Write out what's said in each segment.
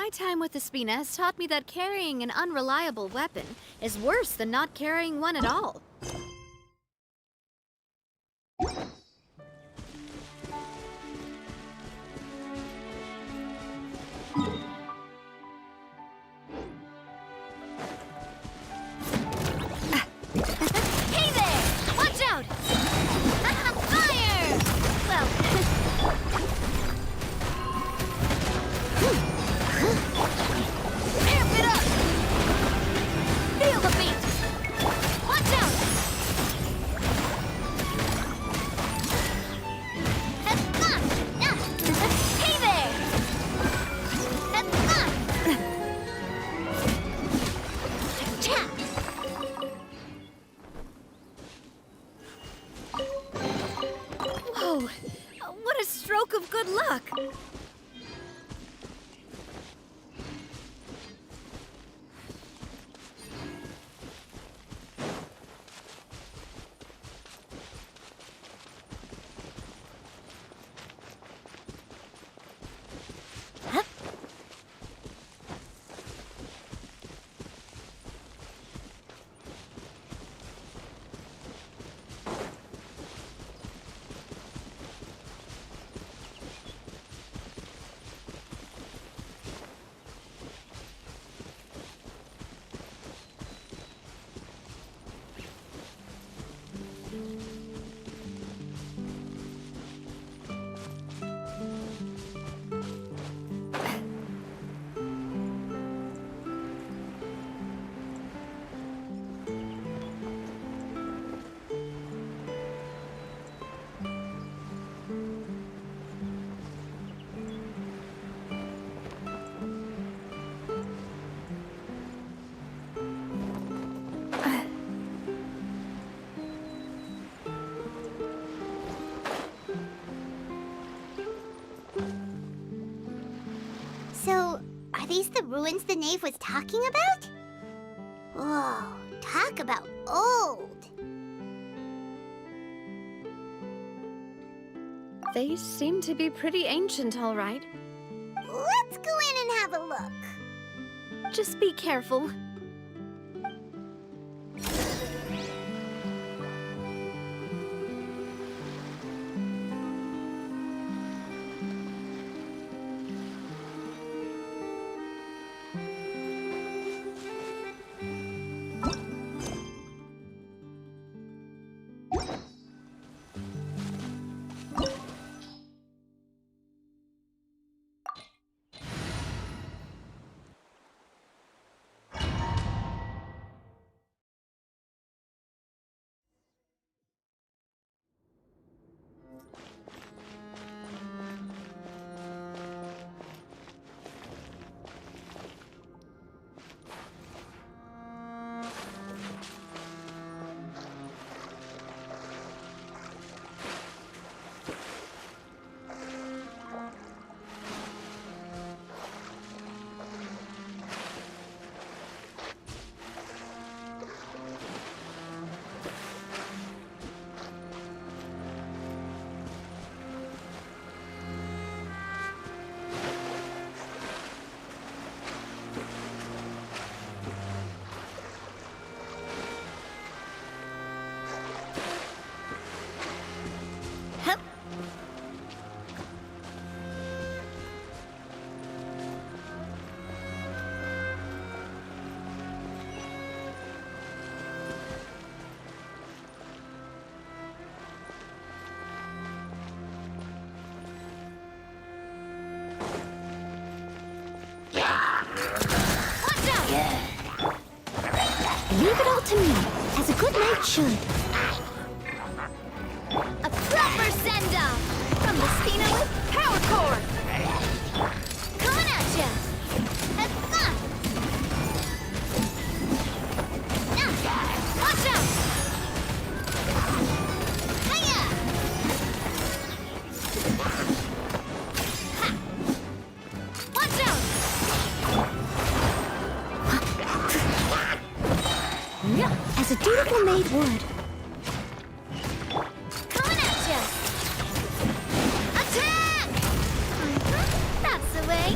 My time with Espina has taught me that carrying an unreliable weapon is worse than not carrying one at all. Hey there! Watch out! Fire! Well... Amp it up! Feel the beat! Watch out! Hey there! Whoa! What a stroke of good luck! So, are these the ruins the knave was talking about? Whoa, talk about old. They seem to be pretty ancient, all right. Let's go in and have a look. Just be careful. Leave it all to me, as a good knight should. A proper send-off from the Spina with Power Core! Coming at ya! Watch out! Hiya! Ha! Watch out! As a dutiful maid would. Coming at ya! Attack! That's the way.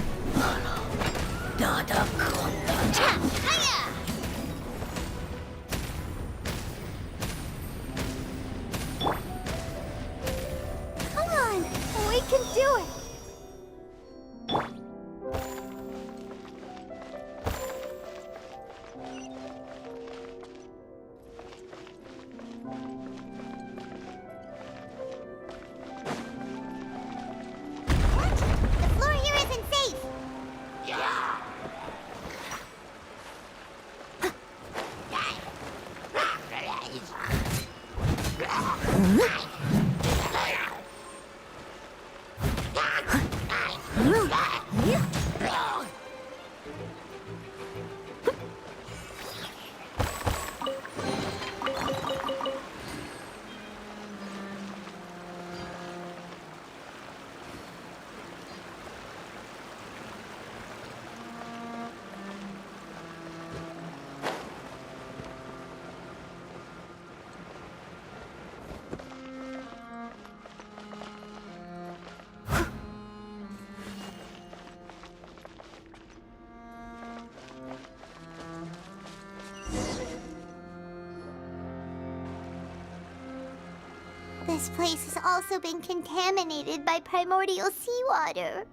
This place has also been contaminated by primordial seawater.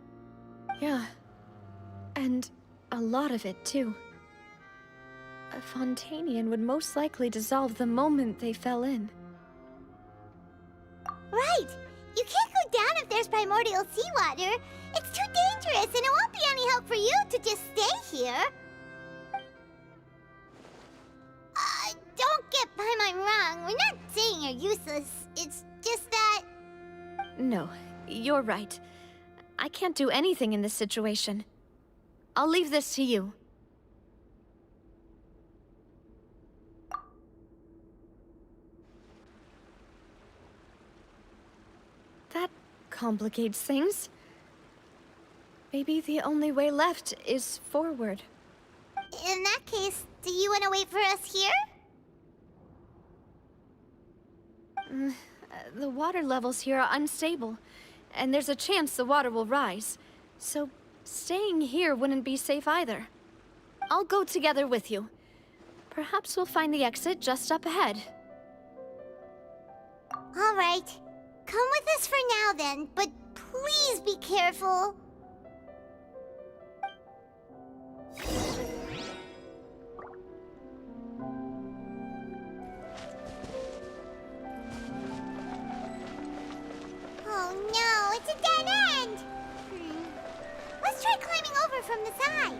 Yeah. And a lot of it, too. A Fontanian would most likely dissolve the moment they fell in. Right! You can't go down if there's primordial seawater. It's too dangerous, and it won't be any help for you to just stay here. Don't get Paimon wrong. We're not saying you're useless. It's just that... No, you're right. I can't do anything in this situation. I'll leave this to you. That complicates things. Maybe the only way left is forward. In that case, do you want to wait for us here? The water levels here are unstable, and there's a chance the water will rise. So staying here wouldn't be safe either. I'll go together with you. Perhaps we'll find the exit just up ahead. All right. Come with us for now then, but please be careful. Oh no, it's a dead end! Let's try climbing over from the side.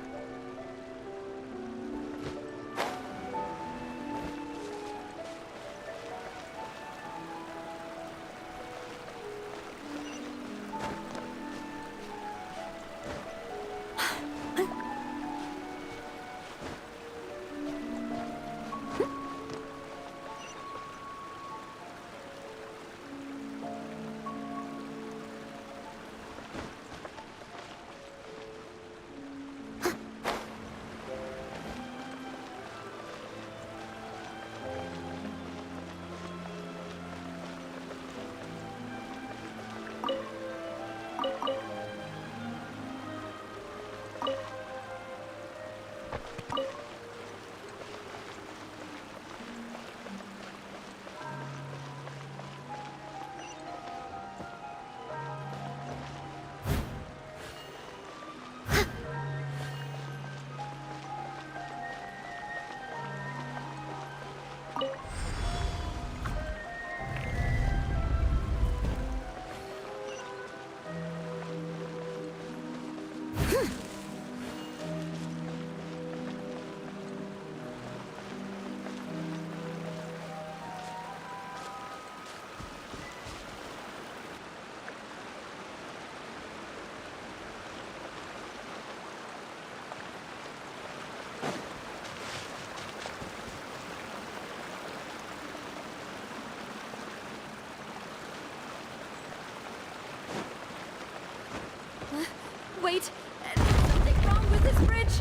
Wait! There's something wrong with this bridge!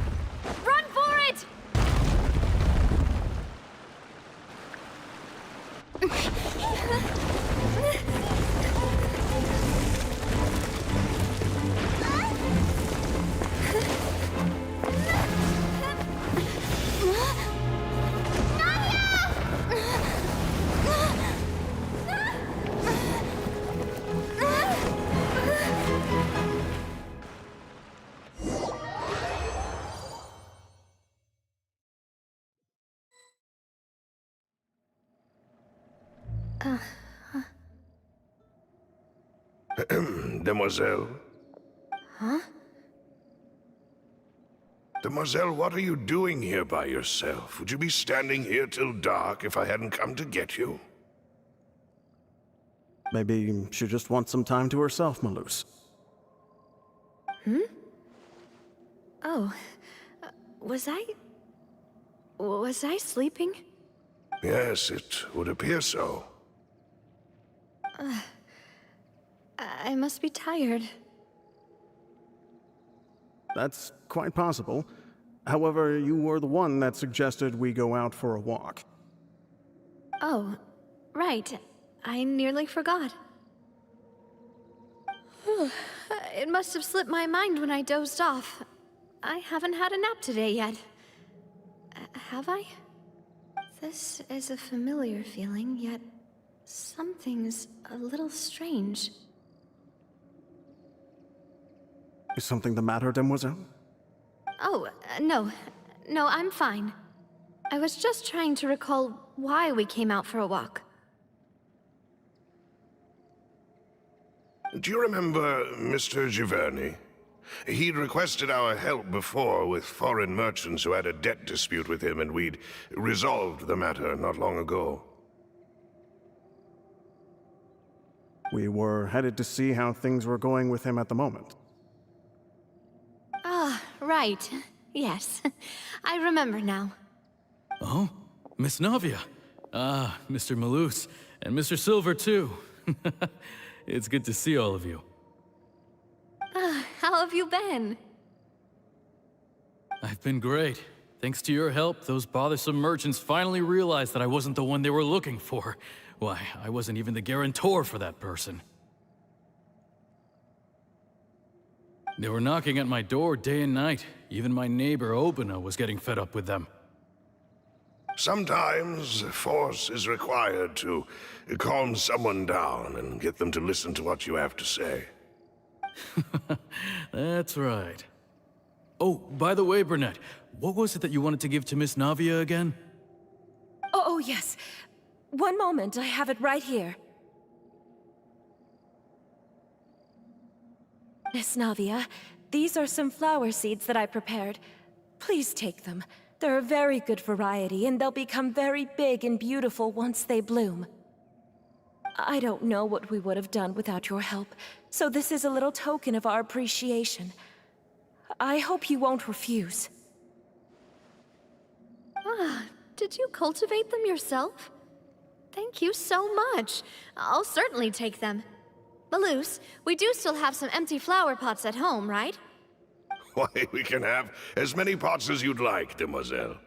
Run for it! Demoiselle? Huh? Demoiselle, what are you doing here by yourself? Would you be standing here till dark if I hadn't come to get you? Maybe she just wants some time to herself, Malus. Oh, was I sleeping? Yes, it would appear so. I must be tired. That's quite possible. However, you were the one that suggested we go out for a walk. Oh, right. I nearly forgot. It must have slipped my mind when I dozed off. I haven't had a nap today yet. Have I? This is a familiar feeling, yet something's a little strange. Is something the matter, demoiselle? Oh, no. No, I'm fine. I was just trying to recall why we came out for a walk. Do you remember Mr. Giverny? He'd requested our help before with foreign merchants who had a debt dispute with him, and we'd resolved the matter not long ago. We were headed to see how things were going with him at the moment. Ah, right. Yes. I remember now. Oh, Miss Navia. Ah, Mr. Malus, and Mr. Silver, too. It's good to see all of you. How have you been? I've been great. Thanks to your help, those bothersome merchants finally realized that I wasn't the one they were looking for. Why, I wasn't even the guarantor for that person. They were knocking at my door day and night. Even my neighbor, Obina, was getting fed up with them. Sometimes force is required to calm someone down and get them to listen to what you have to say. That's right. Oh, by the way, Burnett, what was it that you wanted to give to Miss Navia again? Oh, yes. One moment, I have it right here. Miss Navia, these are some flower seeds that I prepared. Please take them. They're a very good variety, and they'll become very big and beautiful once they bloom. I don't know what we would have done without your help, so this is a little token of our appreciation. I hope you won't refuse. Did you cultivate them yourself? Thank you so much. I'll certainly take them. Malus, we do still have some empty flower pots at home, right? Why, we can have as many pots as you'd like, demoiselle.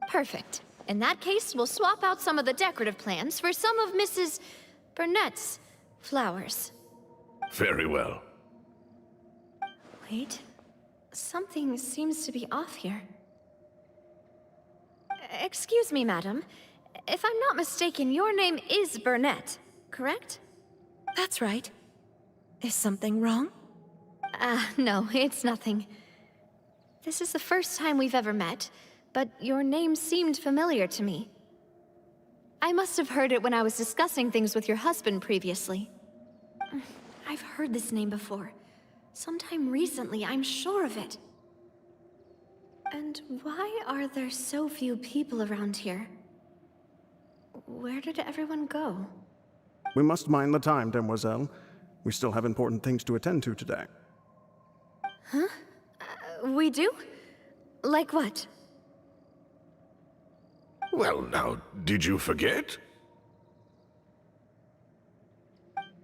Perfect. In that case, we'll swap out some of the decorative plants for some of Mrs. Burnett's flowers. Very well. Wait. Something seems to be off here. Excuse me, madam. If I'm not mistaken, your name is Burnett, correct? That's right. Is something wrong? No, it's nothing. This is the first time we've ever met, but your name seemed familiar to me. I must have heard it when I was discussing things with your husband previously. I've heard this name before. Sometime recently, I'm sure of it. And why are there so few people around here? Where did everyone go? We must mind the time, demoiselle. We still have important things to attend to today. We do? Like what? Well, now, did you forget?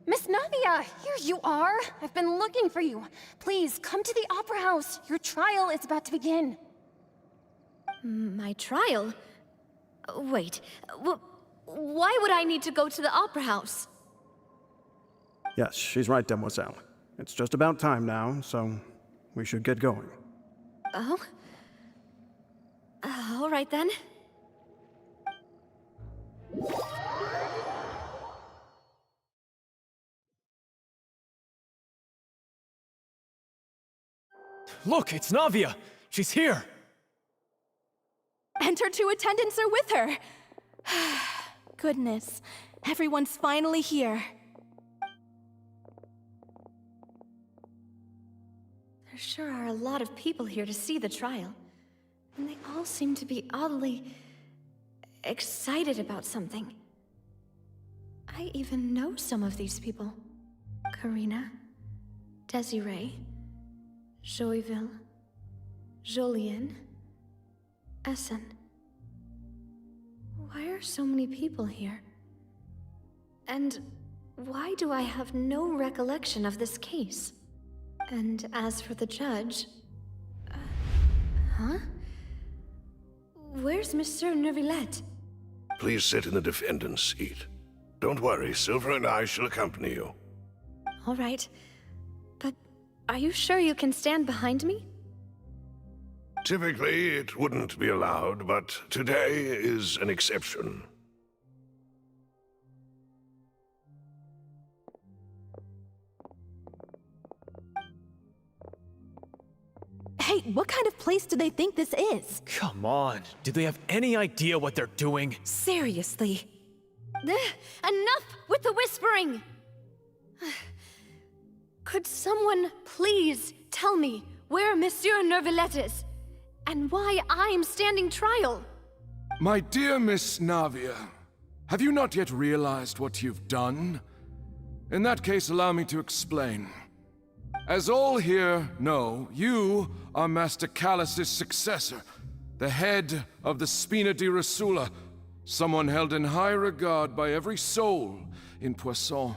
Miss Navia, here you are. I've been looking for you. Please, come to the Opera House. Your trial is about to begin. My trial? Wait, why would I need to go to the Opera House? Yes, she's right, demoiselle. It's just about time now, so we should get going. Oh? All right then. Look, it's Navia! She's here! And her two attendants are with her. Goodness, everyone's finally here. There sure are a lot of people here to see the trial. And they all seem to be oddly excited about something. I I even know some of these people. Karina, Desiree, Joyville, Jolien, Essen. Why are so many people here? And why do I have no recollection of this case? And as for the judge... huh? Where's Monsieur Neuvillette? Please sit in the defendant's seat. Don't worry, Silver and I shall accompany you. All right. But are you sure you can stand behind me? Typically, it wouldn't be allowed, but today is an exception. Hey, what kind of place do they think this is? Come on, do they have any idea what they're doing? Seriously. Enough with the whispering! Could someone please tell me where Monsieur Neuvillette is? And why I'm standing trial? My dear Miss Navia, have you not yet realized what you've done? In that case, allow me to explain. As all here know, you are Master Callus's successor, the head of the Spina di Rosula, someone held in high regard by every soul in Poisson.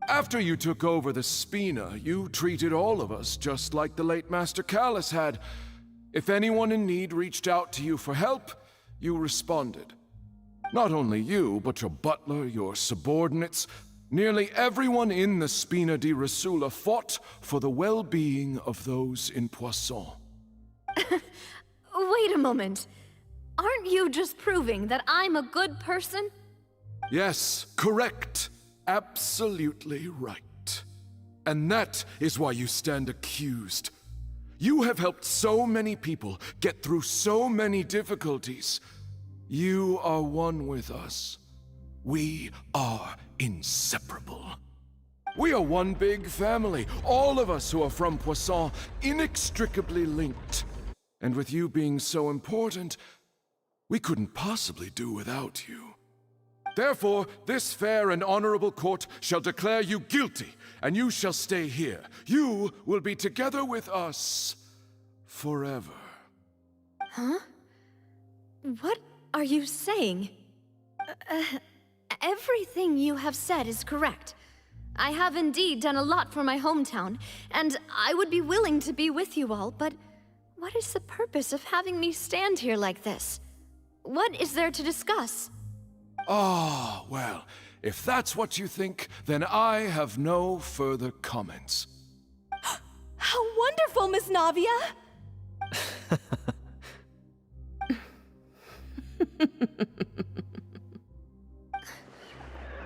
After you took over the Spina, you treated all of us just like the late Master Callus had. If anyone in need reached out to you for help, you responded. Not only you, but your butler, your subordinates, nearly everyone in the Spina di Rosula fought for the well-being of those in Poisson. Wait a moment. Aren't you just proving that I'm a good person? Yes, correct. Absolutely right. And that is why you stand accused. You have helped so many people get through so many difficulties. You are one with us. We are inseparable. We are one big family, all of us who are from Poisson, inextricably linked. And with you being so important, we couldn't possibly do without you. Therefore, this fair and honorable court shall declare you guilty, and you shall stay here. You will be together with us forever. Huh? What are you saying? Everything you have said is correct. I have indeed done a lot for my hometown, and I would be willing to be with you all, but what is the purpose of having me stand here like this? What is there to discuss? Ah, well, if that's what you think, then I have no further comments. How wonderful, Miss Navia!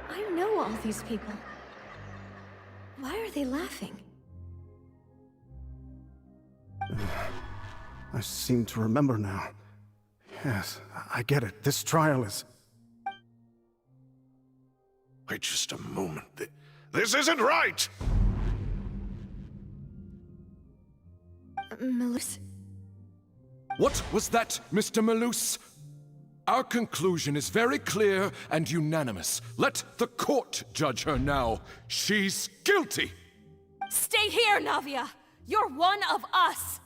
I know all these people. Why are they laughing? I seem to remember now. Yes, I get it. This trial is... Wait just a moment. This isn't right! Melus... What was that, Mr. Malus? Our conclusion is very clear and unanimous. Let the court judge her now. She's guilty! Stay here, Navia! You're one of us!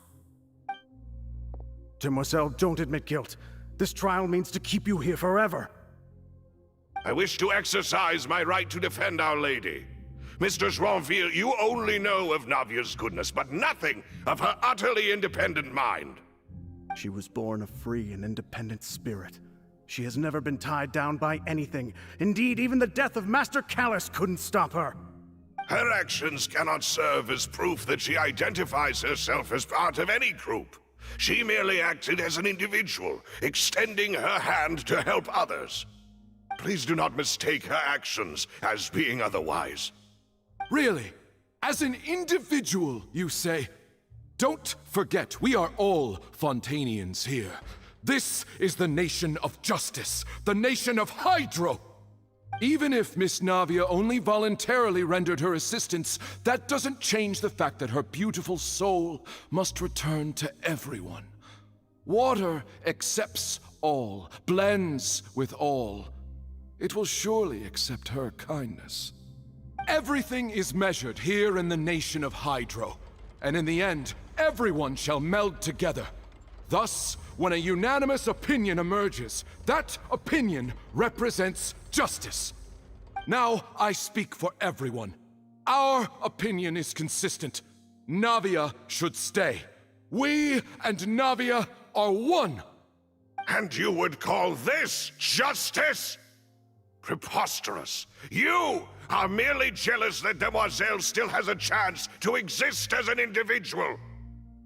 Demoiselle, don't admit guilt. This trial means to keep you here forever. I wish to exercise my right to defend Our Lady. Mr. Joinville, you only know of Navia's goodness, but nothing of her utterly independent mind. She was born a free and independent spirit. She has never been tied down by anything. Indeed, even the death of Master Callus couldn't stop her. Her actions cannot serve as proof that she identifies herself as part of any group. She merely acted as an individual, extending her hand to help others. Please do not mistake her actions as being otherwise. Really? As an individual, you say? Don't forget, we are all Fontanians here. This is the nation of justice, the nation of Hydro. Even if Miss Navia only voluntarily rendered her assistance, that doesn't change the fact that her beautiful soul must return to everyone. Water accepts all, blends with all. it will surely accept her kindness. Everything is measured here in the nation of Hydro, and in the end, everyone shall meld together. Thus, when a unanimous opinion emerges, that opinion represents justice. Now, I speak for everyone. Our opinion is consistent. Navia should stay. We and Navia are one. And you would call this justice? Preposterous. You are merely jealous that Demoiselle still has a chance to exist as an individual.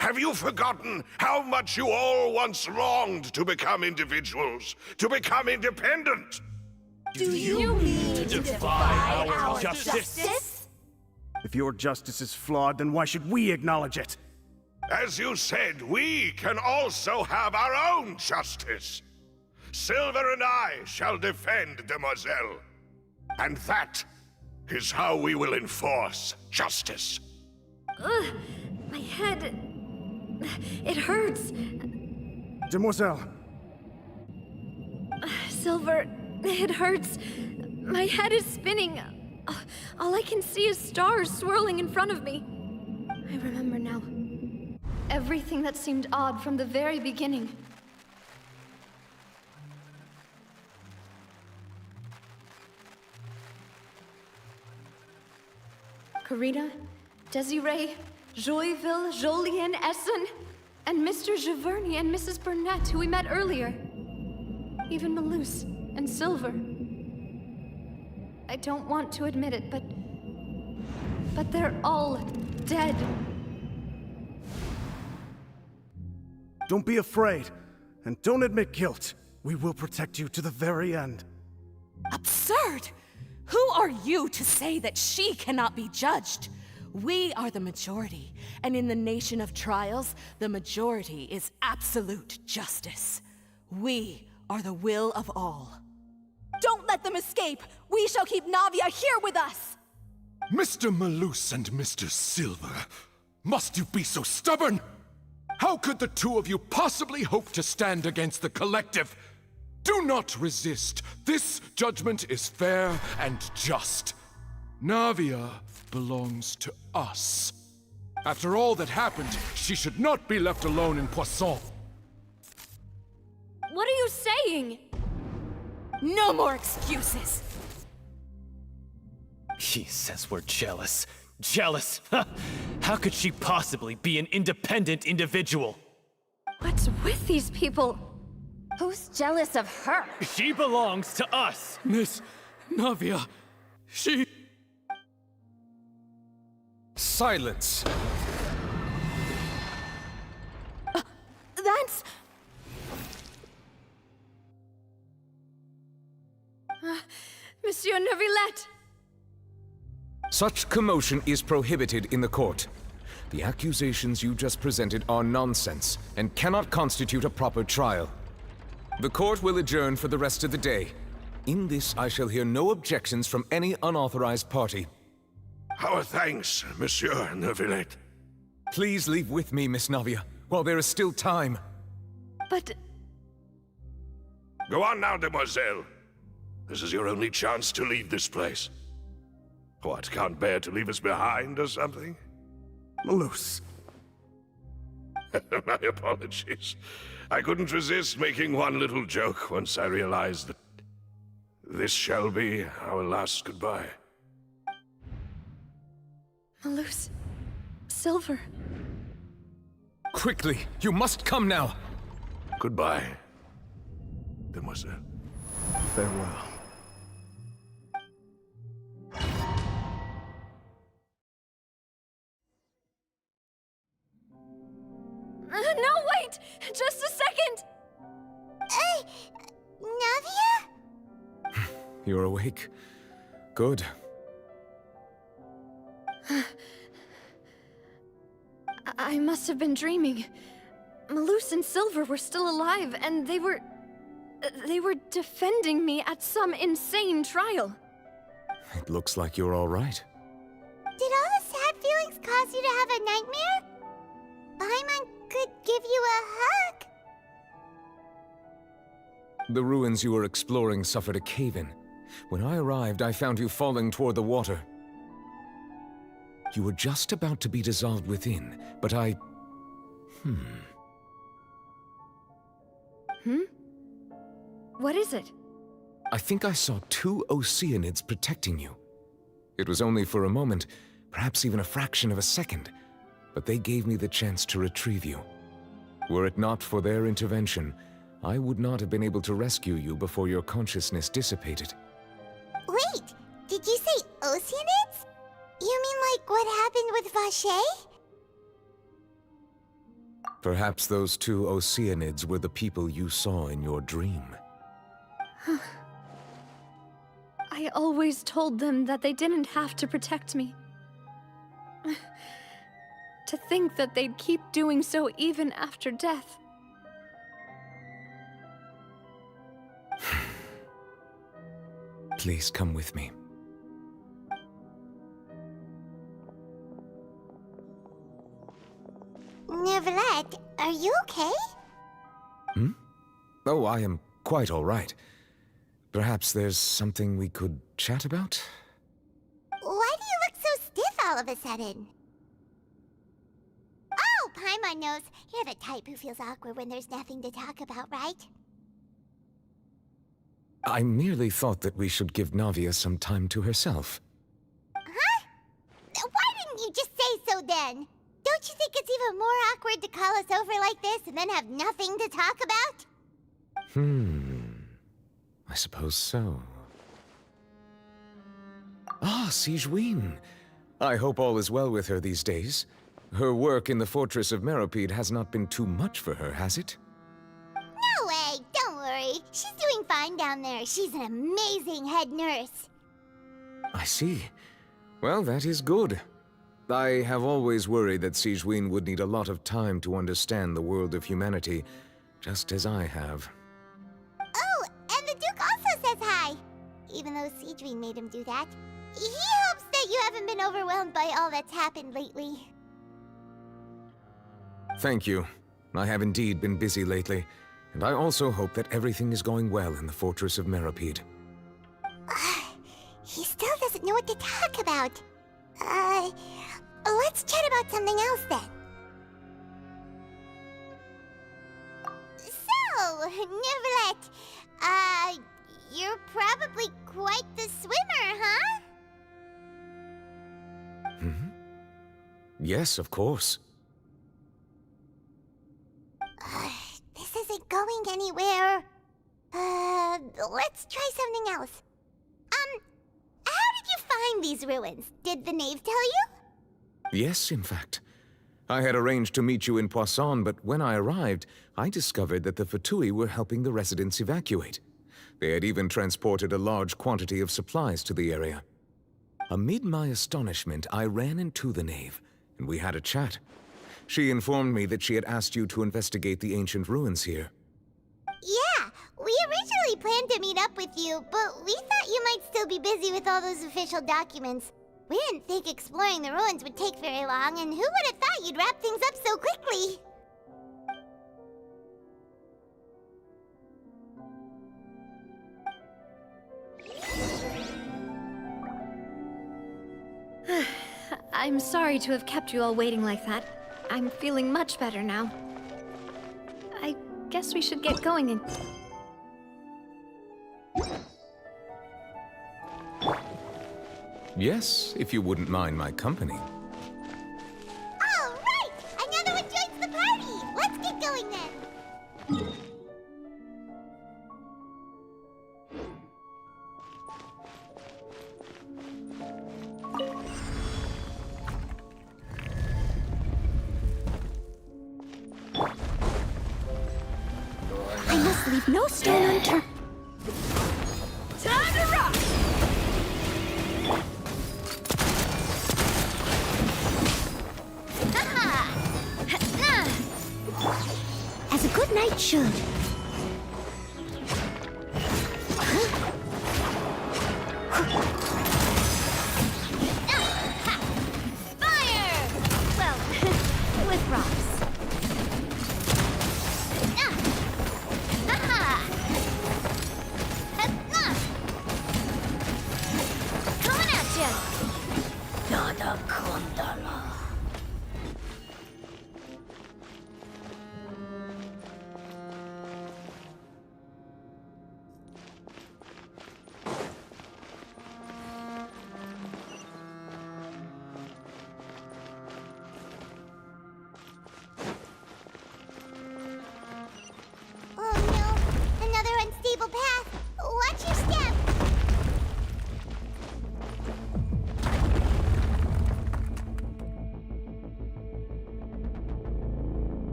Have you forgotten how much you all once longed to become individuals, to become independent? Do you mean to defy our justice? If your justice is flawed, then why should we acknowledge it? As you said, we can also have our own justice. Silver and I shall defend Demoiselle. And that is how we will enforce justice. Ugh, my head... it hurts. Demoiselle! Silver, it hurts. My head is spinning. All I can see is stars swirling in front of me. I remember now. Everything that seemed odd from the very beginning. Karina, Desiree, Joyville, Jolien, Essen, and Mr. Giverny and Mrs. Burnett, who we met earlier. Even Malus and Silver. I don't want to admit it, but they're all dead. Don't be afraid, and don't admit guilt. We will protect you to the very end. Absurd! Who are you to say that she cannot be judged? We are the majority, and in the nation of trials, the majority is absolute justice. We are the will of all. Don't let them escape! We shall keep Navia here with us! Mr. Malus and Mr. Silver, must you be so stubborn? How could the two of you possibly hope to stand against the collective? Do not resist. This judgment is fair and just. Navia belongs to us. After all that happened, she should not be left alone in Poisson. What are you saying? No more excuses! He says we're jealous. Jealous? How could she possibly be an independent individual? What's with these people? Who's jealous of her? She belongs to us! Miss Navia, she... Silence! That's... Monsieur Neuvillette! Such commotion is prohibited in the court. The accusations you just presented are nonsense and cannot constitute a proper trial. The court will adjourn for the rest of the day. In this, I shall hear no objections from any unauthorized party. Our thanks, Monsieur Neuvillette. Please leave with me, Miss Navia, while there is still time. But... Go on now, Demoiselle. This is your only chance to leave this place. What, can't bear to leave us behind or something? Malus. My apologies. I couldn't resist making one little joke once I realized that this shall be our last goodbye. Malus... Silver... Quickly, you must come now! Goodbye, Demoiselle. Farewell. No, wait! Just a second! Navia? You're awake. Good. I must have been dreaming. Malus and Silver were still alive, and they were defending me at some insane trial. It looks like you're all right. Did all the sad feelings cause you to have a nightmare? Paimon could give you a hug. The ruins you were exploring suffered a cave-in. When I arrived, I found you falling toward the water. You were just about to be dissolved within, but I... What is it? I think I saw 2 Oceanids protecting you. It was only for a moment, perhaps even a fraction of a second, but they gave me the chance to retrieve you. Were it not for their intervention, I would not have been able to rescue you before your consciousness dissipated. Wait, did you say Oceanids? You mean like what happened with Vache? Perhaps those 2 Oceanids were the people you saw in your dream. I always told them that they didn't have to protect me. To think that they'd keep doing so even after death. Please come with me. Neverlet, are you okay? Oh, I am quite all right. Perhaps there's something we could chat about? Why do you look so stiff all of a sudden? Oh, Paimon knows. You're the type who feels awkward when there's nothing to talk about, right? I merely thought that we should give Navia some time to herself. Huh? Why didn't you just say so then? Don't you think it's even more awkward to call us over like this and then have nothing to talk about? I suppose so. Ah, Sigewinne. I hope all is well with her these days. Her work in the Fortress of Meropide has not been too much for her, has it? No way, don't worry. She's doing fine down there. She's an amazing head nurse. I see. Well, that is good. I have always worried that Sigewinne would need a lot of time to understand the world of humanity, just as I have. Oh, and the Duke also says hi. Even though Sigewinne made him do that. He hopes that you haven't been overwhelmed by all that's happened lately. Thank you. I have indeed been busy lately, and I also hope that everything is going well in the Fortress of Meropide. He still doesn't know what to talk about. Let's chat about something else then. So, Neverlet, you're probably quite the swimmer, huh? Yes, of course. This isn't going anywhere. Let's try something else. How did you find these ruins? Did the knave tell you? Yes, in fact. I had arranged to meet you in Poisson, but when I arrived, I discovered that the Fatui were helping the residents evacuate. They had even transported a large quantity of supplies to the area. Amid my astonishment, I ran into the knave, and we had a chat. She informed me that she had asked you to investigate the ancient ruins here. Yeah, we originally planned to meet up with you, but we thought you might still be busy with all those official documents. We didn't think exploring the ruins would take very long, and who would have thought you'd wrap things up so quickly? I'm sorry to have kept you all waiting like that. I'm feeling much better now. I guess we should get going and... Yes, if you wouldn't mind my company. All right! Another one joins the party! Let's get going then! I must leave no stone unturned. Time to rock! As a good knight should. Fire! Well, with rocks.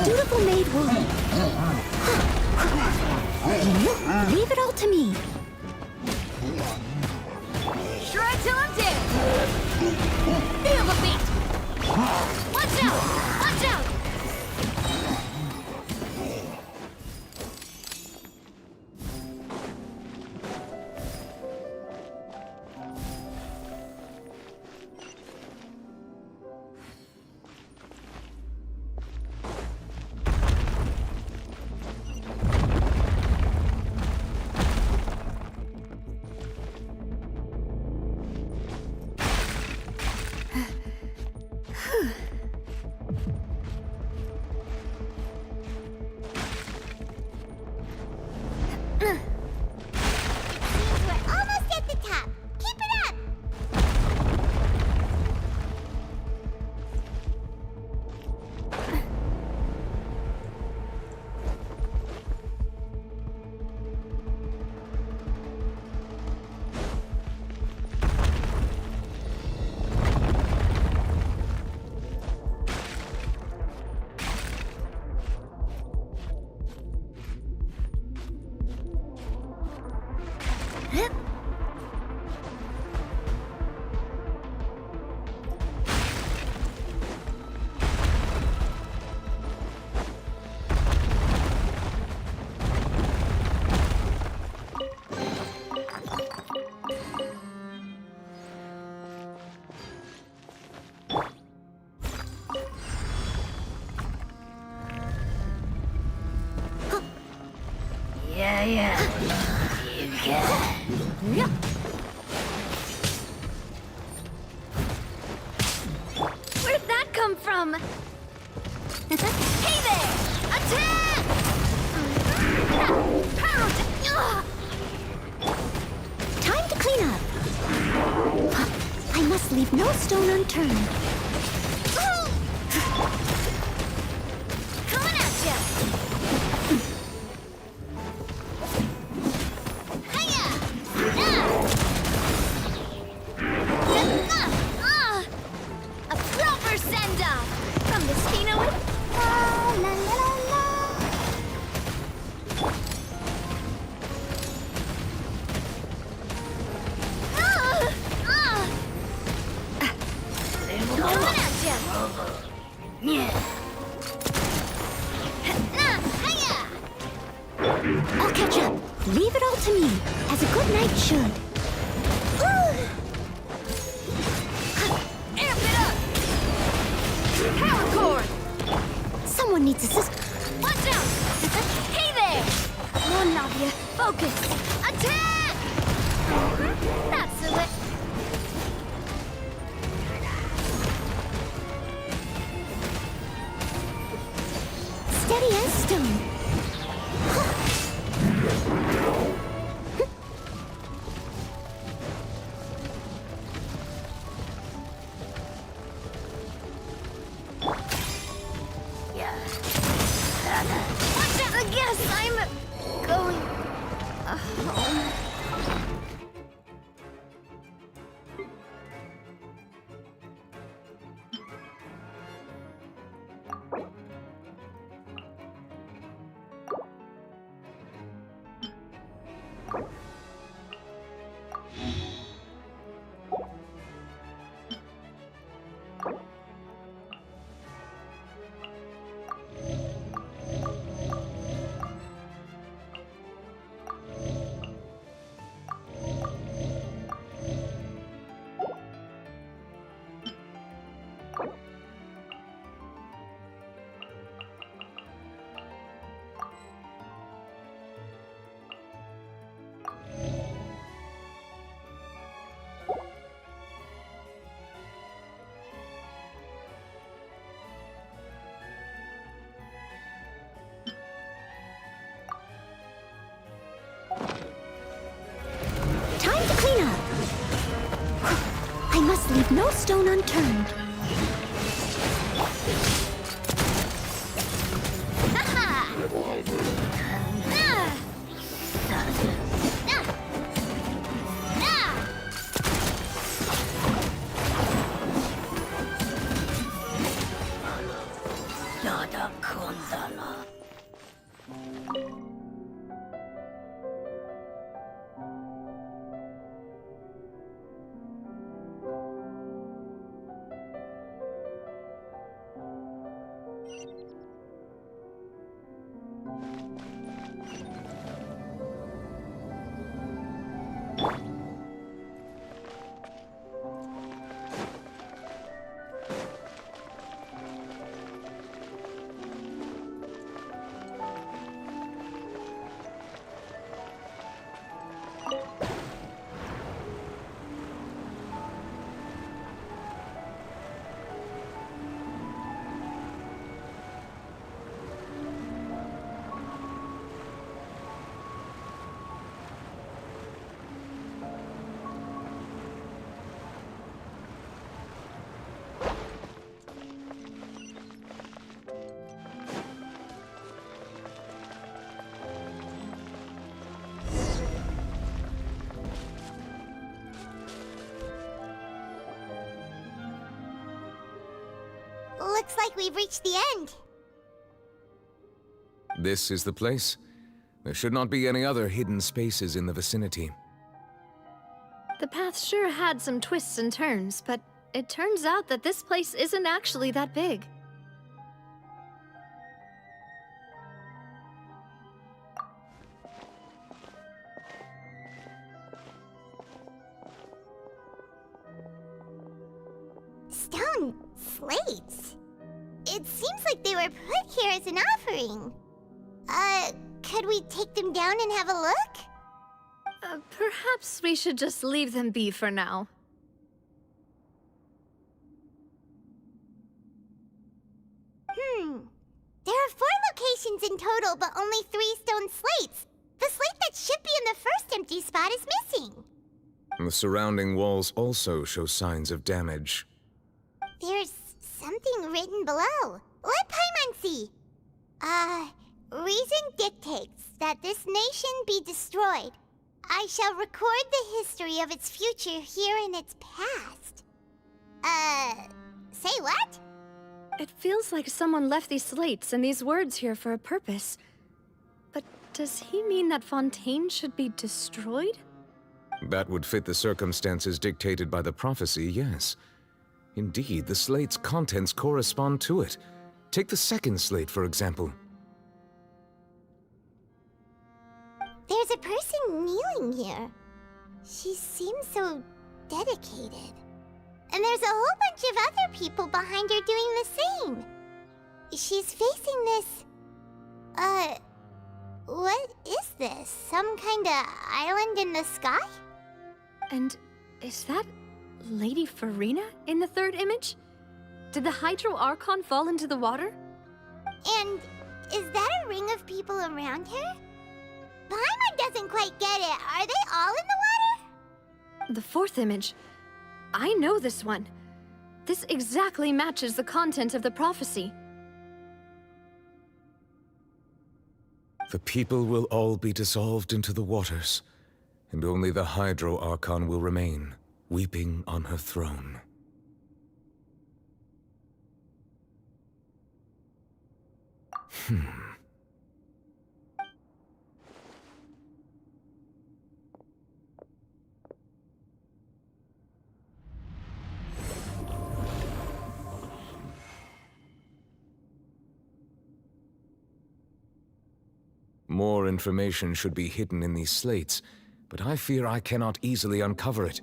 dutiful maid will... Leave it all to me. Shred till I'm dead! Feel the beat! Watch out! Watch out! We're almost at the top. Keep it up. Where'd that come from? Hey there! Attack! Time to clean up. I must leave no stone unturned. Coming at ya! Hiya! A proper send-off! From the Spinoid? La la la la! Coming at ya! Hiya! I'll catch up. Leave it all to me, as a good knight should. Amp it up! Power cord! Someone needs assist. Watch out! Hey there! Come on, Navia. Focus! Attack! That's the way. Steady as stone. Watch out! I guess I'm going home. Time to clean up. I must leave no stone unturned. Looks like we've reached the end. This is the place? There should not be any other hidden spaces in the vicinity. The path sure had some twists and turns, but it turns out that this place isn't actually that big. Stone slates? It seems like they were put here as an offering. Could we take them down and have a look? Perhaps we should just leave them be for now. There are 4 locations in total, but only 3 stone slates. The slate that should be in the first empty spot is missing. The surrounding walls also show signs of damage. There's something written below. Let Paimon see. Reason dictates that this nation be destroyed. I shall record the history of its future here in its past. Say what? It feels like someone left these slates and these words here for a purpose. But does he mean that Fontaine should be destroyed? That would fit the circumstances dictated by the prophecy, yes. Indeed, the slate's contents correspond to it. Take the second slate, for example. There's a person kneeling here. She seems so dedicated. And there's a whole bunch of other people behind her doing the same. She's facing this... what is this? Some kind of island in the sky? And is that Lady Farina in the third image? Did the Hydro Archon fall into the water? And is that a ring of people around her? Paimon doesn't quite get it. Are they all in the water? The fourth image. I know this one. This exactly matches the content of the prophecy. The people will all be dissolved into the waters, and only the Hydro Archon will remain, weeping on her throne. More information should be hidden in these slates, but I fear I cannot easily uncover it,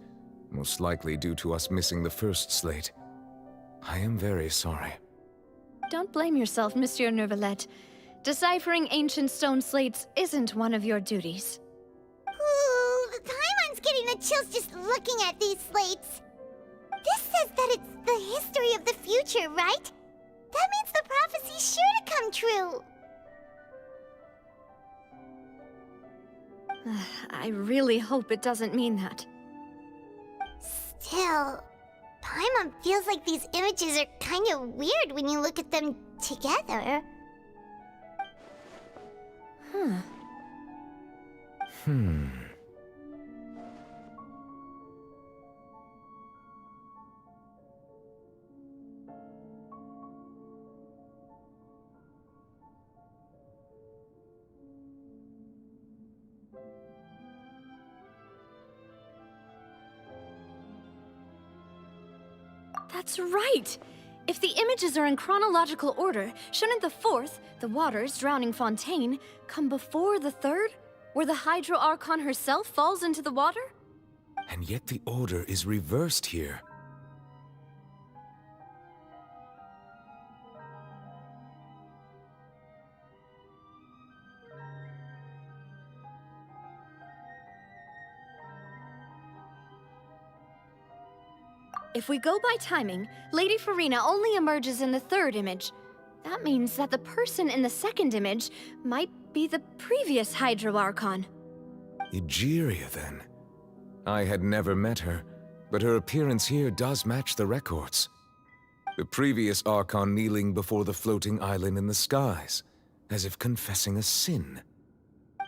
most likely due to us missing the first slate. I am very sorry. Don't blame yourself, Monsieur Neuvillette. Deciphering ancient stone slates isn't one of your duties. Ooh, Paimon's getting the chills just looking at these slates. This says that it's the history of the future, right? That means the prophecy's sure to come true. I really hope it doesn't mean that. Still, Paimon feels like these images are kind of weird when you look at them together. That's right! If the images are in chronological order, shouldn't the fourth, the waters drowning Fontaine, come before the third, where the Hydro Archon herself falls into the water? And yet the order is reversed here. If we go by timing, Lady Farina only emerges in the third image. That means that the person in the second image might be the previous Hydro Archon. Egeria, then. I had never met her, but her appearance here does match the records. The previous Archon kneeling before the floating island in the skies, as if confessing a sin.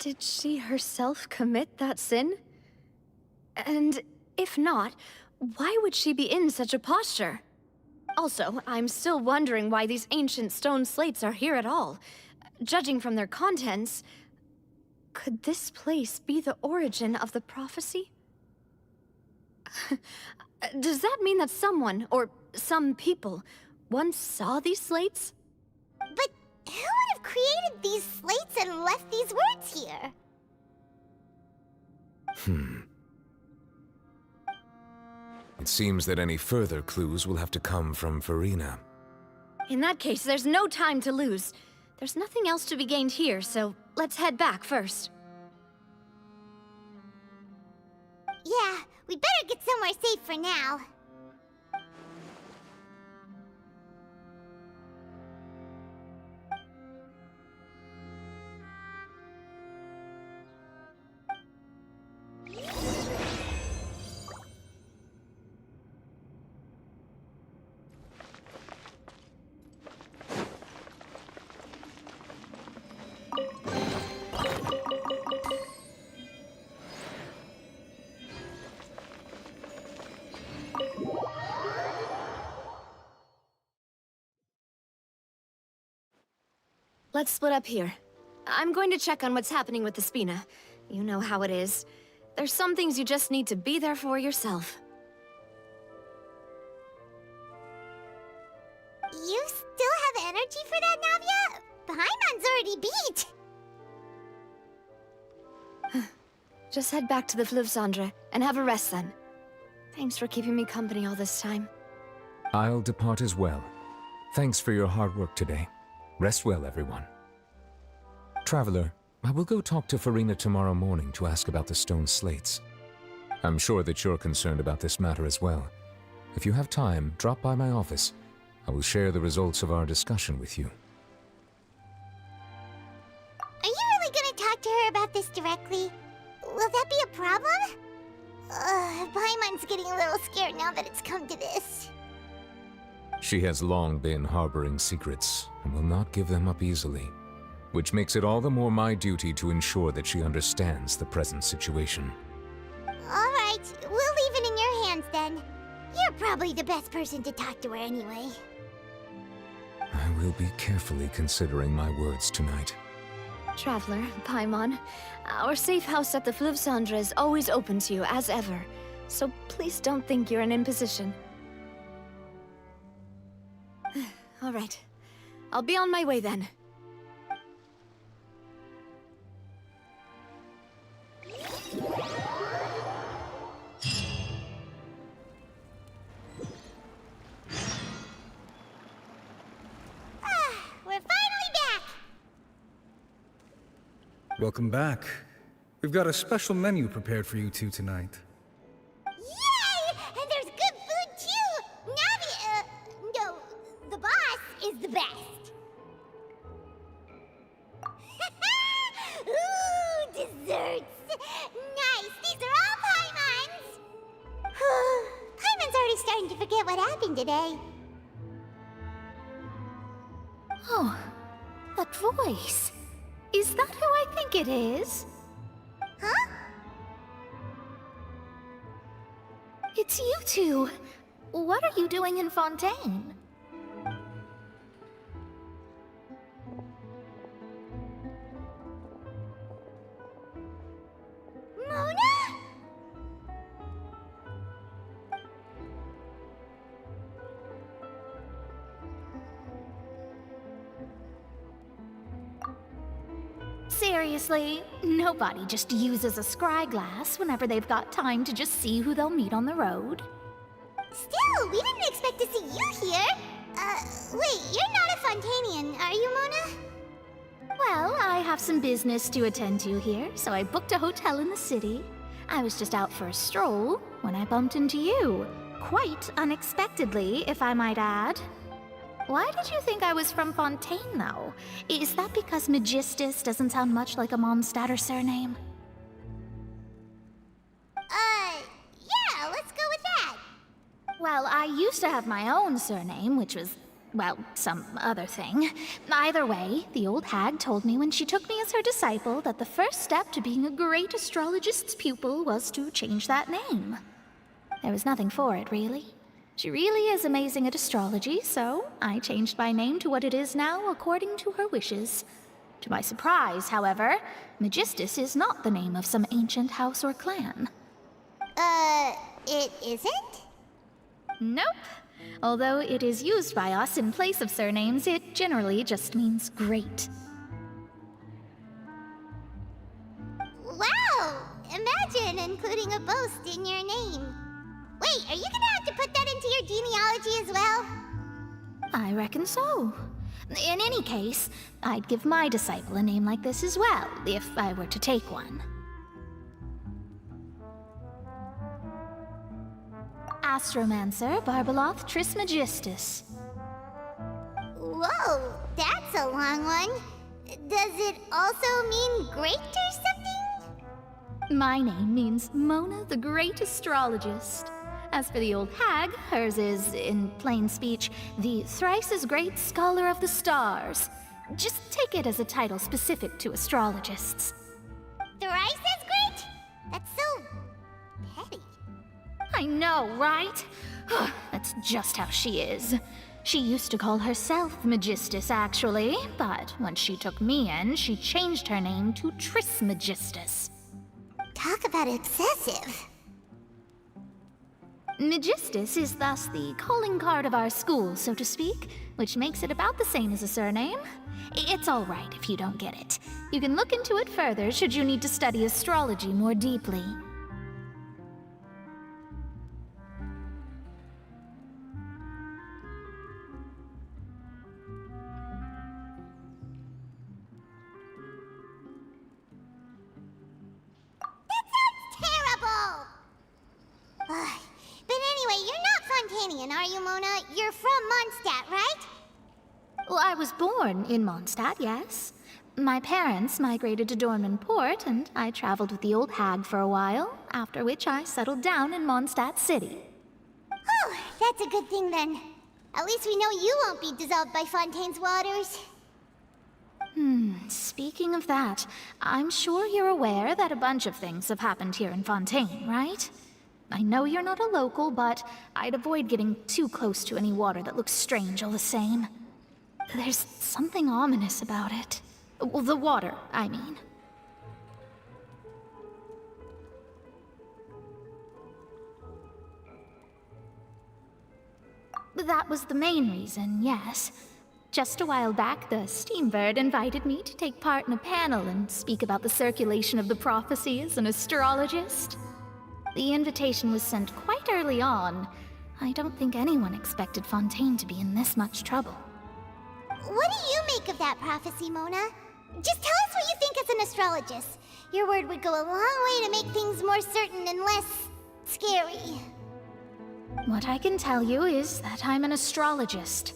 Did she herself commit that sin? And if not, why would she be in such a posture? Also, I'm still wondering why these ancient stone slates are here at all. Judging from their contents, could this place be the origin of the prophecy? Does that mean that someone, or some people, once saw these slates? But who would have created these slates and left these words here? It seems that any further clues will have to come from Farina. In that case, there's no time to lose. There's nothing else to be gained here, so let's head back first. Yeah, we better get somewhere safe for now. Let's split up here. I'm going to check on what's happening with the Spina. You know how it is. There's some things you just need to be there for yourself. You still have energy for that, Navia? Paimon's already beat. Just head back to the Fleuve Cendre and have a rest then. Thanks for keeping me company all this time. I'll depart as well. Thanks for your hard work today. Rest well, everyone. Traveler, I will go talk to Farina tomorrow morning to ask about the stone slates. I'm sure that you're concerned about this matter as well. If you have time, drop by my office. I will share the results of our discussion with you. Are you really gonna talk to her about this directly? Will that be a problem? Paimon's getting a little scared now that it's come to this. She has long been harboring secrets and will not give them up easily, which makes it all the more my duty to ensure that she understands the present situation. Alright, we'll leave it in your hands then. You're probably the best person to talk to her anyway. I will be carefully considering my words tonight. Traveler, Paimon, our safe house at the Fleuve Cendre is always open to you as ever, so please don't think you're an imposition. All right. I'll be on my way then. We're finally back! Welcome back. We've got a special menu prepared for you two tonight. Yay! And there's good food too! Navi, no, the boss is the best. Ooh, desserts! Nice! These are all Paimon's! Paimon's already starting to forget what happened today. Oh, that voice. Is that who I think it is? Huh? It's you two. What are you doing in Fontaine? Seriously, nobody just uses a scry glass whenever they've got time to just see who they'll meet on the road. Still, we didn't expect to see you here. Wait, you're not a Fontanian, are you, Mona? Well, I have some business to attend to here, so I booked a hotel in the city. I was just out for a stroll when I bumped into you. Quite unexpectedly, if I might add. Why did you think I was from Fontaine, though? Is that because Magistus doesn't sound much like a Mondstadter surname? Yeah, let's go with that. Well, I used to have my own surname, which was, well, some other thing. Either way, the old hag told me when she took me as her disciple that the first step to being a great astrologist's pupil was to change that name. There was nothing for it, really. She really is amazing at astrology, so I changed my name to what it is now according to her wishes. To my surprise, however, Magistus is not the name of some ancient house or clan. It isn't? Nope. Although it is used by us in place of surnames, it generally just means great. Wow! Imagine including a boast in your name. Wait, are you gonna have to put that into your genealogy as well? I reckon so. In any case, I'd give my disciple a name like this as well, if I were to take one. Astromancer Barbeloth Trismegistus. Whoa, that's a long one. Does it also mean great or something? My name means Mona the Great Astrologist. As for the old hag, hers is, in plain speech, the thrice-as-great Scholar of the Stars. Just take it as a title specific to astrologists. Thrice as great? That's so petty. I know, right? That's just how she is. She used to call herself Magistus, actually, but when she took me in, she changed her name to Trismegistus. Talk about excessive. Magistus is thus the calling card of our school, so to speak, which makes it about the same as a surname. It's all right if you don't get it. You can look into it further should you need to study astrology more deeply. That sounds terrible! But anyway, you're not Fontanian, are you, Mona? You're from Mondstadt, right? Well, I was born in Mondstadt, yes. My parents migrated to Dornman Port, and I traveled with the old hag for a while, after which I settled down in Mondstadt City. Oh, that's a good thing then. At least we know you won't be dissolved by Fontaine's waters. Speaking of that, I'm sure you're aware that a bunch of things have happened here in Fontaine, right? I know you're not a local, but I'd avoid getting too close to any water that looks strange all the same. There's something ominous about it. Well, the water, I mean. That was the main reason, yes. Just a while back, the Steambird invited me to take part in a panel and speak about the circulation of the prophecy as an astrologist. The invitation was sent quite early on. I don't think anyone expected Fontaine to be in this much trouble. What do you make of that prophecy, Mona? Just tell us what you think as an astrologist. Your word would go a long way to make things more certain and less scary. What I can tell you is that I'm an astrologist,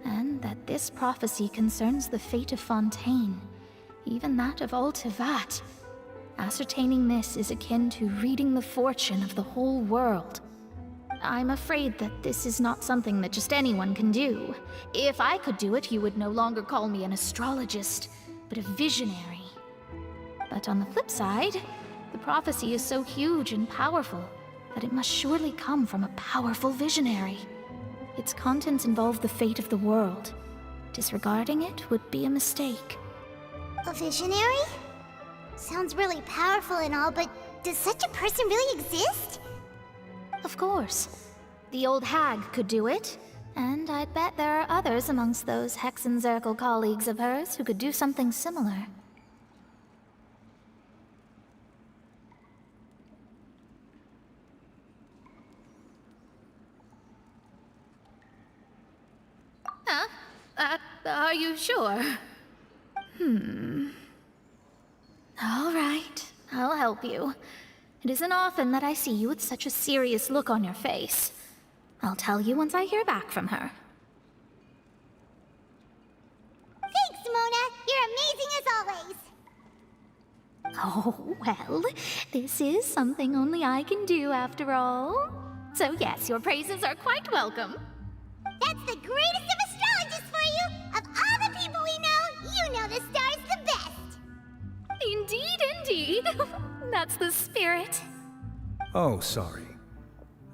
and that this prophecy concerns the fate of Fontaine, even that of all Tevat. Ascertaining this is akin to reading the fortune of the whole world. I'm afraid that this is not something that just anyone can do. If I could do it, you would no longer call me an astrologist, but a visionary. But on the flip side, the prophecy is so huge and powerful that it must surely come from a powerful visionary. Its contents involve the fate of the world. Disregarding it would be a mistake. A visionary? Sounds really powerful and all, but does such a person really exist? Of course. The old hag could do it, and I'd bet there are others amongst those Hexenzirkel colleagues of hers who could do something similar. you sure? All right, I'll help you. It isn't often that I see you with such a serious look on your face. I'll tell you once I hear back from her. Thanks, Mona. You're amazing as always. Oh, well, this is something only I can do after all. So yes, your praises are quite welcome. That's the greatest of astrologists for you! Of all the people we know, you know the star's the best! Indeed, indeed. That's the spirit. Oh, sorry.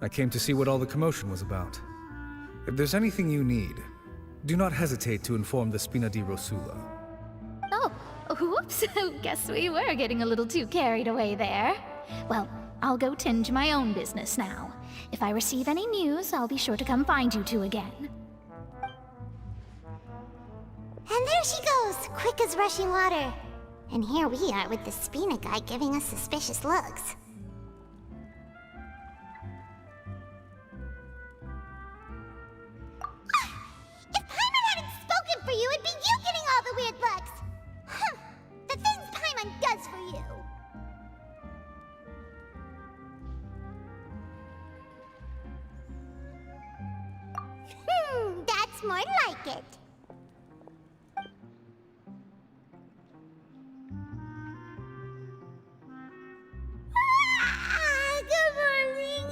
I came to see what all the commotion was about. If there's anything you need, do not hesitate to inform the Spina di Rosula. Oh, whoops. Guess we were getting a little too carried away there. Well, I'll go tend to my own business now. If I receive any news, I'll be sure to come find you two again. And there she goes, quick as rushing water. And here we are with the Spina guy giving us suspicious looks. If Paimon hadn't spoken for you, it'd be you getting all the weird looks! Huh. The things Paimon does for you! That's more like it. Good morning.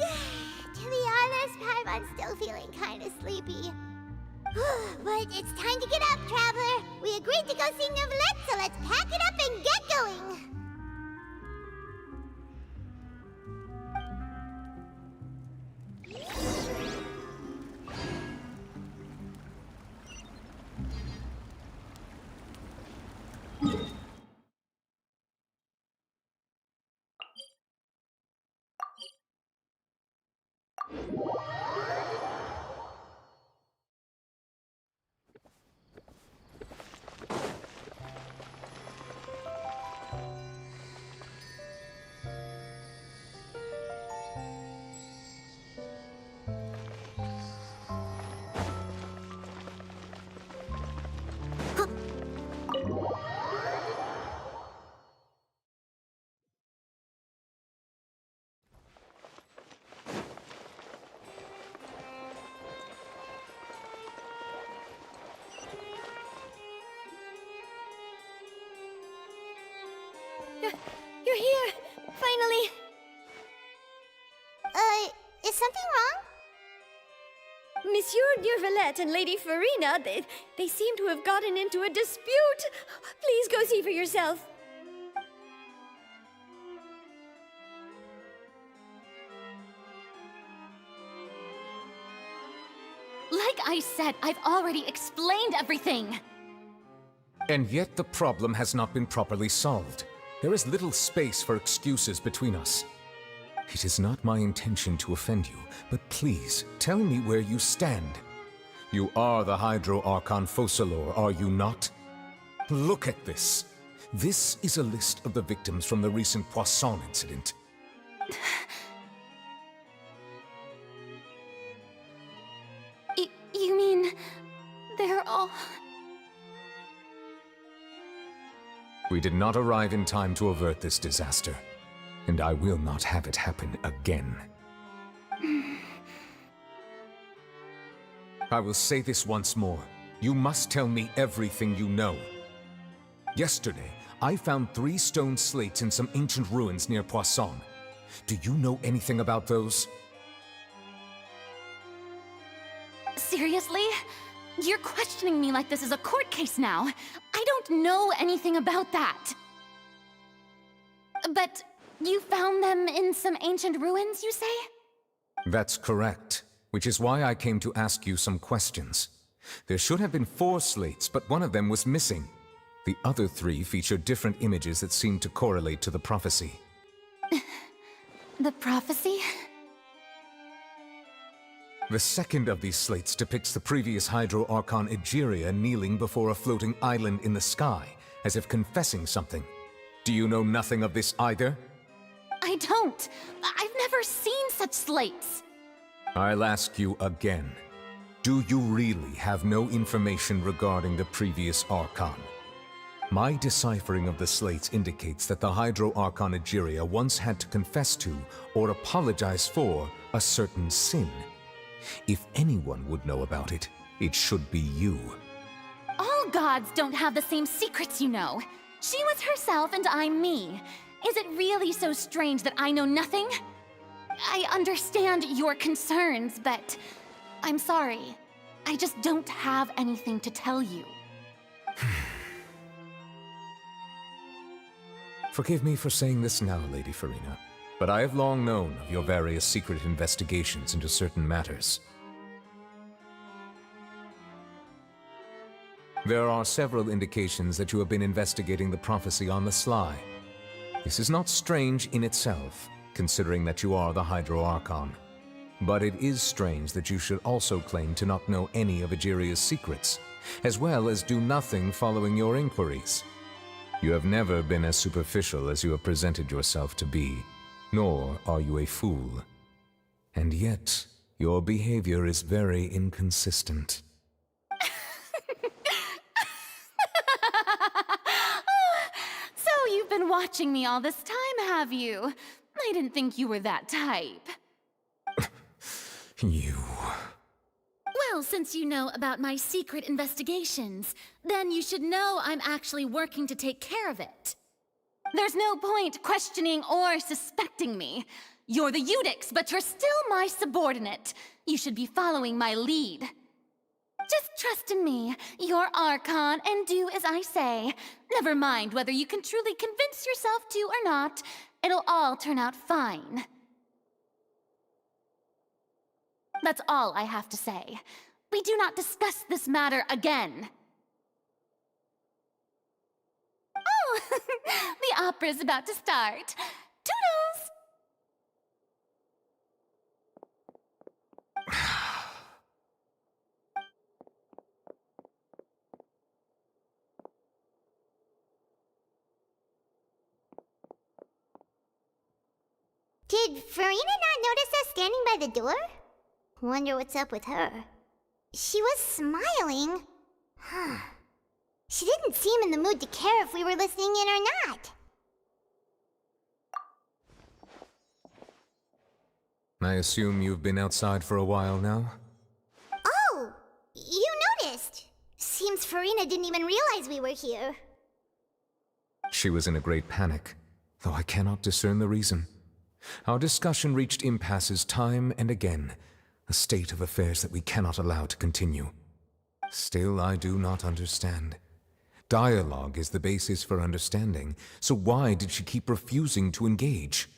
To be honest, Paimon's still feeling kind of sleepy. But it's time to get up, Traveler. We agreed to go see Neuvillette, so let's pack it up and get going. You're here! Finally! Is something wrong? Monsieur Neuvillette and Lady Farina, they seem to have gotten into a dispute. Please go see for yourself. Like I said, I've already explained everything. And yet the problem has not been properly solved. There is little space for excuses between us. It is not my intention to offend you, but please, tell me where you stand. You are the Hydro Archon Focalor, are you not? Look at this. This is a list of the victims from the recent Poisson incident. You mean... they're all... We did not arrive in time to avert this disaster, and I will not have it happen again. I will say this once more. You must tell me everything you know. Yesterday, I found 3 stone slates in some ancient ruins near Poisson. Do you know anything about those? Seriously? You're questioning me like this is a court case now. I don't know anything about that. But you found them in some ancient ruins, you say? That's correct, which is why I came to ask you some questions. There should have been 4 slates, but one of them was missing. The other 3 feature different images that seem to correlate to the prophecy. The prophecy? The second of these slates depicts the previous Hydro Archon Egeria kneeling before a floating island in the sky, as if confessing something. Do you know nothing of this either? I don't. I've never seen such slates. I'll ask you again. Do you really have no information regarding the previous Archon? My deciphering of the slates indicates that the Hydro Archon Egeria once had to confess to, or apologize for, a certain sin. If anyone would know about it, it should be you. All gods don't have the same secrets, you know. She was herself and I'm me. Is it really so strange that I know nothing? I understand your concerns, but I'm sorry. I just don't have anything to tell you. Forgive me for saying this now, Lady Farina, but I have long known of your various secret investigations into certain matters. There are several indications that you have been investigating the prophecy on the sly. This is not strange in itself, considering that you are the Hydro Archon. But it is strange that you should also claim to not know any of Egeria's secrets, as well as do nothing following your inquiries. You have never been as superficial as you have presented yourself to be, nor are you a fool. And yet, your behavior is very inconsistent. So you've been watching me all this time, have you? I didn't think you were that type. You... Well, since you know about my secret investigations, then you should know I'm actually working to take care of it. There's no point questioning or suspecting me. You're the Eudix, but you're still my subordinate. You should be following my lead. Just trust in me, you're Archon, and do as I say. Never mind whether you can truly convince yourself to or not. It'll all turn out fine. That's all I have to say. We do not discuss this matter again. Oh, the opera's about to start. Toodles! Did Farina not notice us standing by the door? Wonder what's up with her. She was smiling. Huh. She didn't seem in the mood to care if we were listening in or not. I assume you've been outside for a while now? Oh! You noticed! Seems Farina didn't even realize we were here. She was in a great panic, though I cannot discern the reason. Our discussion reached impasses time and again, a state of affairs that we cannot allow to continue. Still, I do not understand. Dialogue is the basis for understanding, so why did she keep refusing to engage?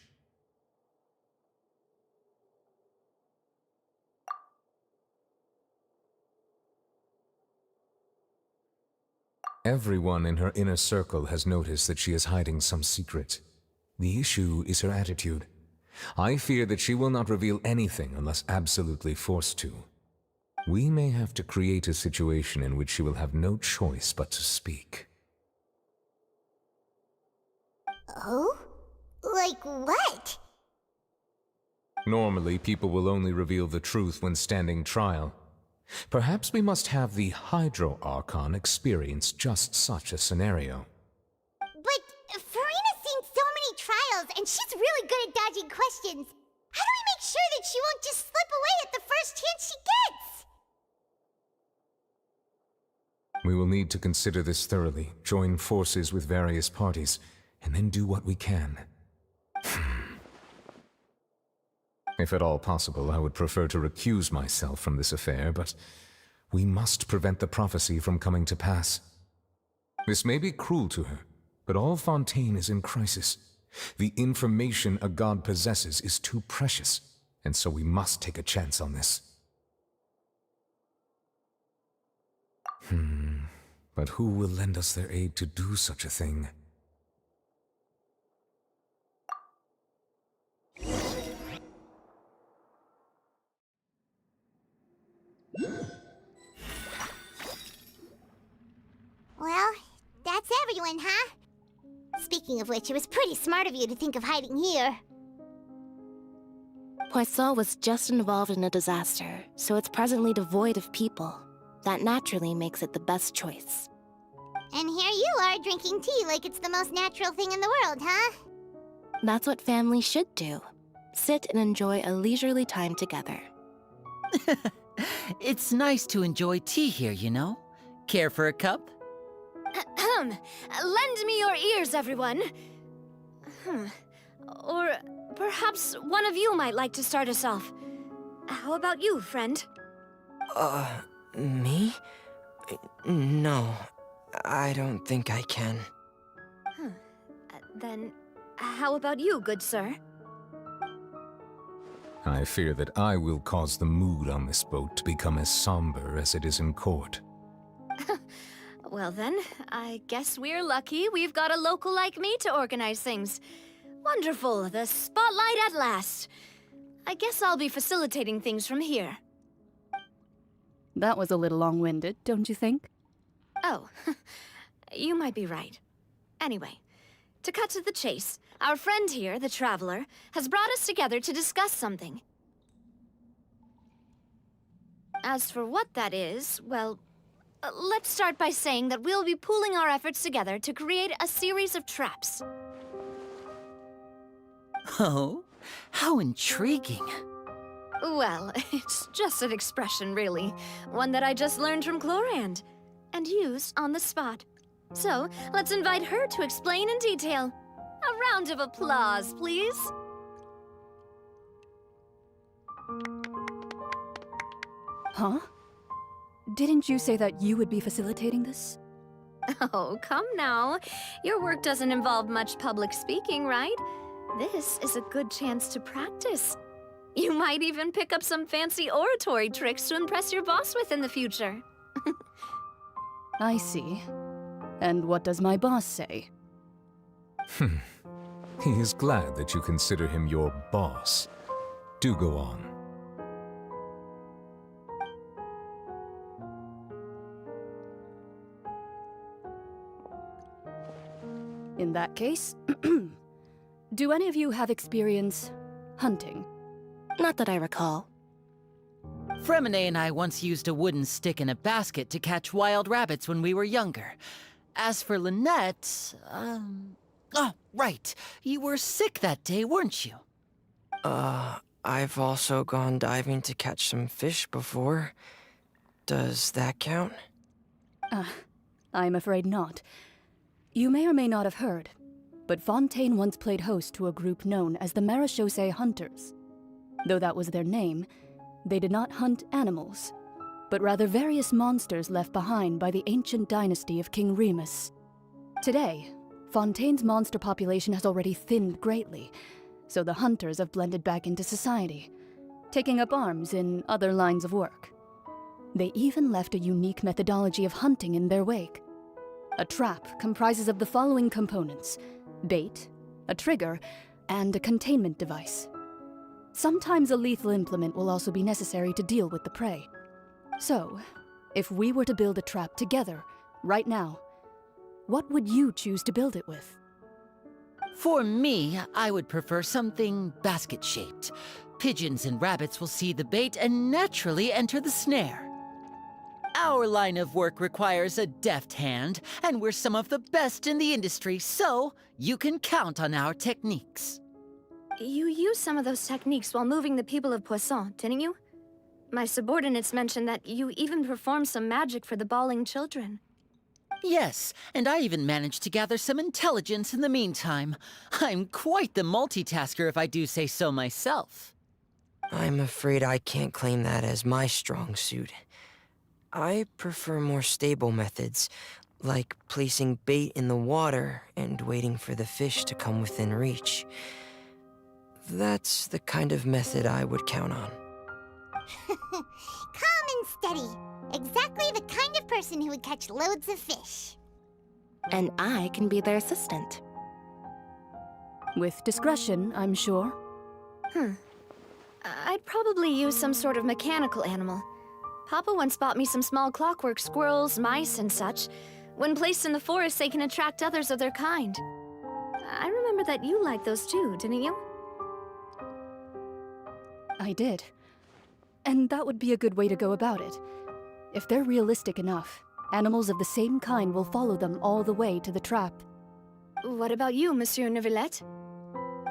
Everyone in her inner circle has noticed that she is hiding some secret. The issue is her attitude. I fear that she will not reveal anything unless absolutely forced to. We may have to create a situation in which she will have no choice but to speak. Oh? Like what? Normally, people will only reveal the truth when standing trial. Perhaps we must have the Hydro Archon experience just such a scenario. But Farina's seen so many trials, and she's really good at dodging questions. How do we make sure that she won't just slip away at the first chance she gets? We will need to consider this thoroughly, join forces with various parties, and then do what we can. If at all possible, I would prefer to recuse myself from this affair, but we must prevent the prophecy from coming to pass. This may be cruel to her, but all Fontaine is in crisis. The information a god possesses is too precious, and so we must take a chance on this. But who will lend us their aid to do such a thing? Well, that's everyone, huh? Speaking of which, it was pretty smart of you to think of hiding here. Poisson was just involved in a disaster, so it's presently devoid of people. That naturally makes it the best choice. And here you are drinking tea like it's the most natural thing in the world, huh? That's what family should do. Sit and enjoy a leisurely time together. It's nice to enjoy tea here, you know? Care for a cup? Lend me your ears, everyone. Or perhaps one of you might like to start us off. How about you, friend? Me? No, I don't think I can. Then, how about you, good sir? I fear that I will cause the mood on this boat to become as somber as it is in court. Well then, I guess we're lucky we've got a local like me to organize things. Wonderful, the spotlight at last. I guess I'll be facilitating things from here. That was a little long-winded, don't you think? Oh, you might be right. Anyway, to cut to the chase, our friend here, the Traveler, has brought us together to discuss something. As for what that is, well, let's start by saying that we'll be pooling our efforts together to create a series of traps. Oh, how intriguing. Well, it's just an expression, really. One that I just learned from Chlorand, and used on the spot. So, let's invite her to explain in detail. A round of applause, please. Huh? Didn't you say that you would be facilitating this? Oh, come now. Your work doesn't involve much public speaking, right? This is a good chance to practice. You might even pick up some fancy oratory tricks to impress your boss with in the future. I see. And what does my boss say? He is glad that you consider him your boss. Do go on. In that case, do any of you have experience hunting? Not that I recall. Fremine and I once used a wooden stick in a basket to catch wild rabbits when we were younger. As for Lynette, oh, right. You were sick that day, weren't you? I've also gone diving to catch some fish before. Does that count? I'm afraid not. You may or may not have heard, but Fontaine once played host to a group known as the Marechaussee Hunters. Though that was their name, they did not hunt animals, but rather various monsters left behind by the ancient dynasty of King Remus. Today, Fontaine's monster population has already thinned greatly, so the hunters have blended back into society, taking up arms in other lines of work. They even left a unique methodology of hunting in their wake. A trap comprises of the following components: bait, a trigger, and a containment device. Sometimes a lethal implement will also be necessary to deal with the prey. So, if we were to build a trap together, right now, what would you choose to build it with? For me, I would prefer something basket-shaped. Pigeons and rabbits will see the bait and naturally enter the snare. Our line of work requires a deft hand, and we're some of the best in the industry, so you can count on our techniques. You used some of those techniques while moving the people of Poisson, didn't you? My subordinates mentioned that you even performed some magic for the bawling children. Yes, and I even managed to gather some intelligence in the meantime. I'm quite the multitasker if I do say so myself. I'm afraid I can't claim that as my strong suit. I prefer more stable methods, like placing bait in the water and waiting for the fish to come within reach. That's the kind of method I would count on. Calm and steady. Exactly the kind of person who would catch loads of fish. And I can be their assistant. With discretion, I'm sure. I'd probably use some sort of mechanical animal. Papa once bought me some small clockwork squirrels, mice, and such. When placed in the forest, they can attract others of their kind. I remember that you liked those too, didn't you? I did. And that would be a good way to go about it. If they're realistic enough, animals of the same kind will follow them all the way to the trap. What about you, Monsieur Neuvillette?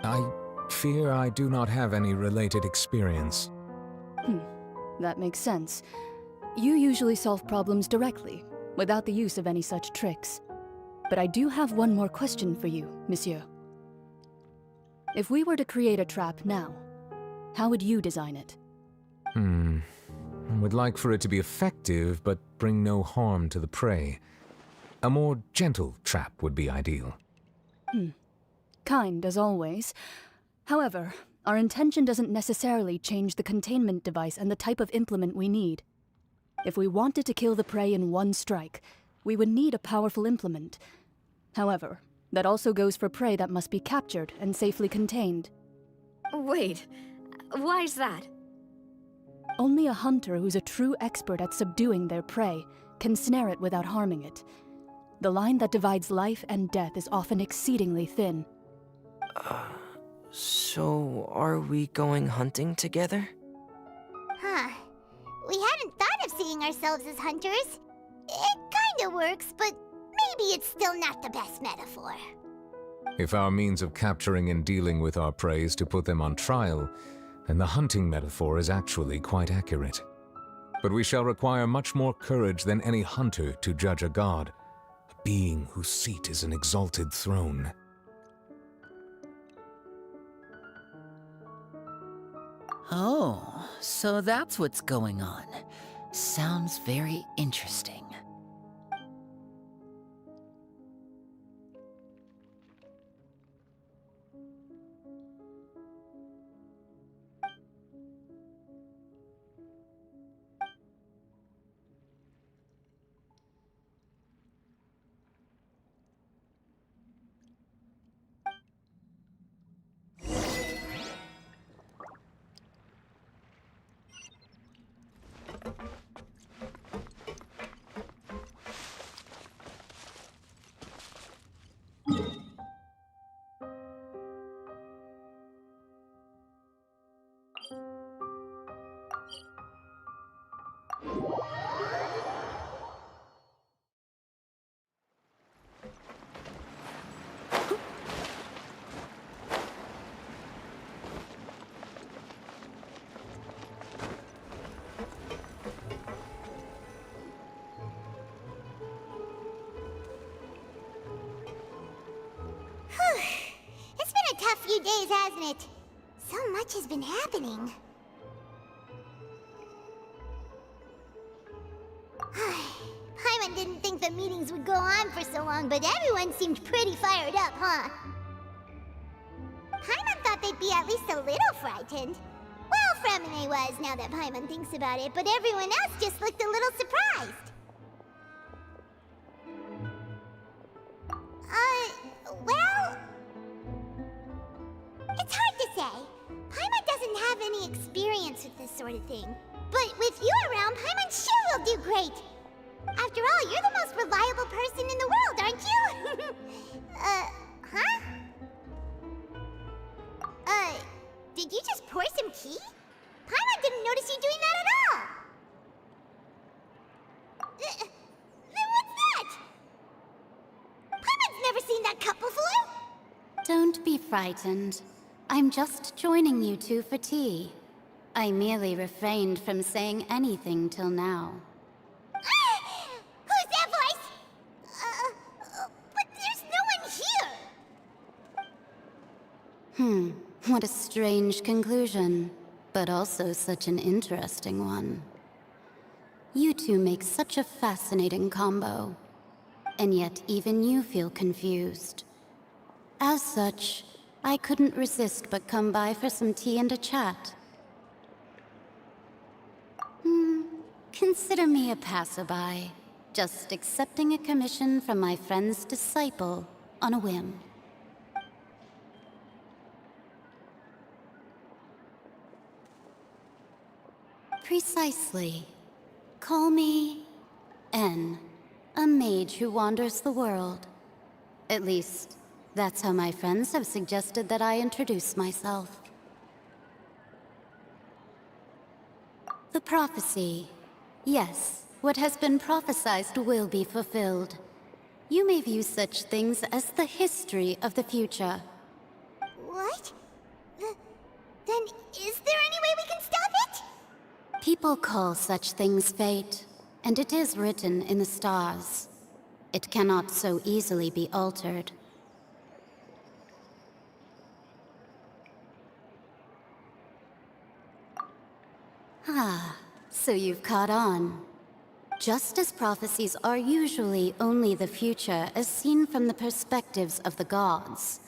I fear I do not have any related experience. That makes sense. You usually solve problems directly, without the use of any such tricks. But I do have one more question for you, Monsieur. If we were to create a trap now, how would you design it? I would like for it to be effective, but bring no harm to the prey. A more gentle trap would be ideal. Kind, as always. However, our intention doesn't necessarily change the containment device and the type of implement we need. If we wanted to kill the prey in one strike, we would need a powerful implement. However, that also goes for prey that must be captured and safely contained. Wait, why's that? Only a hunter who's a true expert at subduing their prey can snare it without harming it. The line that divides life and death is often exceedingly thin. So are we going hunting together? Huh. We hadn't thought of seeing ourselves as hunters. It kinda works, but maybe it's still not the best metaphor. If our means of capturing and dealing with our prey is to put them on trial, then the hunting metaphor is actually quite accurate. But we shall require much more courage than any hunter to judge a god, a being whose seat is an exalted throne. Oh, so that's what's going on. Sounds very interesting. It's been a tough few days, hasn't it? So much has been happening. Paimon didn't think the meetings would go on for so long, but everyone seemed pretty fired up, huh? Paimon thought they'd be at least a little frightened. Well, Fremine was, now that Paimon thinks about it, but everyone else just looked a little surprised. Well... It's hard to say. Paimon doesn't have any experience with this sort of thing. But with you around, Paimon sure will do great. After all, you're the most reliable person in the world, aren't you? Huh? Did you just pour some tea? Paimon didn't notice you doing that at all. Then what's that? Paimon's never seen that cup before. Don't be frightened. I'm just joining you two for tea. I merely refrained from saying anything till now. Who's that voice? But there's no one here. What a strange conclusion, but also such an interesting one. You two make such a fascinating combo, and yet even you feel confused. As such, I couldn't resist but come by for some tea and a chat. Consider me a passerby, just accepting a commission from my friend's disciple on a whim. Precisely. Call me N, a mage who wanders the world. At least, that's how my friends have suggested that I introduce myself. The prophecy. Yes, what has been prophesied will be fulfilled. You may view such things as the history of the future. What? Then is there any way we can stop it? People call such things fate, and it is written in the stars. It cannot so easily be altered. Ah, so you've caught on. Just as prophecies are usually only the future as seen from the perspectives of the gods,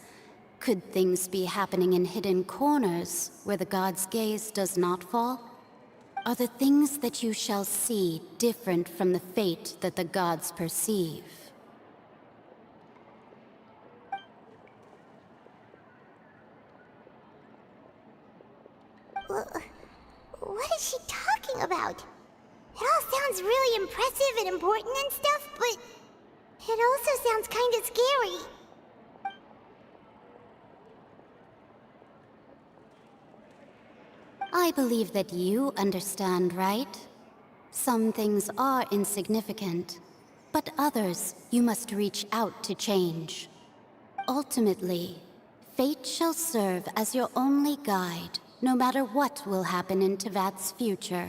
could things be happening in hidden corners where the gods' gaze does not fall? Are the things that you shall see different from the fate that the gods perceive? What is she talking about? It all sounds really impressive and important and stuff, but it also sounds kind of scary. I believe that you understand, right? Some things are insignificant, but others you must reach out to change. Ultimately, fate shall serve as your only guide, no matter what will happen in Tevat's future.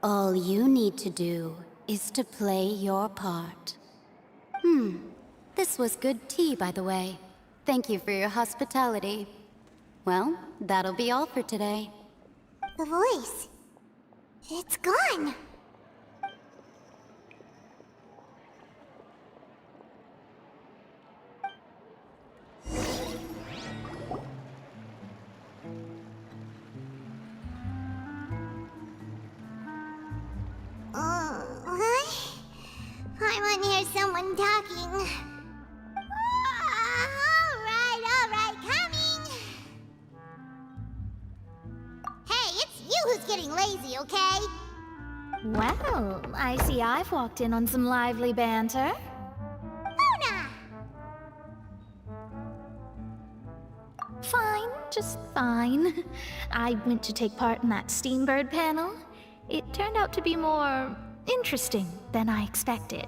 All you need to do is to play your part. This was good tea, by the way. Thank you for your hospitality. Well, that'll be all for today. The voice. It's gone. I want to hear someone talking. All right, coming. Hey, it's you who's getting lazy, okay? Well, I see I've walked in on some lively banter. Luna! Fine, just fine. I went to take part in that Steambird panel. It turned out to be more interesting than I expected.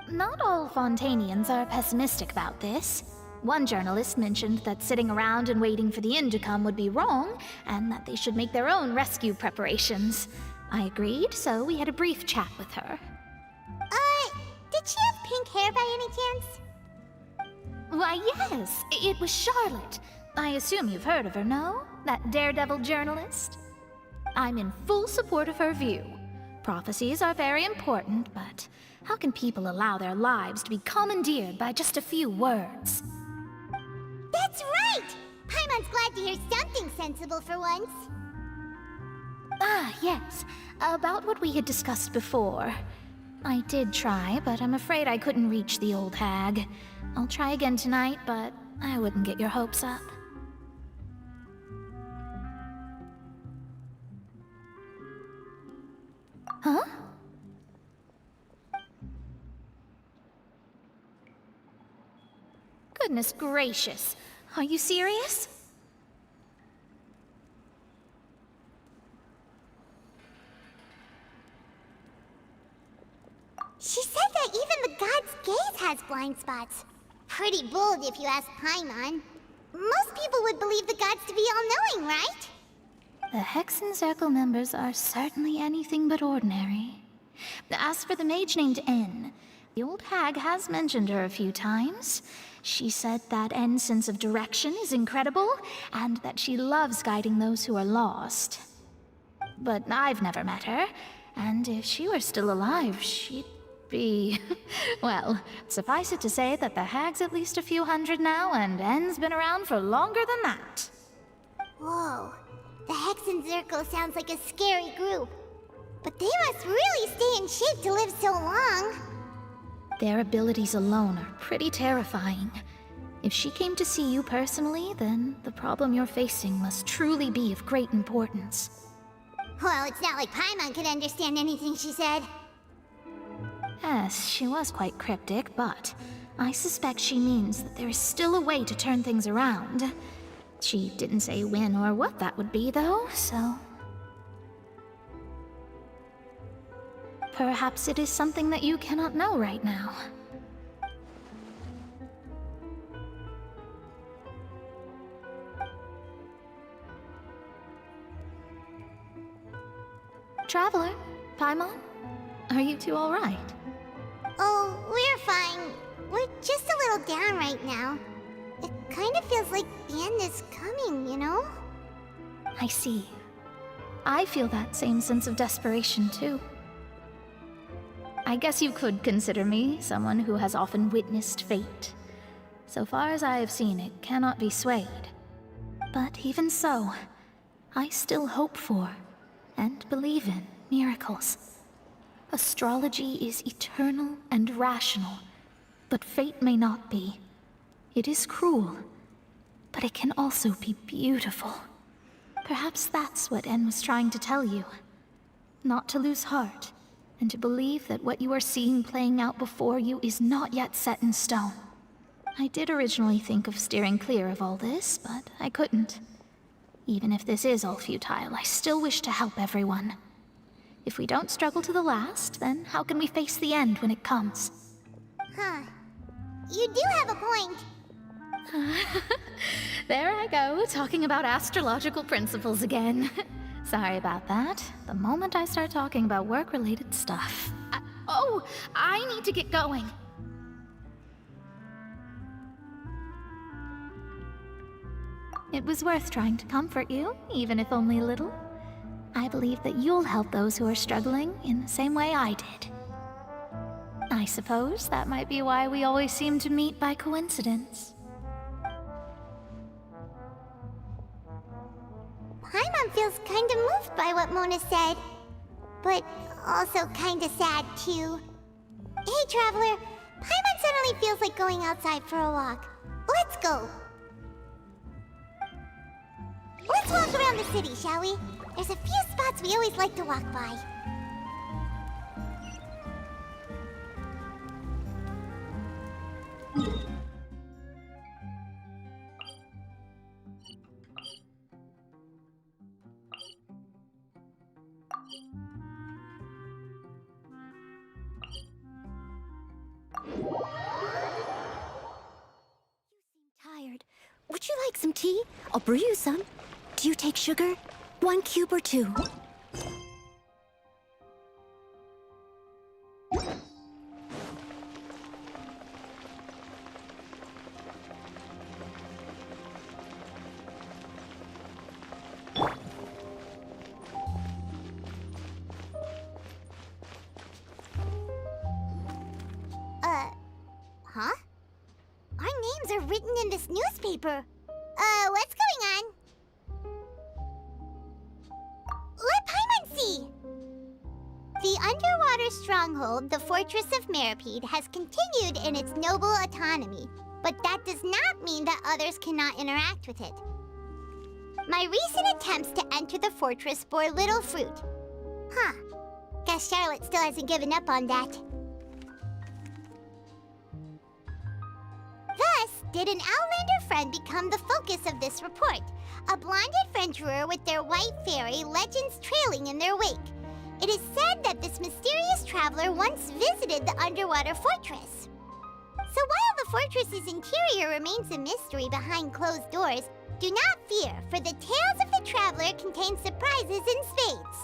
Not all Fontainians are pessimistic about this. One journalist mentioned that sitting around and waiting for the end to come would be wrong, and that they should make their own rescue preparations. I agreed, so we had a brief chat with her. Did she have pink hair by any chance? Why, yes, it was Charlotte. I assume you've heard of her, no? That daredevil journalist? I'm in full support of her view. Prophecies are very important, but how can people allow their lives to be commandeered by just a few words? That's right! Paimon's glad to hear something sensible for once. Ah, yes. About what we had discussed before. I did try, but I'm afraid I couldn't reach the old hag. I'll try again tonight, but I wouldn't get your hopes up. Huh? Goodness gracious. Are you serious? She said that even the god's gaze has blind spots. Pretty bold if you ask Paimon. Most people would believe the gods to be all-knowing, right? The Hexen Circle members are certainly anything but ordinary. As for the mage named N, the old hag has mentioned her a few times. She said that N's sense of direction is incredible, and that she loves guiding those who are lost. But I've never met her, and if she were still alive, she'd be... well, suffice it to say that the hag's at least a few hundred now, and N's been around for longer than that. Whoa. The Hexen Circle sounds like a scary group. But they must really stay in shape to live so long. Their abilities alone are pretty terrifying. If she came to see you personally, then the problem you're facing must truly be of great importance. Well, it's not like Paimon could understand anything she said. Yes, she was quite cryptic, but I suspect she means that there is still a way to turn things around. She didn't say when or what that would be, though, so... Perhaps it is something that you cannot know right now. Traveler, Paimon, are you two all right? Oh, we're fine. We're just a little down right now. It kind of feels like the end is coming, you know? I see. I feel that same sense of desperation, too. I guess you could consider me someone who has often witnessed fate. So far as I have seen, it cannot be swayed. But even so, I still hope for, and believe in, miracles. Astrology is eternal and rational, but fate may not be. It is cruel, but it can also be beautiful. Perhaps that's what En was trying to tell you. Not to lose heart, and to believe that what you are seeing playing out before you is not yet set in stone. I did originally think of steering clear of all this, but I couldn't. Even if this is all futile, I still wish to help everyone. If we don't struggle to the last, then how can we face the end when it comes? Huh. You do have a point. There I go, talking about astrological principles again. Sorry about that. The moment I start talking about work-related stuff... I need to get going. It was worth trying to comfort you, even if only a little. I believe that you'll help those who are struggling in the same way I did. I suppose that might be why we always seem to meet by coincidence. Paimon feels kind of moved by what Mona said, but also kind of sad too. Hey, Traveler, Paimon suddenly feels like going outside for a walk. Let's go. Let's walk around the city, shall we? There's a few spots we always like to walk by. Tired. Would you like some tea? I'll brew you some. Do you take sugar? 1 cube or 2? Huh? Our names are written in this newspaper. What's going on? Let Paimon see! The underwater stronghold, the Fortress of Meripede, has continued in its noble autonomy, but that does not mean that others cannot interact with it. My recent attempts to enter the fortress bore little fruit. Huh. Guess Charlotte still hasn't given up on that. Thus, did an Outlander friend become the focus of this report? A blonde adventurer with their white fairy, legends trailing in their wake. It is said that this mysterious traveler once visited the underwater fortress. So while the fortress's interior remains a mystery behind closed doors, do not fear, for the tales of the traveler contain surprises in spades.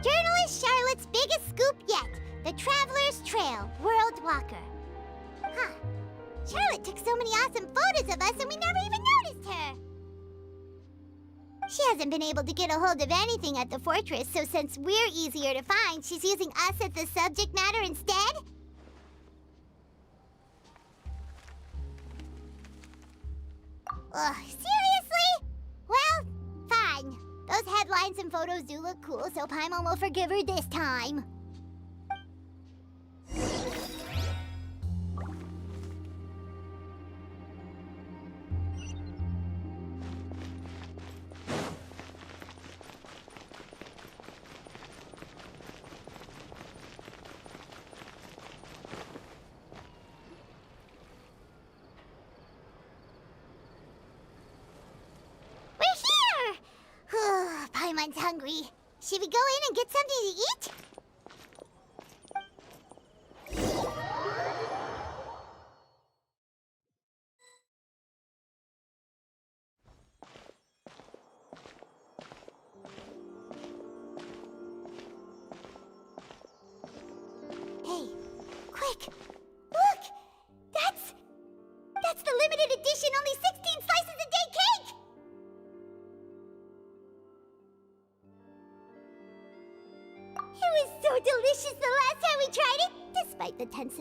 Journalist Charlotte's biggest scoop yet, the Traveler's Trail, World Walker. Huh. Charlotte took so many awesome photos of us and we never even noticed her. She hasn't been able to get a hold of anything at the fortress, so since we're easier to find, she's using us as the subject matter instead? Ugh, seriously? Well, fine. Those headlines and photos do look cool, so Paimon will forgive her this time. Paimon's hungry. Should we go in and get something to eat?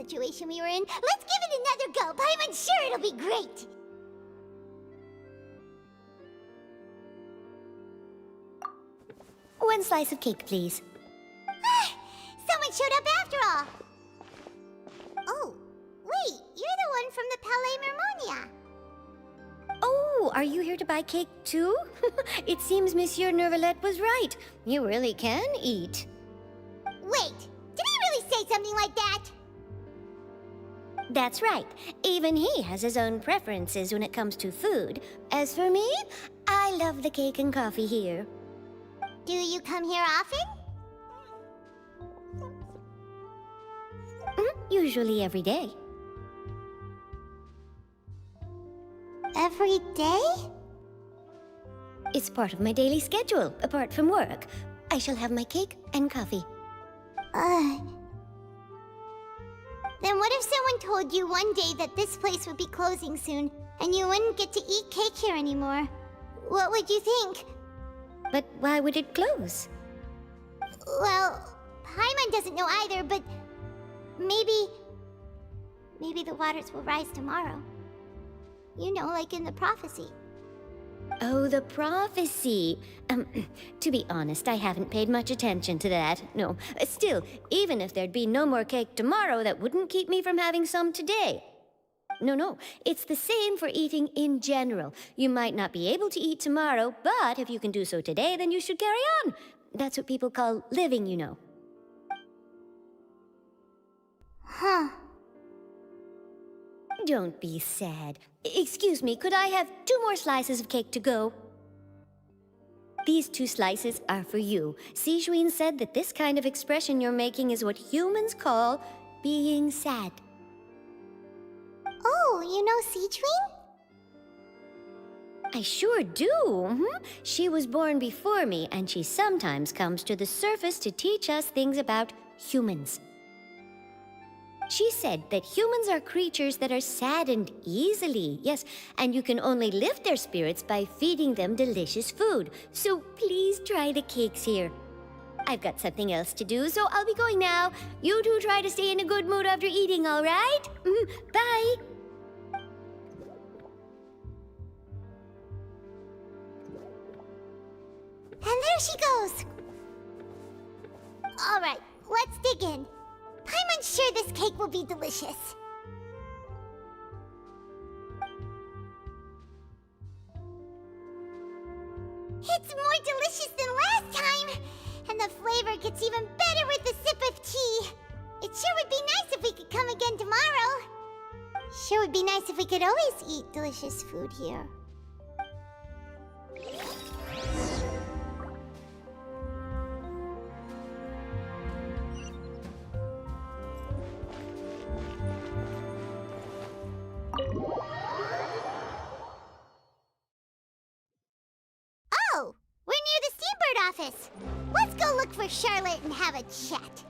situation we were in. Let's give it another go. I'm sure it'll be great. One slice of cake, please. Someone showed up after all. Oh, wait, you're the one from the Palais Mermonia. Oh, are you here to buy cake too? It seems Monsieur Nervalette was right. You really can eat. Wait, did he really say something like that? That's right. Even he has his own preferences when it comes to food. As for me, I love the cake and coffee here. Do you come here often? Usually every day. Every day? It's part of my daily schedule, apart from work. I shall have my cake and coffee. Then what if someone told you one day that this place would be closing soon, and you wouldn't get to eat cake here anymore? What would you think? But why would it close? Well, Paimon doesn't know either, but maybe the waters will rise tomorrow. You know, like in the prophecy. Oh, the prophecy. To be honest, I haven't paid much attention to that. No, still, even if there'd be no more cake tomorrow, that wouldn't keep me from having some today. No, it's the same for eating in general. You might not be able to eat tomorrow, but if you can do so today, then you should carry on. That's what people call living, you know. Huh. Don't be sad. Excuse me, could I have 2 more slices of cake to go? These 2 slices are for you. Sijuin said that this kind of expression you're making is what humans call being sad. Oh, you know Sijuin? I sure do. She was born before me, and she sometimes comes to the surface to teach us things about humans. She said that humans are creatures that are saddened easily, yes, and you can only lift their spirits by feeding them delicious food. So please try the cakes here. I've got something else to do, so I'll be going now. You two try to stay in a good mood after eating, all right? Bye! And there she goes! Alright, let's dig in. I'm sure this cake will be delicious. It's more delicious than last time! And the flavor gets even better with a sip of tea. It sure would be nice if we could come again tomorrow. Sure would be nice if we could always eat delicious food here. Oh, we're near the Steambird office. Let's go look for Charlotte and have a chat.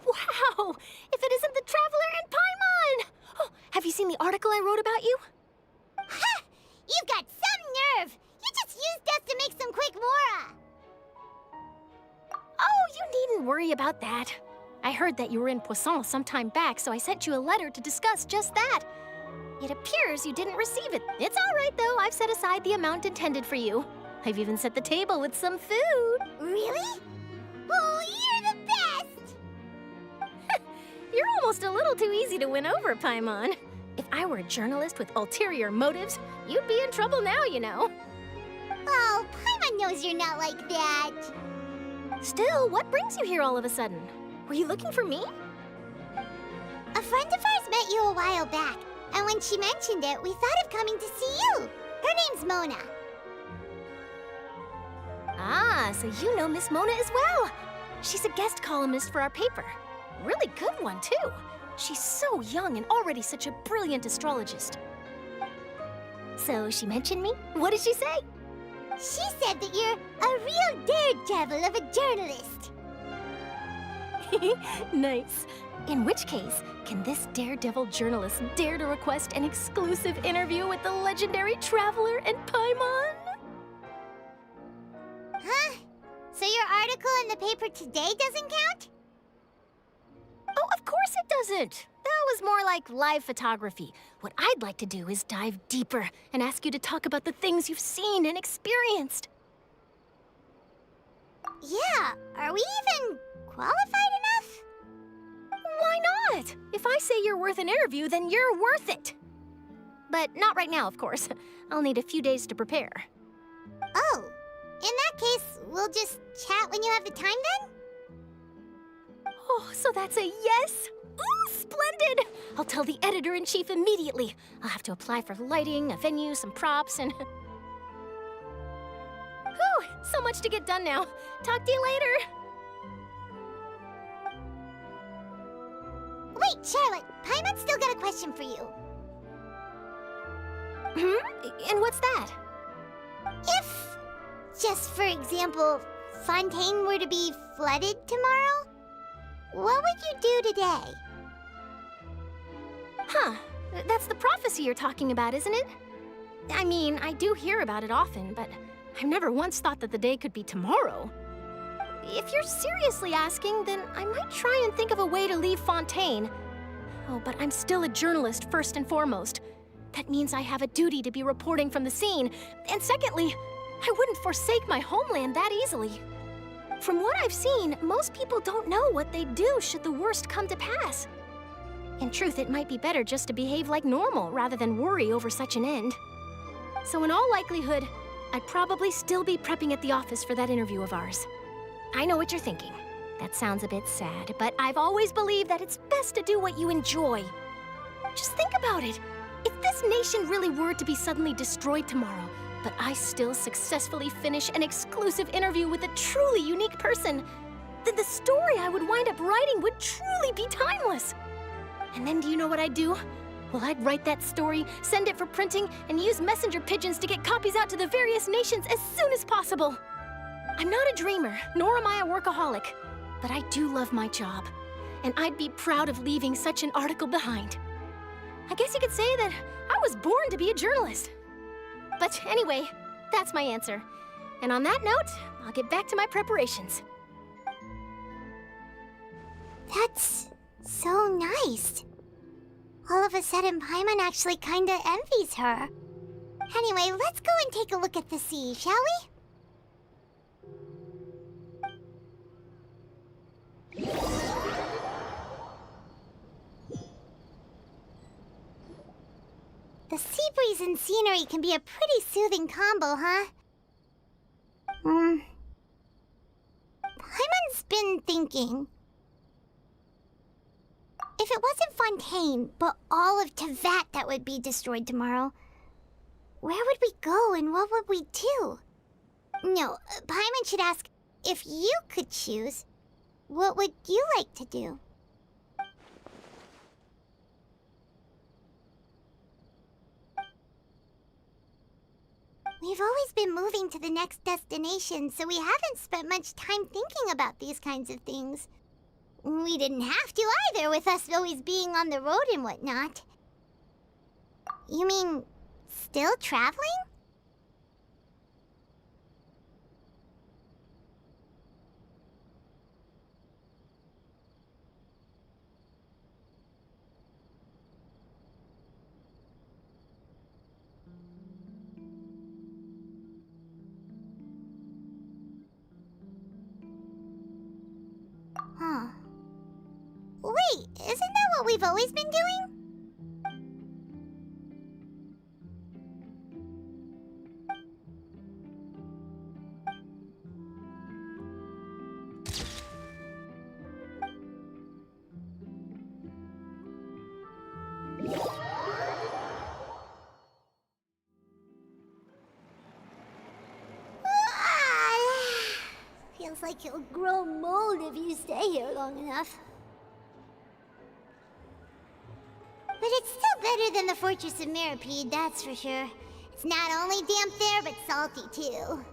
Wow! If it isn't the Traveler and Paimon! Oh, have you seen the article I wrote about you? Ha! You've got some nerve! You just used us to make some quick mora! Oh, you needn't worry about that. I heard that you were in Poisson some time back, so I sent you a letter to discuss just that. It appears you didn't receive it. It's all right, though. I've set aside the amount intended for you. I've even set the table with some food. Really? Oh, you're the best! You're almost a little too easy to win over, Paimon. If I were a journalist with ulterior motives, you'd be in trouble now, you know. Oh, Paimon knows you're not like that. Still, what brings you here all of a sudden? Were you looking for me? A friend of ours met you a while back, and when she mentioned it, we thought of coming to see you. Her name's Mona. Ah, so you know Miss Mona as well. She's a guest columnist for our paper. Really good one, too. She's so young and already such a brilliant astrologist. So she mentioned me? What did she say? She said that you're a real daredevil of a journalist. Nice. In which case, can this daredevil journalist dare to request an exclusive interview with the legendary Traveler and Paimon? Huh? So your article in the paper today doesn't count? Oh, of course it doesn't. That was more like live photography. What I'd like to do is dive deeper and ask you to talk about the things you've seen and experienced. Yeah, are we even qualified enough? Why not? If I say you're worth an interview, then you're worth it. But not right now, of course. I'll need a few days to prepare. Oh, in that case, we'll just chat when you have the time then? Oh, so that's a yes? Ooh, splendid! I'll tell the editor-in-chief immediately. I'll have to apply for lighting, a venue, some props, and... Whew, so much to get done now. Talk to you later. Wait, Charlotte, Paimon's still got a question for you. And what's that? If, just for example, Fontaine were to be flooded tomorrow, what would you do today? Huh, that's the prophecy you're talking about, isn't it? I mean, I do hear about it often, but I've never once thought that the day could be tomorrow. If you're seriously asking, then I might try and think of a way to leave Fontaine. Oh, but I'm still a journalist first and foremost. That means I have a duty to be reporting from the scene. And secondly, I wouldn't forsake my homeland that easily. From what I've seen, most people don't know what they'd do should the worst come to pass. In truth, it might be better just to behave like normal rather than worry over such an end. So in all likelihood, I'd probably still be prepping at the office for that interview of ours. I know what you're thinking. That sounds a bit sad, but I've always believed that it's best to do what you enjoy. Just think about it. If this nation really were to be suddenly destroyed tomorrow, but I still successfully finish an exclusive interview with a truly unique person, then the story I would wind up writing would truly be timeless. And then do you know what I'd do? Well, I'd write that story, send it for printing, and use messenger pigeons to get copies out to the various nations as soon as possible. I'm not a dreamer, nor am I a workaholic, but I do love my job, and I'd be proud of leaving such an article behind. I guess you could say that I was born to be a journalist. But anyway, that's my answer. And on that note, I'll get back to my preparations. That's so nice. All of a sudden, Paimon actually kinda envies her. Anyway, let's go and take a look at the sea, shall we? The sea breeze and scenery can be a pretty soothing combo, huh? Paimon's been thinking. If it wasn't Fontaine, but all of Tevat that would be destroyed tomorrow, where would we go and what would we do? No, Paimon should ask, if you could choose, what would you like to do? We've always been moving to the next destination, so we haven't spent much time thinking about these kinds of things. We didn't have to either, with us always being on the road and whatnot. You mean, still traveling? Huh. Wait, isn't that what we've always been doing? Feels like you'll grow mold if you stay here long enough. But it's still better than the Fortress of Meropide, that's for sure. It's not only damp there, but salty too.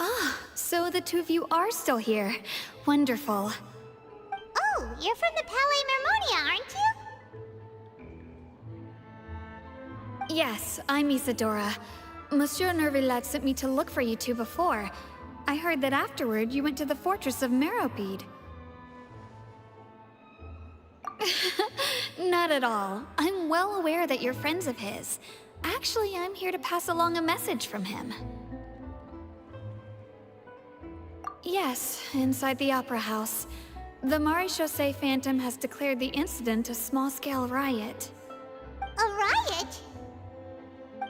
Ah, so the two of you are still here. Wonderful. Oh, you're from the Palais Mermonia, aren't you? Yes, I'm Isadora. Monsieur Nervillac sent me to look for you two before. I heard that afterward you went to the Fortress of Meropide. Not at all. I'm well aware that you're friends of his. Actually, I'm here to pass along a message from him. Yes, inside the Opera House. The Marechaussee Phantom has declared the incident a small-scale riot. A riot?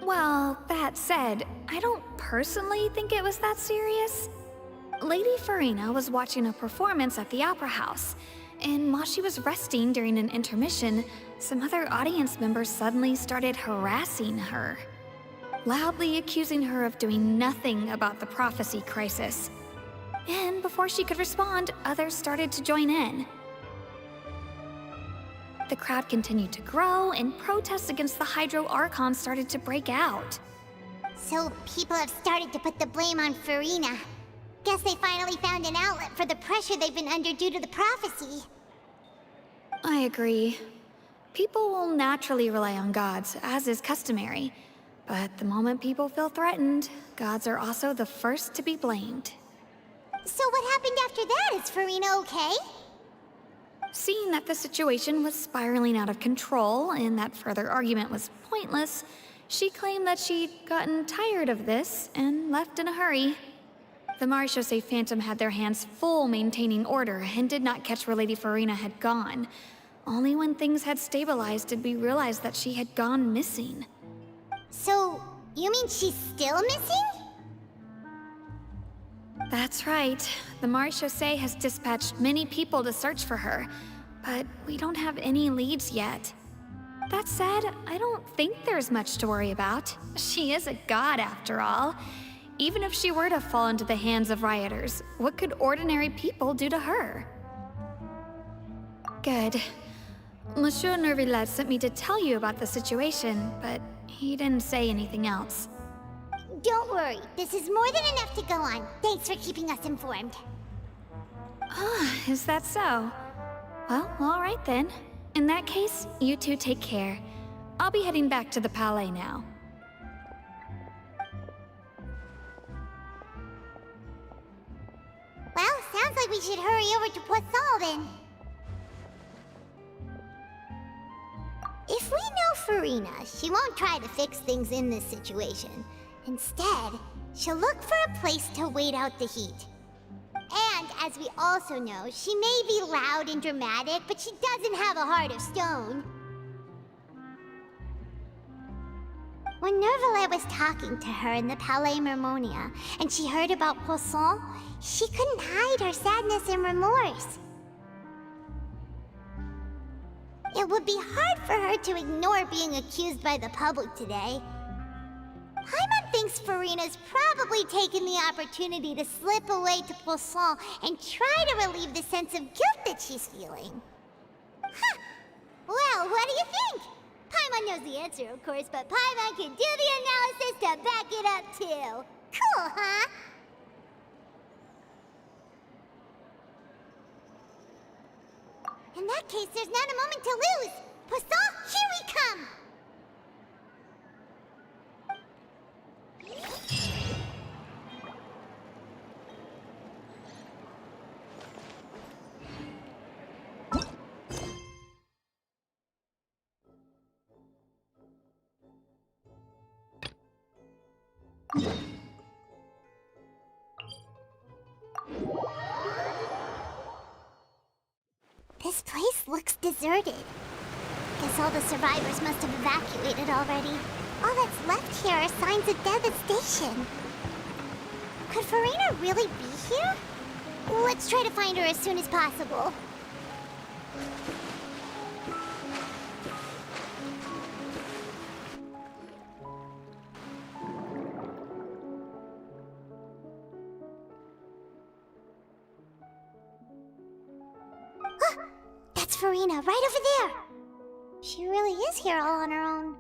Well, that said, I don't personally think it was that serious. Lady Farina was watching a performance at the Opera House, and while she was resting during an intermission, some other audience members suddenly started harassing her, loudly accusing her of doing nothing about the prophecy crisis. And before she could respond, others started to join in. The crowd continued to grow, and protests against the Hydro Archon started to break out. So people have started to put the blame on Farina. Guess they finally found an outlet for the pressure they've been under due to the prophecy. I agree. People will naturally rely on gods, as is customary. But the moment people feel threatened, gods are also the first to be blamed. So what happened after that? Is Farina okay? Seeing that the situation was spiraling out of control and that further argument was pointless, she claimed that she'd gotten tired of this and left in a hurry. The Marechaussee Phantom had their hands full maintaining order and did not catch where Lady Farina had gone. Only when things had stabilized did we realize that she had gone missing. So, you mean she's still missing? That's right. The Marechaussee has dispatched many people to search for her, but we don't have any leads yet. That said, I don't think there's much to worry about. She is a god after all. Even if she were to fall into the hands of rioters, what could ordinary people do to her? Good. Monsieur Nervillet sent me to tell you about the situation, but he didn't say anything else. Don't worry, this is more than enough to go on. Thanks for keeping us informed. Ah, is that so? Well, all right then. In that case, you two take care. I'll be heading back to the Palais now. Well, sounds like we should hurry over to Poisson then. If we know Farina, she won't try to fix things in this situation. Instead, she'll look for a place to wait out the heat. And, as we also know, she may be loud and dramatic, but she doesn't have a heart of stone. When Nervillet was talking to her in the Palais Mermonia, and she heard about Poisson, she couldn't hide her sadness and remorse. It would be hard for her to ignore being accused by the public today. Paimon thinks Farina's probably taken the opportunity to slip away to Poisson and try to relieve the sense of guilt that she's feeling. Huh! Well, what do you think? Paimon knows the answer, of course, but Paimon can do the analysis to back it up, too. Cool, huh? In that case, there's not a moment to lose! Poisson, here we come! This place looks deserted. Guess all the survivors must have evacuated already. All that's left here are signs of devastation. Could Farina really be here? Let's try to find her as soon as possible. That's Farina, right over there! She really is here all on her own.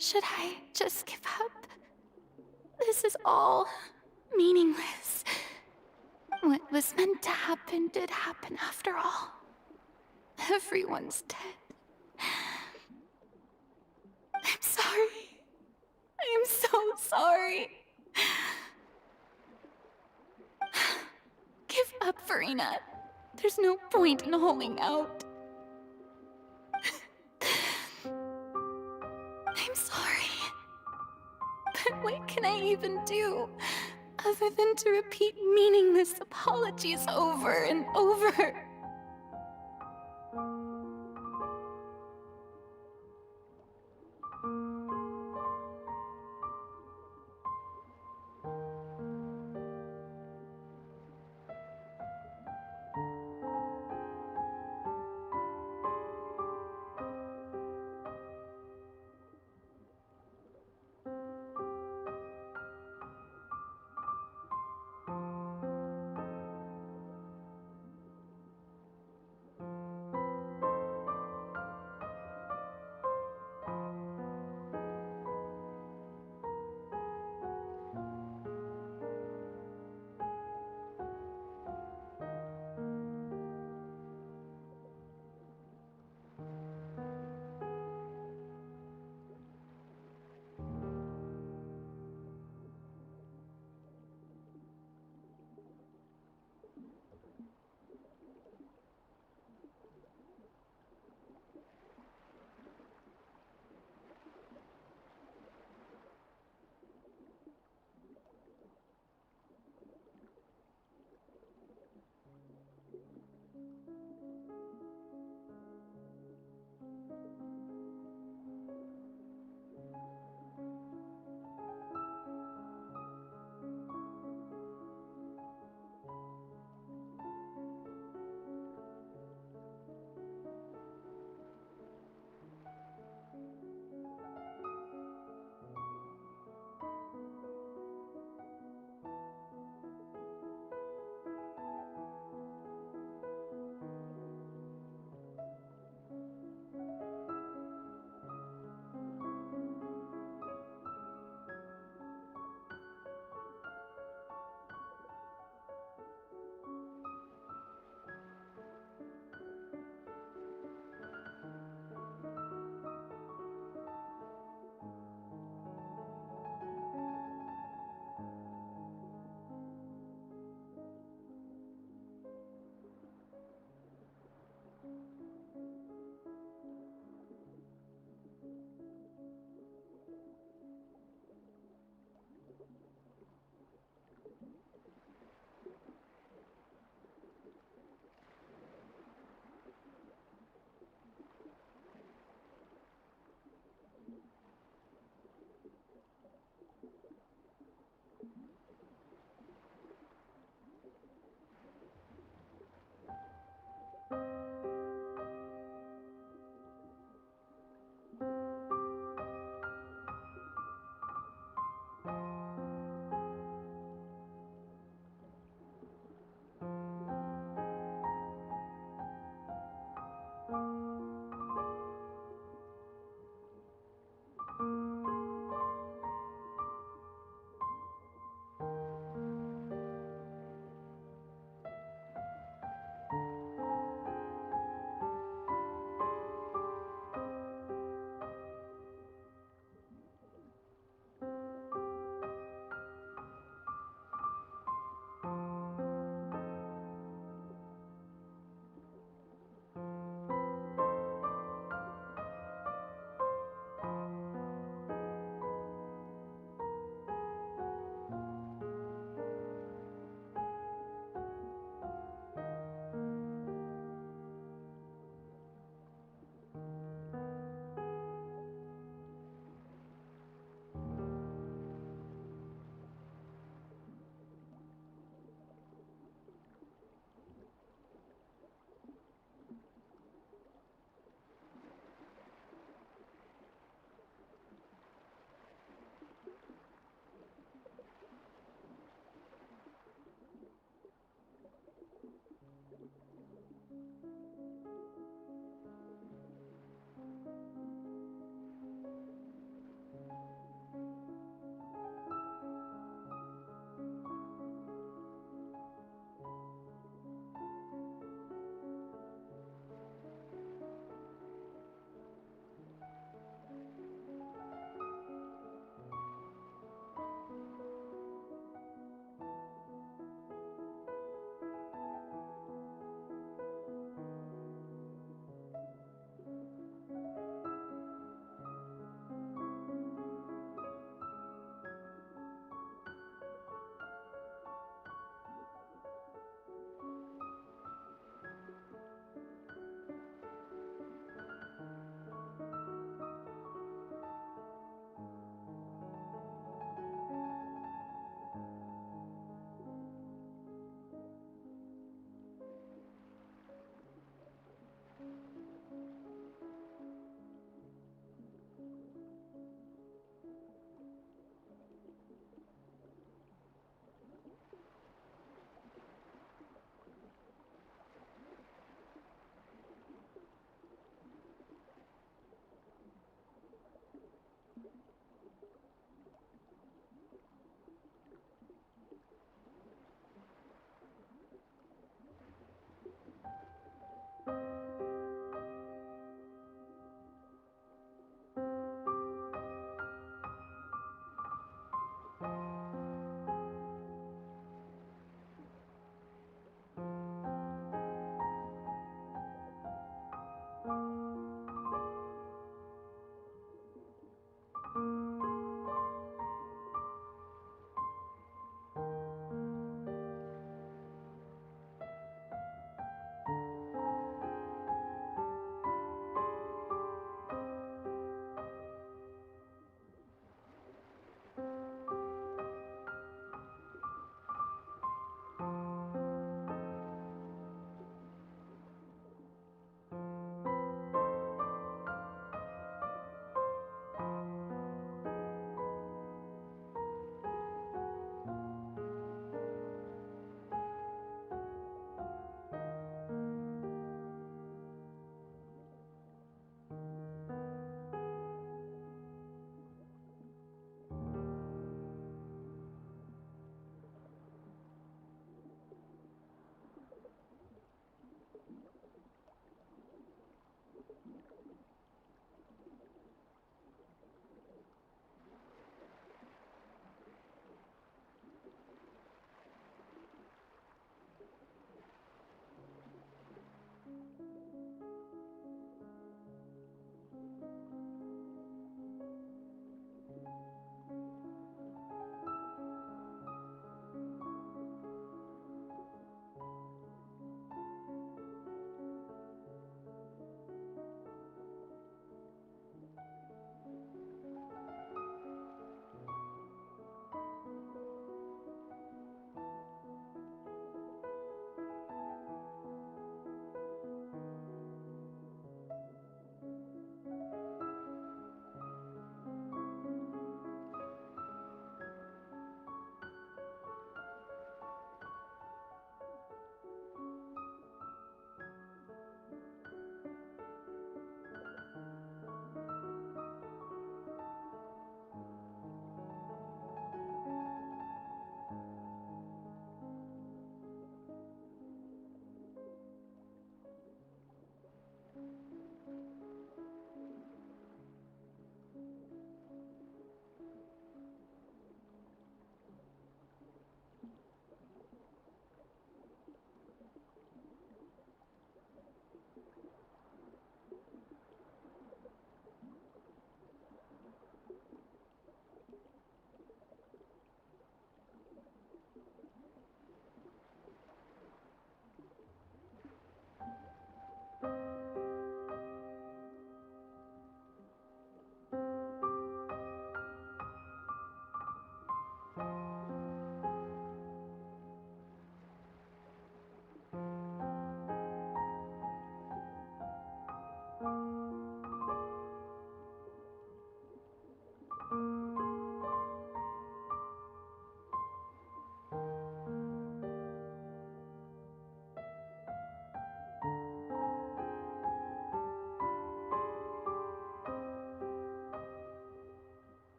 Should I just give up? This is all meaningless. What was meant to happen did happen after all. Everyone's dead. I'm sorry. I am so sorry. Give up, Verena. There's no point in holding out. I'm sorry. But what can I even do other than to repeat meaningless apologies over and over?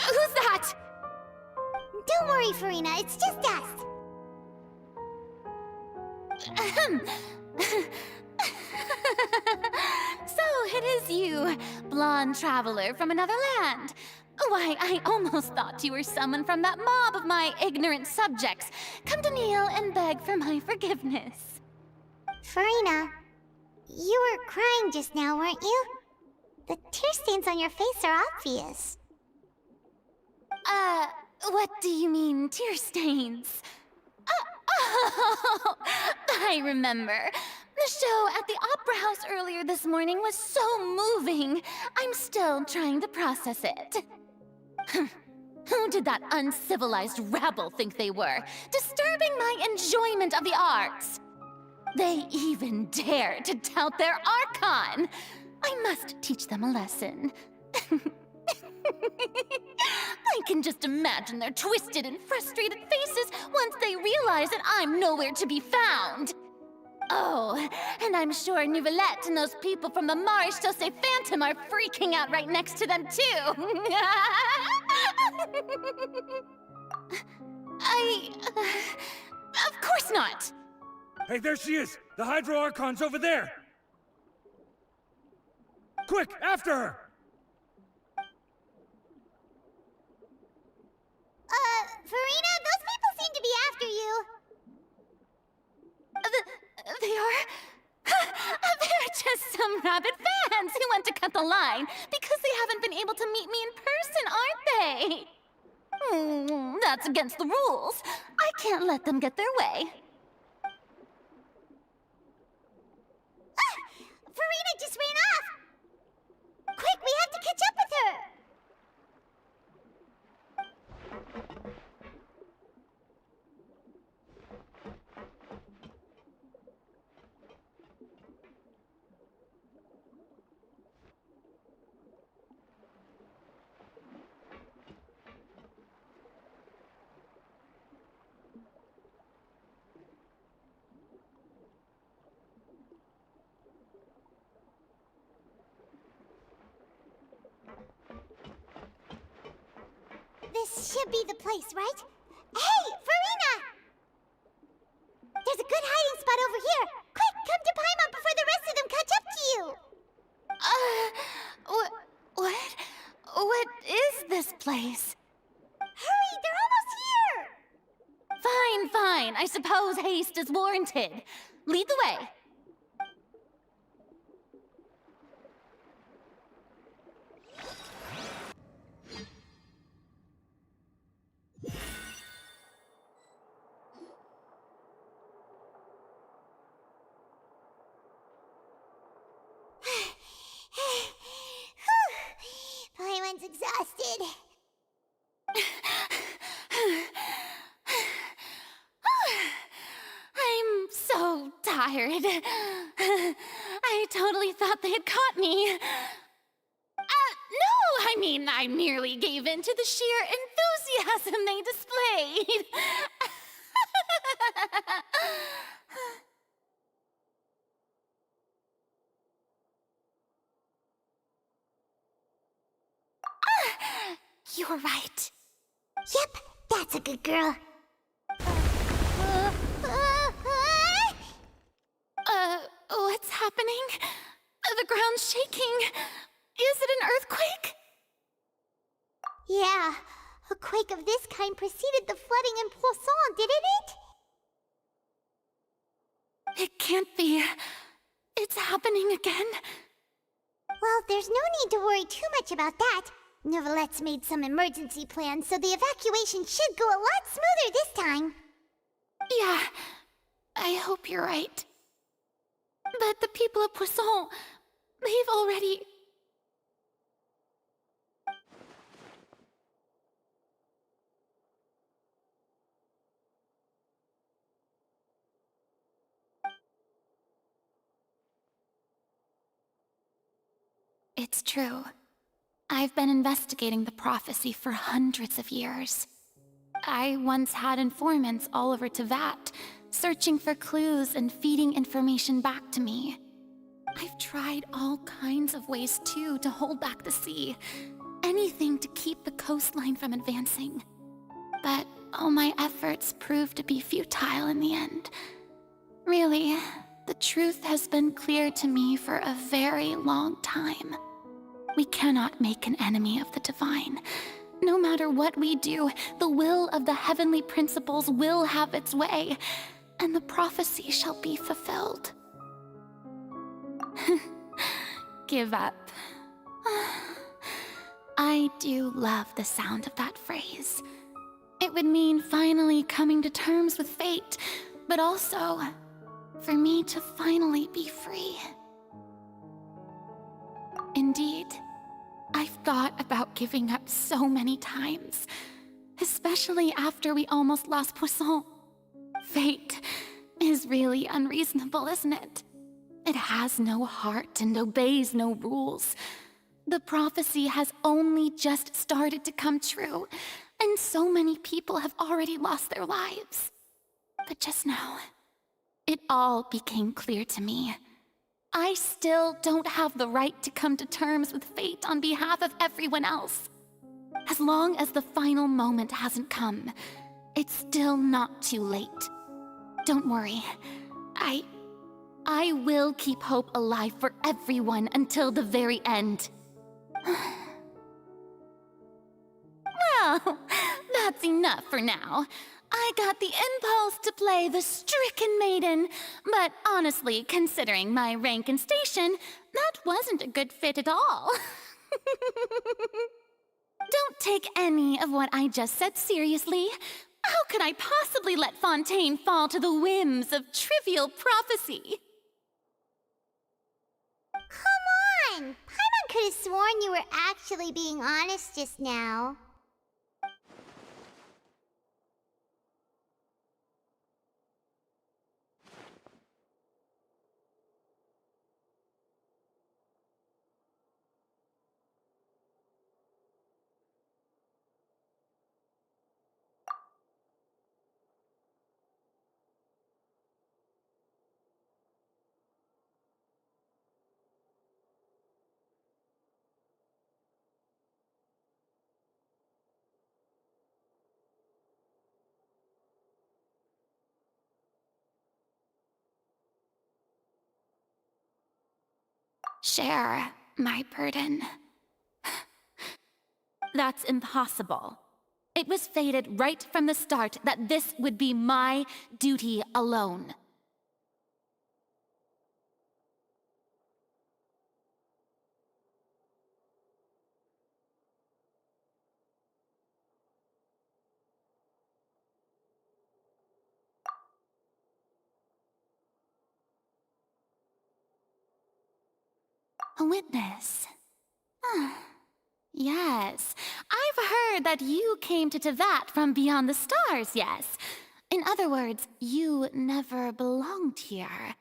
Who's that? Don't worry, Farina, it's just us. So it is you, blonde traveler from another land. Why, I almost thought you were someone from that mob of my ignorant subjects, come to kneel and beg for my forgiveness. Farina, you were crying just now, weren't you? The tear stains on your face are obvious. What do you mean, tear stains? Oh, I remember. The show at the Opera House earlier this morning was so moving. I'm still trying to process it. Who did that uncivilized rabble think they were, disturbing my enjoyment of the arts? They even dare to tout their Archon. I must teach them a lesson. I can just imagine their twisted and frustrated faces once they realize that I'm nowhere to be found. Oh, and I'm sure Nouvellette and those people from the Maréchaussée Phantom are freaking out right next to them, too. Of course not. Hey, there she is! The Hydro Archon's over there! Quick, after her! Farina, those people seem to be after you. They are? They're just some rabid fans who want to cut the line because they haven't been able to meet me in person, aren't they? That's against the rules. I can't let them get their way. Farina just ran off! Quick, we have to catch up with her! This should be the place, right? Hey, Farina! There's a good hiding spot over here. Quick, come to Paimon before the rest of them catch up to you. What is this place? Hurry, they're almost here! Fine. I suppose haste is warranted. Lead the way. Paimon's exhausted. I'm so tired. I totally thought they had caught me. No, I mean, I merely gave in to the sheer enthusiasm they displayed. You're right. Yep, that's a good girl. What's happening? The ground's shaking. Is it an earthquake? Yeah, a quake of this kind preceded the flooding in Poisson, didn't it? It can't be. It's happening again. Well, there's no need to worry too much about that. Nouvellette's made some emergency plans, so the evacuation should go a lot smoother this time. Yeah, I hope you're right. But the people of Poisson, they've already... It's true. I've been investigating the prophecy for hundreds of years. I once had informants all over Teyvat, searching for clues and feeding information back to me. I've tried all kinds of ways, too, to hold back the sea. Anything to keep the coastline from advancing. But all my efforts proved to be futile in the end. Really, the truth has been clear to me for a very long time. We cannot make an enemy of the divine. No matter what we do, the will of the heavenly principles will have its way, and the prophecy shall be fulfilled. Give up. I do love the sound of that phrase. It would mean finally coming to terms with fate, but also for me to finally be free. Indeed, I've thought about giving up so many times, especially after we almost lost Poisson. Fate is really unreasonable, isn't it? It has no heart and obeys no rules. The prophecy has only just started to come true, and so many people have already lost their lives. But just now, it all became clear to me. I still don't have the right to come to terms with fate on behalf of everyone else. As long as the final moment hasn't come, it's still not too late. Don't worry. I will keep hope alive for everyone until the very end. Well, that's enough for now. I got the impulse to play the stricken maiden, but honestly, considering my rank and station, that wasn't a good fit at all. Don't take any of what I just said seriously. How could I possibly let Fontaine fall to the whims of trivial prophecy? Come on! Paimon could have sworn you were actually being honest just now. Share my burden. That's impossible. It was fated right from the start that this would be my duty alone. A witness. Yes, I've heard that you came to Tevat from beyond the stars, yes. In other words, you never belonged here.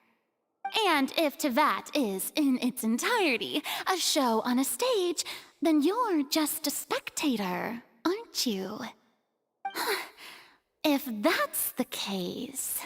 And if Tevat is, in its entirety, a show on a stage, then you're just a spectator, aren't you? If that's the case...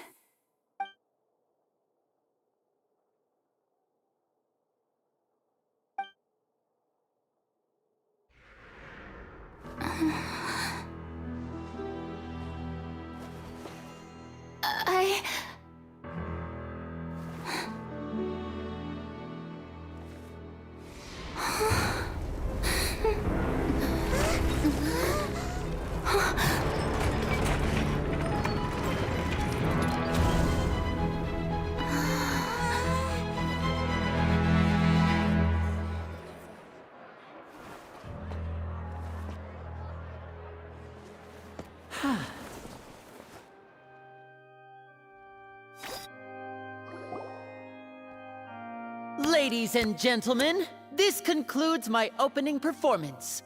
Ladies and gentlemen, this concludes my opening performance.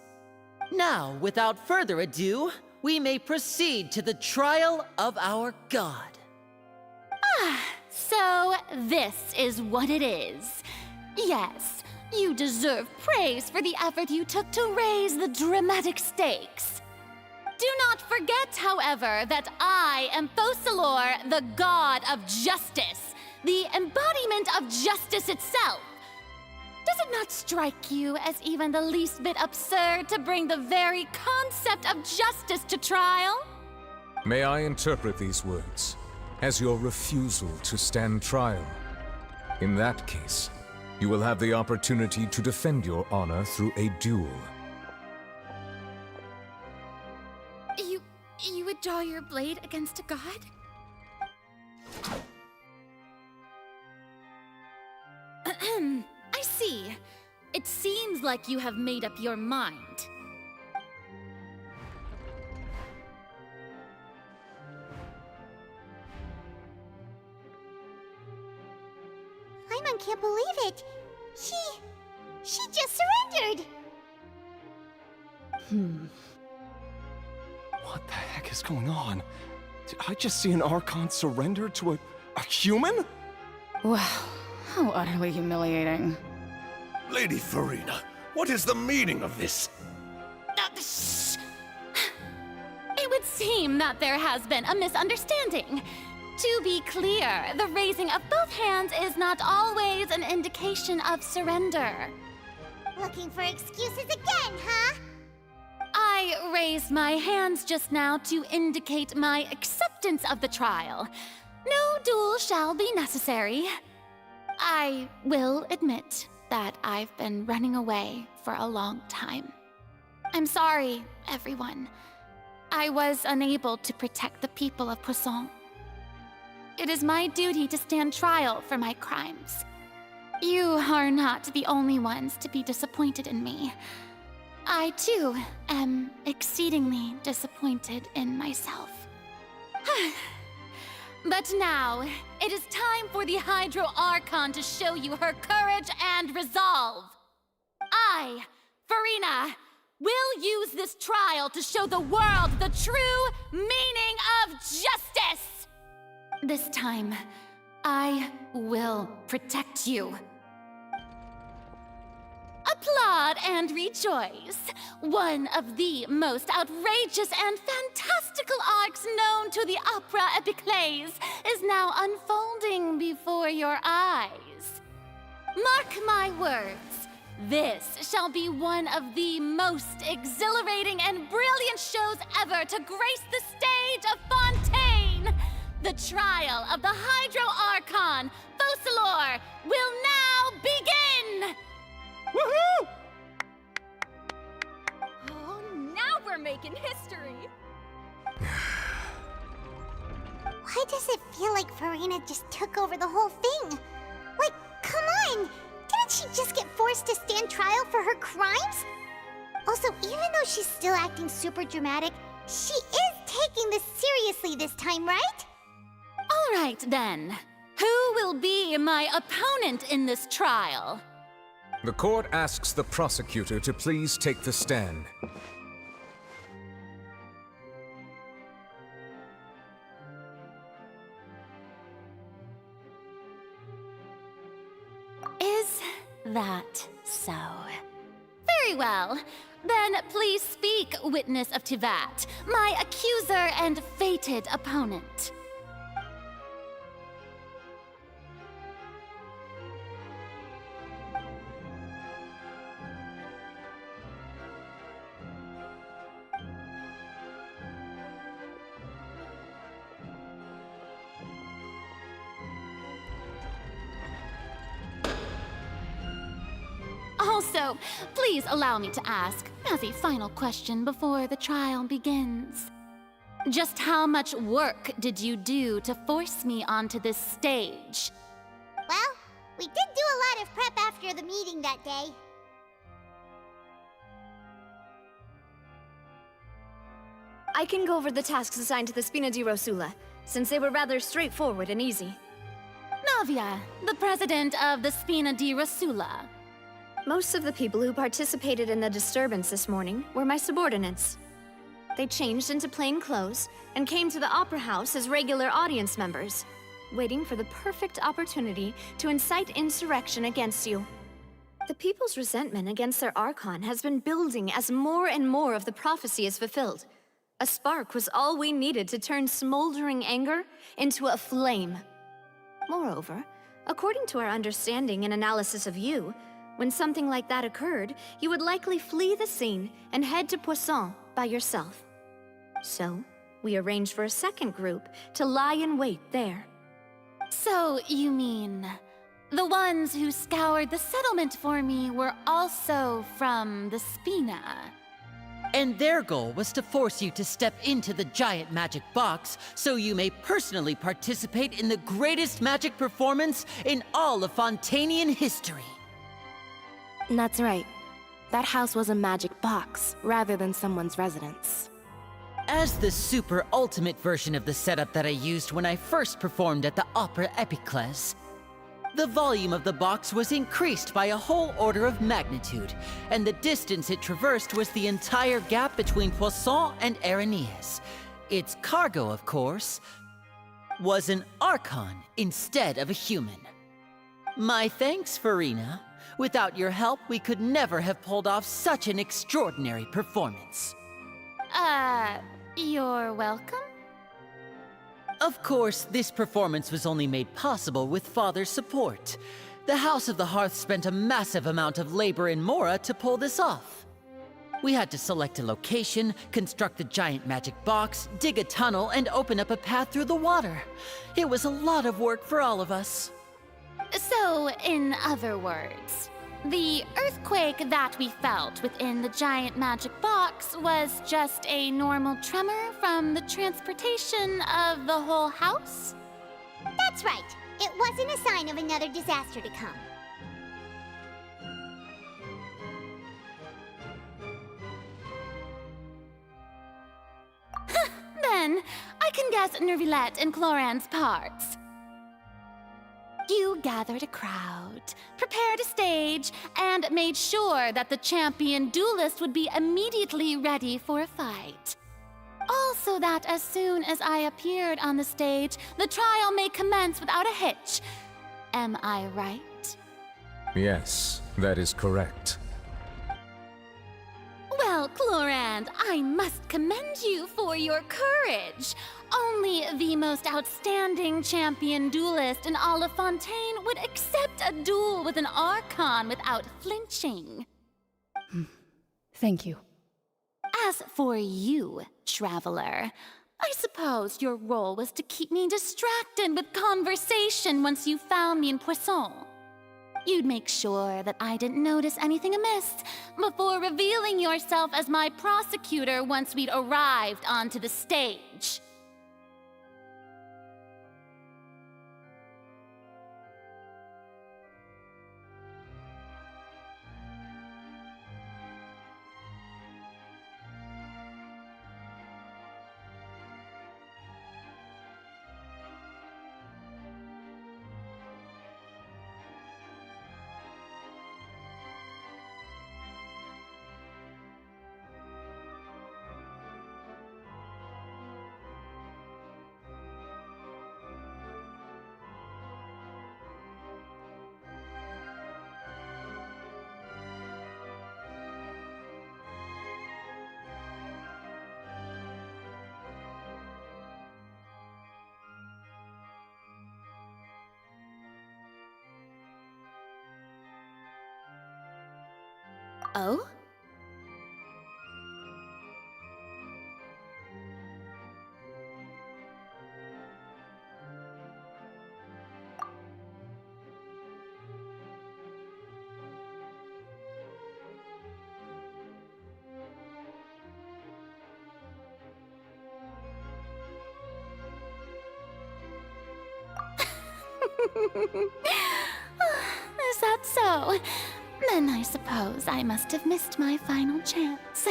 Now, without further ado, we may proceed to the trial of our god. So this is what it is. Yes, you deserve praise for the effort you took to raise the dramatic stakes. Do not forget, however, that I am Focalor, the god of justice, the embodiment of justice itself, it not strike you as even the least bit absurd to bring the very concept of justice to trial? May I interpret these words as your refusal to stand trial? In that case, you will have the opportunity to defend your honor through a duel. You would draw your blade against a god? I see. It seems like you have made up your mind. Paimon can't believe it. She just surrendered. What the heck is going on? Did I just see an Archon surrender to a human? Wow, how utterly humiliating. Lady Farina, what is the meaning of this? It would seem that there has been a misunderstanding. To be clear, the raising of both hands is not always an indication of surrender. Looking for excuses again, huh? I raised my hands just now to indicate my acceptance of the trial. No duel shall be necessary. I will admit that I've been running away for a long time. I'm sorry, everyone. I was unable to protect the people of Poisson. It is my duty to stand trial for my crimes. You are not the only ones to be disappointed in me. I, too, am exceedingly disappointed in myself. But now, it is time for the Hydro Archon to show you her courage and resolve. I, Farina, will use this trial to show the world the true meaning of justice! This time, I will protect you. Applaud and rejoice. One of the most outrageous and fantastical arcs known to the opera epiclese is now unfolding before your eyes. Mark my words, this shall be one of the most exhilarating and brilliant shows ever to grace the stage of Fontaine. The trial of the Hydro Archon, Focalor, will now begin! Woohoo! Oh, now we're making history! Why does it feel like Farina just took over the whole thing? Like, come on! Didn't she just get forced to stand trial for her crimes? Also, even though she's still acting super dramatic, she is taking this seriously this time, right? All right, then. Who will be my opponent in this trial? The court asks the prosecutor to please take the stand. Is that so? Very well. Then please speak, witness of Tivat, my accuser and fated opponent. Also, please allow me to ask, as a final question before the trial begins. Just how much work did you do to force me onto this stage? Well, we did do a lot of prep after the meeting that day. I can go over the tasks assigned to the Spina di Rosula, since they were rather straightforward and easy. Navia, the president of the Spina di Rosula. Most of the people who participated in the disturbance this morning were my subordinates. They changed into plain clothes and came to the Opera House as regular audience members, waiting for the perfect opportunity to incite insurrection against you. The people's resentment against their Archon has been building as more and more of the prophecy is fulfilled. A spark was all we needed to turn smoldering anger into a flame. Moreover, according to our understanding and analysis of you, When something like that occurred, you would likely flee the scene and head to Poisson by yourself. So, we arranged for a second group to lie in wait there. So, you mean the ones who scoured the settlement for me were also from the Spina? And their goal was to force you to step into the giant magic box so you may personally participate in the greatest magic performance in all of Fontanian history. That's right. That house was a magic box, rather than someone's residence. As the super ultimate version of the setup that I used when I first performed at the Opera Epiclese, the volume of the box was increased by a whole order of magnitude, and the distance it traversed was the entire gap between Poisson and Aranias. Its cargo, of course, was an Archon instead of a human. My thanks, Farina. Without your help, we could never have pulled off such an extraordinary performance. You're welcome? Of course, this performance was only made possible with Father's support. The House of the Hearth spent a massive amount of labor in Mora to pull this off. We had to select a location, construct the giant magic box, dig a tunnel, and open up a path through the water. It was a lot of work for all of us. So, in other words, the earthquake that we felt within the giant magic box was just a normal tremor from the transportation of the whole house? That's right. It wasn't a sign of another disaster to come. Then, I can guess Nervillette and Cloran's parts. You gathered a crowd, prepared a stage, and made sure that the champion duelist would be immediately ready for a fight. Also that as soon as I appeared on the stage, the trial may commence without a hitch. Am I right? Yes, that is correct. Well, Clorand, I must commend you for your courage. Only the most outstanding champion duelist in all of Fontaine would accept a duel with an Archon without flinching. Thank you. As for you, Traveler, I suppose your role was to keep me distracted with conversation once you found me in Poisson. You'd make sure that I didn't notice anything amiss before revealing yourself as my prosecutor once we'd arrived onto the stage. Oh? Is that so? Then I suppose I must have missed my final chance.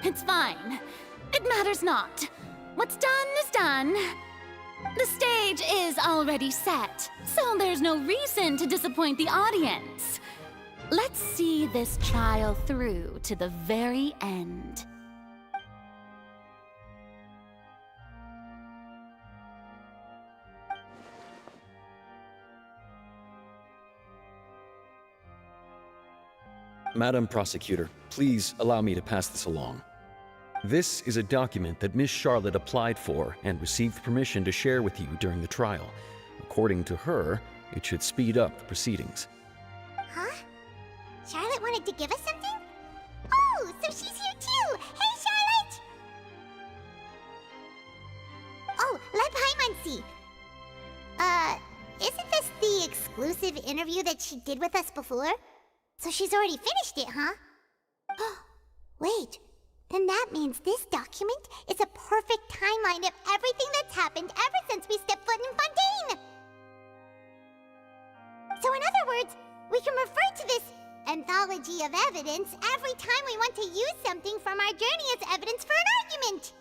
It's fine. It matters not. What's done is done. The stage is already set, so there's no reason to disappoint the audience. Let's see this trial through to the very end. Madam Prosecutor, please allow me to pass this along. This is a document that Miss Charlotte applied for and received permission to share with you during the trial. According to her, It should speed up the proceedings. Huh? Charlotte wanted to give us something? Oh, so she's here too! Hey, Charlotte! Oh, let Paimon see. Isn't this the exclusive interview that she did with us before? So she's already finished it, huh? Wait, then that means this document is a perfect timeline of everything that's happened ever since we stepped foot in Fontaine! So in other words, we can refer to this anthology of evidence every time we want to use something from our journey as evidence for an argument!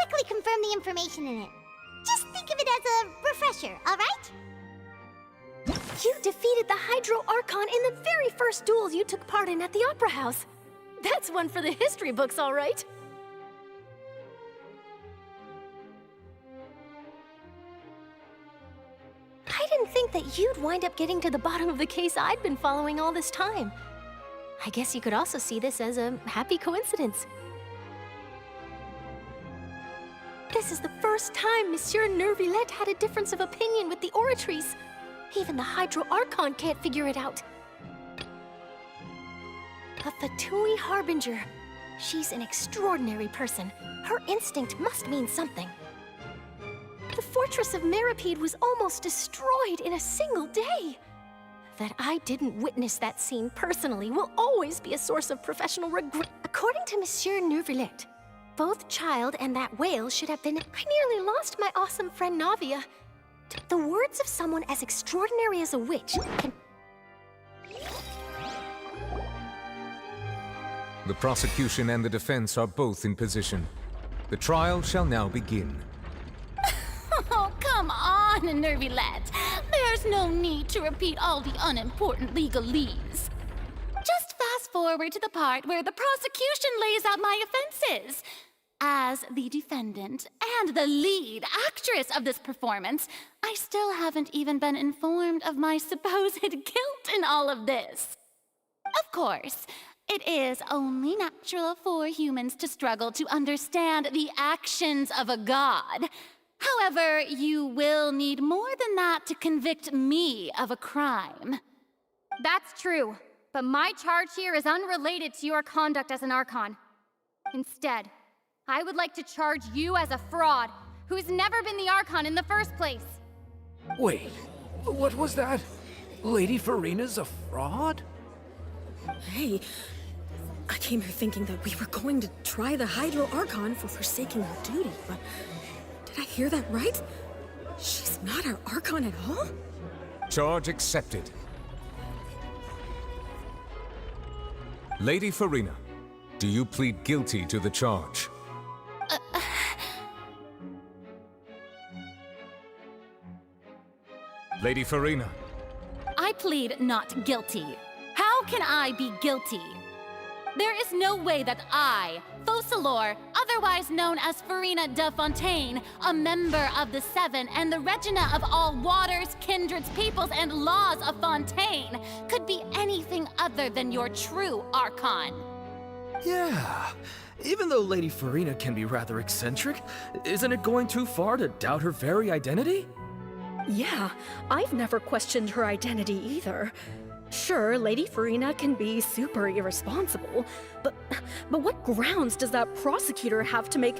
quickly confirm the information in it. Just think of it as a refresher, alright? You defeated the Hydro Archon in the very first duels you took part in at the Opera House. That's one for the history books, all right. I didn't think that you'd wind up getting to the bottom of the case I'd been following all this time. I guess you could also see this as a happy coincidence. This is the first time Monsieur Neuvillette had a difference of opinion with the oratories. Even the Hydro Archon can't figure it out. A Fatui Harbinger. She's an extraordinary person. Her instinct must mean something. The fortress of Meripede was almost destroyed in a single day. That I didn't witness that scene personally will always be a source of professional regret. According to Monsieur Neuvillette, both Child and that whale should have been— I nearly lost my awesome friend Navia. The words of someone as extraordinary as a witch can— The prosecution and the defense are both in position. The trial shall now begin. Oh, come on, Neuvillette. There's no need to repeat all the unimportant legalese. Just fast forward to the part where the prosecution lays out my offenses. As the defendant and the lead actress of this performance, I still haven't even been informed of my supposed guilt in all of this. Of course, it is only natural for humans to struggle to understand the actions of a god. However, you will need more than that to convict me of a crime. That's true, but my charge here is unrelated to your conduct as an Archon. Instead, I would like to charge you as a fraud who's never been the Archon in the first place. Wait, what was that? Lady Farina's a fraud? Hey, I came here thinking that we were going to try the Hydro Archon for forsaking our duty, but did I hear that right? She's not our Archon at all? Charge accepted. Lady Farina, do you plead guilty to the charge? Lady Farina. I plead not guilty. How can I be guilty? There is no way that I, Focalor, otherwise known as Farina de Fontaine, a member of the Seven and the Regina of all waters, kindreds, peoples, and laws of Fontaine, could be anything other than your true Archon. Yeah. Even though Lady Farina can be rather eccentric, isn't it going too far to doubt her very identity? Yeah, I've never questioned her identity either. Sure, Lady Farina can be super irresponsible, but what grounds does that prosecutor have to make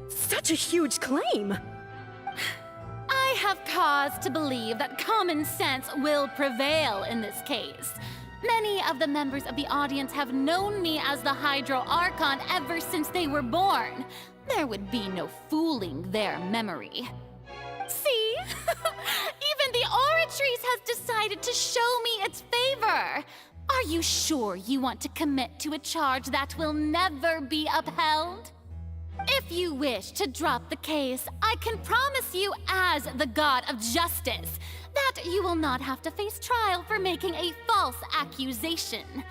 such a huge claim? I have cause to believe that common sense will prevail in this case. Many of the members of the audience have known me as the Hydro Archon ever since they were born. There would be no fooling their memory. See? Even the Oratrice has decided to show me its favor. Are you sure you want to commit to a charge that will never be upheld? If you wish to drop the case, I can promise you as the God of Justice that you will not have to face trial for making a false accusation.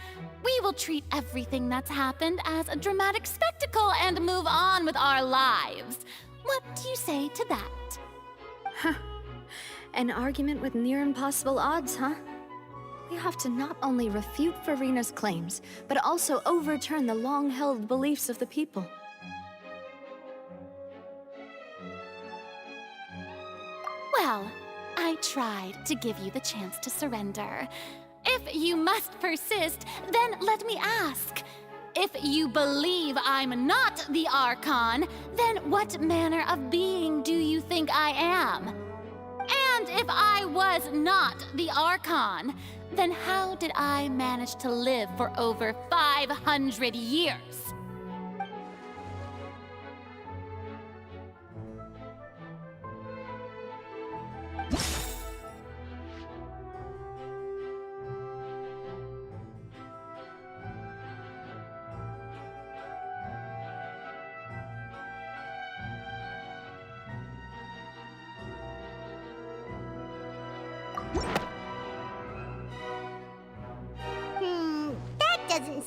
We will treat everything that's happened as a dramatic spectacle and move on with our lives. What do you say to that? Huh. An argument with near impossible odds, huh? We have to not only refute Farina's claims, but also overturn the long-held beliefs of the people. Well, I tried to give you the chance to surrender. If you must persist, then let me ask. If you believe I'm not the Archon, then what manner of being do you think I am? And if I was not the Archon, then how did I manage to live for over 500 years?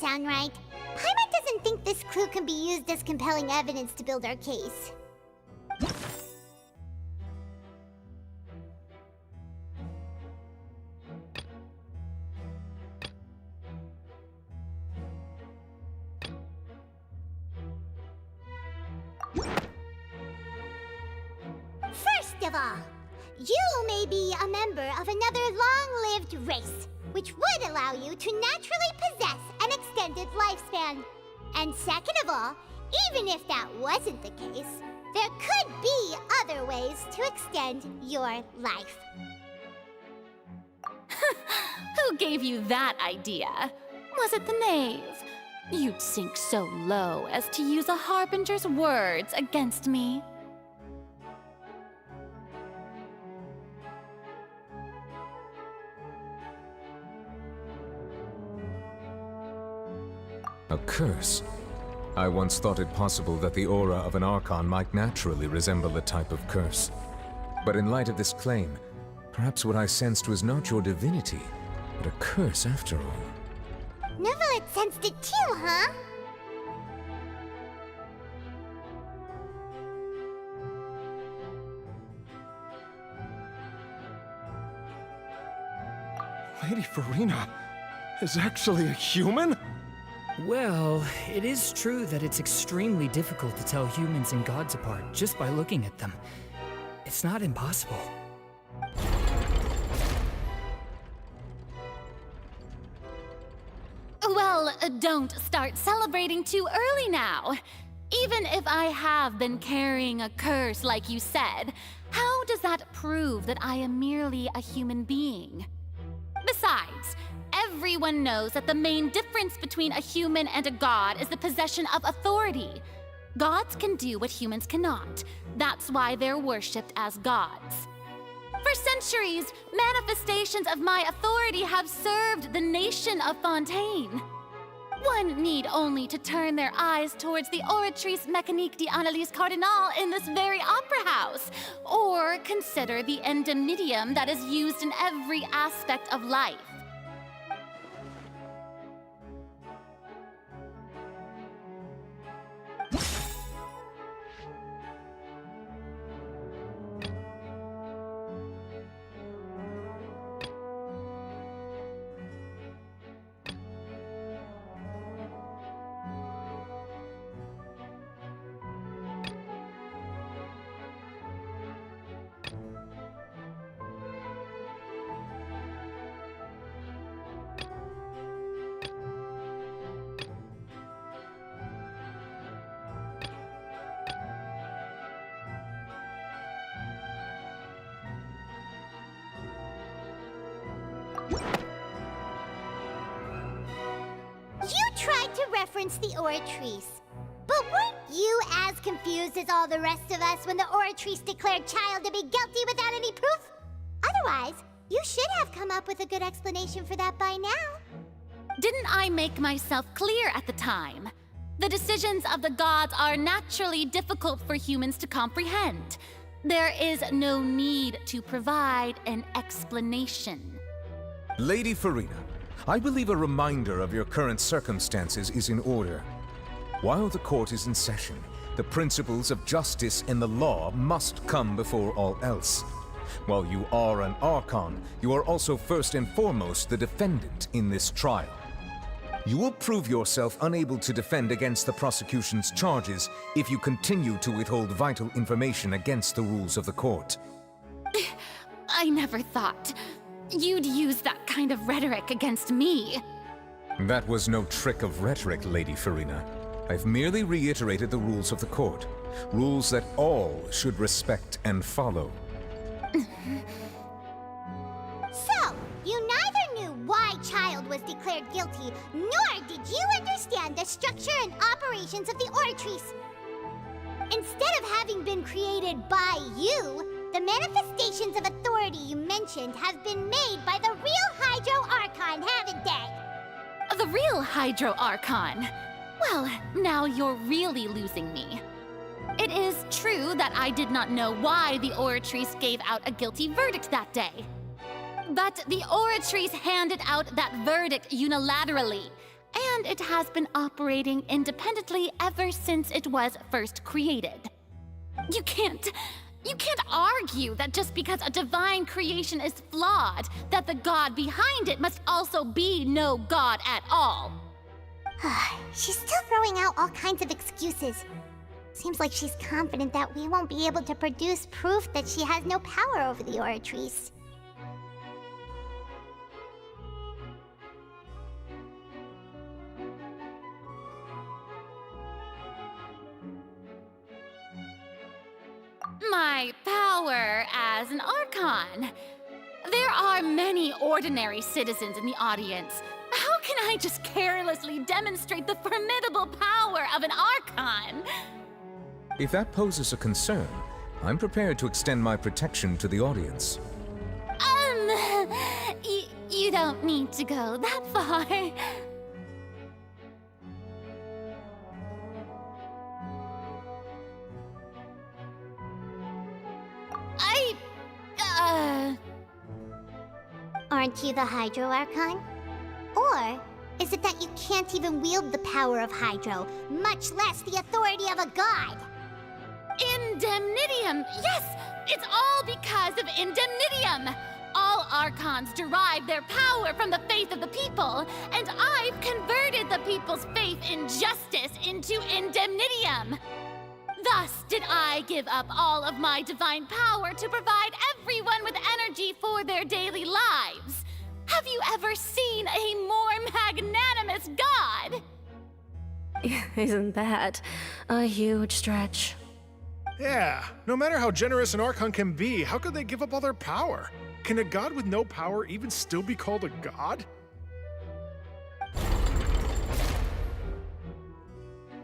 sound right. Paimon doesn't think this clue can be used as compelling evidence to build our case. First of all, you may be a member of another long-lived race, which would allow you to naturally possess an extended lifespan. And second of all, even if that wasn't the case, there could be other ways to extend your life. Who gave you that idea? Was it the knave? You'd sink so low as to use a harbinger's words against me. A curse? I once thought it possible that the aura of an Archon might naturally resemble a type of curse. But in light of this claim, perhaps what I sensed was not your divinity, but a curse after all. Neverlet sensed it too, huh? Lady Farina is actually a human? Well, it is true that it's extremely difficult to tell humans and gods apart just by looking at them. It's not impossible. Well, don't start celebrating too early now. Even if I have been carrying a curse like you said, how does that prove that I am merely a human being? Besides, everyone knows that the main difference between a human and a god is the possession of authority. Gods can do what humans cannot. That's why they're worshipped as gods. For centuries, manifestations of my authority have served the nation of Fontaine. One need only to turn their eyes towards the Oratrice Mécanique d'Analyse Cardinal in this very opera house, or consider the endemidium that is used in every aspect of life. You tried to reference the Oratrice, but weren't you as confused as all the rest of us when the Oratrice declared Child to be guilty without any proof? Otherwise, you should have come up with a good explanation for that by now. Didn't I make myself clear at the time? The decisions of the gods are naturally difficult for humans to comprehend. There is no need to provide an explanation. Lady Farina, I believe a reminder of your current circumstances is in order. While the court is in session, the principles of justice and the law must come before all else. While you are an Archon, you are also first and foremost the defendant in this trial. You will prove yourself unable to defend against the prosecution's charges if you continue to withhold vital information against the rules of the court. I never thought you'd use that kind of rhetoric against me. That was no trick of rhetoric, Lady Farina. I've merely reiterated the rules of the court. Rules that all should respect and follow. So, you neither knew why Child was declared guilty, nor did you understand the structure and operations of the Oratrice. Instead of having been created by you, the manifestations of authority you mentioned have been made by the real Hydro Archon, haven't they? The real Hydro Archon? Well, now you're really losing me. It is true that I did not know why the Oratrice gave out a guilty verdict that day. But the Oratrice handed out that verdict unilaterally. And it has been operating independently ever since it was first created. You can't argue that just because a divine creation is flawed, that the god behind it must also be no god at all. She's still throwing out all kinds of excuses. Seems like she's confident that we won't be able to produce proof that she has no power over the Oratrice. My power as an Archon. There are many ordinary citizens in the audience. How can I just carelessly demonstrate the formidable power of an Archon? If that poses a concern, I'm prepared to extend my protection to the audience. You don't need to go that far. Aren't you the Hydro Archon? Or is it that you can't even wield the power of Hydro, much less the authority of a god? Indemnitium! Yes! It's all because of Indemnitium! All Archons derive their power from the faith of the people, and I've converted the people's faith in justice into Indemnitium! Thus did I give up all of my divine power to provide everyone with energy for their daily lives. Have you ever seen a more magnanimous god? Isn't that a huge stretch? Yeah, no matter how generous an Archon can be, how could they give up all their power? Can a god with no power even still be called a god?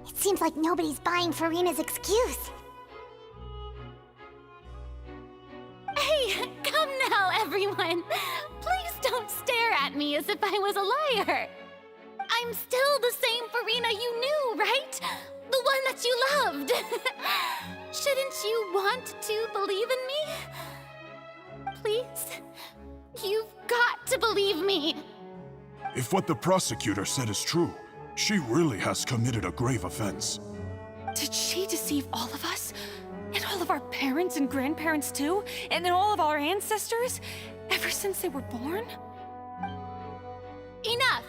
It seems like nobody's buying Furina's excuse. Hey, come now, everyone! Please don't stare at me as if I was a liar! I'm still the same Furina you knew, right? The one that you loved! Shouldn't you want to believe in me? Please? You've got to believe me! If what the prosecutor said is true, she really has committed a grave offense. Did she deceive all of us? And all of our parents and grandparents too? And then all of our ancestors? Ever since they were born? Enough!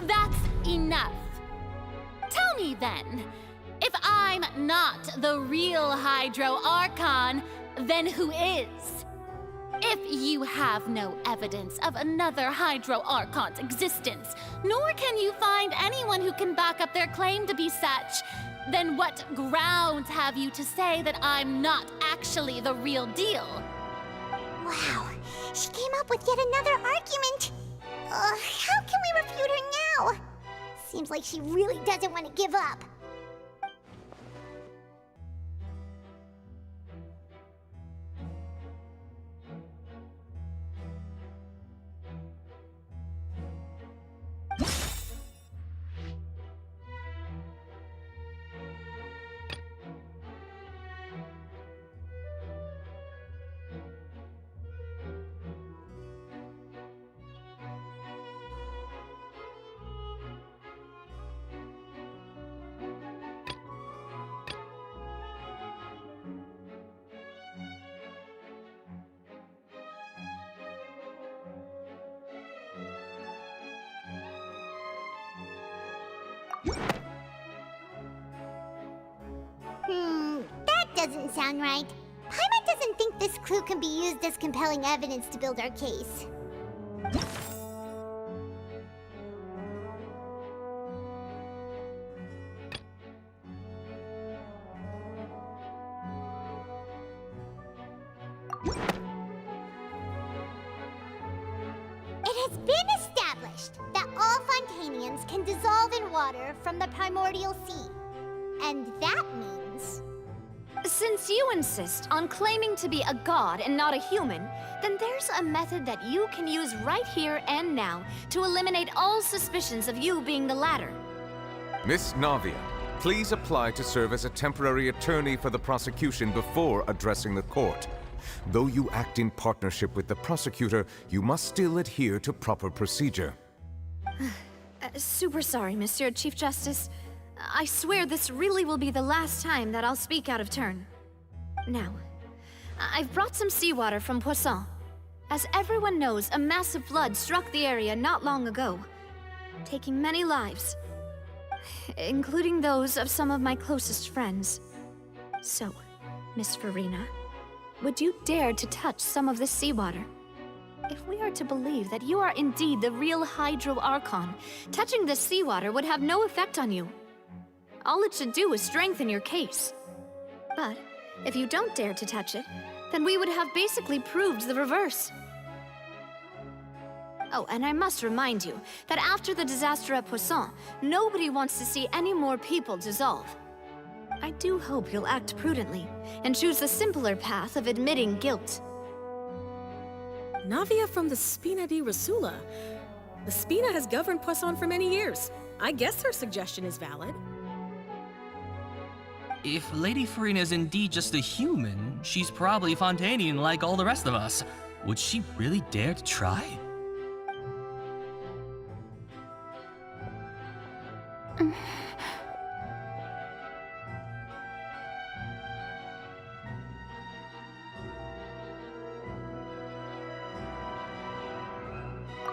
That's enough. Tell me then, if I'm not the real Hydro Archon, then who is? If you have no evidence of another Hydro Archon's existence, nor can you find anyone who can back up their claim to be such, then what grounds have you to say that I'm not actually the real deal? Wow, she came up with yet another argument. How can we refute her now? Seems like she really doesn't want to give up. That doesn't sound right. Paimon doesn't think this clue can be used as compelling evidence to build our case. It has been established that all Fontanians can dissolve in water from the primordial sea. And that means... Since you insist on claiming to be a god and not a human, then there's a method that you can use right here and now to eliminate all suspicions of you being the latter. Miss Navia, please apply to serve as a temporary attorney for the prosecution before addressing the court. Though you act in partnership with the prosecutor, you must still adhere to proper procedure. Super sorry, Monsieur Chief Justice. I swear this really will be the last time that I'll speak out of turn. Now, I've brought some seawater from Poisson. As everyone knows, a massive flood struck the area not long ago, taking many lives, including those of some of my closest friends. So, Miss Farina, would you dare to touch some of this seawater? If we are to believe that you are indeed the real Hydro Archon, touching this seawater would have no effect on you. All it should do is strengthen your case. But if you don't dare to touch it, then we would have basically proved the reverse. Oh, and I must remind you that after the disaster at Poisson, nobody wants to see any more people dissolve. I do hope you'll act prudently and choose the simpler path of admitting guilt. Navia from the Spina di Rasula. The Spina has governed Poisson for many years. I guess her suggestion is valid. If Lady Farina is indeed just a human, she's probably Fontanian like all the rest of us. Would she really dare to try?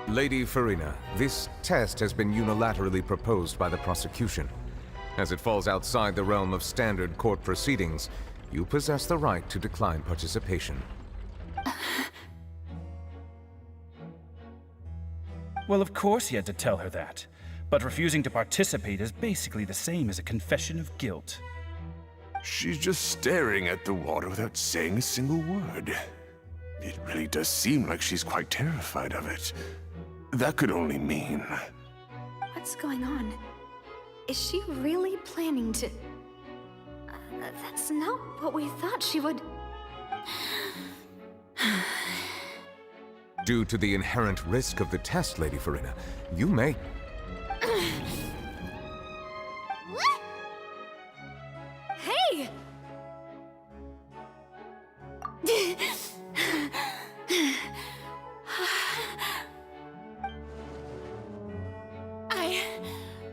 Lady Farina, this test has been unilaterally proposed by the prosecution. As it falls outside the realm of standard court proceedings, you possess the right to decline participation. Well, of course he had to tell her that. But refusing to participate is basically the same as a confession of guilt. She's just staring at the water without saying a single word. It really does seem like she's quite terrified of it. That could only mean... What's going on? Is she really planning to... that's not what we thought she would... Due to the inherent risk of the test, Lady Farina, you may... What? Hey!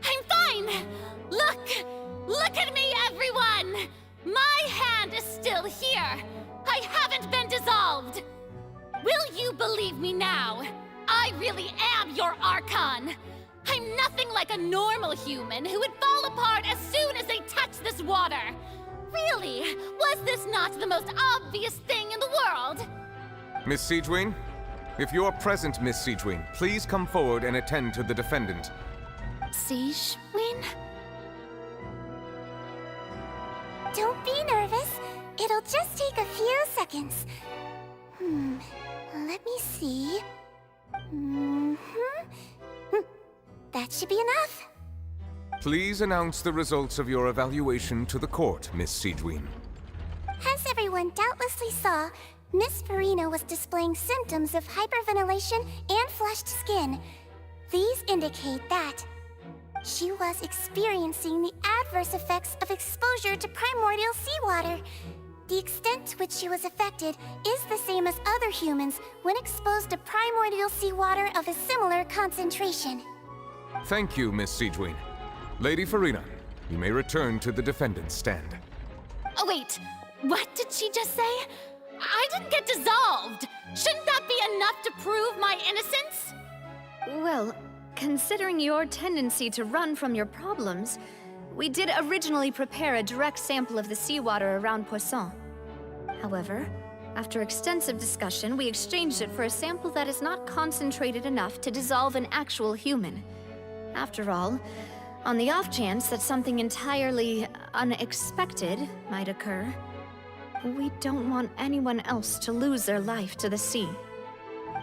I'm fine! Look at me, everyone! My hand is still here! I haven't been dissolved! Will you believe me now? I really am your Archon! I'm nothing like a normal human who would fall apart as soon as they touch this water! Really? Was this not the most obvious thing in the world? Miss Siegewien? If you are present, Miss Siegewien, please come forward and attend to the defendant. Siegewien? Don't be nervous. It'll just take a few seconds. Let me see. That should be enough. Please announce the results of your evaluation to the court, Miss Siegewien. As everyone doubtlessly saw, Miss Farina was displaying symptoms of hyperventilation and flushed skin. These indicate that she was experiencing the adverse effects of exposure to primordial seawater. The extent to which she was affected is the same as other humans when exposed to primordial seawater of a similar concentration. Thank you, Miss Siegewien. Lady Farina, you may return to the defendant's stand. Oh, wait. What did she just say? I didn't get dissolved! Shouldn't that be enough to prove my innocence? Well, considering your tendency to run from your problems, we did originally prepare a direct sample of the seawater around Poisson. However, after extensive discussion, we exchanged it for a sample that is not concentrated enough to dissolve an actual human. After all, on the off chance that something entirely unexpected might occur, we don't want anyone else to lose their life to the sea.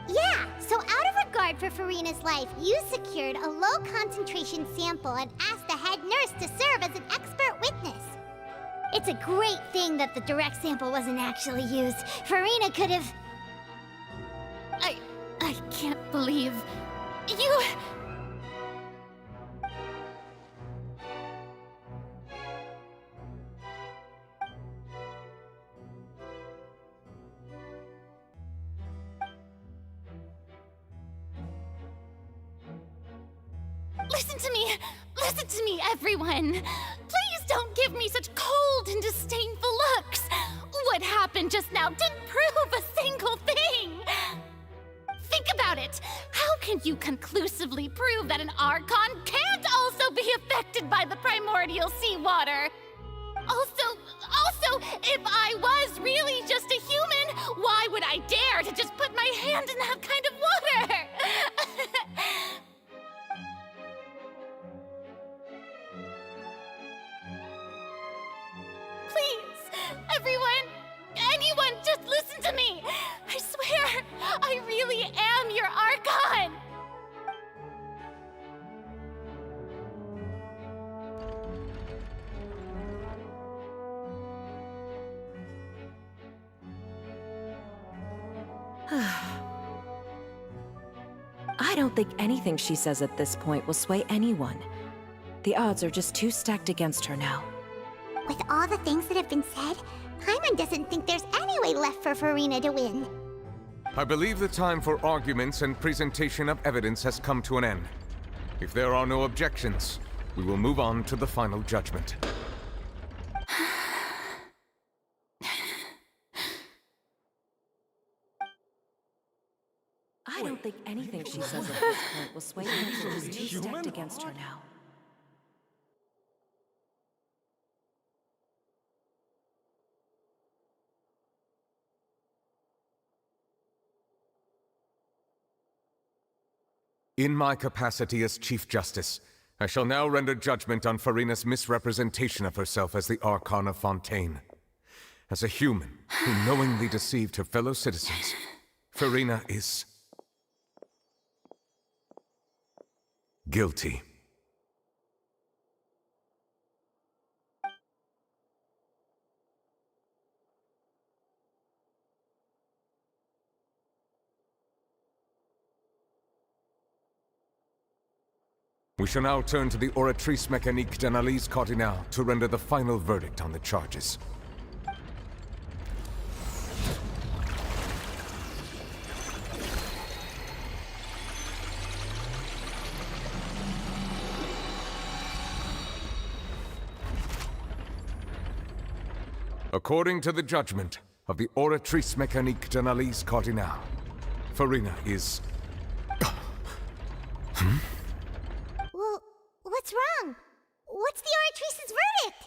Yeah, so out of regard for Farina's life, you secured a low-concentration sample and asked the head nurse to serve as an expert witness. It's a great thing that the direct sample wasn't actually used. Farina could have... I can't believe... you... Listen to me! Listen to me, everyone! Please don't give me such cold and disdainful looks! What happened just now didn't prove a single thing! Think about it! How can you conclusively prove that an Archon can't also be affected by the primordial seawater? Also, if I was really just a human, why would I dare to just put my hand in that kind of water? Please, everyone, anyone, just listen to me! I swear, I really am your Archon! I don't think anything she says at this point will sway anyone. The odds are just too stacked against her now. With all the things that have been said, Paimon doesn't think there's any way left for Furina to win. I believe the time for arguments and presentation of evidence has come to an end. If there are no objections, we will move on to the final judgment. I don't think anything she says at this point will sway anyone. She's too stacked against her now. In my capacity as Chief Justice, I shall now render judgment on Furina's misrepresentation of herself as the Archon of Fontaine. As a human who knowingly deceived her fellow citizens, Furina is guilty. We shall now turn to the Oratrice Mécanique d'Analyse Cardinale to render the final verdict on the charges. According to the judgment of the Oratrice Mécanique d'Analyse Cardinale, Furina is... Well, what's wrong? What's the Oratrice's verdict?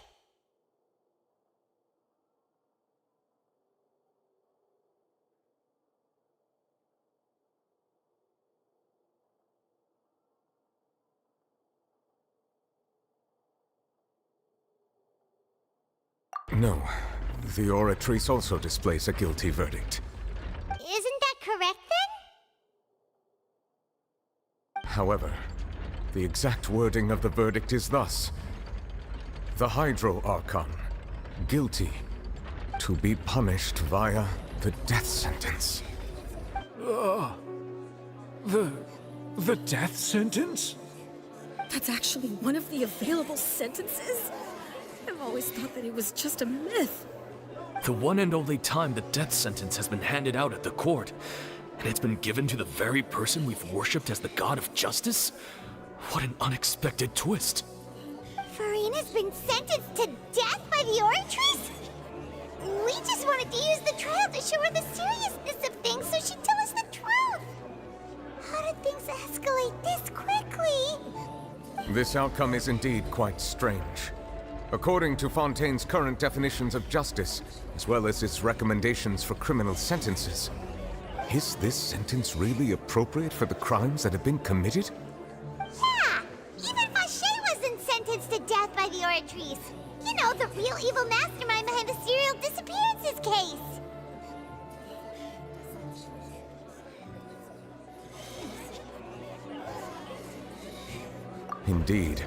No, the Oratrice also displays a guilty verdict. Isn't that correct then? However, the exact wording of the verdict is thus: the Hydro Archon, guilty, to be punished via the death sentence. The death sentence? That's actually one of the available sentences? I've always thought that it was just a myth. The one and only time the death sentence has been handed out at the court, and it's been given to the very person we've worshipped as the god of justice? What an unexpected twist. Furina's been sentenced to death by the Oratrice? We just wanted to use the trial to show her the seriousness of things so she'd tell us the truth. How did things escalate this quickly? This outcome is indeed quite strange. According to Fontaine's current definitions of justice, as well as its recommendations for criminal sentences, is this sentence really appropriate for the crimes that have been committed? Yeah! Even Fauché wasn't sentenced to death by the Oratrice. You know, the real evil mastermind behind the serial disappearances case. Indeed.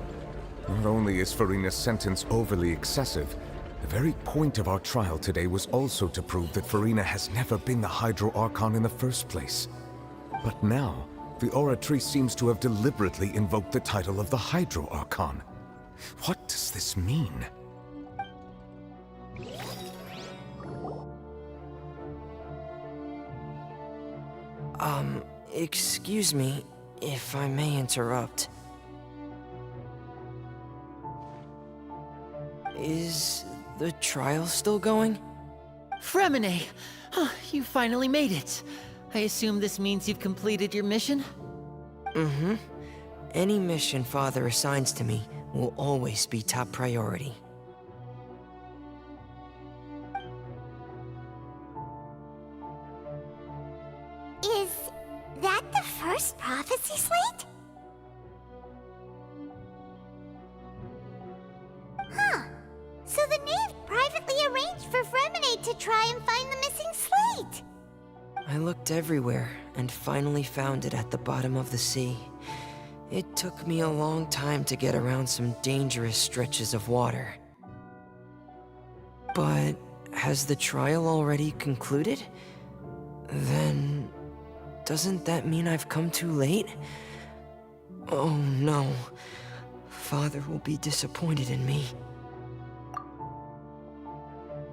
Not only is Furina's sentence overly excessive, the very point of our trial today was also to prove that Furina has never been the Hydro Archon in the first place. But now, the Oratrice seems to have deliberately invoked the title of the Hydro Archon. What does this mean? Excuse me, if I may interrupt. Is the trial still going? Fremine! You finally made it. I assume this means you've completed your mission? Mm-hmm. Any mission Father assigns to me will always be top priority. Is that the first prophecy slate? Huh. So the knave privately arranged for Fremine to try and find the missing slate. I looked everywhere and finally found it at the bottom of the sea. It took me a long time to get around some dangerous stretches of water. But has the trial already concluded? Then doesn't that mean I've come too late? Oh no. Father will be disappointed in me.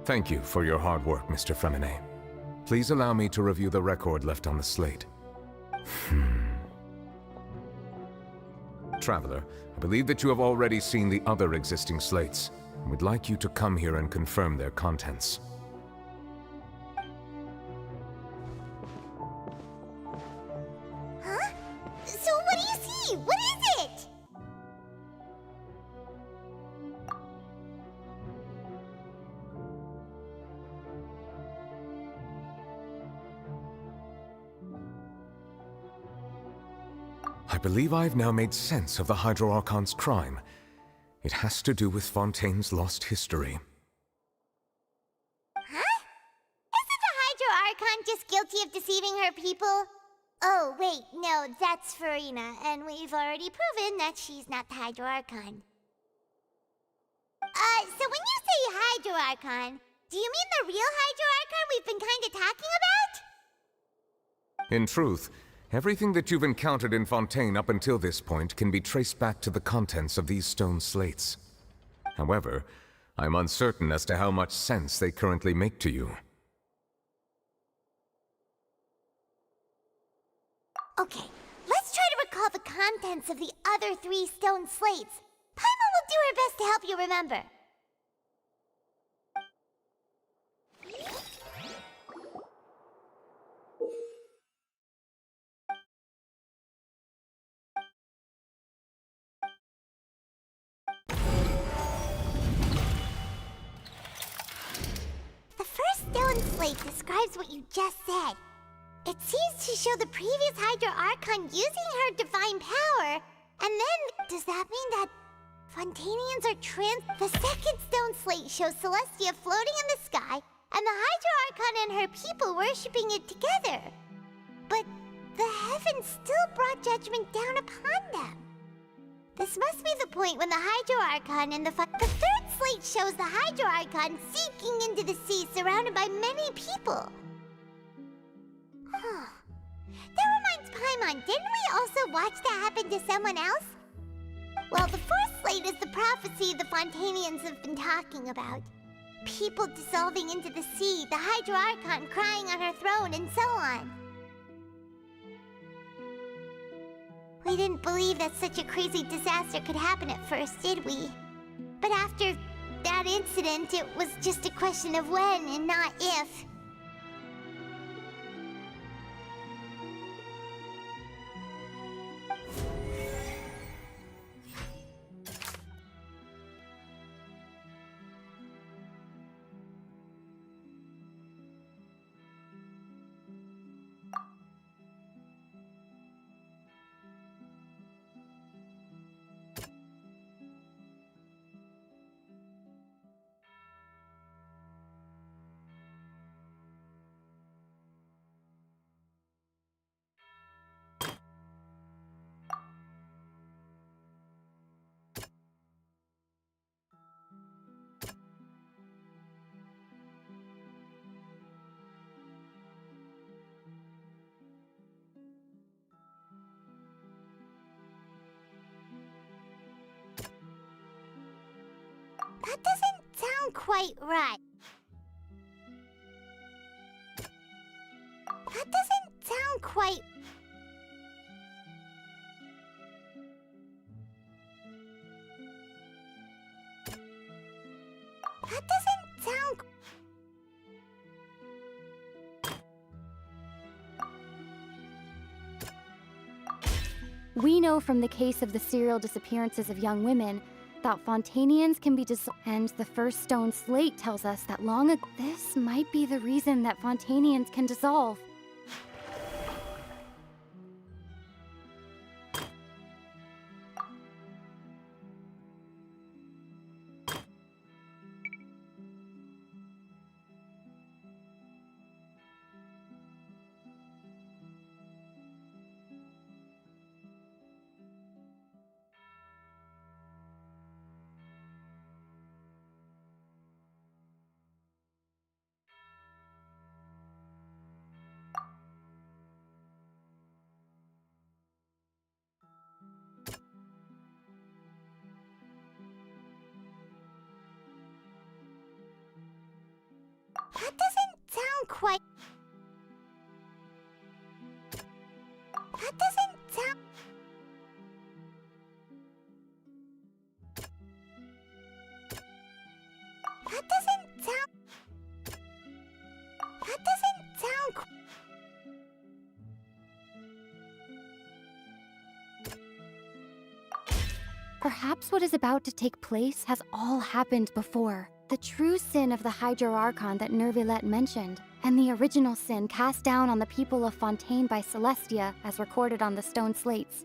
Thank you for your hard work, Mr. Fremine. Please allow me to review the record left on the slate. Traveler, I believe that you have already seen the other existing slates. I would like you to come here and confirm their contents. Huh? So what do you see? What is it? I believe I've now made sense of the Hydro Archon's crime. It has to do with Fontaine's lost history. Huh? Isn't the Hydro Archon just guilty of deceiving her people? Oh, wait, no, that's Farina, and we've already proven that she's not the Hydro Archon. So when you say Hydro Archon, do you mean the real Hydro Archon we've been kinda talking about? In truth, everything that you've encountered in Fontaine up until this point can be traced back to the contents of these stone slates. However, I'm uncertain as to how much sense they currently make to you. Okay, let's try to recall the contents of the other 3 stone slates. Paimon will do her best to help you remember. The first stone slate describes what you just said. It seems to show the previous Hydro Archon using her divine power. And then, does that mean that Fontainians are The second stone slate shows Celestia floating in the sky, and the Hydro Archon and her people worshipping it together. But the heavens still brought judgment down upon them. This must be the point when the Hydro Archon and the third slate shows the Hydro Archon sinking into the sea surrounded by many people. Huh. That reminds Paimon, didn't we also watch that happen to someone else? Well, the fourth slate is the prophecy the Fontainians have been talking about. People dissolving into the sea, the Hydro Archon crying on her throne, and so on. We didn't believe that such a crazy disaster could happen at first, did we? But after that incident, it was just a question of when and not if. That doesn't sound quite right. That doesn't sound quite... We know from the case of the serial disappearances of young women that Fontanians can be and the first stone slate tells us that long ago. This might be the reason that Fontanians can dissolve. That doesn't sound quite... That doesn't sound... That doesn't sound... That doesn't sound... Perhaps what is about to take place has all happened before. The true sin of the Hydro Archon that Nervilette mentioned, and the original sin cast down on the people of Fontaine by Celestia as recorded on the stone slates.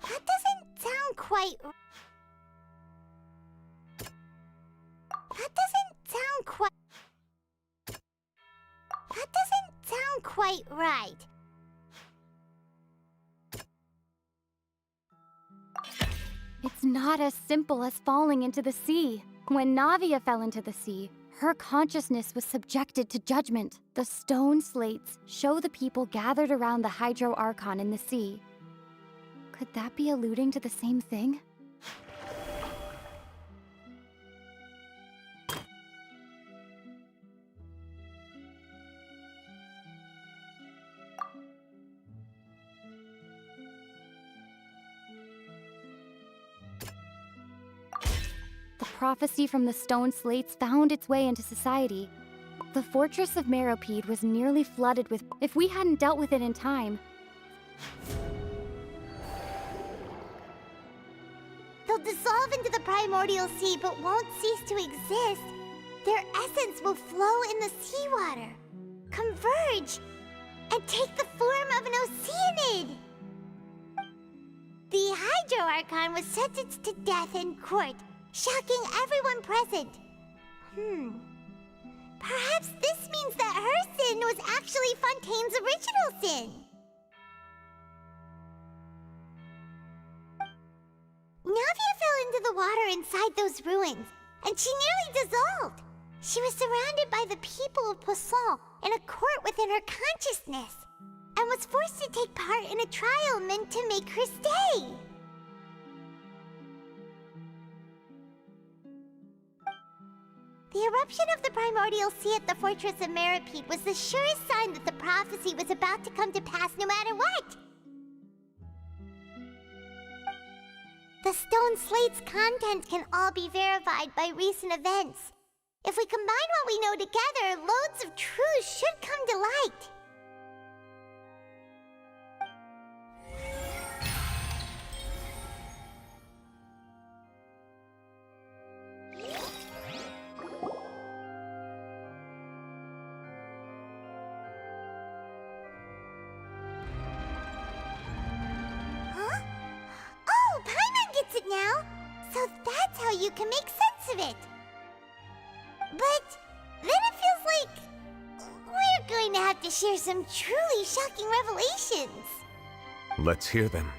That doesn't sound quite... That doesn't sound quite... That doesn't sound quite right. It's not as simple as falling into the sea. When Navia fell into the sea, her consciousness was subjected to judgment. The stone slates show the people gathered around the Hydro Archon in the sea. Could that be alluding to the same thing? The prophecy from the stone slates found its way into society. The fortress of Meropide was nearly flooded with... If we hadn't dealt with it in time... They'll dissolve into the primordial sea but won't cease to exist. Their essence will flow in the seawater, converge, and take the form of an oceanid. The Hydro Archon was sentenced to death in court, shocking everyone present. Perhaps this means that her sin was actually Fontaine's original sin. Navia fell into the water inside those ruins, and she nearly dissolved. She was surrounded by the people of Poisson in a court within her consciousness, and was forced to take part in a trial meant to make her stay. The eruption of the primordial sea at the fortress of Meropide was the surest sign that the prophecy was about to come to pass no matter what. The stone slate's content can all be verified by recent events. If we combine what we know together, loads of truths should come to light. It now, so that's how you can make sense of it. But then it feels like we're going to have to share some truly shocking revelations. Let's hear them.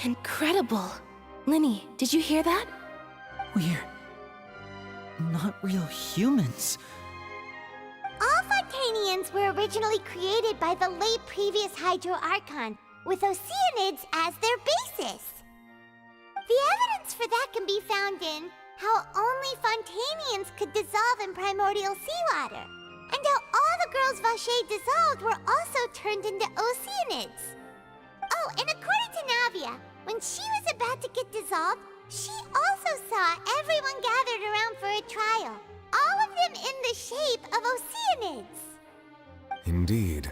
Incredible. Linny, did you hear that? We're not real humans. All Fontaine Fontanians were originally created by the late previous Hydro Archon, with Oceanids as their basis. The evidence for that can be found in how only Fontanians could dissolve in primordial seawater, and how all the girls Vacher dissolved were also turned into Oceanids. Oh, and according to Navia, when she was about to get dissolved, she also saw everyone gathered around for a trial, all of them in the shape of Oceanids. Indeed.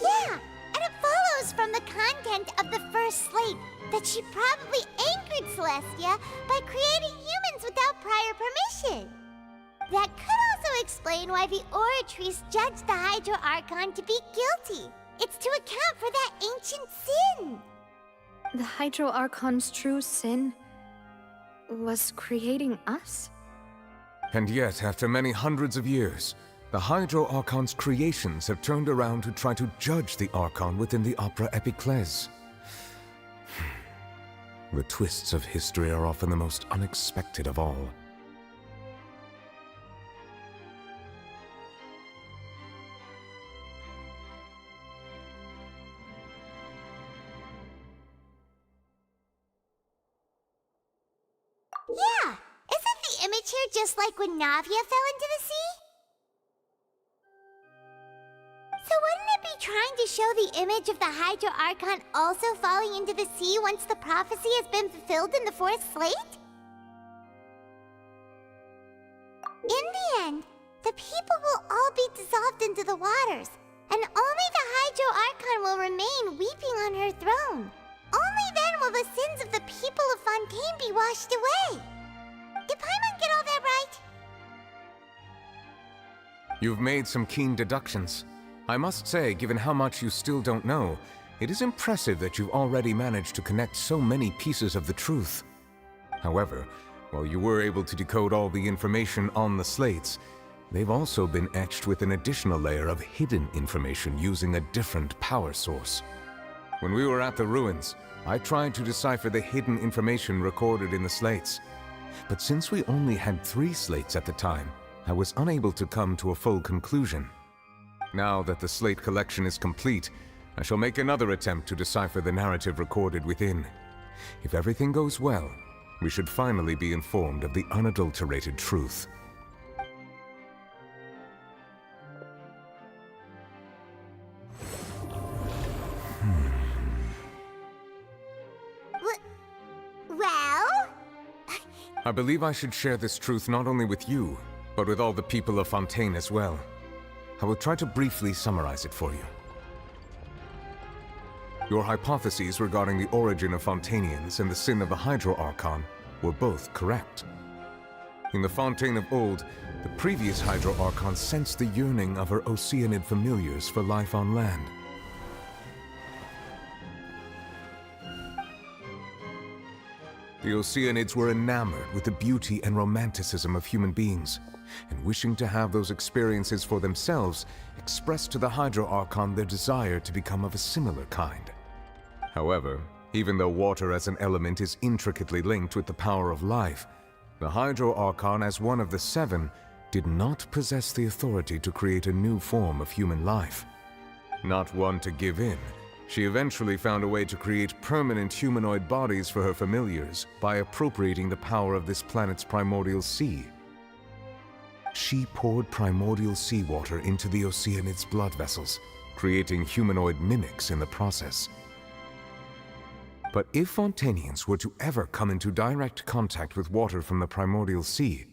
Yeah, and it follows from the content of the first slate that she probably angered Celestia by creating humans without prior permission. That could also explain why the Oratrice judged the Hydro Archon to be guilty. It's to account for that ancient sin. The Hydro Archon's true sin was creating us? And yet, after many hundreds of years, the Hydro Archon's creations have turned around to try to judge the Archon within the Opera Epiclese. The twists of history are often the most unexpected of all. Yeah, isn't the image here just like when Navia fell into the sea? So wouldn't it be trying to show the image of the Hydro Archon also falling into the sea once the prophecy has been fulfilled in the fourth slate? In the end, the people will all be dissolved into the waters, and only the Hydro Archon will remain weeping on her throne. Only then will the sins of the people of Fontaine be washed away. Did Paimon get all that right? You've made some keen deductions. I must say, given how much you still don't know, it is impressive that you've already managed to connect so many pieces of the truth. However, while you were able to decode all the information on the slates, they've also been etched with an additional layer of hidden information using a different power source. When we were at the ruins, I tried to decipher the hidden information recorded in the slates. But since we only had 3 slates at the time, I was unable to come to a full conclusion. Now that the slate collection is complete, I shall make another attempt to decipher the narrative recorded within. If everything goes well, we should finally be informed of the unadulterated truth. Well? I believe I should share this truth not only with you, but with all the people of Fontaine as well. I will try to briefly summarize it for you. Your hypotheses regarding the origin of Fontanians and the sin of the Hydro Archon were both correct. In the Fontaine of old, the previous Hydro Archon sensed the yearning of her Oceanid familiars for life on land. The Oceanids were enamored with the beauty and romanticism of human beings, and wishing to have those experiences for themselves, expressed to the Hydro Archon their desire to become of a similar kind. However, even though water as an element is intricately linked with the power of life, the Hydro Archon, as one of the 7, did not possess the authority to create a new form of human life. Not one to give in, she eventually found a way to create permanent humanoid bodies for her familiars by appropriating the power of this planet's primordial sea. She poured primordial seawater into the Oceanid's blood vessels, creating humanoid mimics in the process. But if Fontanians were to ever come into direct contact with water from the primordial sea,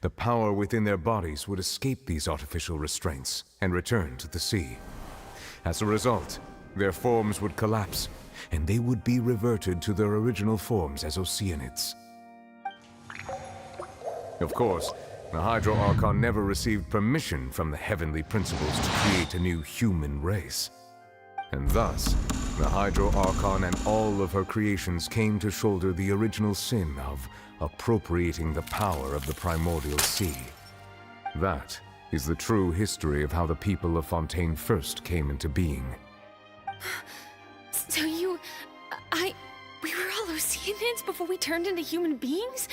the power within their bodies would escape these artificial restraints and return to the sea. As a result, their forms would collapse, and they would be reverted to their original forms as Oceanids. Of course, the Hydro Archon never received permission from the heavenly principles to create a new human race. And thus, The Hydro Archon and all of her creations came to shoulder the original sin of appropriating the power of the primordial sea. That is the true history of how the people of Fontaine first came into being. So we were all Oceanids before we turned into human beings?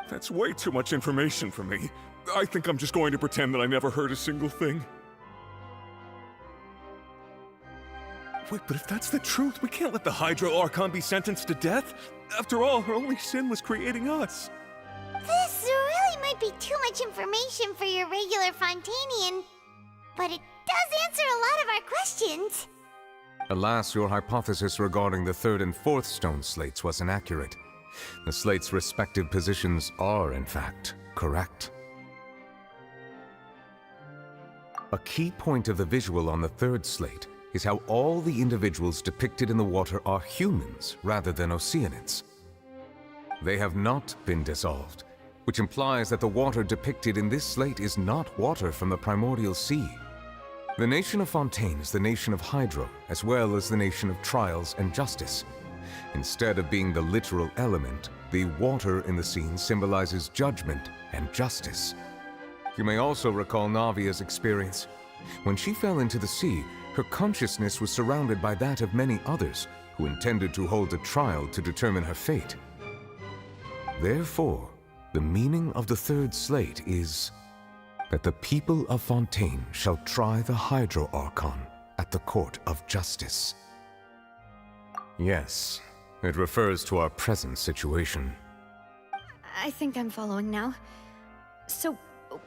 That's way too much information for me. I think I'm just going to pretend that I never heard a single thing. Wait, but if that's the truth, we can't let the Hydro Archon be sentenced to death. After all, her only sin was creating us. This really might be too much information for your regular Fontainian, but it does answer a lot of our questions. Alas, your hypothesis regarding the third and fourth stone slates was inaccurate. The slates' respective positions are, in fact, correct. A key point of the visual on the third slate is how all the individuals depicted in the water are humans rather than Oceanids. They have not been dissolved, which implies that the water depicted in this slate is not water from the primordial sea. The nation of Fontaine is the nation of Hydro, as well as the nation of Trials and Justice. Instead of being the literal element, the water in the scene symbolizes judgment and justice. You may also recall Navia's experience. When she fell into the sea, her consciousness was surrounded by that of many others who intended to hold a trial to determine her fate. Therefore, the meaning of the third slate is that the people of Fontaine shall try the Hydro Archon at the court of justice. Yes, it refers to our present situation. I think I'm following now. So,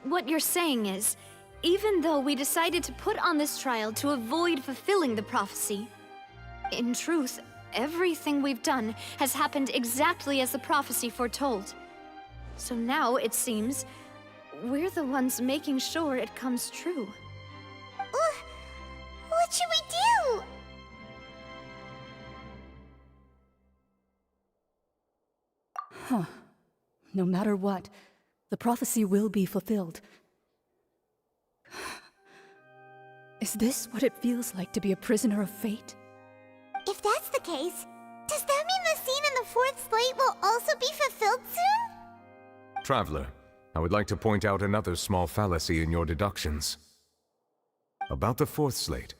what you're saying is, even though we decided to put on this trial to avoid fulfilling the prophecy, in truth, everything we've done has happened exactly as the prophecy foretold. So now, it seems, we're the ones making sure it comes true. What should we do? Huh. No matter what, the prophecy will be fulfilled. Is this what it feels like to be a prisoner of fate? If that's the case, does that mean the scene in the fourth slate will also be fulfilled soon? Traveler, I would like to point out another small fallacy in your deductions. About the fourth slate,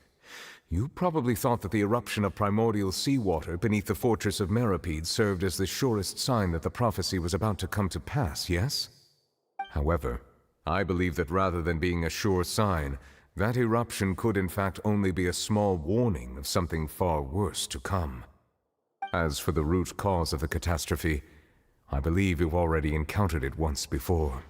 you probably thought that the eruption of primordial seawater beneath the fortress of Meripede served as the surest sign that the prophecy was about to come to pass, yes? However, I believe that rather than being a sure sign, that eruption could in fact only be a small warning of something far worse to come. As for the root cause of the catastrophe, I believe you've already encountered it once before.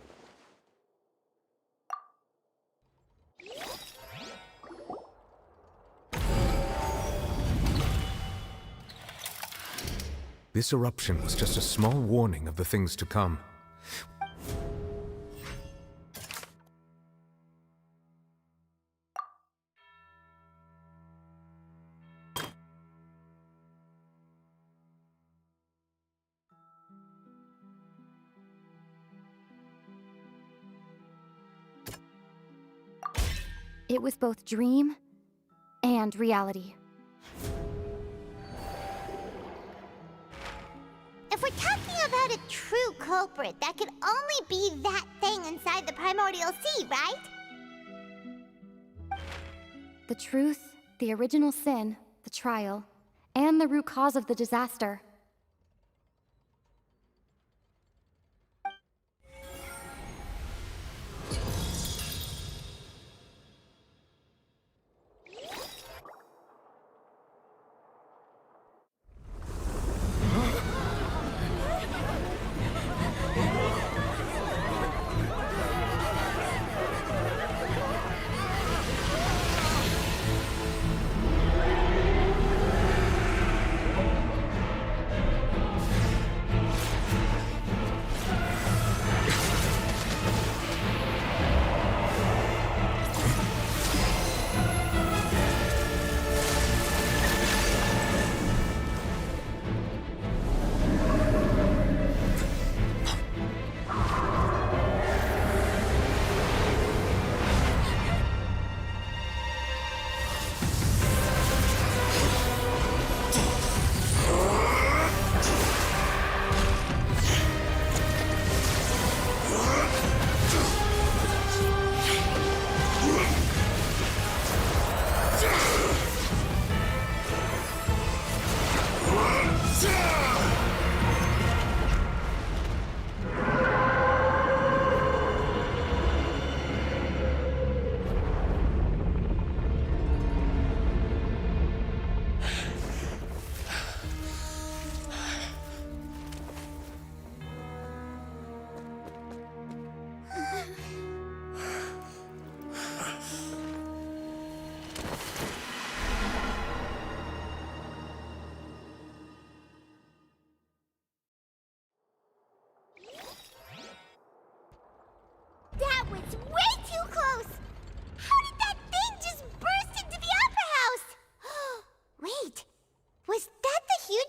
This eruption was just a small warning of the things to come. It was both dream and reality. If we're talking about a true culprit, that could only be that thing inside the primordial sea, right? The truth, the original sin, the trial, and the root cause of the disaster.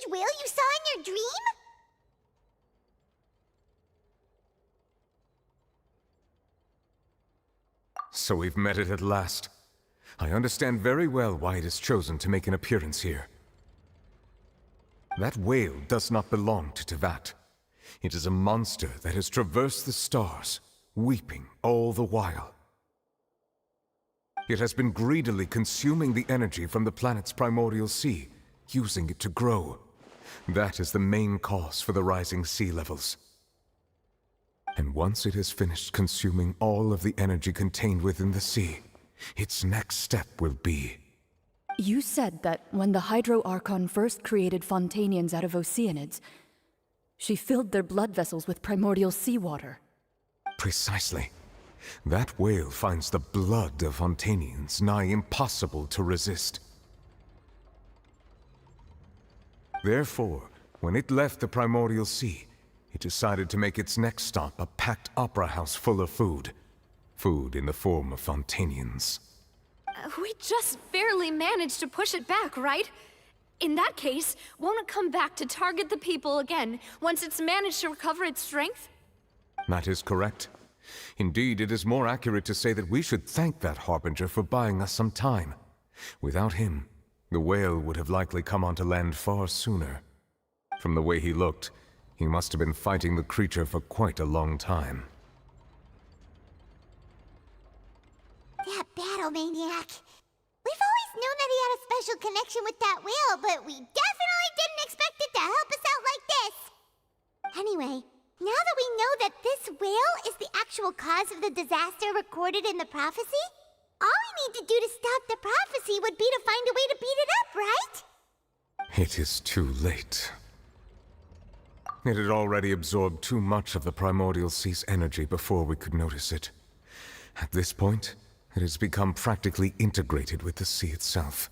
huge whale you saw in your dream? So we've met it at last. I understand very well why it has chosen to make an appearance here. That whale does not belong to Teyvat. It is a monster that has traversed the stars, weeping all the while. It has been greedily consuming the energy from the planet's primordial sea, using it to grow. That is the main cause for the rising sea levels. And once it has finished consuming all of the energy contained within the sea, its next step will be... You said that when the Hydro Archon first created Fontanians out of Oceanids, she filled their blood vessels with primordial seawater. Precisely. That whale finds the blood of Fontanians nigh impossible to resist. Therefore, when it left the primordial sea, it decided to make its next stop a packed opera house full of food. Food in the form of Fontanians. We just barely managed to push it back, right? In that case, won't it come back to target the people again once it's managed to recover its strength? That is correct. Indeed, it is more accurate to say that we should thank that Harbinger for buying us some time. Without him, the whale would have likely come onto land far sooner. From the way he looked, he must have been fighting the creature for quite a long time. That battle maniac. We've always known that he had a special connection with that whale, but we definitely didn't expect it to help us out like this. Anyway, now that we know that this whale is the actual cause of the disaster recorded in the prophecy, all we need to do to stop the prophecy would be to find a way to beat it up, right? It is too late. It had already absorbed too much of the primordial sea's energy before we could notice it. At this point, it has become practically integrated with the sea itself.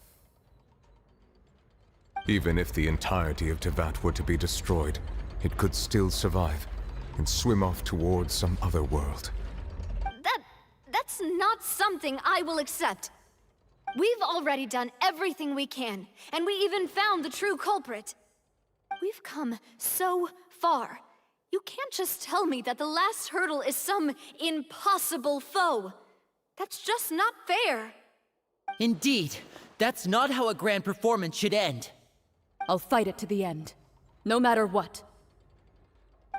Even if the entirety of Teyvat were to be destroyed, it could still survive and swim off towards some other world. That's not something I will accept. We've already done everything we can, and we even found the true culprit. We've come so far. You can't just tell me that the last hurdle is some impossible foe. That's just not fair. Indeed, that's not how a grand performance should end. I'll fight it to the end, no matter what.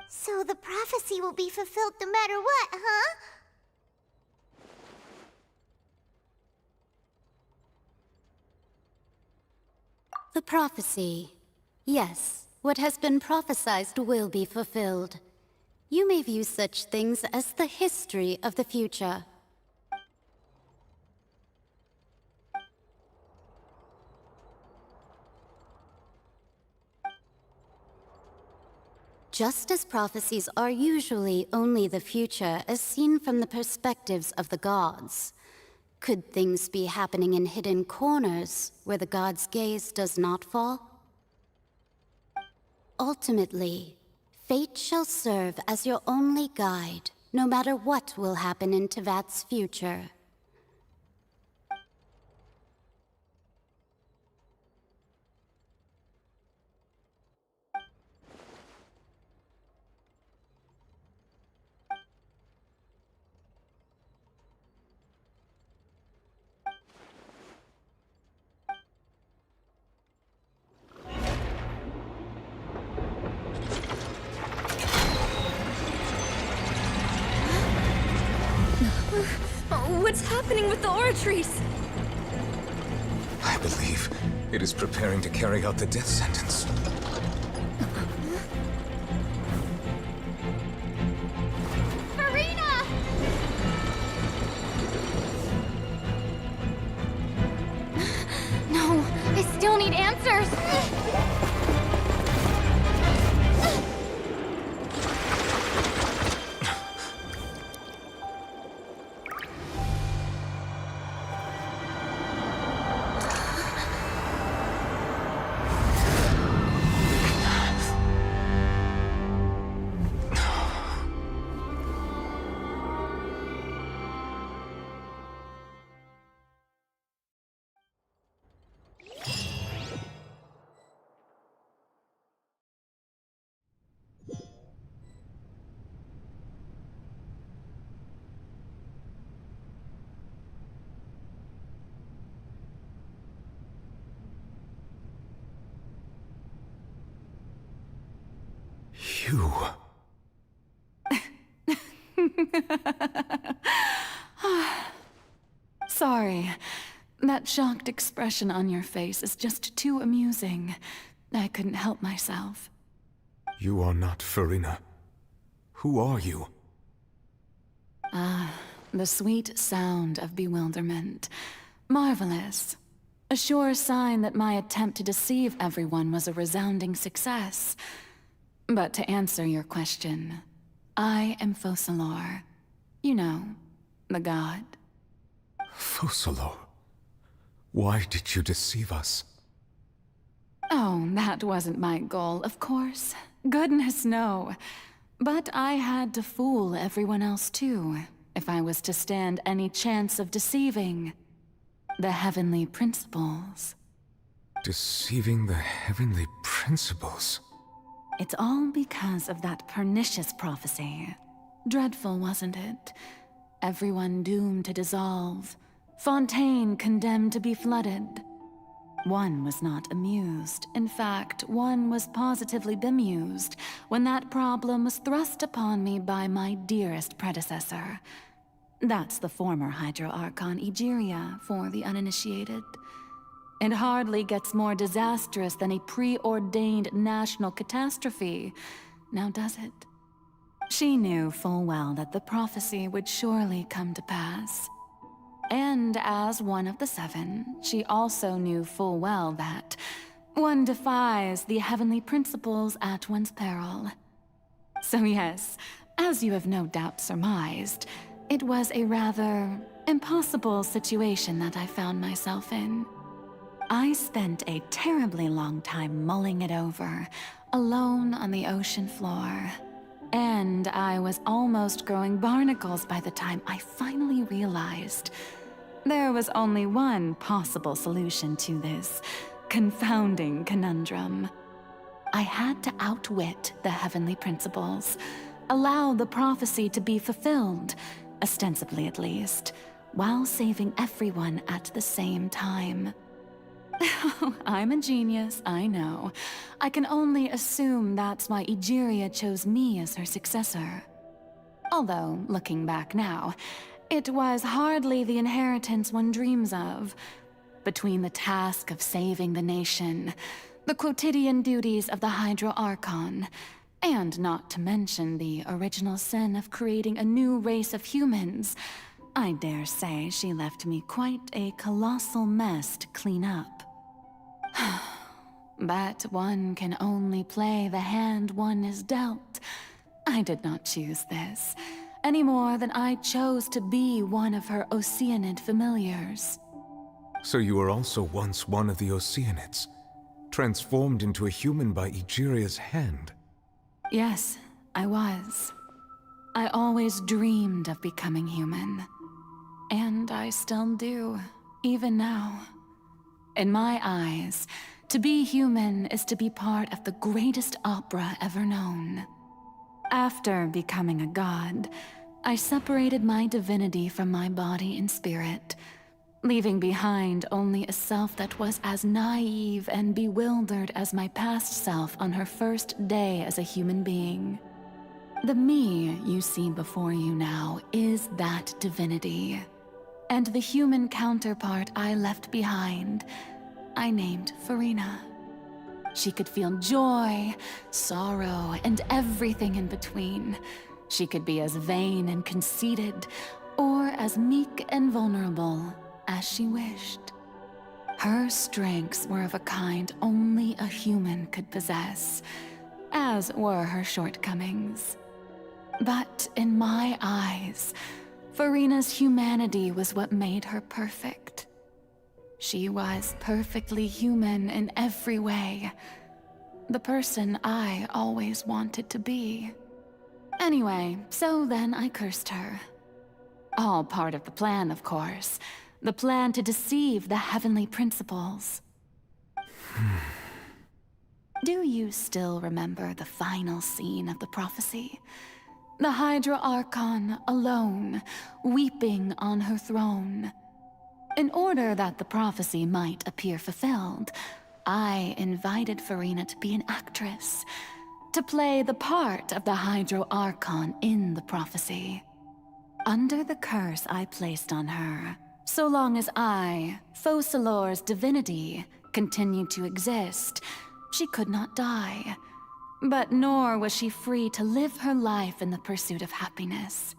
So the prophecy will be fulfilled no matter what, huh? The prophecy. Yes, what has been prophesied will be fulfilled. You may view such things as the history of the future. Just as prophecies are usually only the future as seen from the perspectives of the gods, could things be happening in hidden corners where the gods' gaze does not fall? Ultimately, fate shall serve as your only guide, no matter what will happen in Teyvat's future. What's happening with the oratories? I believe it is preparing to carry out the death sentence. Farina! No, I still need answers. You... Sorry. That shocked expression on your face is just too amusing. I couldn't help myself. You are not Farina. Who are you? The sweet sound of bewilderment. Marvelous. A sure sign that my attempt to deceive everyone was a resounding success. But to answer your question, I am Focalor. You know, the god. Focalor? Why did you deceive us? Oh, that wasn't my goal, of course. Goodness, no. But I had to fool everyone else too, if I was to stand any chance of deceiving the heavenly principles. Deceiving the heavenly principles? It's all because of that pernicious prophecy. Dreadful, wasn't it? Everyone doomed to dissolve. Fontaine condemned to be flooded. One was not amused. In fact, one was positively bemused when that problem was thrust upon me by my dearest predecessor. That's the former Hydro Archon Egeria, for the uninitiated. It hardly gets more disastrous than a preordained national catastrophe, now does it? She knew full well that the prophecy would surely come to pass. And as one of the seven, she also knew full well that one defies the heavenly principles at one's peril. So yes, as you have no doubt surmised, it was a rather impossible situation that I found myself in. I spent a terribly long time mulling it over, alone on the ocean floor. And I was almost growing barnacles by the time I finally realized there was only one possible solution to this confounding conundrum. I had to outwit the heavenly principles, allow the prophecy to be fulfilled, ostensibly at least, while saving everyone at the same time. I'm a genius, I know. I can only assume that's why Egeria chose me as her successor. Although, looking back now, it was hardly the inheritance one dreams of. Between the task of saving the nation, the quotidian duties of the Hydro Archon, and not to mention the original sin of creating a new race of humans, I dare say she left me quite a colossal mess to clean up. But one can only play the hand one is dealt. I did not choose this, any more than I chose to be one of her Oceanid familiars. So you were also once one of the Oceanids, transformed into a human by Egeria's hand? Yes, I was. I always dreamed of becoming human. And I still do, even now. In my eyes, to be human is to be part of the greatest opera ever known. After becoming a god, I separated my divinity from my body and spirit, leaving behind only a self that was as naive and bewildered as my past self on her first day as a human being. The me you see before you now is that divinity. And the human counterpart I left behind, I named Farina. She could feel joy, sorrow, and everything in between. She could be as vain and conceited, or as meek and vulnerable as she wished. Her strengths were of a kind only a human could possess, as were her shortcomings. But in my eyes, Farina's humanity was what made her perfect. She was perfectly human in every way. The person I always wanted to be. Anyway, so then I cursed her. All part of the plan, of course. The plan to deceive the heavenly principles. Do you still remember the final scene of the prophecy? The Hydra Archon alone, weeping on her throne. In order that the prophecy might appear fulfilled, I invited Farina to be an actress, to play the part of the Hydro Archon in the prophecy. Under the curse I placed on her, so long as I, Focalor's divinity, continued to exist, she could not die. But nor was she free to live her life in the pursuit of happiness.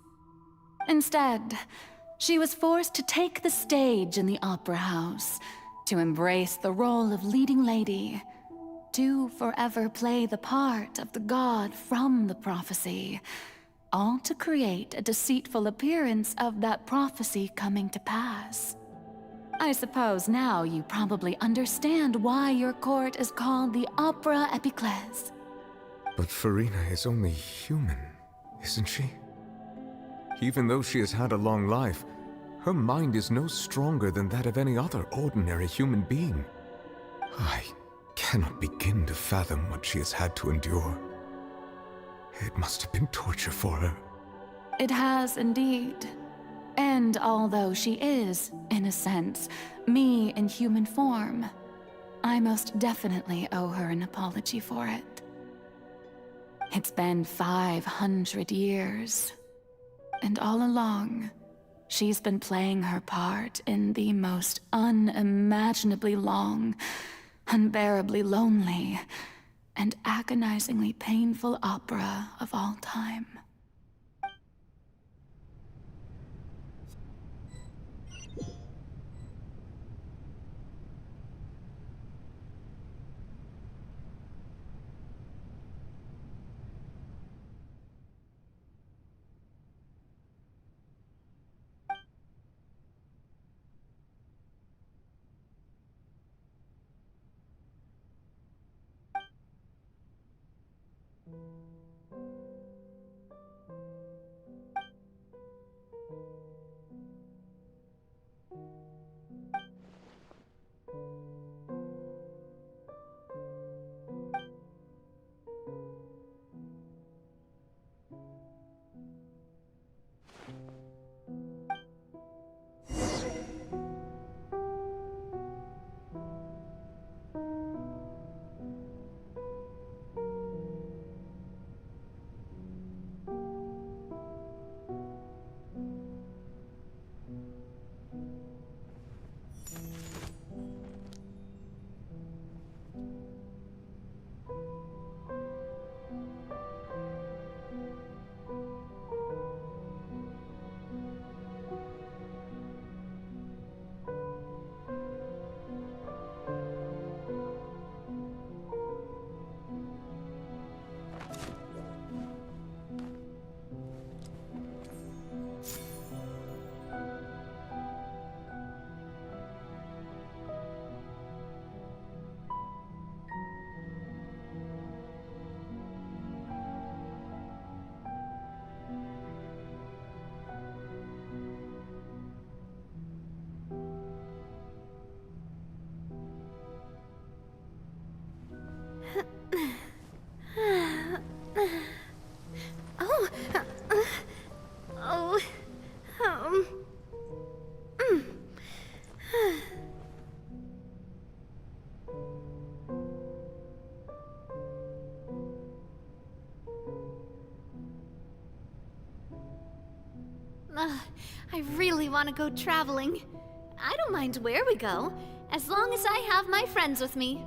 Instead, she was forced to take the stage in the opera house, to embrace the role of leading lady, to forever play the part of the god from the prophecy, all to create a deceitful appearance of that prophecy coming to pass. I suppose now you probably understand why your court is called the Opera Epiclese. But Farina is only human, isn't she? Even though she has had a long life, her mind is no stronger than that of any other ordinary human being. I cannot begin to fathom what she has had to endure. It must have been torture for her. It has indeed. And although she is, in a sense, me in human form, I most definitely owe her an apology for it. It's been 500 years, and all along, she's been playing her part in the most unimaginably long, unbearably lonely, and agonizingly painful opera of all time. I really want to go traveling. I don't mind where we go, as long as I have my friends with me.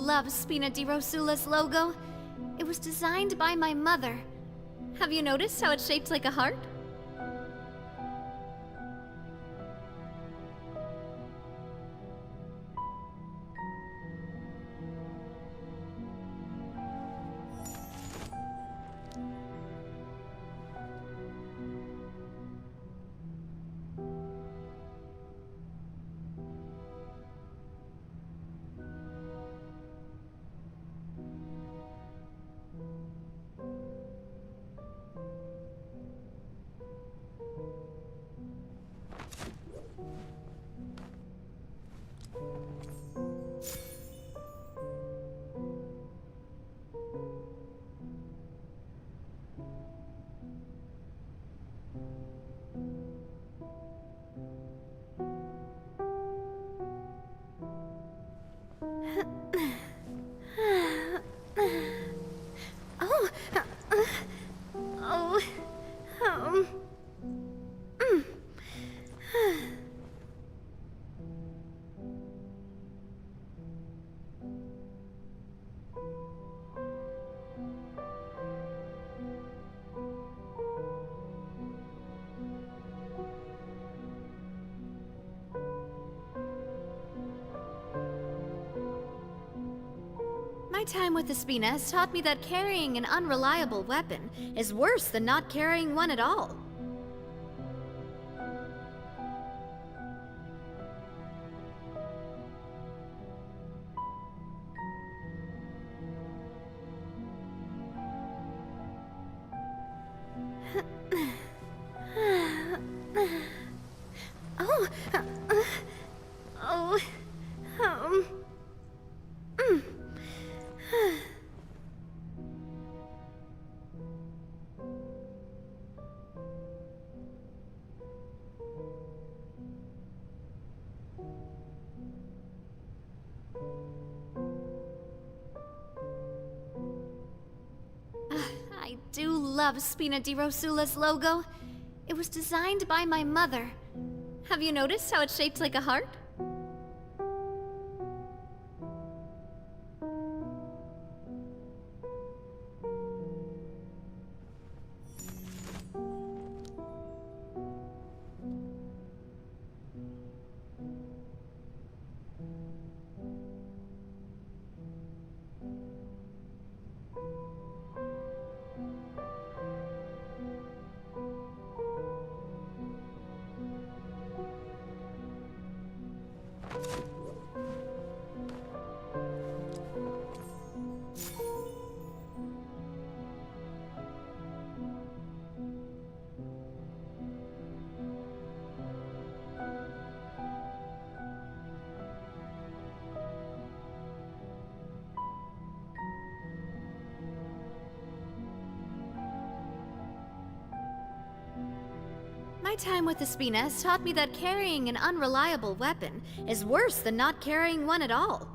love Spina di Rosula's logo. It was designed by my mother. Have you noticed how it's shaped like a heart? My time with the Spina has taught me that carrying an unreliable weapon is worse than not carrying one at all. I do love Spina di Rosula's logo. It was designed by my mother. Have you noticed how it's shaped like a heart? My time with the Spina has taught me that carrying an unreliable weapon is worse than not carrying one at all.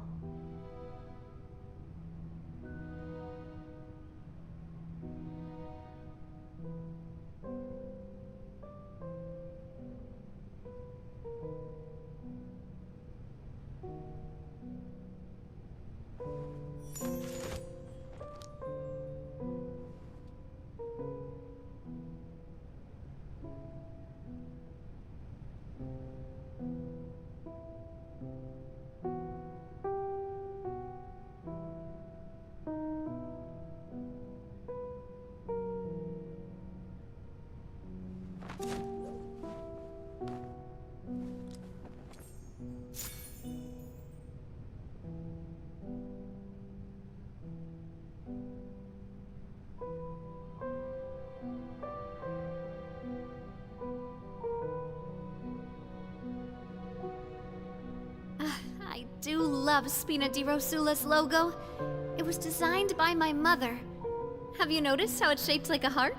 I do love Spina di Rosula's logo. It was designed by my mother. Have you noticed how it's shaped like a heart?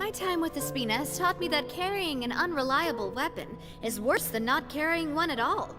My time with Espina has taught me that carrying an unreliable weapon is worse than not carrying one at all.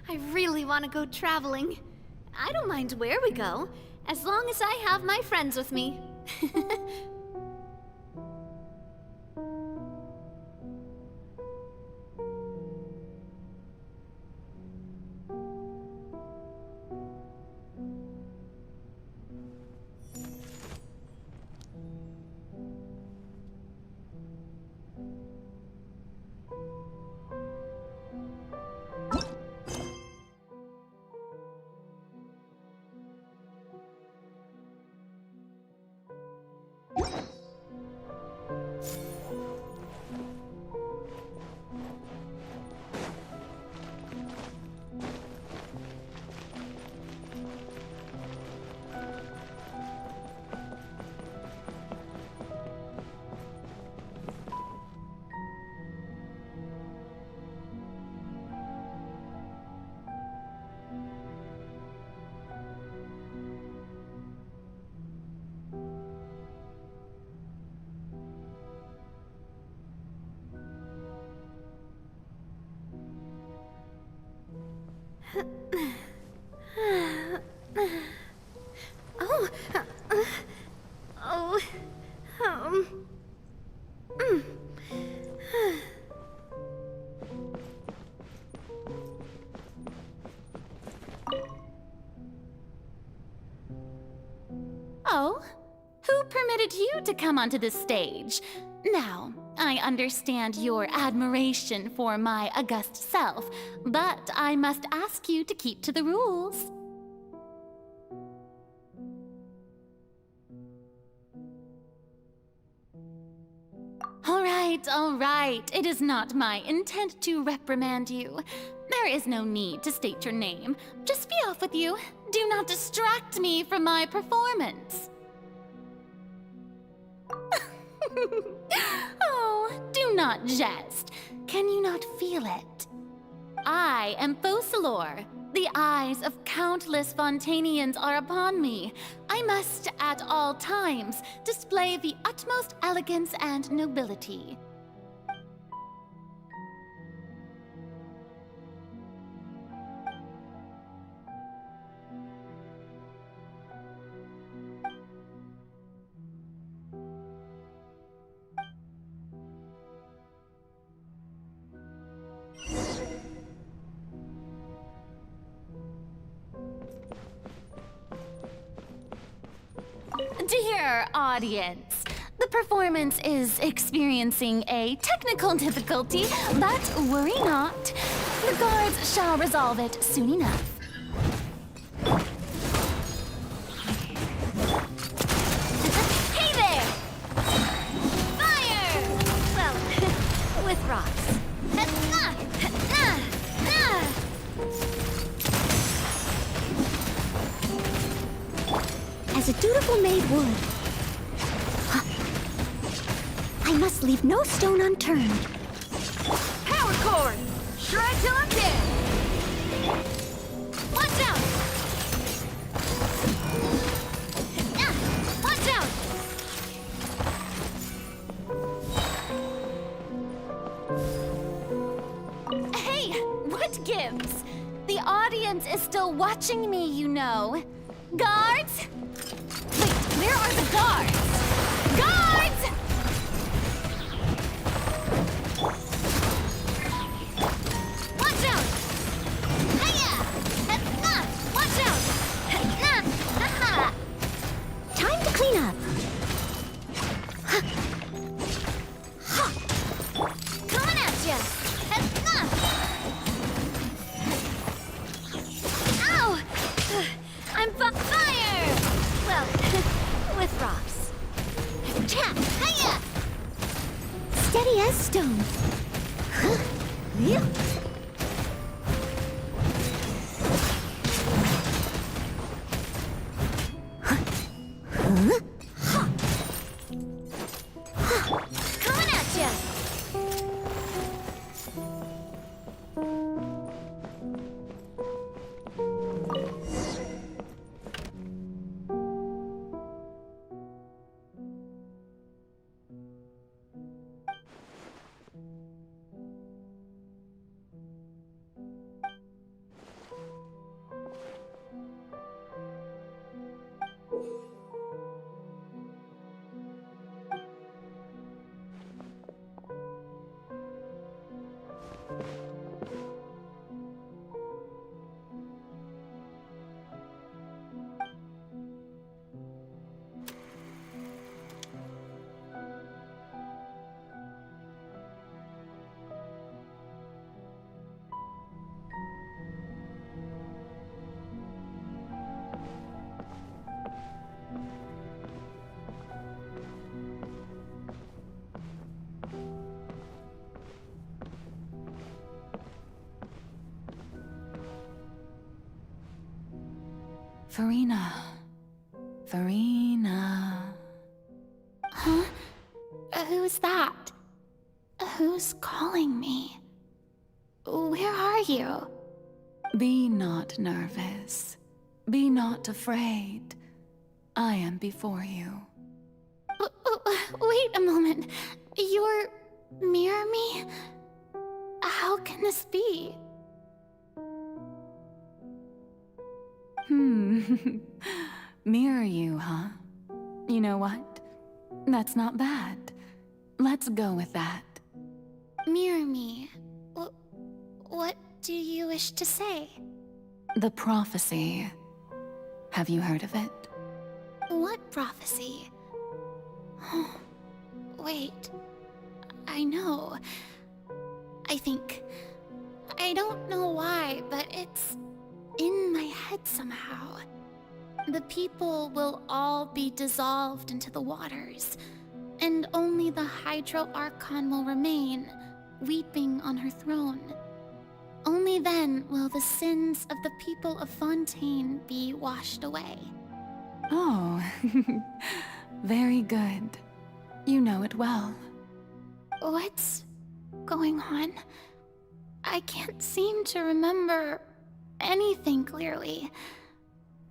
I really want to go traveling. I don't mind where we go, as long as I have my friends with me. Oh? Who permitted you to come onto this stage? Now, I understand your admiration for my august self, but I must ask you to keep to the rules. All right. It is not my intent to reprimand you. There is no need to state your name. Just be off with you. Do not distract me from my performance. Oh, do not jest. Can you not feel it? I am Focalor. The eyes of countless Fontanians are upon me. I must, at all times, display the utmost elegance and nobility. Dear audience, the performance is experiencing a technical difficulty, but worry not. The guards shall resolve it soon enough. Hey there! Fire! Well, with rocks. As a dutiful maid would. I must leave no stone unturned. Power cord! Shred till I'm dead! Watch out! Watch out! Hey, what gives? The audience is still watching me, you know. Guards? Wait, where are the guards? Guards! Watch out! Hiya! Watch out! Time to clean up. Coming at ya! Ow! I'm fire! Well, with rocks. Hiya! Steady as stone. Yeah. Coming at ya! Furina. Furina. Huh? Who's that? Who's calling me? Where are you? Be not nervous. Be not afraid. I am before you. Wait a moment. You're mirror me? How can this be? Mirror you, huh? You know what? That's not bad. Let's go with that. Mirror me? What do you wish to say? The prophecy. Have you heard of it? What prophecy? Wait. I know. I think. I don't know why, but it's in my head somehow. The people will all be dissolved into the waters, and only the Hydro Archon will remain, weeping on her throne. Only then will the sins of the people of Fontaine be washed away. Oh, very good. You know it well. What's going on? I can't seem to remember anything clearly.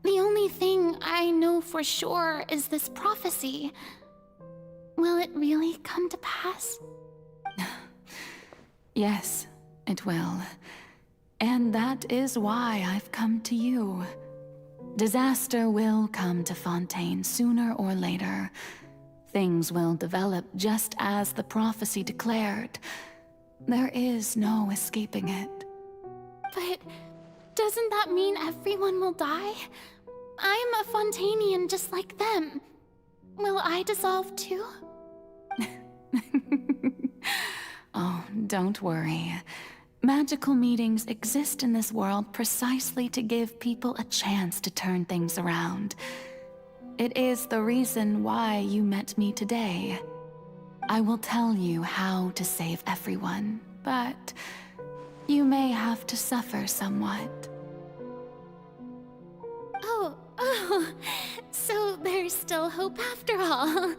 The only thing I know for sure is this prophecy. Will it really come to pass? Yes, it will. And that is why I've come to you. Disaster will come to Fontaine sooner or later. Things will develop just as the prophecy declared. There is no escaping it. But doesn't that mean everyone will die? I'm a Fontainian just like them. Will I dissolve too? Oh, don't worry. Magical meetings exist in this world precisely to give people a chance to turn things around. It is the reason why you met me today. I will tell you how to save everyone, but you may have to suffer somewhat. Oh, so there's still hope after all.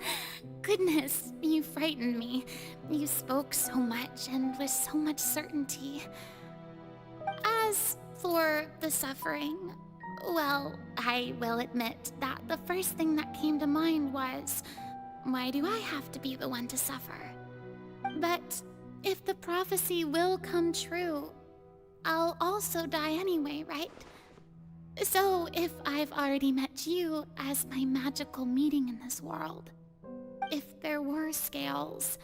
Goodness, you frightened me. You spoke so much and with so much certainty. As for the suffering, well, I will admit that the first thing that came to mind was, why do I have to be the one to suffer? But if the prophecy will come true, I'll also die anyway, right? So if I've already met you as my magical meeting in this world, if there were scales,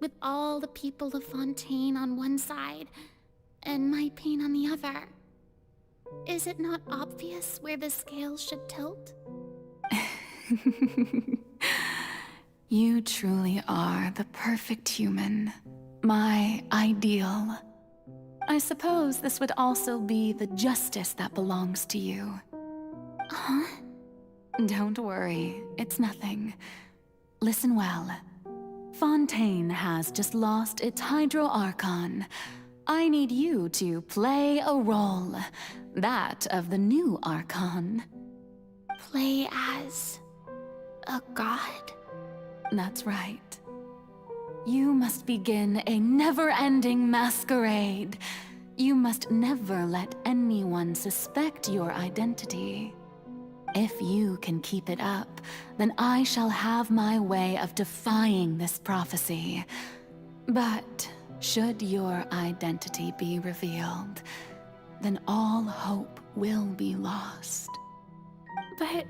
with all the people of Fontaine on one side, and my pain on the other, is it not obvious where the scales should tilt? You truly are the perfect human, my ideal. I suppose this would also be the justice that belongs to you. Huh? Don't worry, it's nothing. Listen well. Fontaine has just lost its Hydro Archon. I need you to play a role, that of the new Archon. Play as a god? That's right. You must begin a never-ending masquerade. You must never let anyone suspect your identity. If you can keep it up, then I shall have my way of defying this prophecy. But should your identity be revealed, then all hope will be lost. But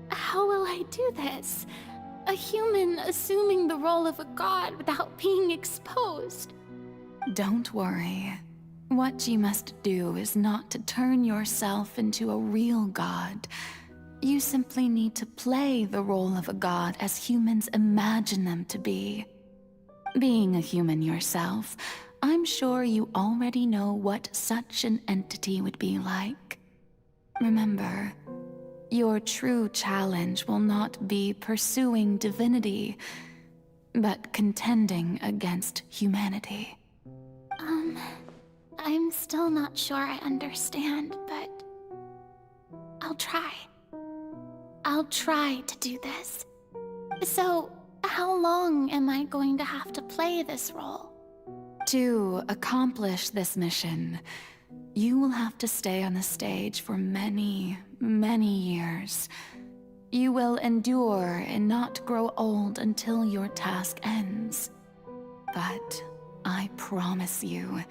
how will I do this? A human assuming the role of a god without being exposed. Don't worry. What you must do is not to turn yourself into a real god. You simply need to play the role of a god as humans imagine them to be. Being a human yourself, I'm sure you already know what such an entity would be like. Remember, your true challenge will not be pursuing divinity, but contending against humanity. I'm still not sure I understand, but I'll try. I'll try to do this. So, how long am I going to have to play this role? To accomplish this mission, you will have to stay on the stage for many, many years. You will endure and not grow old until your task ends. But I promise you,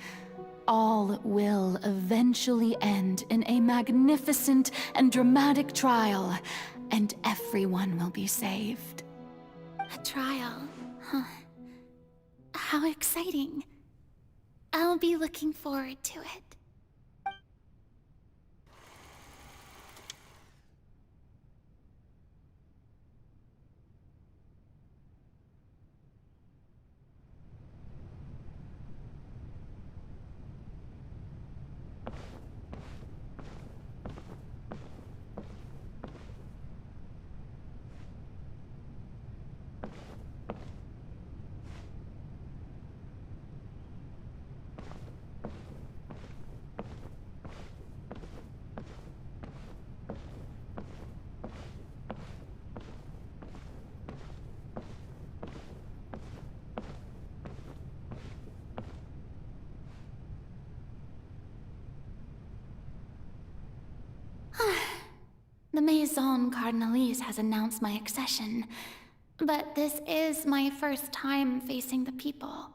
all will eventually end in a magnificent and dramatic trial, and everyone will be saved. A trial, huh? How exciting. I'll be looking forward to it. The Maison Cardinalise has announced my accession, but this is my first time facing the people.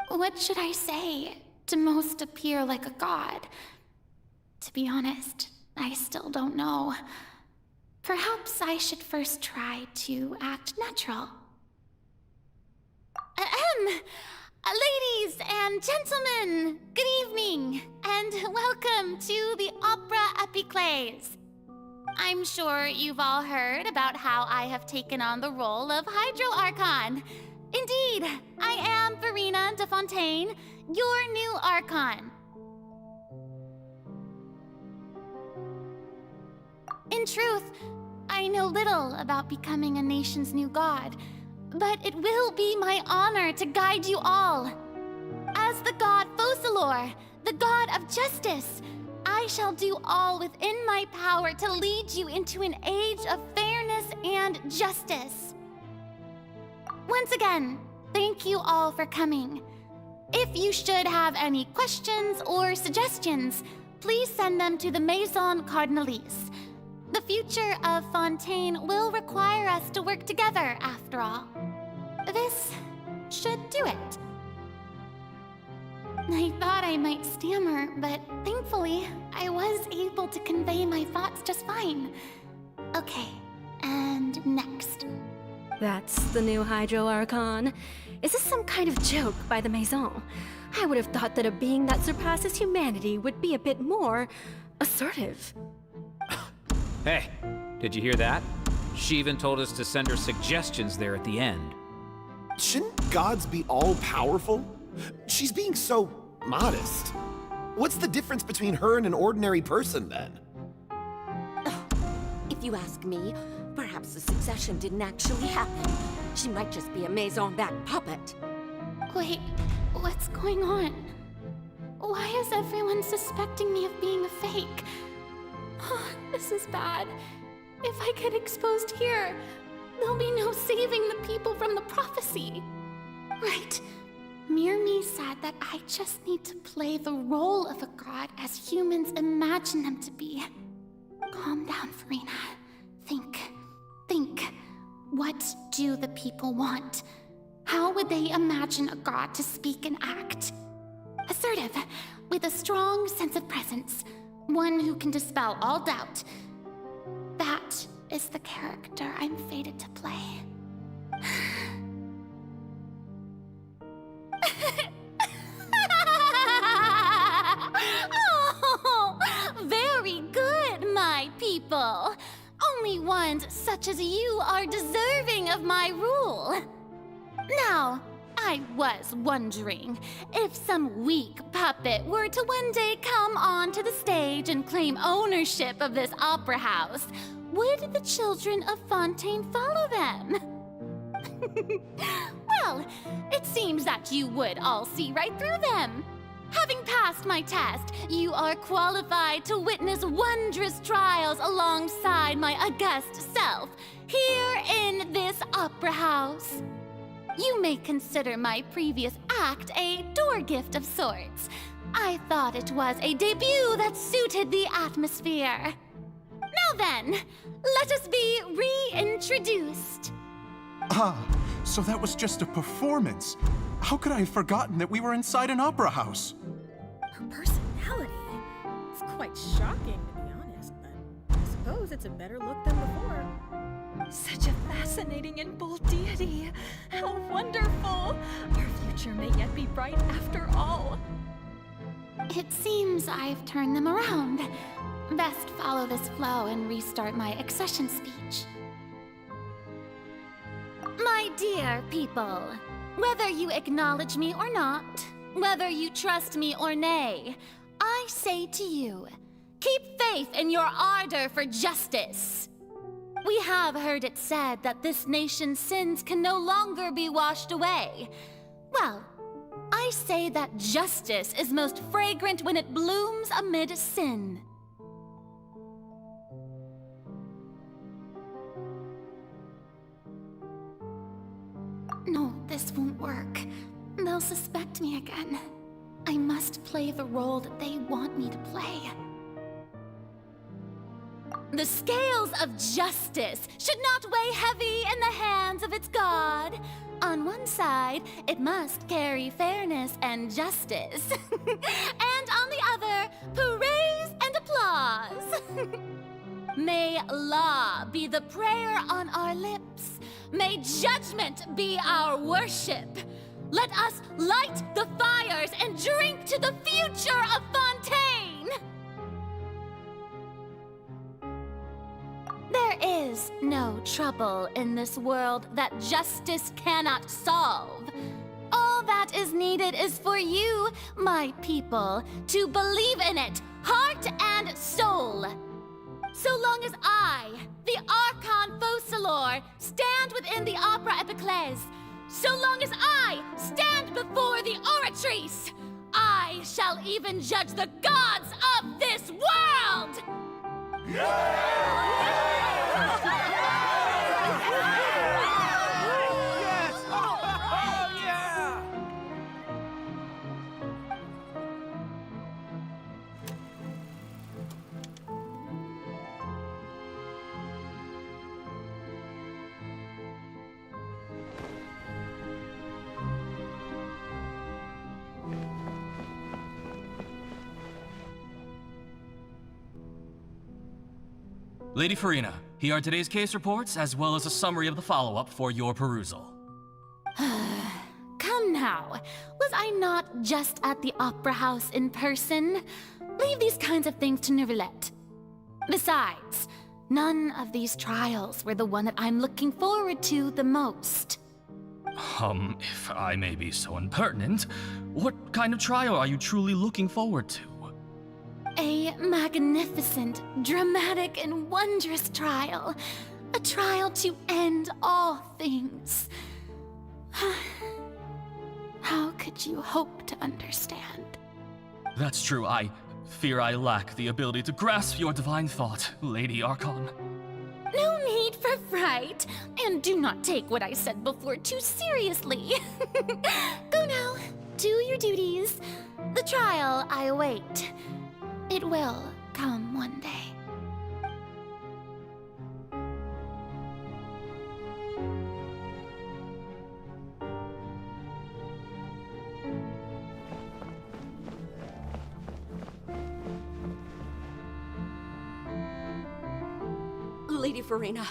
What should I say to most appear like a god? To be honest, I still don't know. Perhaps I should first try to act natural. Ladies and gentlemen, good evening, and welcome to the Opera Epiclese. I'm sure you've all heard about how I have taken on the role of Hydro Archon. Indeed, I am Verena de Fontaine, your new Archon. In truth, I know little about becoming a nation's new god, but it will be my honor to guide you all. As the god Focalor, the god of justice, I shall do all within my power to lead you into an age of fairness and justice. Once again, thank you all for coming. If you should have any questions or suggestions, please send them to the Maison Cardinalise. The future of Fontaine will require us to work together, after all. This should do it. I thought I might stammer, but thankfully, I was able to convey my thoughts just fine. Okay, and next. That's the new Hydro Archon. Is this some kind of joke by the Maison? I would have thought that a being that surpasses humanity would be a bit more assertive. Hey, did you hear that? She even told us to send her suggestions there at the end. Shouldn't gods be all-powerful? She's being so modest. What's the difference between her and an ordinary person, then? If you ask me, perhaps the succession didn't actually happen. She might just be a Maison that puppet. Wait, what's going on? Why is everyone suspecting me of being a fake? Oh, this is bad. If I get exposed here, there'll be no saving the people from the prophecy. Right. Mirmi said that I just need to play the role of a god as humans imagine them to be. Calm down, Verena. Think. What do the people want? How would they imagine a god to speak and act? Assertive, with a strong sense of presence. One who can dispel all doubt. That is the character I'm fated to play. Oh, very good, my people. Only ones such as you are deserving of my rule. Now, I was wondering, if some weak puppet were to one day come onto the stage and claim ownership of this opera house, would the children of Fontaine follow them? Well, it seems that you would all see right through them. Having passed my test, you are qualified to witness wondrous trials alongside my august self, here in this opera house. You may consider my previous act a door gift of sorts. I thought it was a debut that suited the atmosphere. Now then, let us be reintroduced. Ah, so that was just a performance. How could I have forgotten that we were inside an opera house? Her personality? It's quite shocking, to be honest, but I suppose it's a better look than before. Such a fascinating and bold deity. How wonderful! Our future may yet be bright after all. It seems I've turned them around. Best follow this flow and restart my accession speech. My dear people, whether you acknowledge me or not, whether you trust me or nay, I say to you, keep faith in your ardor for justice. We have heard it said that this nation's sins can no longer be washed away. Well, I say that justice is most fragrant when it blooms amid sin. No, this won't work. They'll suspect me again. I must play the role that they want me to play. The scales of justice should not weigh heavy in the hands of its god. On one side, it must carry fairness and justice. And on the other, praise and applause. May law be the prayer on our lips. May judgment be our worship. Let us light the fires and drink to the future of Fontaine! is no trouble in this world that justice cannot solve. All that is needed is for you, my people, to believe in it, heart and soul. So long as I, the Archon Focalor, stand within the Opera Epiclese, so long as I stand before the Oratrice, I shall even judge the gods of this world! Lady Farina, here are today's case reports, as well as a summary of the follow-up for your perusal. Come now, was I not just at the Opera House in person? Leave these kinds of things to Neuvillette. Besides, none of these trials were the one that I'm looking forward to the most. If I may be so impertinent, what kind of trial are you truly looking forward to? A magnificent, dramatic, and wondrous trial. A trial to end all things. How could you hope to understand? That's true. I fear I lack the ability to grasp your divine thought, Lady Archon. No need for fright, and do not take what I said before too seriously. Go now, do your duties. The trial I await. It will come one day. Lady Farina,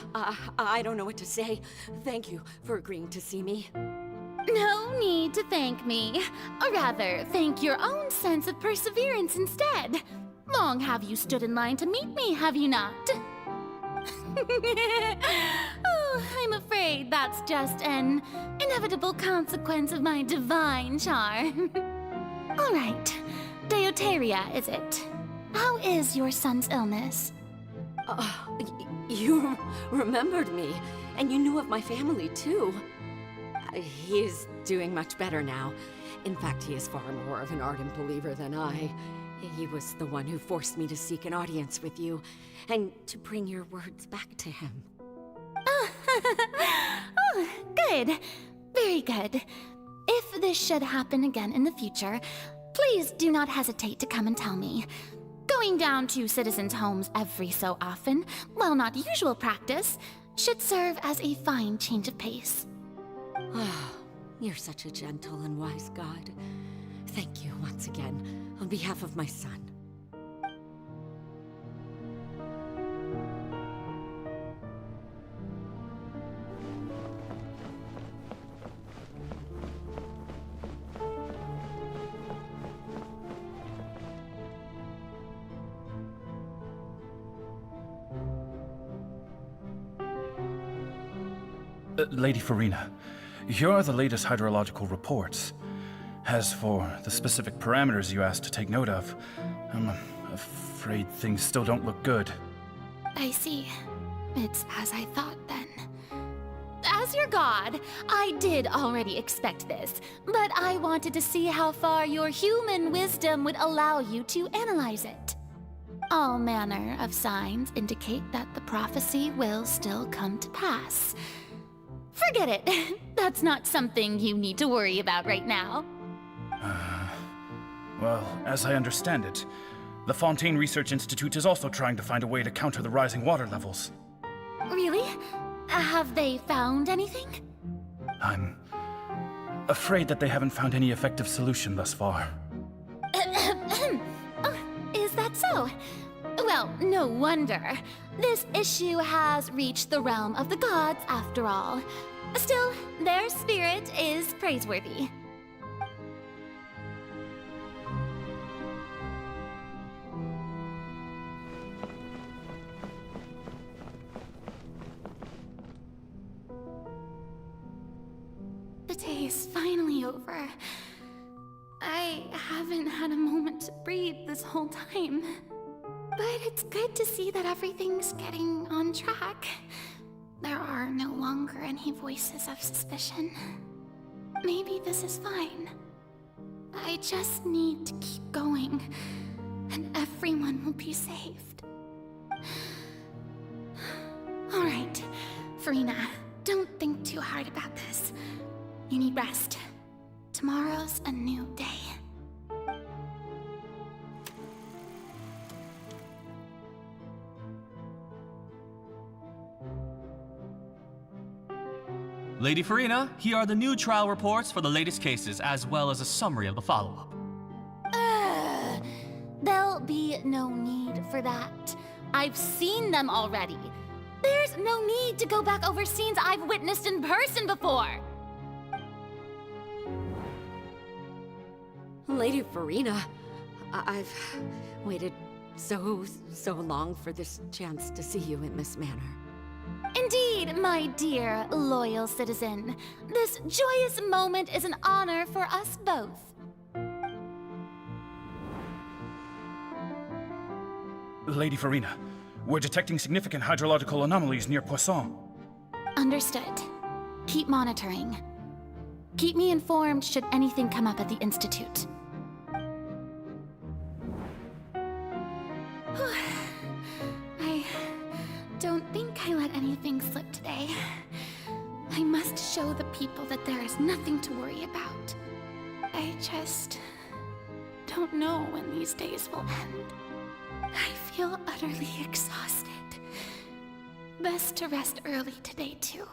I don't know what to say. Thank you for agreeing to see me. No need to thank me. Or rather, thank your own sense of perseverance instead. Long have you stood in line to meet me, have you not? Oh, I'm afraid that's just an inevitable consequence of my divine charm. All right, Deuteria, is it? How is your son's illness? You remembered me, and you knew of my family, too. He is doing much better now. In fact, he is far more of an ardent believer than I. He was the one who forced me to seek an audience with you, and to bring your words back to him. Oh, good. Very good. If this should happen again in the future, please do not hesitate to come and tell me. Going down to citizens' homes every so often, while not usual practice, should serve as a fine change of pace. You're such a gentle and wise god. Thank you once again, on behalf of my son. Lady Farina, here are the latest hydrological reports. As for the specific parameters you asked to take note of, I'm afraid things still don't look good. I see. It's as I thought then. As your god, I did already expect this, but I wanted to see how far your human wisdom would allow you to analyze it. All manner of signs indicate that the prophecy will still come to pass. Forget it. That's not something you need to worry about right now. Well, as I understand it, the Fontaine Research Institute is also trying to find a way to counter the rising water levels. Really? Have they found anything? I'm afraid that they haven't found any effective solution thus far. Oh, is that so? Well, no wonder. This issue has reached the realm of the gods, after all. Still, their spirit is praiseworthy. is finally over. I haven't had a moment to breathe this whole time. But it's good to see that everything's getting on track. There are no longer any voices of suspicion. Maybe this is fine. I just need to keep going, and everyone will be saved. Alright, Furina, don't think too hard about this. You need rest. Tomorrow's a new day. Lady Furina, here are the new trial reports for the latest cases, as well as a summary of the follow-up. There'll be no need for that. I've seen them already. There's no need to go back over scenes I've witnessed in person before. Lady Furina, I've waited so long for this chance to see you in this manner. Indeed, my dear, loyal citizen. This joyous moment is an honor for us both. Lady Furina, we're detecting significant hydrological anomalies near Poisson. Understood. Keep monitoring. Keep me informed should anything come up at the Institute. I don't think I let anything slip today. I must show the people that there is nothing to worry about. I just don't know when these days will end. I feel utterly exhausted. Best to rest early today, too.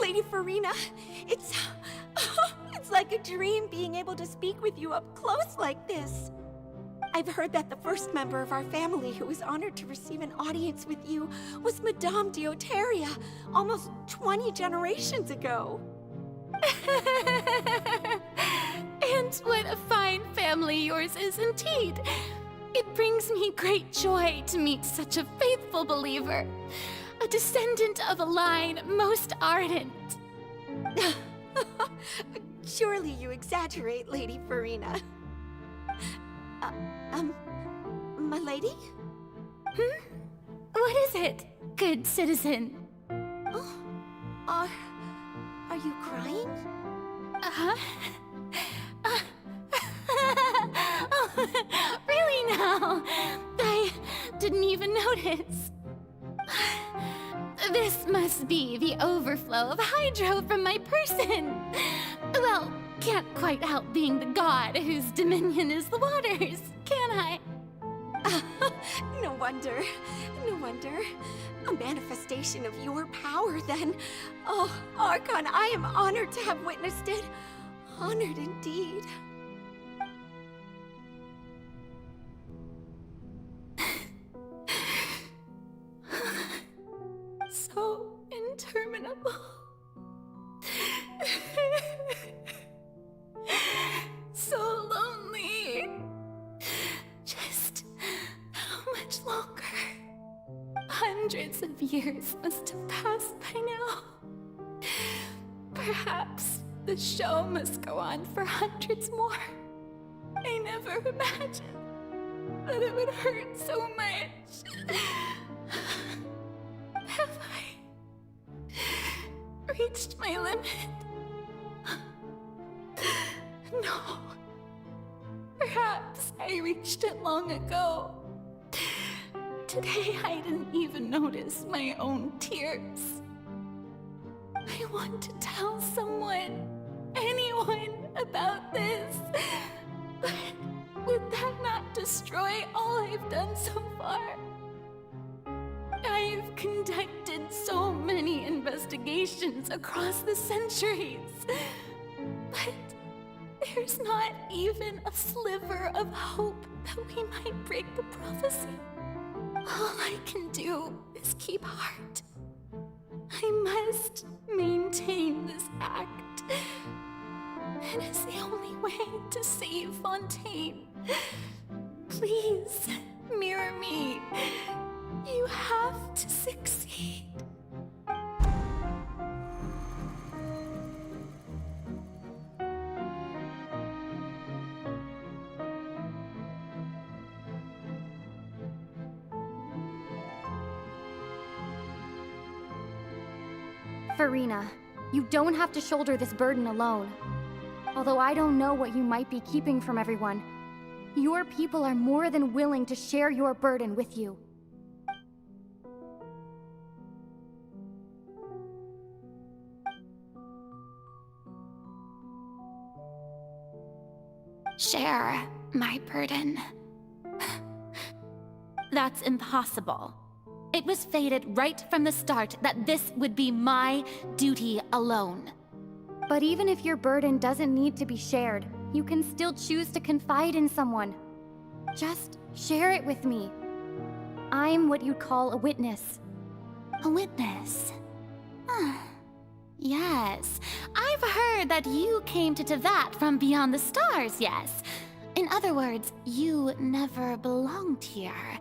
Lady Furina, it's like a dream being able to speak with you up close like this. I've heard that the first member of our family who was honored to receive an audience with you was Madame Dioteria, almost 20 generations ago. And what a fine family yours is indeed. It brings me great joy to meet such a faithful believer. A descendant of a line most ardent. Surely you exaggerate, Lady Furina. My lady? What is it, good citizen? Oh, are you crying? Oh, really now? I didn't even notice. This must be the overflow of hydro from my person. Well, can't quite help being the god whose dominion is the waters, can I? No wonder. No wonder. A manifestation of your power, then. Oh, Archon, I am honored to have witnessed it. Honored indeed. So interminable. So lonely. Just how much longer? Hundreds of years must have passed by now. Perhaps the show must go on for hundreds more. I never imagined that it would hurt so much. Have I reached my limit? No. Perhaps I reached it long ago. Today I didn't even notice my own tears. I want to tell someone, anyone, about this. But would that not destroy all I've I've done so far. I've conducted so many investigations across the centuries. But there's not even a sliver of hope that we might break the prophecy. All I can do is keep heart. I must maintain this act. It is the only way to save Fontaine. Please, mirror me. You have to succeed. Farina, you don't have to shoulder this burden alone. Although I don't know what you might be keeping from everyone, your people are more than willing to share your burden with you. Share my burden. That's impossible. It was fated right from the start that this would be my duty alone. But even if your burden doesn't need to be shared, you can still choose to confide in someone. Just share it with me. I'm what you'd call a witness. A witness? Yes, I've heard that you came to Tevat from beyond the stars, yes. In other words, you never belonged here.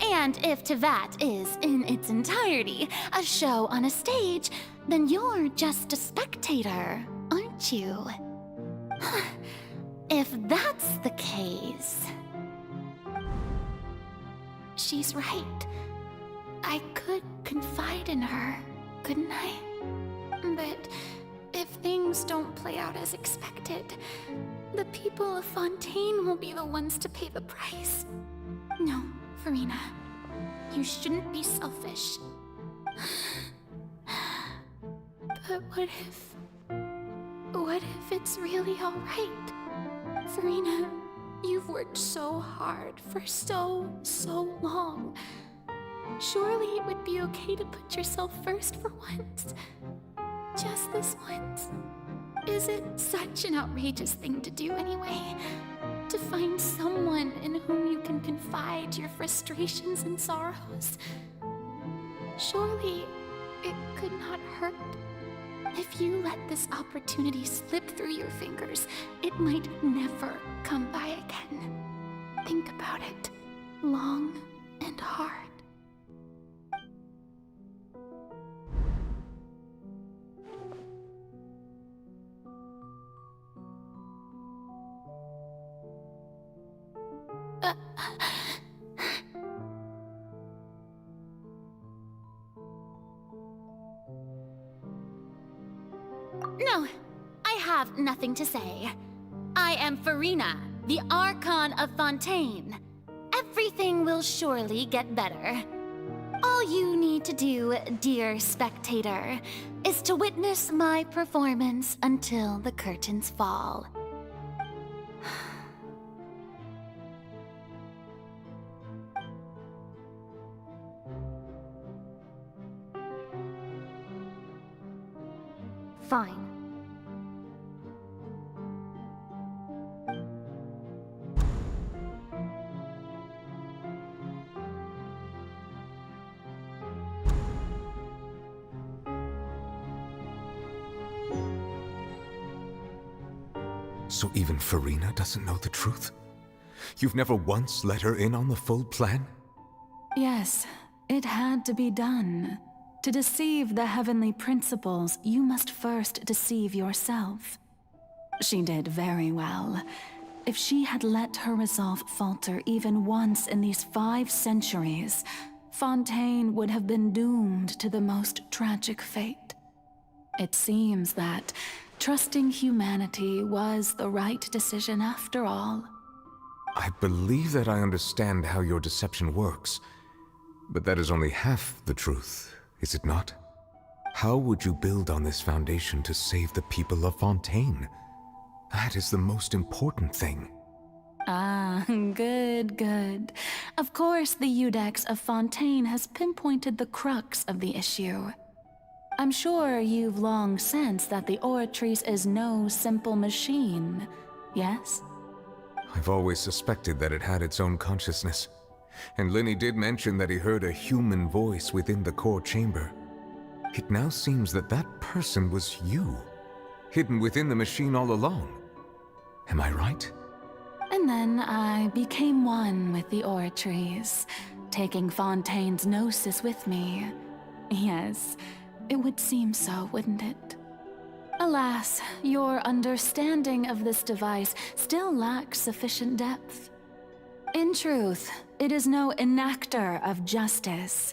And if Tevat is, in its entirety, a show on a stage, then you're just a spectator, aren't you? If that's the case... She's right. I could confide in her, couldn't I? But if things don't play out as expected, the people of Fontaine will be the ones to pay the price. No, Farina, you shouldn't be selfish. But what if it's really all right? Farina, you've worked so hard for so long. Surely it would be okay to put yourself first for once. Just this once. Is it such an outrageous thing to do anyway? To find someone in whom you can confide your frustrations and sorrows? Surely it could not hurt. If you let this opportunity slip through your fingers, it might never come by again. Think about it long and hard. No, I have nothing to say. I am Farina, the Archon of Fontaine. Everything will surely get better. All you need to do, dear spectator, is to witness my performance until the curtains fall. Fine. So even Farina doesn't know the truth? You've never once let her in on the full plan? Yes, it had to be done. To deceive the heavenly principles, you must first deceive yourself. She did very well. If she had let her resolve falter even once in these 5 centuries, Fontaine would have been doomed to the most tragic fate. It seems that trusting humanity was the right decision after all. I believe that I understand how your deception works, but that is only half the truth, is it not? How would you build on this foundation to save the people of Fontaine? That is the most important thing. Ah, good, good. Of course, the Eudex of Fontaine has pinpointed the crux of the issue. I'm sure you've long sensed that the Oratrice is no simple machine, yes? I've always suspected that it had its own consciousness. And Lenny did mention that he heard a human voice within the core chamber. It now seems that that person was you, hidden within the machine all along. Am I right? And then I became one with the Oratrice, taking Fontaine's gnosis with me. Yes, it would seem so, wouldn't it? Alas, your understanding of this device still lacks sufficient depth. In truth, it is no enactor of justice.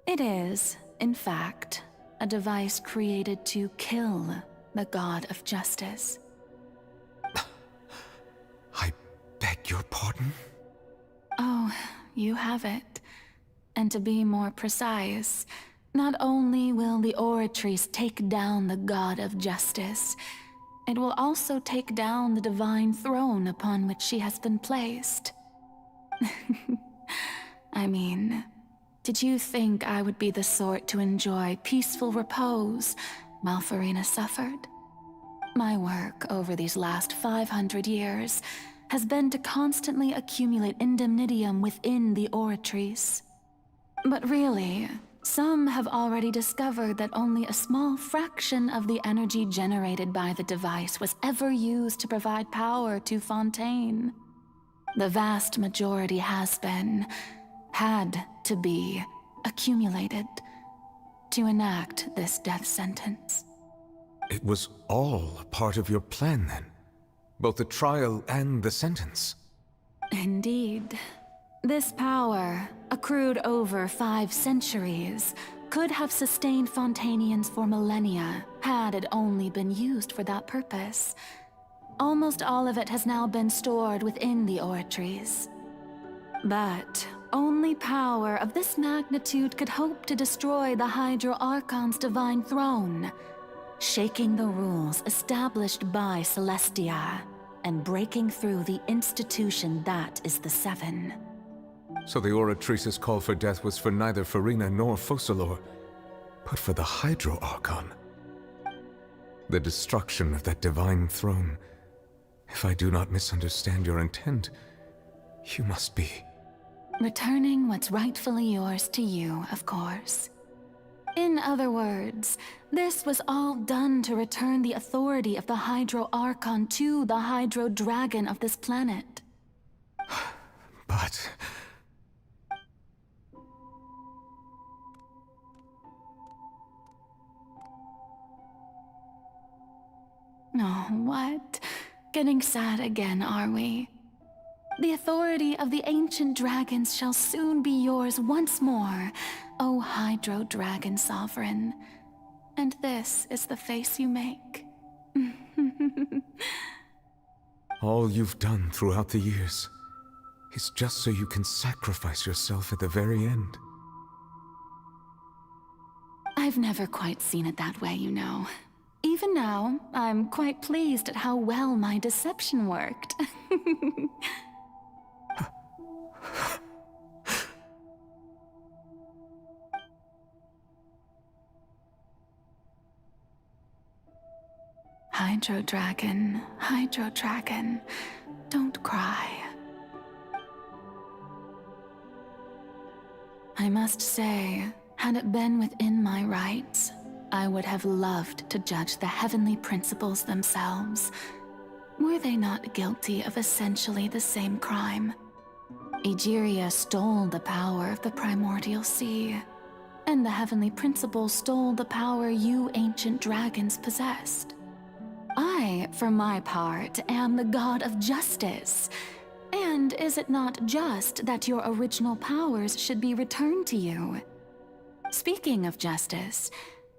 It is, in fact, a device created to kill the god of justice. Beg your pardon? Oh, you have it. And to be more precise, not only will the Oratrice take down the god of justice, it will also take down the divine throne upon which she has been placed. I mean, did you think I would be the sort to enjoy peaceful repose while Farina suffered? My work over these last 500 years has been to constantly accumulate indemnitium within the Oratrice. But really, some have already discovered that only a small fraction of the energy generated by the device was ever used to provide power to Fontaine. The vast majority had to be, accumulated to enact this death sentence. It was all a part of your plan, then? Both the trial and the sentence? Indeed. This power, accrued over 5 centuries, could have sustained Fontainians for millennia had it only been used for that purpose. Almost all of it has now been stored within the Oratrice. But only power of this magnitude could hope to destroy the Hydro Archon's divine throne, shaking the rules established by Celestia, and breaking through the institution that is the Seven. So the Oratrice's call for death was for neither Farina nor Focalor, but for the Hydro Archon. The destruction of that divine throne. If I do not misunderstand your intent, you must be... Returning what's rightfully yours to you, of course. In other words, this was all done to return the authority of the Hydro Archon to the Hydro Dragon of this planet. But... Oh, what? Getting sad again, are we? The authority of the ancient dragons shall soon be yours once more, O Hydro Dragon Sovereign. And this is the face you make. All you've done throughout the years is just so you can sacrifice yourself at the very end. I've never quite seen it that way, you know. Even now, I'm quite pleased at how well my deception worked. Hydro Dragon, don't cry. I must say, had it been within my rights, I would have loved to judge the heavenly principles themselves. Were they not guilty of essentially the same crime? Egeria stole the power of the primordial sea, and the heavenly principles stole the power you ancient dragons possessed. I, for my part, am the god of justice. And is it not just that your original powers should be returned to you? Speaking of justice,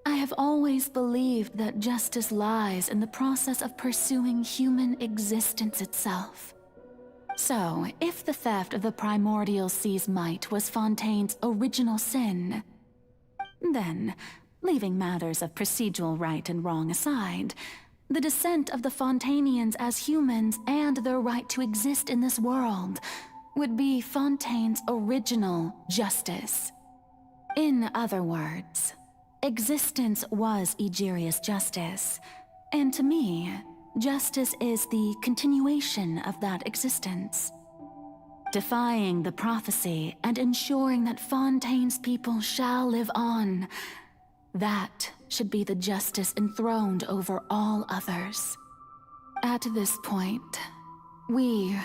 I have always believed that justice lies in the process of pursuing human existence itself. So, if the theft of the primordial sea's might was Fontaine's original sin, then, leaving matters of procedural right and wrong aside, the descent of the Fontainians as humans and their right to exist in this world would be Fontaine's original justice. In other words, existence was Egeria's justice, and to me, justice is the continuation of that existence. Defying the prophecy and ensuring that Fontaine's people shall live on, that should be the justice enthroned over all others. At this point, we,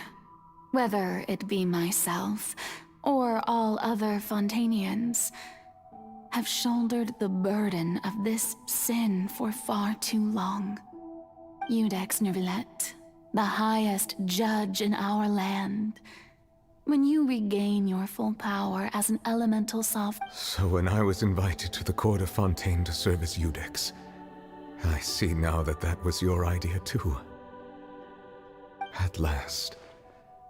whether it be myself or all other Fontainians, have shouldered the burden of this sin for far too long. Iudex Neuvillette, the highest judge in our land, when you regain your full power as an elemental self. So when I was invited to the court of Fontaine to serve as Iudex, I see now that that was your idea too. At last,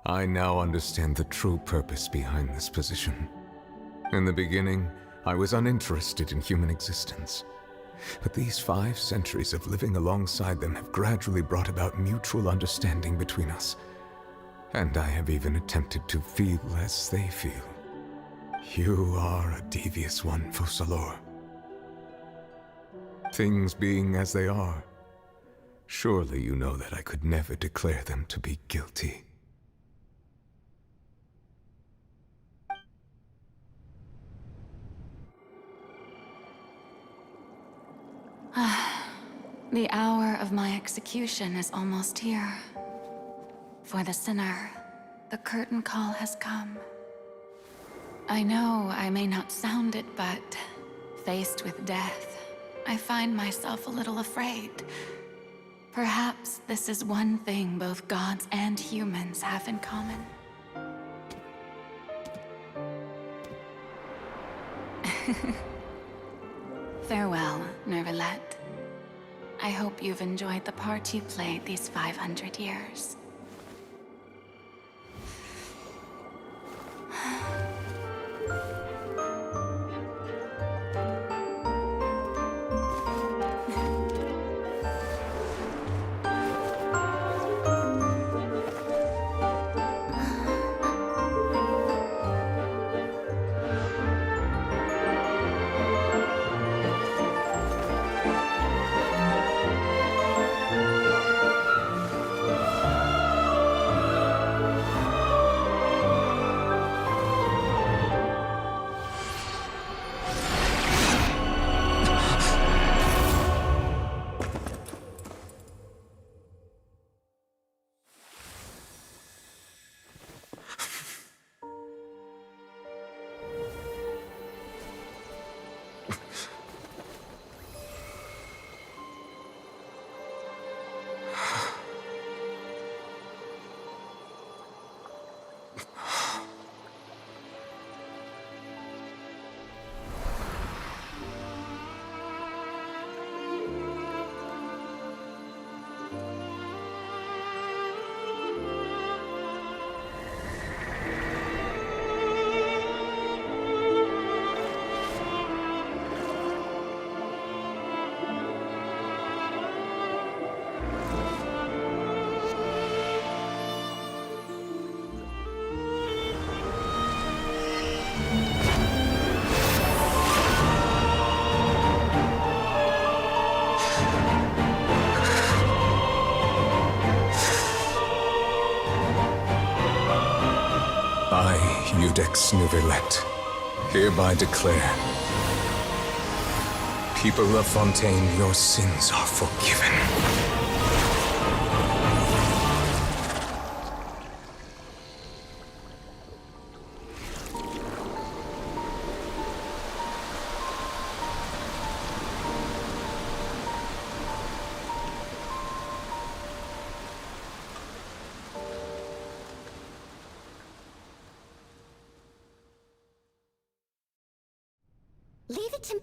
I now understand the true purpose behind this position. In the beginning, I was uninterested in human existence. But these 5 centuries of living alongside them have gradually brought about mutual understanding between us. And I have even attempted to feel as they feel. You are a devious one, Focalors. Things being as they are, surely you know that I could never declare them to be guilty. The hour of my execution is almost here. For the sinner, the curtain call has come. I know I may not sound it, but faced with death, I find myself a little afraid. Perhaps this is one thing both gods and humans have in common. Farewell, Neuvillette. I hope you've enjoyed the part you played these 500 years. I, Iudex Neuvillette, hereby declare, people of Fontaine, your sins are forgiven. Leave it to...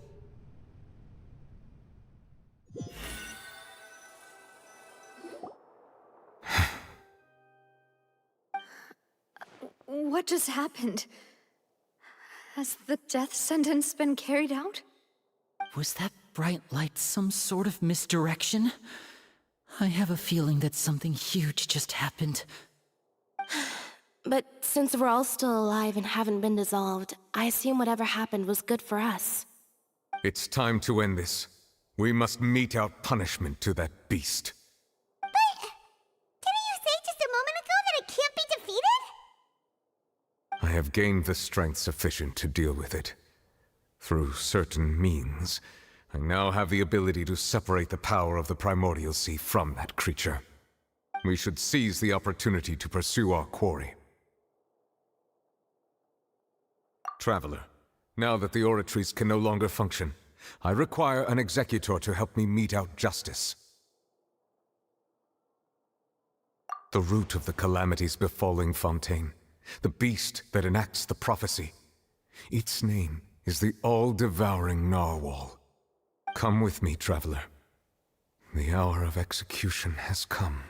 What just happened? Has the death sentence been carried out? Was that bright light some sort of misdirection? I have a feeling that something huge just happened. But since we're all still alive and haven't been dissolved, I assume whatever happened was good for us. It's time to end this. We must mete out punishment to that beast. Didn't you say just a moment ago that it can't be defeated? I have gained the strength sufficient to deal with it. Through certain means, I now have the ability to separate the power of the Primordial Sea from that creature. We should seize the opportunity to pursue our quarry. Traveler, now that the oratories can no longer function, I require an executor to help me mete out justice. The root of the calamities befalling Fontaine, the beast that enacts the prophecy. Its name is the all-devouring Narwhal. Come with me, traveler. The hour of execution has come.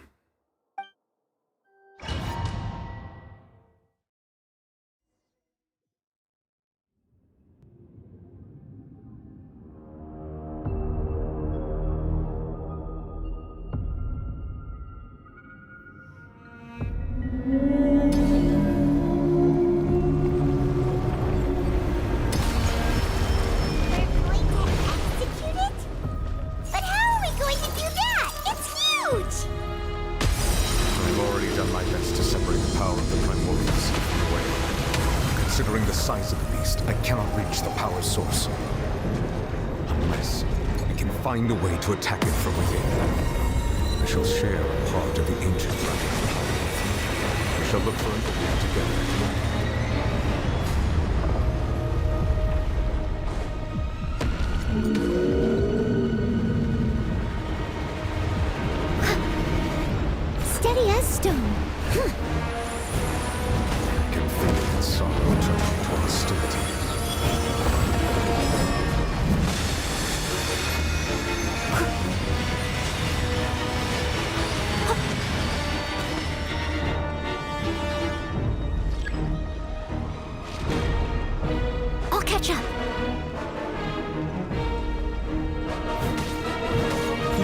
Considering the size of the beast, I cannot reach the power source. Unless we can find a way to attack it from within. I shall share a part of the ancient dragon. We shall look for an opening together. Steady as stone. Sorrow turning to hostility. I'll catch up.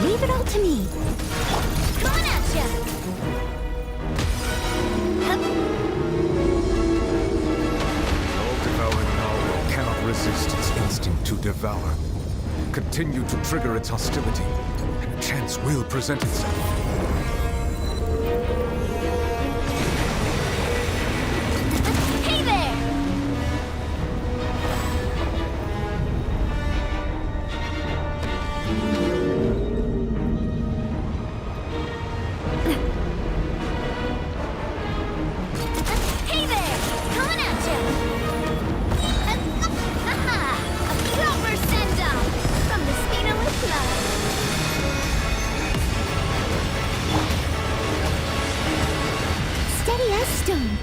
Leave it all to me. Coming at ya! Resist its instinct to devour. Continue to trigger its hostility, and a chance will present itself. Hey there! Hey there! Coming at ya! Steady as stone.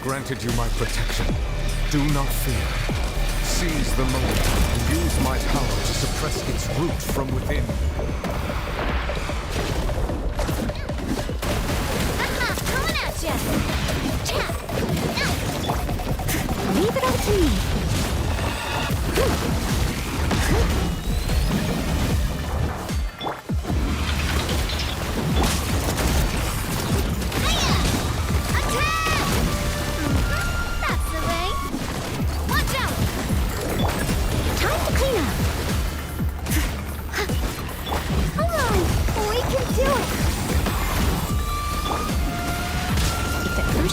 Granted you my protection. Do not fear. Seize the moment and use my power to suppress its root from within. Coming at ya! Leave it all to me.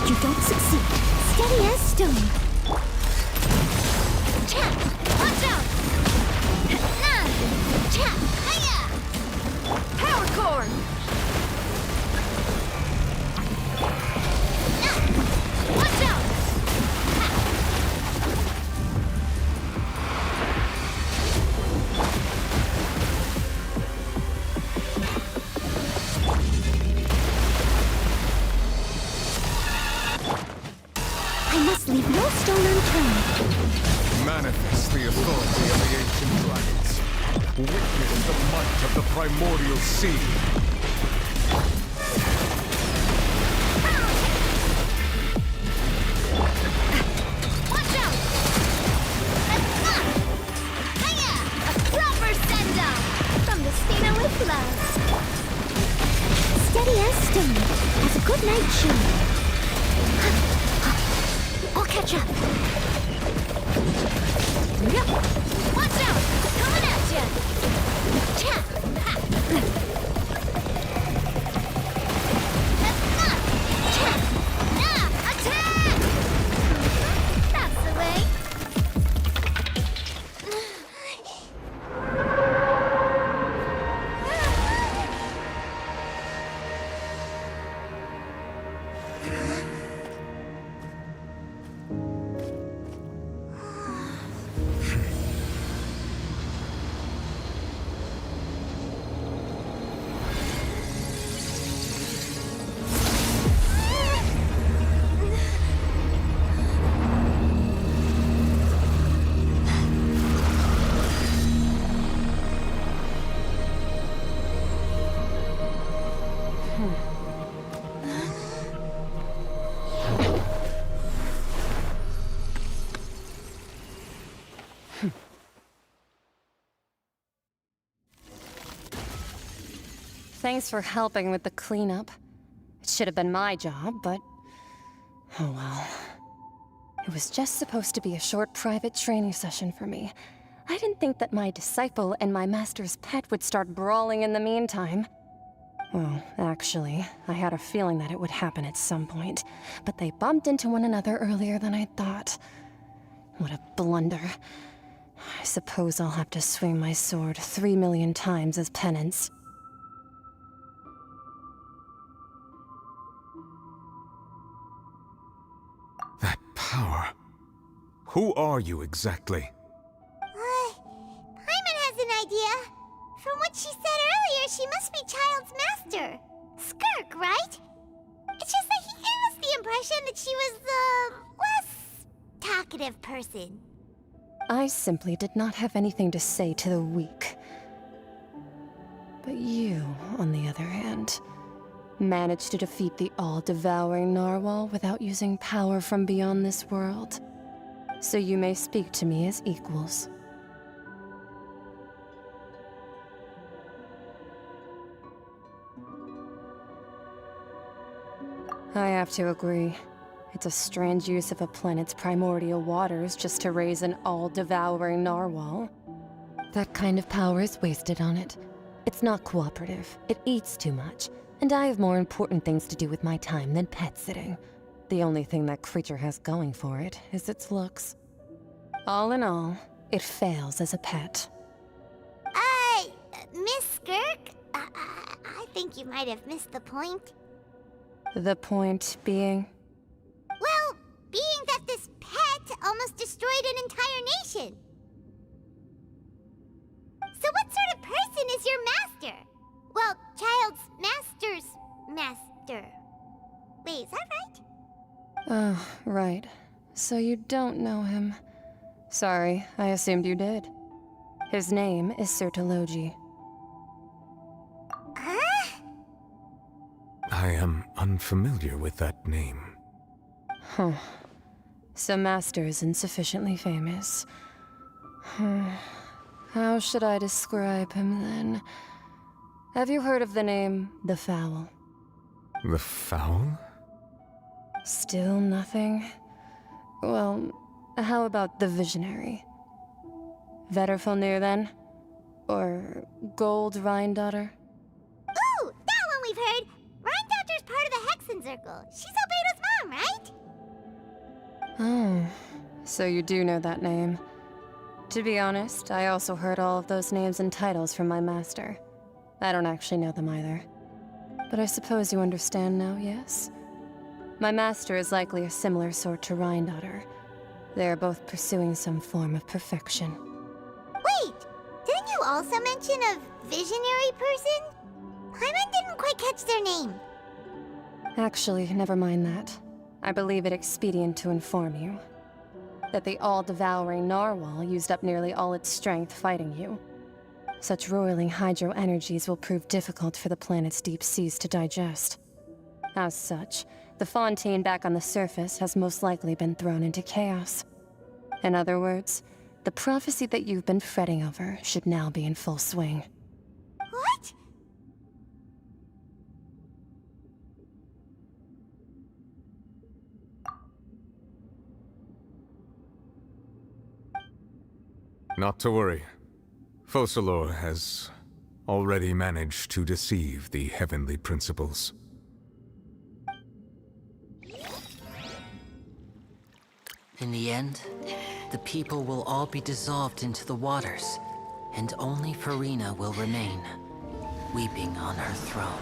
You don't succeed. Steady as stone. Watch out! Power core! Leave no stone unturned. Manifest the authority of the ancient dragons. Witness the might of the primordial sea. Watch out! Hiya! A proper send-up! From the Stina with love. Steady as stone. Has a good night show. I'll catch up. Yep. Watch out! Coming at ya! Tap! Ha! Tap! Nah! Attack! That's the way. Thanks for helping with the cleanup. It should have been my job, but... oh well. It was just supposed to be a short private training session for me. I didn't think that my disciple and my master's pet would start brawling in the meantime. Well, actually, I had a feeling that it would happen at some point, but they bumped into one another earlier than I thought. What a blunder. I suppose I'll have to swing my sword 3 million times as penance. Power. Who are you exactly? Paimon has an idea. From what she said earlier, she must be Child's master. Skirk, right? It's just that he gave us the impression that she was the less talkative person. I simply did not have anything to say to the weak. But you, on the other hand, managed to defeat the all-devouring narwhal without using power from beyond this world. So you may speak to me as equals. I have to agree. It's a strange use of a planet's primordial waters just to raise an all-devouring narwhal. That kind of power is wasted on it. It's not cooperative. It eats too much. And I have more important things to do with my time than pet sitting. The only thing that creature has going for it is its looks. All in all, it fails as a pet. Miss Skirk? I think you might have missed the point. The point being? Well, being that this pet almost destroyed an entire nation. So what sort of person is your master? Well, Child's master's master. Wait, is that right? Oh, right. So you don't know him. Sorry, I assumed you did. His name is Sertologi. I am unfamiliar with that name. Huh. So Master isn't sufficiently famous. How should I describe him then? Have you heard of the name The Fowl? The Fowl? Still nothing? Well, how about the Visionary? Vetterfulnir then? Or Gold Rhindaughter? Ooh, that one we've heard! Rhindaughter's part of the Hexen Circle. She's Albedo's mom, right? Oh, so you do know that name. To be honest, I also heard all of those names and titles from my master. I don't actually know them either. But I suppose you understand now, yes? My master is likely a similar sort to Rhindaughter. They are both pursuing some form of perfection. Wait! Didn't you also mention a visionary person? Paimon didn't quite catch their name. Actually, never mind that. I believe it expedient to inform you that the all-devouring narwhal used up nearly all its strength fighting you. Such roiling hydro energies will prove difficult for the planet's deep seas to digest. As such, the fontaine back on the surface has most likely been thrown into chaos. In other words, the prophecy that you've been fretting over should now be in full swing. What? Not to worry. Focalor has already managed to deceive the heavenly principles. In the end, the people will all be dissolved into the waters, and only Farina will remain, weeping on her throne.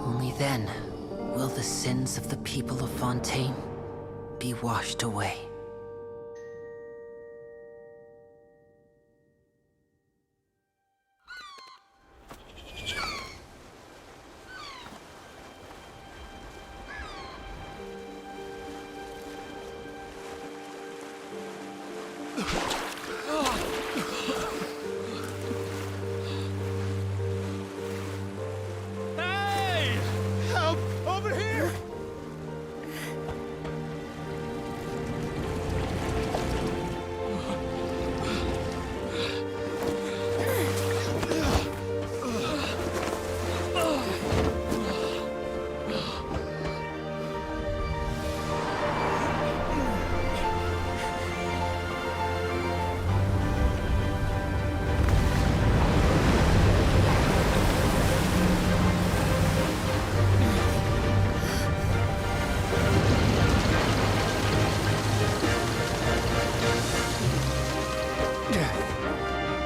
Only then will the sins of the people of Fontaine be washed away. Hey! Help! Over here!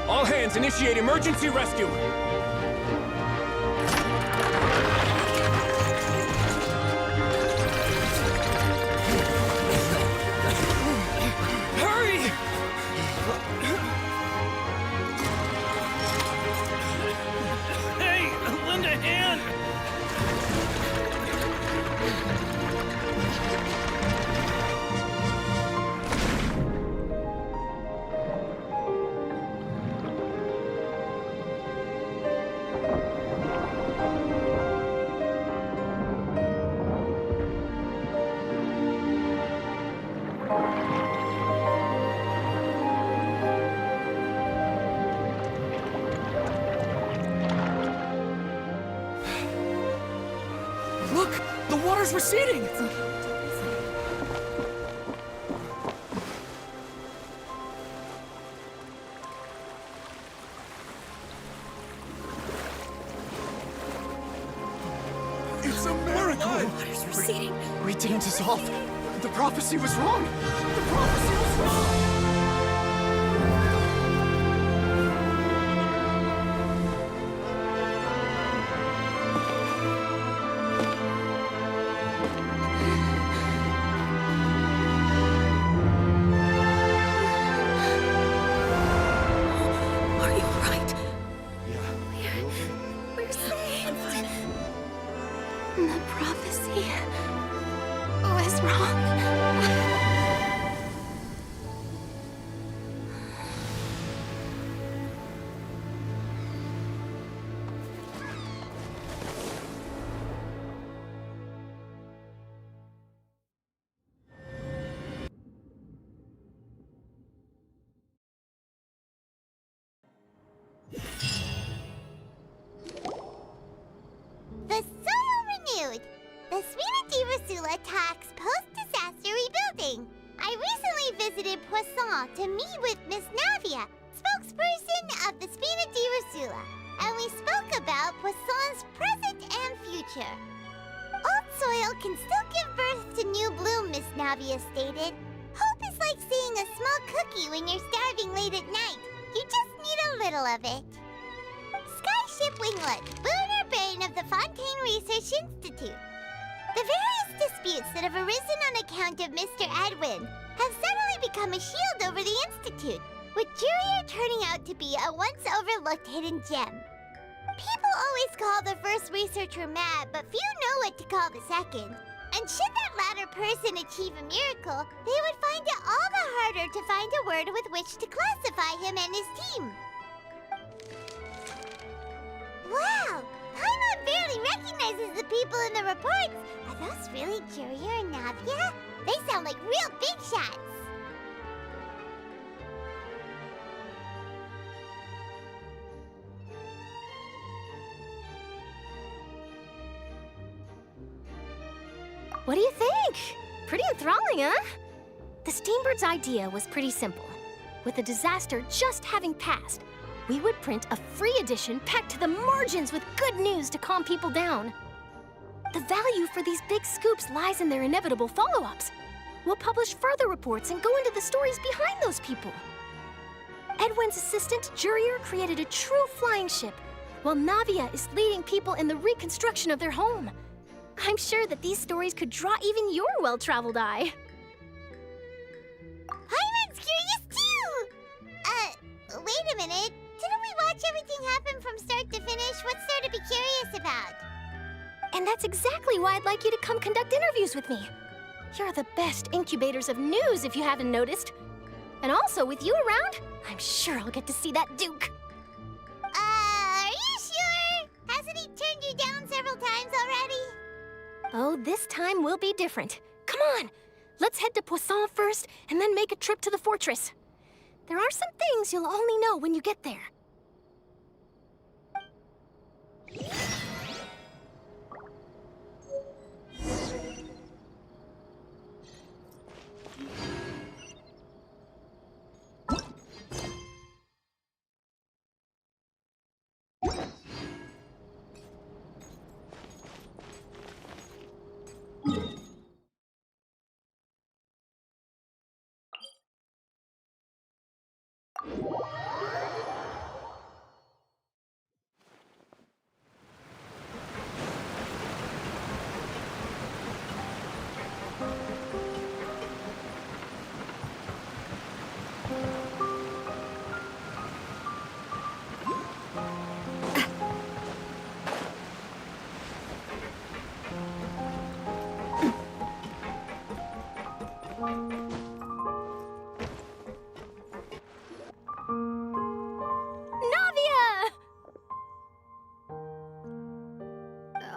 All hands, initiate emergency rescue! Hurry! Hey, lend a hand! Look! The water's receding! It's a miracle! Water's receding. We didn't dissolve. The prophecy was wrong. The prophecy was wrong! Are you alright? Yeah. We're safe. The prophecy was wrong. The soil renewed. The Svina di Rasula tax post-disaster rebuilding. I recently visited Poisson to meet with Miss Navia, spokesperson of the Svina di Rasula, and we spoke about Poisson's present and future. Old soil can still give birth to new bloom, Miss Navia stated. Hope is like seeing a small cookie when you're starving late at night. You just need a little of it. Skyship Winglet, lunar brain of the Fontaine Research Institute. The various disputes that have arisen on account of Mr. Edwin have suddenly become a shield over the Institute. with Jurier turning out to be a once overlooked hidden gem. People always call the first researcher mad, but few know what to call the second. And should that latter person achieve a miracle, they would find it all the harder to find a word with which to classify him and his team. Wow! Paimon barely recognizes the people in the reports. Are those really Jurier and Navia? They sound like real big shots. What do you think? Pretty enthralling, huh? The Steambird's idea was pretty simple. With the disaster just having passed, we would print a free edition packed to the margins with good news to calm people down. The value for these big scoops lies in their inevitable follow-ups. We'll publish further reports and go into the stories behind those people. Edwin's assistant, Jurier, created a true flying ship, while Navia is leading people in the reconstruction of their home. I'm sure that these stories could draw even your well-traveled eye. Paimon's curious too! Wait a minute. Didn't we watch everything happen from start to finish? What's there to be curious about? And that's exactly why I'd like you to come conduct interviews with me. You're the best incubators of news, if you haven't noticed. And also, with you around, I'm sure I'll get to see that Duke. Are you sure? Hasn't he turned you down several times already? Oh, this time will be different. Come on, let's head to Poisson first, and then make a trip to the fortress. There are some things you'll only know when you get there.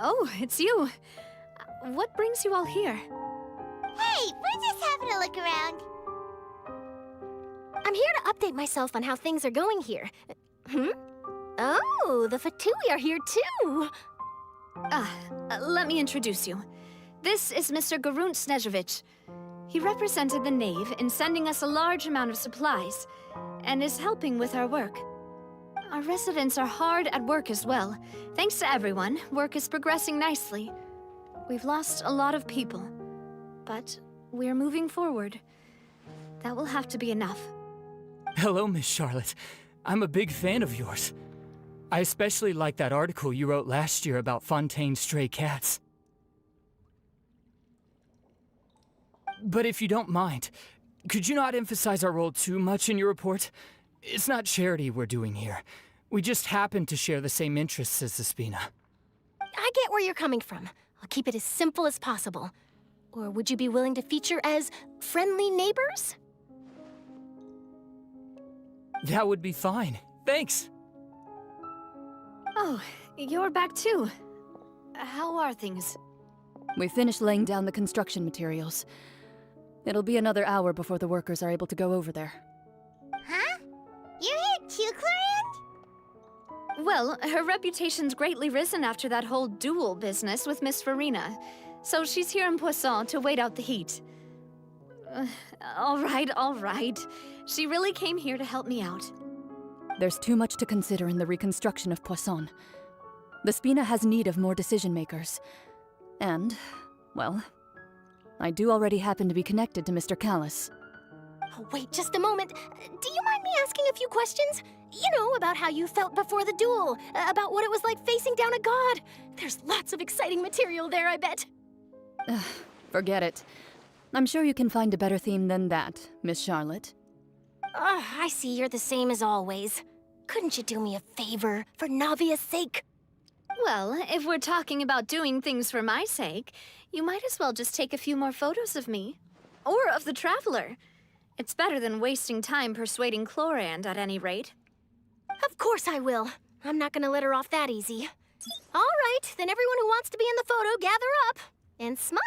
Oh, it's you. What brings you all here? Hey, we're just having a look around. I'm here to update myself on how things are going here. Oh, the Fatui are here too. Let me introduce you. This is Mr. Garunt Snežević. He represented the Knave in sending us a large amount of supplies, and is helping with our work. Our residents are hard at work as well. Thanks to everyone, work is progressing nicely. We've lost a lot of people, but we're moving forward. That will have to be enough. Hello, Miss Charlotte. I'm a big fan of yours. I especially like that article you wrote last year about Fontaine's stray cats. But if you don't mind, could you not emphasize our role too much in your report? It's not charity we're doing here. We just happen to share the same interests as the Spina. I get where you're coming from. I'll keep it as simple as possible. Or would you be willing to feature as friendly neighbors? That would be fine. Thanks. Oh, you're back too. How are things? We finished laying down the construction materials. It'll be another hour before the workers are able to go over there. Huh? You're here too, Clorinde? Well, her reputation's greatly risen after that whole duel business with Miss Farina. So she's here in Poisson to wait out the heat. All right. She really came here to help me out. There's too much to consider in the reconstruction of Poisson. The Spina has need of more decision-makers. And, well, I do already happen to be connected to Mr. Callis. Oh, wait just a moment. Do you mind me asking a few questions? You know, about how you felt before the duel, about what it was like facing down a god. There's lots of exciting material there, I bet. Forget it. I'm sure you can find a better theme than that, Miss Charlotte. I see you're the same as always. Couldn't you do me a favor, for Navia's sake? Well, if we're talking about doing things for my sake, you might as well just take a few more photos of me. Or of the Traveler. It's better than wasting time persuading Chlorand, at any rate. Of course I will. I'm not gonna let her off that easy. All right, then everyone who wants to be in the photo, gather up. And smile.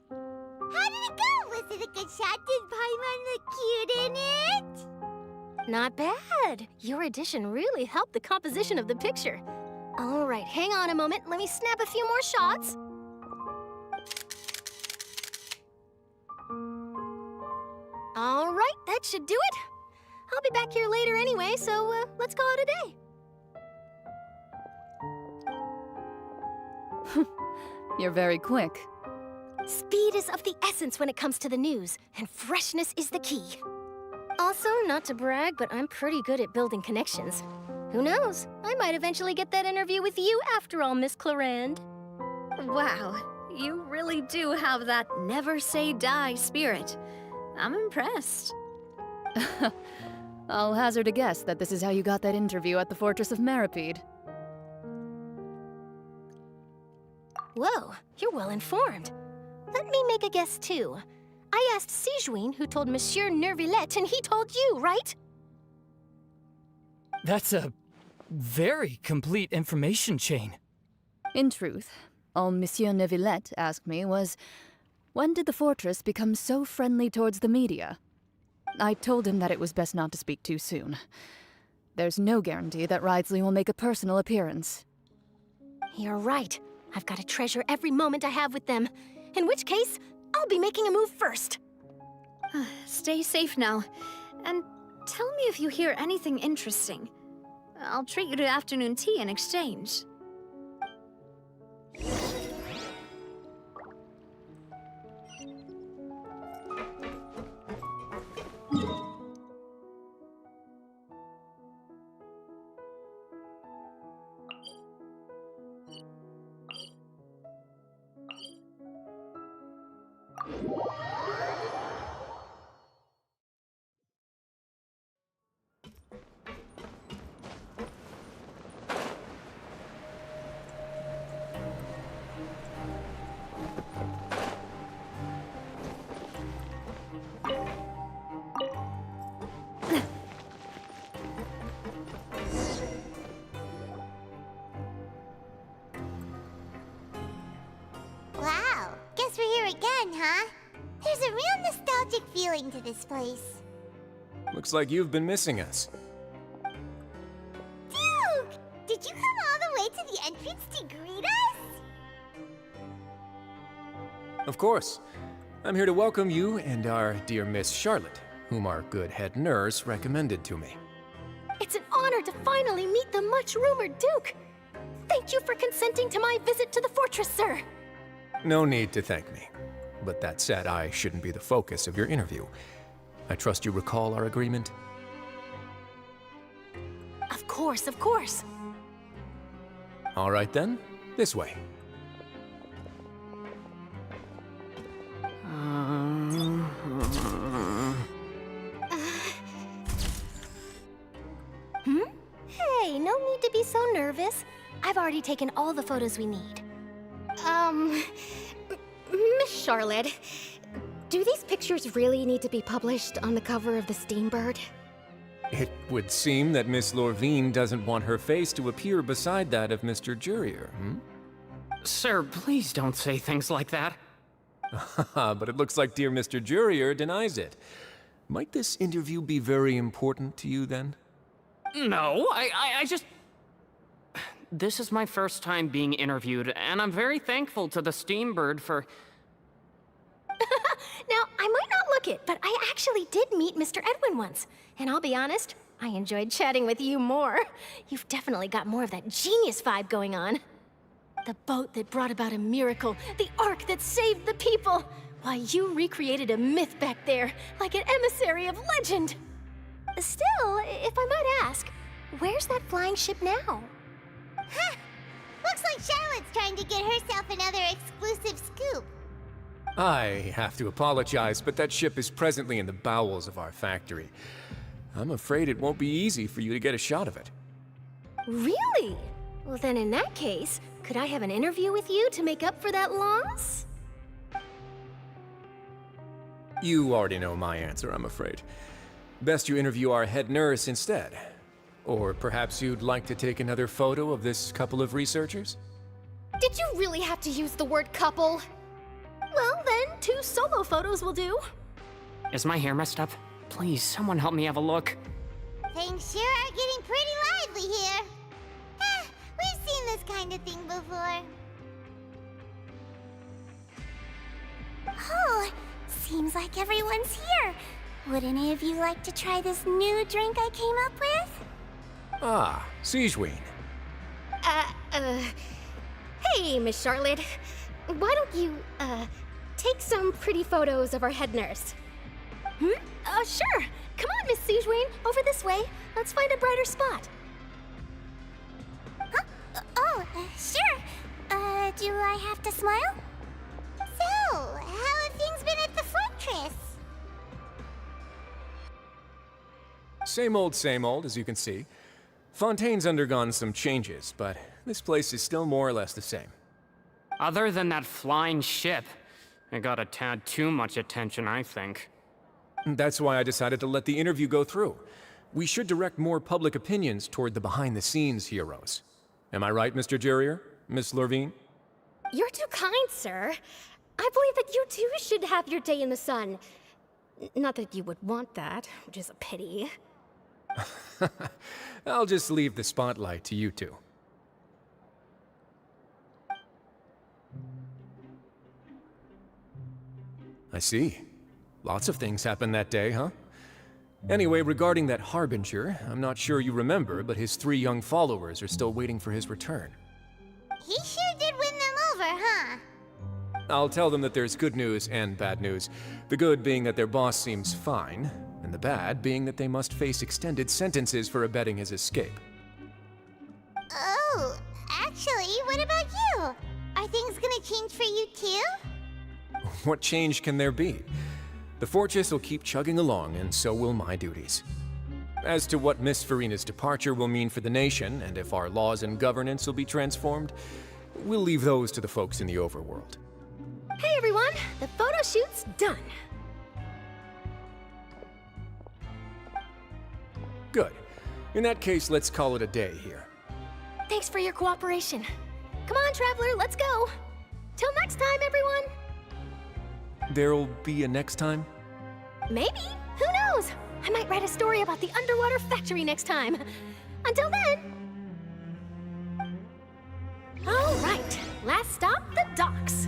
How did it go? Was it a good shot? Did Paimon look cute in it? Not bad. Your addition really helped the composition of the picture. All right, hang on a moment. Let me snap a few more shots. All right, that should do it. I'll be back here later anyway, so let's call it a day. You're very quick. Speed is of the essence when it comes to the news, and freshness is the key. Also, not to brag, but I'm pretty good at building connections. Who knows? I might eventually get that interview with you after all, Miss Chlorand. Wow, you really do have that never say die spirit. I'm impressed. I'll hazard a guess that this is how you got that interview at the Fortress of Meripede. Whoa, you're well informed. Let me make a guess too. I asked Sijuin who told Monsieur Nervillet, and he told you, right? That's a very complete information chain. In truth, all Monsieur Neuvillette asked me was, when did the Fortress become so friendly towards the media? I told him that it was best not to speak too soon. There's no guarantee that Wriothesley will make a personal appearance. You're right. I've got to treasure every moment I have with them. In which case, I'll be making a move first. Stay safe now. And tell me if you hear anything interesting. I'll treat you to afternoon tea in exchange. Wow, guess we're here again, huh? There's a real nostalgic feeling to this place. Looks like you've been missing us. Duke! Did you come all the way to the entrance to greet us? Of course. I'm here to welcome you and our dear Miss Charlotte, whom our good head nurse recommended to me. It's an honor to finally meet the much-rumored Duke. Thank you for consenting to my visit to the fortress, sir. No need to thank me. But that said, I shouldn't be the focus of your interview. I trust you recall our agreement? Of course, of course. All right then, this way. Hey, no need to be so nervous. I've already taken all the photos we need. Miss Charlotte, do these pictures really need to be published on the cover of the Steambird? It would seem that Miss Lorvine doesn't want her face to appear beside that of Mr. Jurier, Sir, please don't say things like that. But it looks like dear Mr. Jurier denies it. Might this interview be very important to you, then? No, I just... This is my first time being interviewed, and I'm very thankful to the Steambird for... Now, I might not look it, but I actually did meet Mr. Edwin once. And I'll be honest, I enjoyed chatting with you more. You've definitely got more of that genius vibe going on. The boat that brought about a miracle, the ark that saved the people. Why, you recreated a myth back there, like an emissary of legend. Still, if I might ask, where's that flying ship now? Huh! Looks like Charlotte's trying to get herself another exclusive scoop. I have to apologize, but that ship is presently in the bowels of our factory. I'm afraid it won't be easy for you to get a shot of it. Really? Well, then in that case, could I have an interview with you to make up for that loss? You already know my answer, I'm afraid. Best you interview our head nurse instead. Or perhaps you'd like to take another photo of this couple of researchers? Did you really have to use the word couple? Well, then, 2 solo photos will do. Is my hair messed up? Please, someone help me have a look. Things sure are getting pretty lively here. We've seen this kind of thing before. Oh, seems like everyone's here. Would any of you like to try this new drink I came up with? Ah, Siegeween. Hey, Miss Charlotte. Why don't you, take some pretty photos of our head nurse? Sure. Come on, Miss Siegeween. Over this way. Let's find a brighter spot. Huh? Sure. Do I have to smile? So, how have things been at the fortress? Same old, as you can see. Fontaine's undergone some changes, but this place is still more or less the same. Other than that flying ship, it got a tad too much attention, I think. That's why I decided to let the interview go through. We should direct more public opinions toward the behind-the-scenes heroes. Am I right, Mr. Jurrier? Miss Lurvine? You're too kind, sir. I believe that you too should have your day in the sun. Not that you would want that, which is a pity. I'll just leave the spotlight to you two. I see. Lots of things happened that day, huh? Anyway, regarding that Harbinger, I'm not sure you remember, but his 3 young followers are still waiting for his return. He sure did win them over, huh? I'll tell them that there's good news and bad news. The good being that their boss seems fine, and the bad being that they must face extended sentences for abetting his escape. Oh, actually, what about you? Are things gonna change for you too? What change can there be? The fortress will keep chugging along, and so will my duties. As to what Miss Farina's departure will mean for the nation, and if our laws and governance will be transformed, we'll leave those to the folks in the overworld. Hey everyone, the photo shoot's done. Good. In that case, let's call it a day here. Thanks for your cooperation. Come on, Traveler, let's go. Till next time, everyone. There'll be a next time? Maybe. Who knows? I might write a story about the underwater factory next time. Until then. All right. Last stop, the docks.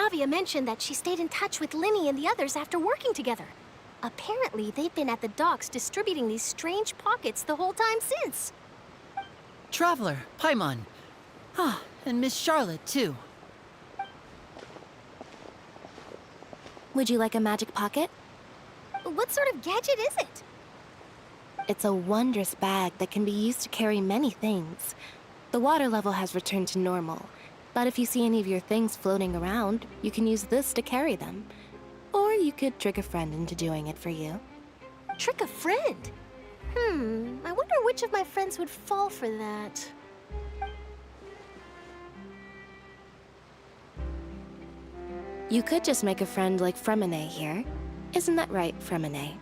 Navia mentioned that she stayed in touch with Linny and the others after working together. Apparently, they've been at the docks distributing these strange pockets the whole time since. Traveler, Paimon. Ah, and Miss Charlotte, too. Would you like a magic pocket? What sort of gadget is it? It's a wondrous bag that can be used to carry many things. The water level has returned to normal, but if you see any of your things floating around, you can use this to carry them. Or you could trick a friend into doing it for you. Trick a friend? I wonder which of my friends would fall for that. You could just make a friend like Fremine here. Isn't that right, Fremine?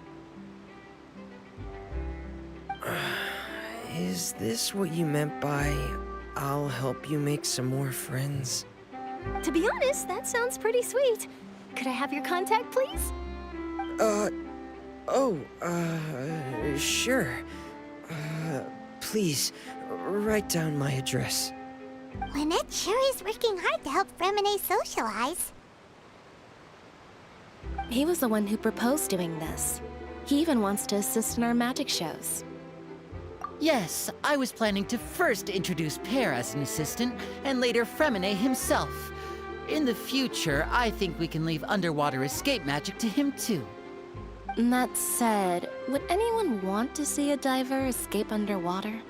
Is this what you meant by, I'll help you make some more friends? To be honest, that sounds pretty sweet. Could I have your contact, please? Sure. Please, write down my address. Lynette sure is working hard to help Fremine socialize. He was the one who proposed doing this. He even wants to assist in our magic shows. Yes, I was planning to first introduce Pear as an assistant, and later Fremine himself. In the future, I think we can leave underwater escape magic to him too. That said, would anyone want to see a diver escape underwater?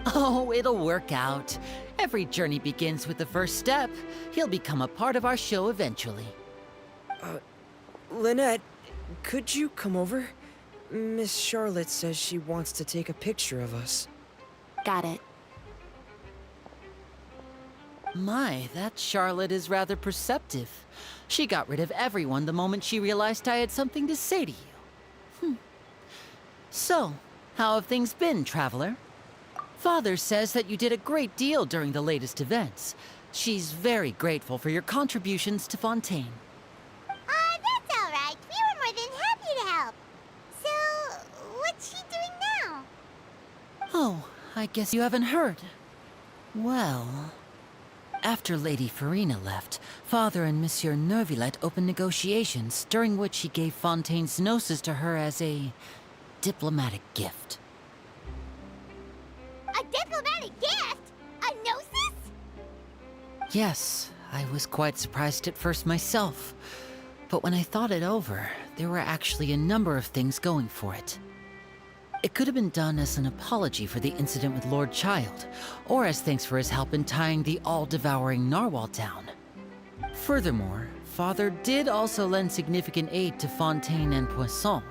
Oh, it'll work out. Every journey begins with the first step. He'll become a part of our show eventually. Lynette, could you come over? Miss Charlotte says she wants to take a picture of us. Got it. My, that Charlotte is rather perceptive. She got rid of everyone the moment she realized I had something to say to you. So, how have things been, Traveler? Father says that you did a great deal during the latest events. She's very grateful for your contributions to Fontaine. That's all right. We were more than happy to help. So, what's she doing now? Oh, I guess you haven't heard. Well, after Lady Farina left, Father and Monsieur Neuvillette opened negotiations, during which he gave Fontaine's gnosis to her as a diplomatic gift. A diplomatic gift? A gnosis? Yes, I was quite surprised at first myself. But when I thought it over, there were actually a number of things going for it. It could have been done as an apology for the incident with Lord Child, or as thanks for his help in tying the all-devouring narwhal down. Furthermore, Father did also lend significant aid to Fontaine and Poisson.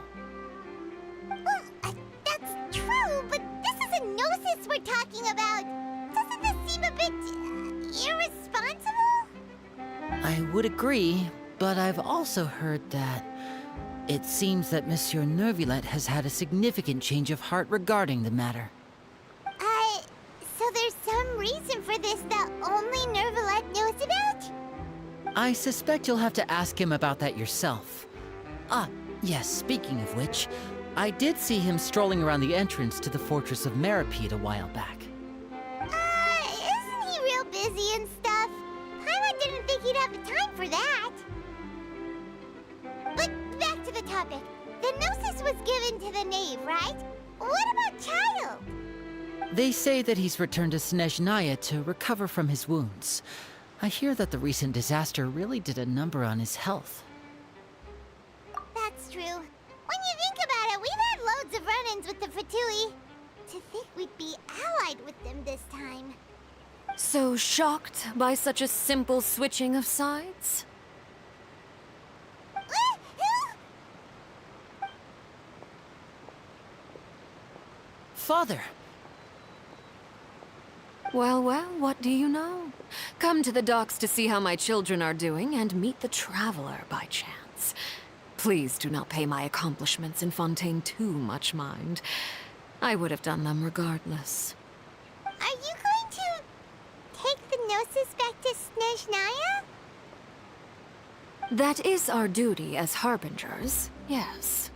That's true, but this is a gnosis we're talking about. Doesn't this seem a bit irresponsible? I would agree, but I've also heard that it seems that Monsieur Neuvillette has had a significant change of heart regarding the matter. So there's some reason for this that only Neuvillette knows about? I suspect you'll have to ask him about that yourself. Ah, yes, speaking of which, I did see him strolling around the entrance to the Fortress of Meripede a while back. Isn't he real busy and stuff? Paimon didn't think he'd have the time for that. But back to the topic. The gnosis was given to the knave, right? What about Child? They say that he's returned to Snezhnaya to recover from his wounds. I hear that the recent disaster really did a number on his health. That's true. When you think about it, we've had loads of run-ins with the Fatui. To think we'd be allied with them this time. So shocked by such a simple switching of sides? Father! Well, what do you know? Come to the docks to see how my children are doing and meet the Traveler by chance. Please do not pay my accomplishments in Fontaine too much mind. I would have done them regardless. Are you going to take the gnosis back to Snezhnaya? That is our duty as harbingers, yes.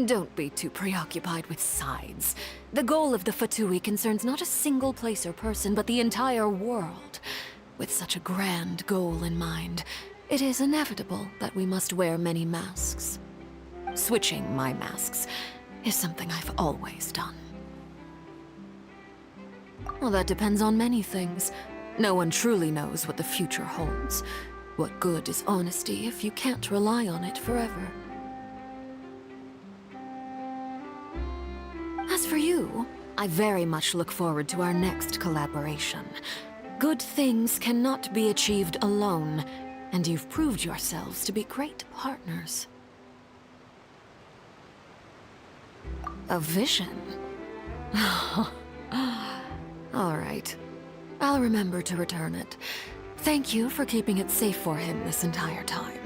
Don't be too preoccupied with sides. The goal of the Fatui concerns not a single place or person, but the entire world. With such a grand goal in mind, it is inevitable that we must wear many masks. Switching my masks is something I've always done. Well, that depends on many things. No one truly knows what the future holds. What good is honesty if you can't rely on it forever? As for you, I very much look forward to our next collaboration. Good things cannot be achieved alone, and you've proved yourselves to be great partners. A vision? All right. I'll remember to return it. Thank you for keeping it safe for him this entire time.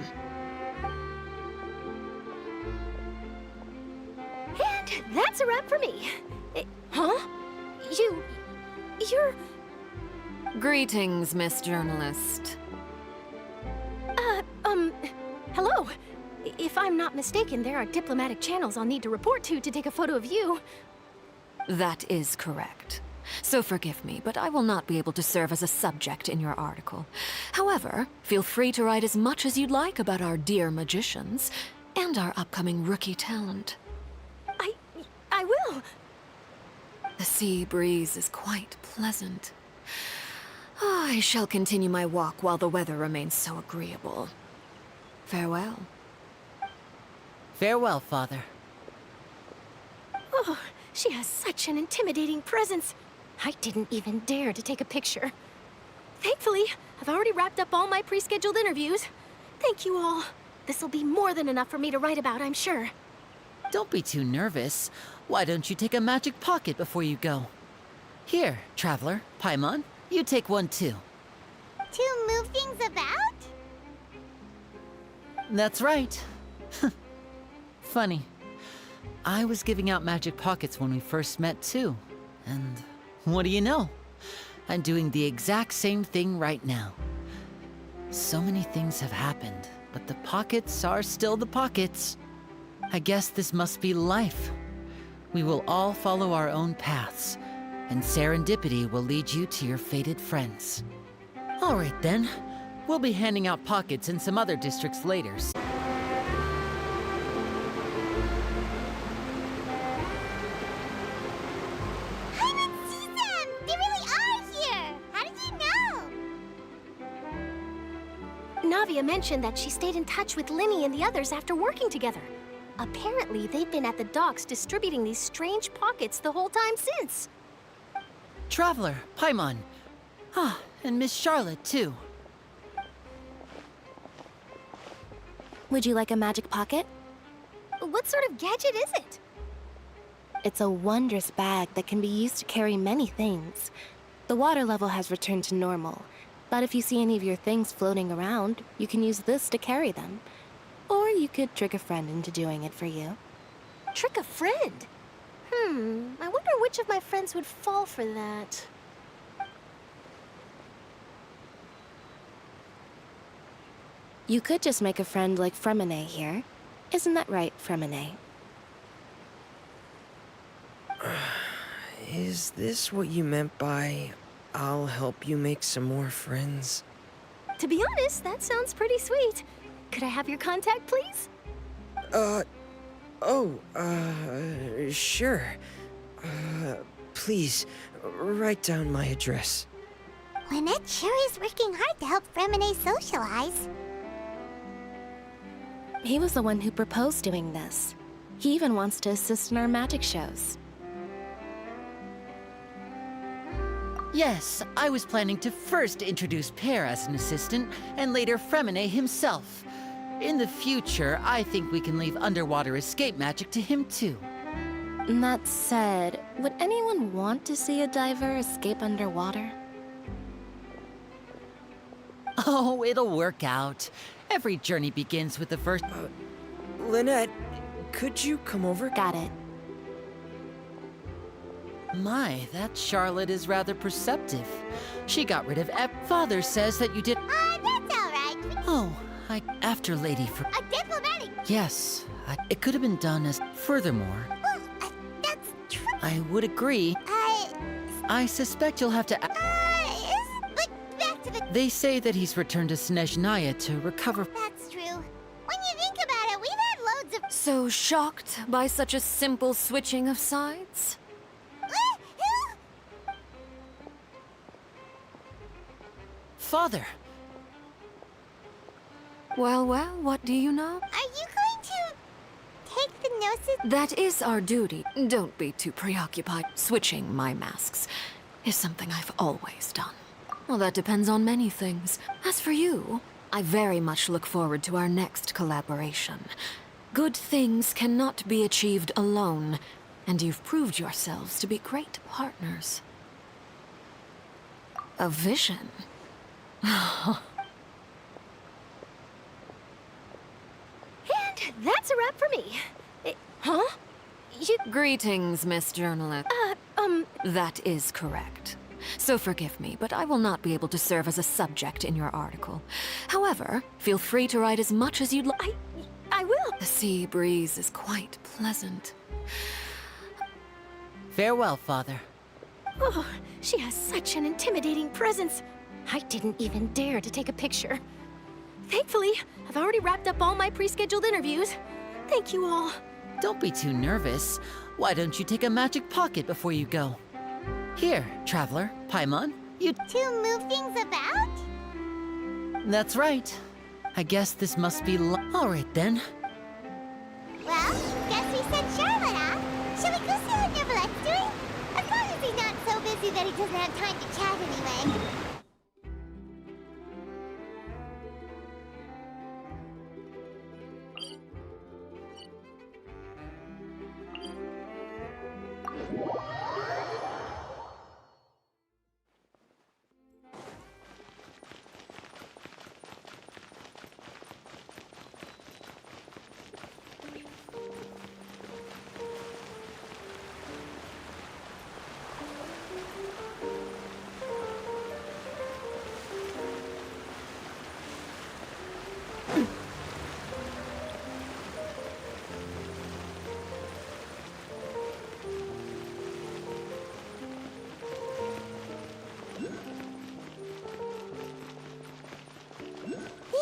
And that's a wrap for me. Huh? You're... Greetings, Miss Journalist. Hello. If I'm not mistaken, there are diplomatic channels I'll need to report to take a photo of you. That is correct. So forgive me, but I will not be able to serve as a subject in your article. However, feel free to write as much as you'd like about our dear magicians and our upcoming rookie talent. I will. The sea breeze is quite pleasant. I shall continue my walk while the weather remains so agreeable. Farewell. Farewell, Father. Oh, she has such an intimidating presence. I didn't even dare to take a picture. Thankfully, I've already wrapped up all my pre-scheduled interviews. Thank you all. This'll be more than enough for me to write about, I'm sure. Don't be too nervous. Why don't you take a magic pocket before you go? Here, Traveler, Paimon, you take one too. To move things about? That's right. Funny. I was giving out magic pockets when we first met too. And what do you know? I'm doing the exact same thing right now. So many things have happened, but the pockets are still the pockets. I guess this must be life. We will all follow our own paths, and serendipity will lead you to your fated friends. All right then, we'll be handing out pockets in some other districts later. I didn't see them! They really are here! How did you know? Navia mentioned that she stayed in touch with Linny and the others after working together. Apparently, they've been at the docks distributing these strange pockets the whole time since. Traveler, Paimon. And Miss Charlotte, too. Would you like a magic pocket? What sort of gadget is it? It's a wondrous bag that can be used to carry many things. The water level has returned to normal, but if you see any of your things floating around, you can use this to carry them. Or you could trick a friend into doing it for you. Trick a friend? I wonder which of my friends would fall for that. You could just make a friend like Fremine here. Isn't that right, Fremine? Is this what you meant by, I'll help you make some more friends? To be honest, that sounds pretty sweet. Could I have your contact, please? Sure. Please, write down my address. Lynette sure is working hard to help Fremine socialize. He was the one who proposed doing this. He even wants to assist in our magic shows. Yes, I was planning to first introduce Pear as an assistant, and later Fremine himself. In the future, I think we can leave underwater escape magic to him too. That said, would anyone want to see a diver escape underwater? Oh, it'll work out. Every journey begins with the first... Lynette, could you come over? Got it. My, that Charlotte is rather perceptive. She got rid of Father says that you did... That's all right. Oh, after Lady for... A diplomatic... Yes, it could have been done as... Furthermore... that's true. I would agree. I suspect you'll have to... But back to the... They say that he's returned to Snezhnaya to recover. That's true. When you think about it, we've had loads of... So shocked by such a simple switching of sides? Father! Well, what do you know? Are you going to take the Gnosis? That is our duty. Don't be too preoccupied. Switching my masks is something I've always done. Well, that depends on many things. As for you, I very much look forward to our next collaboration. Good things cannot be achieved alone, and you've proved yourselves to be great partners. A vision? And that's a wrap for me. Huh? Greetings, Miss Journalist. That is correct. So forgive me, but I will not be able to serve as a subject in your article. However, feel free to write as much as you'd like. I will. The sea breeze is quite pleasant. Farewell, Father. Oh, she has such an intimidating presence. I didn't even dare to take a picture. Thankfully, I've already wrapped up all my pre-scheduled interviews. Thank you all. Don't be too nervous. Why don't you take a magic pocket before you go? Here, Traveler, Paimon, you... To move things about? That's right. I guess this must be all right, then. Well, guess we said Charlotte, huh? Shall we go see what Neverlette's doing? As long as he's not so busy that he doesn't have time to chat anyway.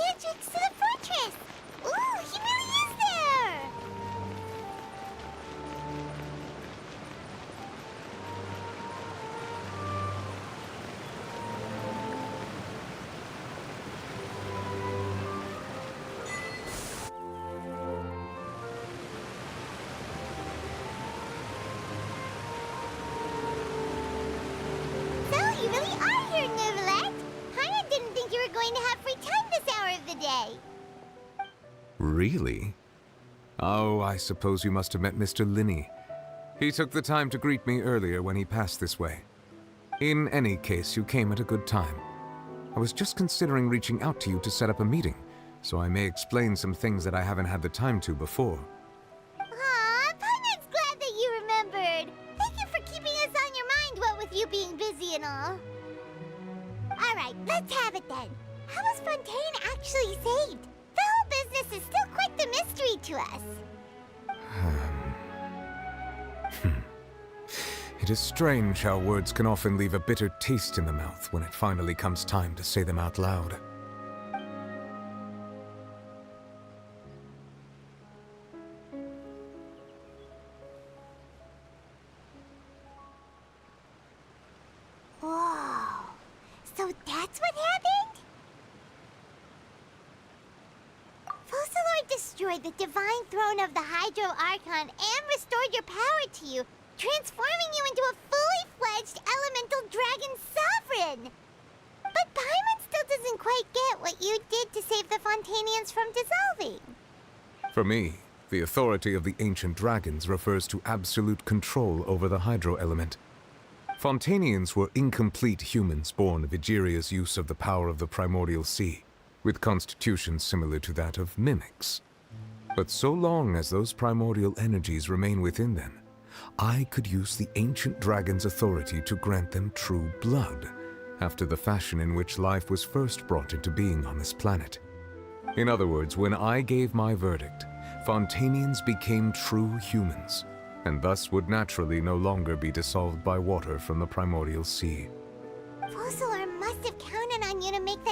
Entrance to the fortress! Ooh, he really is there! So, you really are here, Neverlet! Paimon didn't think you were going to have free time this hour of the day. Really? Oh, I suppose you must have met Mr. Linney. He took the time to greet me earlier when he passed this way. In any case, you came at a good time. I was just considering reaching out to you to set up a meeting, so I may explain some things that I haven't had the time to before. Aw, Paimon's glad that you remembered. Thank you for keeping us on your mind, what with you being busy and all. Alright, let's have it then. How was Fontaine actually saved? The whole business is still quite the mystery to us. It is strange how words can often leave a bitter taste in the mouth when it finally comes time to say them out loud. Whoa. So that's what happened? Focalord destroyed the divine throne of the Hydro Archon and restored your power to you, transforming you into a fully fledged elemental dragon sovereign. But Paimon still doesn't quite get what you did to save the Fontainians from dissolving. For me, the authority of the ancient dragons refers to absolute control over the hydro element. Fontainians were incomplete humans born of Egeria's use of the power of the primordial sea, with constitutions similar to that of mimics. But so long as those primordial energies remain within them, I could use the ancient dragon's authority to grant them true blood, after the fashion in which life was first brought into being on this planet. In other words, when I gave my verdict, Fontainians became true humans, and thus would naturally no longer be dissolved by water from the primordial sea. Focalord must have counted on you to make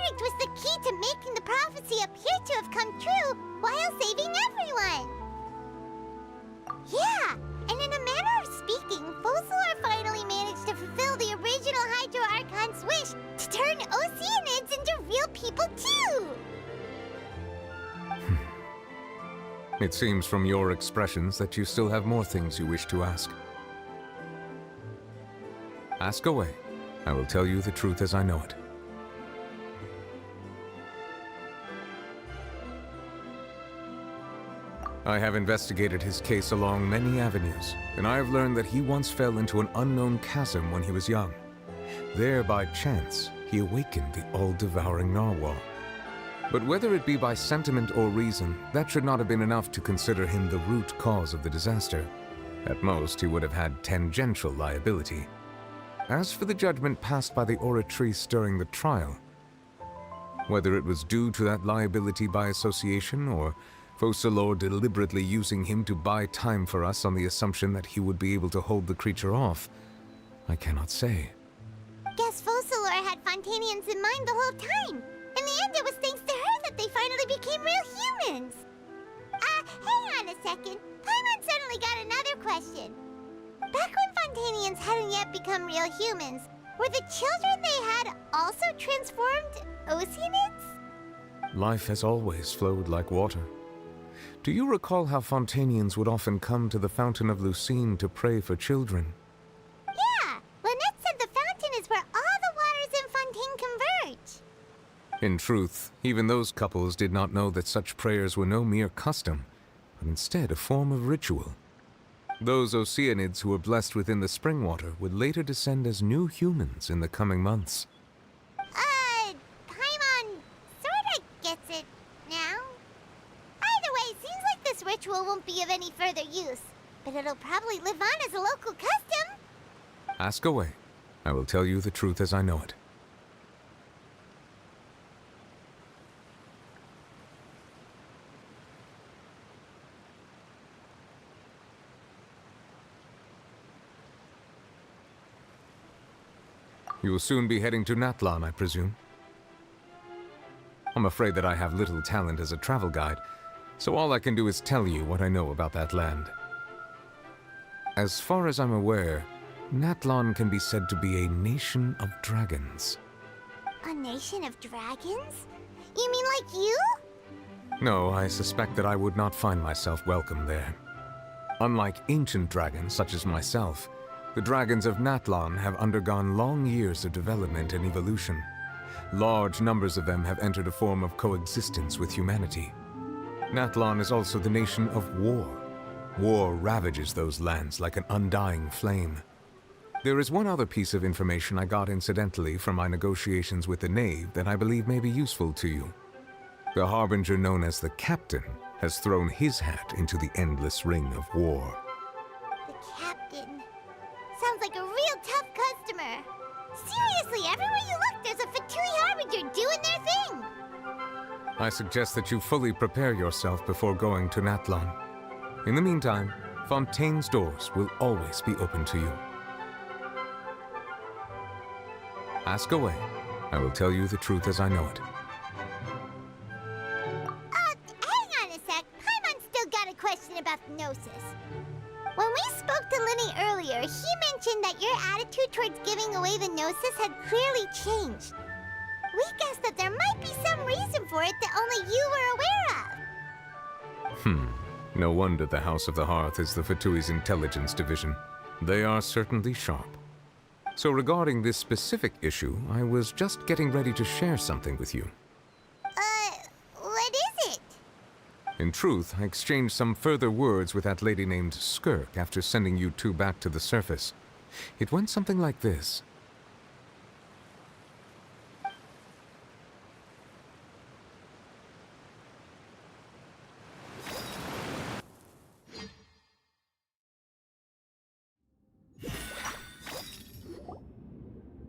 verdict was the key to making the prophecy appear to have come true while saving everyone. Yeah, and in a manner of speaking, Focalor finally managed to fulfill the original Hydro Archon's wish to turn Oceanids into real people too! It seems from your expressions that you still have more things you wish to ask. Ask away. I will tell you the truth as I know it. I have investigated his case along many avenues, and I have learned that he once fell into an unknown chasm when he was young. There, by chance, he awakened the all-devouring narwhal. But whether it be by sentiment or reason, that should not have been enough to consider him the root cause of the disaster. At most, he would have had tangential liability. As for the judgment passed by the Oratrice during the trial, whether it was due to that liability by association, or Focalor deliberately using him to buy time for us on the assumption that he would be able to hold the creature off, I cannot say. Guess Focalor had Fontanians in mind the whole time. In the end, it was thanks to her that they finally became real humans. Hang on a second. Paimon suddenly got another question. Back when Fontanians hadn't yet become real humans, were the children they had also transformed Oceanids? Life has always flowed like water. Do you recall how Fontanians would often come to the Fountain of Lucine to pray for children? Yeah! Lynette said the fountain is where all the waters in Fontaine converge. In truth, even those couples did not know that such prayers were no mere custom, but instead a form of ritual. Those Oceanids who were blessed within the spring water would later descend as new humans in the coming months. Paimon sorta gets it now. Either way, seems like this ritual won't be of any further use, but it'll probably live on as a local custom. Ask away. I will tell you the truth as I know it. You will soon be heading to Natlan, I presume? I'm afraid that I have little talent as a travel guide, so all I can do is tell you what I know about that land. As far as I'm aware, Natlan can be said to be a nation of dragons. A nation of dragons? You mean like you? No, I suspect that I would not find myself welcome there. Unlike ancient dragons such as myself, the dragons of Natlan have undergone long years of development and evolution. Large numbers of them have entered a form of coexistence with humanity. Natlan is also the nation of war. War ravages those lands like an undying flame. There is one other piece of information I got incidentally from my negotiations with the Knave that I believe may be useful to you. The Harbinger known as the Captain has thrown his hat into the endless ring of war. The Captain. Sounds like a real tough customer. Seriously, everywhere you look, there's a Fatui Harbinger doing their thing. I suggest that you fully prepare yourself before going to Natlan. In the meantime, Fontaine's doors will always be open to you. Ask away. I will tell you the truth as I know it. Hang on a sec. Paimon's still got a question about the Gnosis. When we spoke to Linny earlier, he mentioned that your attitude towards giving away the Gnosis had clearly changed. We guessed that there might be some reason for it that only you were aware of. No wonder the House of the Hearth is the Fatui's intelligence division. They are certainly sharp. So regarding this specific issue, I was just getting ready to share something with you. What is it? In truth, I exchanged some further words with that lady named Skirk after sending you two back to the surface. It went something like this.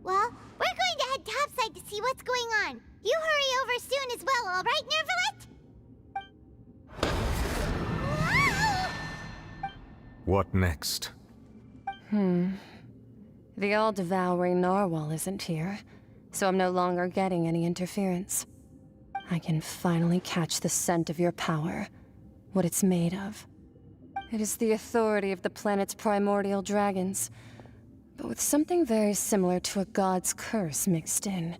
Well, we're going to head topside to see what's going on. You hurry over soon as well, all right, Nervalet? What next? The all-devouring narwhal isn't here. so I'm no longer getting any interference. I can finally catch the scent of your power, what it's made of. It is the authority of the planet's primordial dragons, but with something very similar to a god's curse mixed in.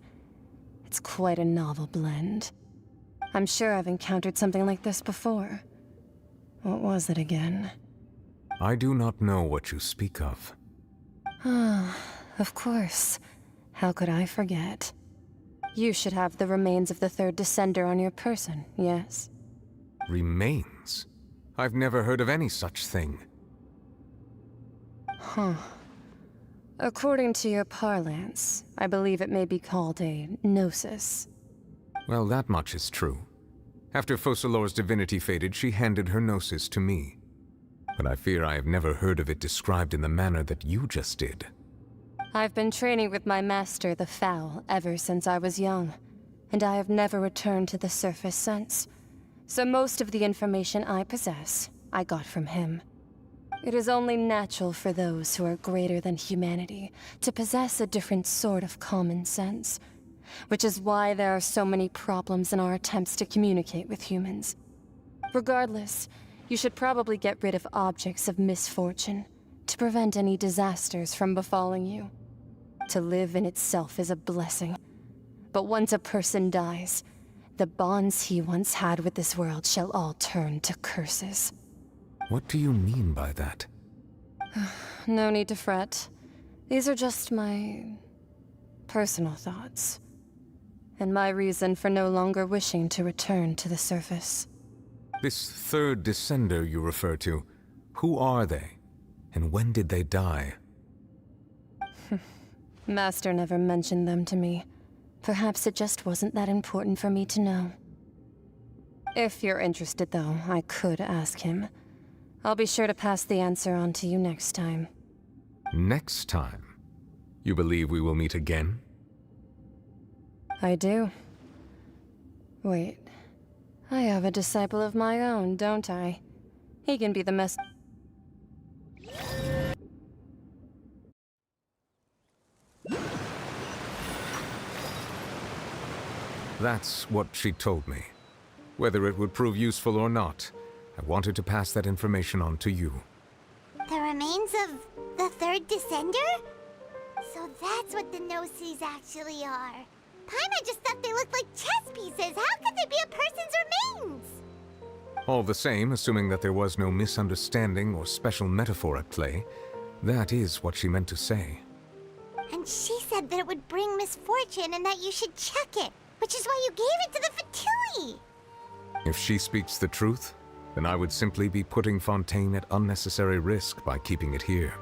It's quite a novel blend. I'm sure I've encountered something like this before. What was it again? I do not know what you speak of. Ah, of course. How could I forget? You should have the remains of the third descender on your person, yes? Remains? I've never heard of any such thing. Huh. According to your parlance, I believe it may be called a gnosis. Well, that much is true. After Focalor's divinity faded, she handed her gnosis to me. But I fear I have never heard of it described in the manner that you just did. I've been training with my master, the Foul, ever since I was young, and I have never returned to the surface since. So most of the information I possess, I got from him. It is only natural for those who are greater than humanity to possess a different sort of common sense, which is why there are so many problems in our attempts to communicate with humans. Regardless, you should probably get rid of objects of misfortune to prevent any disasters from befalling you. To live in itself is a blessing, but once a person dies, the bonds he once had with this world shall all turn to curses. What do you mean by that? No need to fret. These are just my personal thoughts, and my reason for no longer wishing to return to the surface. This third descender you refer to, who are they? And when did they die? Master never mentioned them to me. Perhaps it just wasn't that important for me to know. If you're interested, though, I could ask him. I'll be sure to pass the answer on to you next time. Next time? You believe we will meet again? I do. Wait. I have a disciple of my own, don't I? He can be the That's what she told me. Whether it would prove useful or not, I wanted to pass that information on to you. The remains of the third descender? So that's what the Gnosis actually are. Paimon just thought they looked like chess pieces. How could they be a person's remains? All the same, assuming that there was no misunderstanding or special metaphor at play, that is what she meant to say. And she said that it would bring misfortune and that you should check it, which is why you gave it to the Fatui. If she speaks the truth, then I would simply be putting Fontaine at unnecessary risk by keeping it here.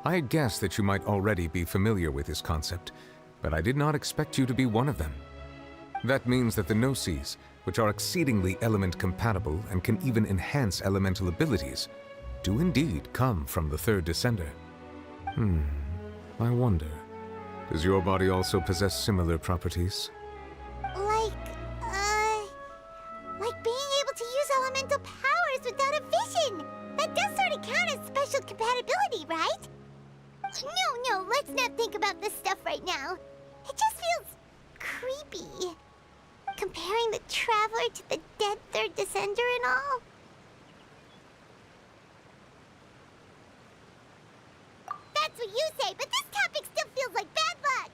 I had guessed that you might already be familiar with this concept, but I did not expect you to be one of them. That means that the Gnosis, which are exceedingly element-compatible and can even enhance elemental abilities, do indeed come from the third descender. I wonder, does your body also possess similar properties? Like being able to use elemental powers without a vision. That does sort of count as special compatibility, right? No, let's not think about this stuff right now. It just feels creepy. Comparing the Traveler to the dead third descender and all. That's what you say, but this topic still feels like bad luck.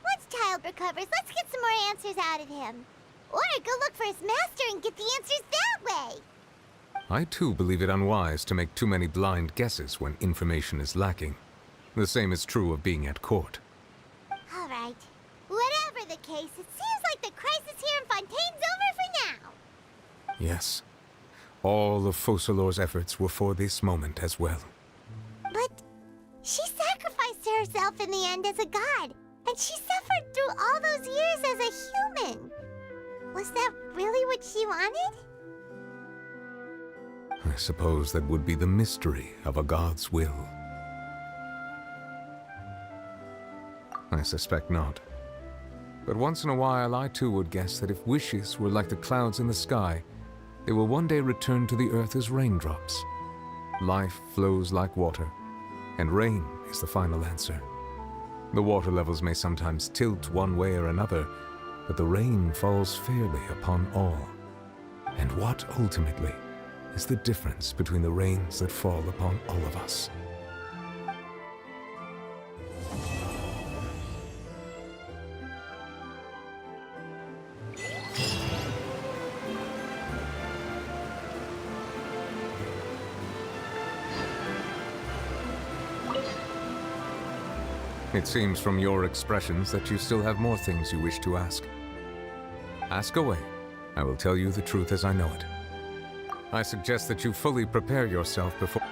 Once Child recovers, let's get some more answers out of him. Or go look for his master and get the answers that way. I too believe it unwise to make too many blind guesses when information is lacking. The same is true of being at court. All right. Whatever the case, it seems like the crisis here in Fontaine's over for now. Yes. All of Focalor's efforts were for this moment as well. But she sacrificed herself in the end as a god, and she suffered through all those years as a human. Was that really what she wanted? I suppose that would be the mystery of a god's will. I suspect not. But once in a while, I too would guess that if wishes were like the clouds in the sky, they will one day return to the earth as raindrops. Life flows like water, and rain is the final answer. The water levels may sometimes tilt one way or another, but the rain falls fairly upon all. And what ultimately is the difference between the rains that fall upon all of us? It seems from your expressions that you still have more things you wish to ask. Ask away. I will tell you the truth as I know it. I suggest that you fully prepare yourself before...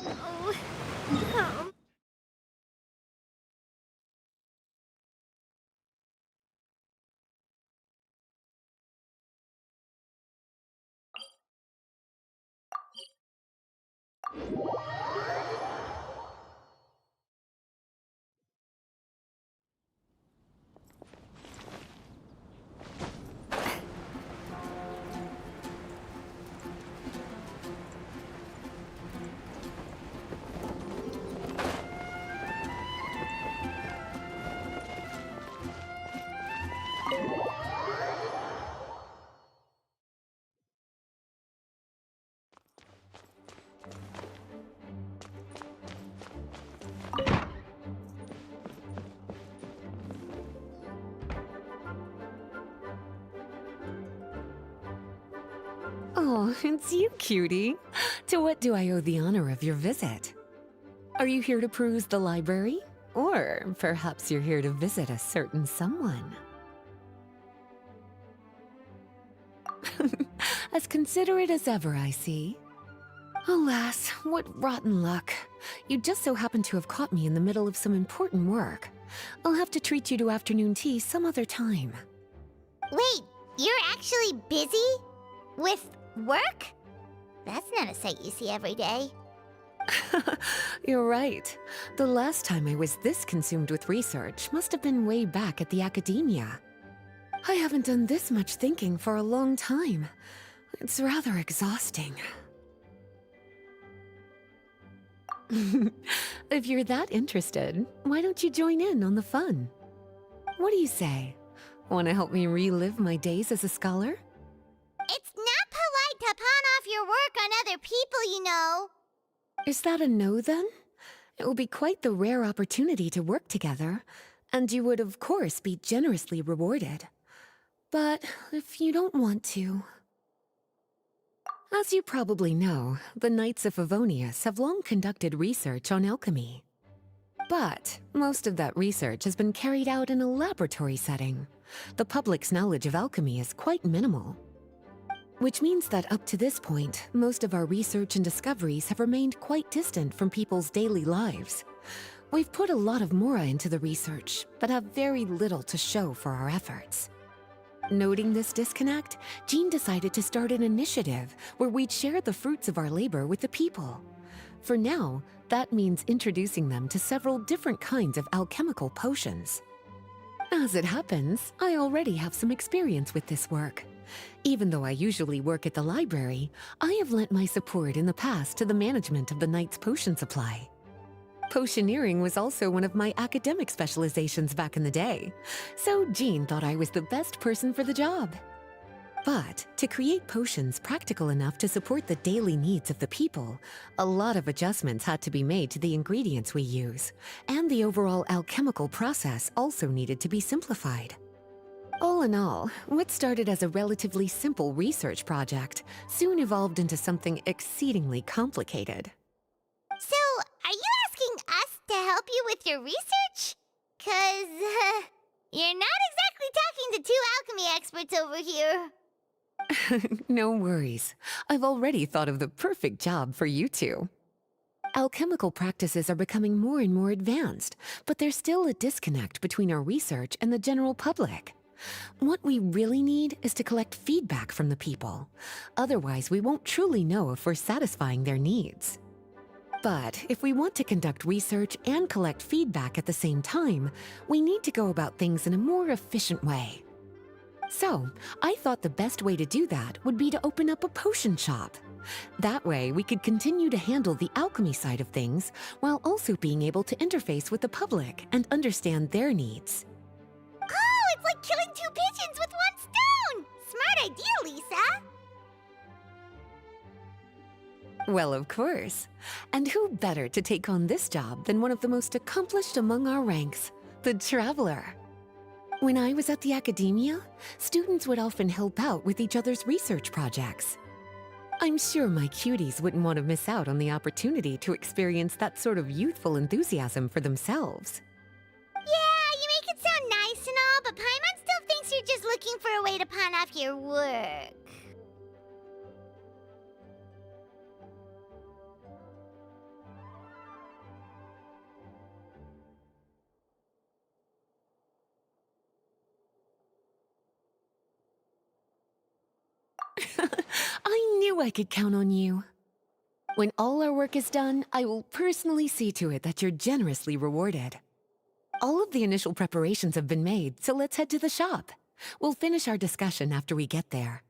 Oh. Oh. Oh, it's you, cutie. To what do I owe the honor of your visit? Are you here to peruse the library? Or perhaps you're here to visit a certain someone? As considerate as ever, I see. Alas, what rotten luck. You just so happen to have caught me in the middle of some important work. I'll have to treat you to afternoon tea some other time. Wait, you're actually busy? With work? That's not a sight you see every day. You're right. The last time I was this consumed with research must have been way back at the academia. I haven't done this much thinking for a long time. It's rather exhausting. If you're that interested, why don't you join in on the fun? What do you say? Want to help me relive my days as a scholar? It's not polite to pawn off your work on other people, you know. Is that a no, then? It will be quite the rare opportunity to work together, and you would, of course, be generously rewarded. But if you don't want to... As you probably know, the Knights of Favonius have long conducted research on alchemy. But most of that research has been carried out in a laboratory setting. The public's knowledge of alchemy is quite minimal. Which means that up to this point, most of our research and discoveries have remained quite distant from people's daily lives. We've put a lot of mora into the research, but have very little to show for our efforts. Noting this disconnect, Jean decided to start an initiative where we'd share the fruits of our labor with the people. For now, that means introducing them to several different kinds of alchemical potions. As it happens, I already have some experience with this work. Even though I usually work at the library, I have lent my support in the past to the management of the Knight's potion supply. Potioneering was also one of my academic specializations back in the day, so Jean thought I was the best person for the job. But to create potions practical enough to support the daily needs of the people, a lot of adjustments had to be made to the ingredients we use, and the overall alchemical process also needed to be simplified. All in all, what started as a relatively simple research project soon evolved into something exceedingly complicated. So, are you asking us to help you with your research? 'Cause, you're not exactly talking to two alchemy experts over here. No worries. I've already thought of the perfect job for you two. Alchemical practices are becoming more and more advanced, but there's still a disconnect between our research and the general public. What we really need is to collect feedback from the people. Otherwise, we won't truly know if we're satisfying their needs. But if we want to conduct research and collect feedback at the same time, we need to go about things in a more efficient way. So, I thought the best way to do that would be to open up a potion shop. That way, we could continue to handle the alchemy side of things while also being able to interface with the public and understand their needs. Oh, it's like killing two pigeons with one stone! Smart idea, Lisa! Well, of course. And who better to take on this job than one of the most accomplished among our ranks, the Traveler? When I was at the academia, students would often help out with each other's research projects. I'm sure my cuties wouldn't want to miss out on the opportunity to experience that sort of youthful enthusiasm for themselves. Yeah, you make it sound nice and all, but Paimon still thinks you're just looking for a way to pawn off your work. knew I could count on you. When all our work is done, I will personally see to it that you're generously rewarded. All of the initial preparations have been made, so let's head to the shop. We'll finish our discussion after we get there.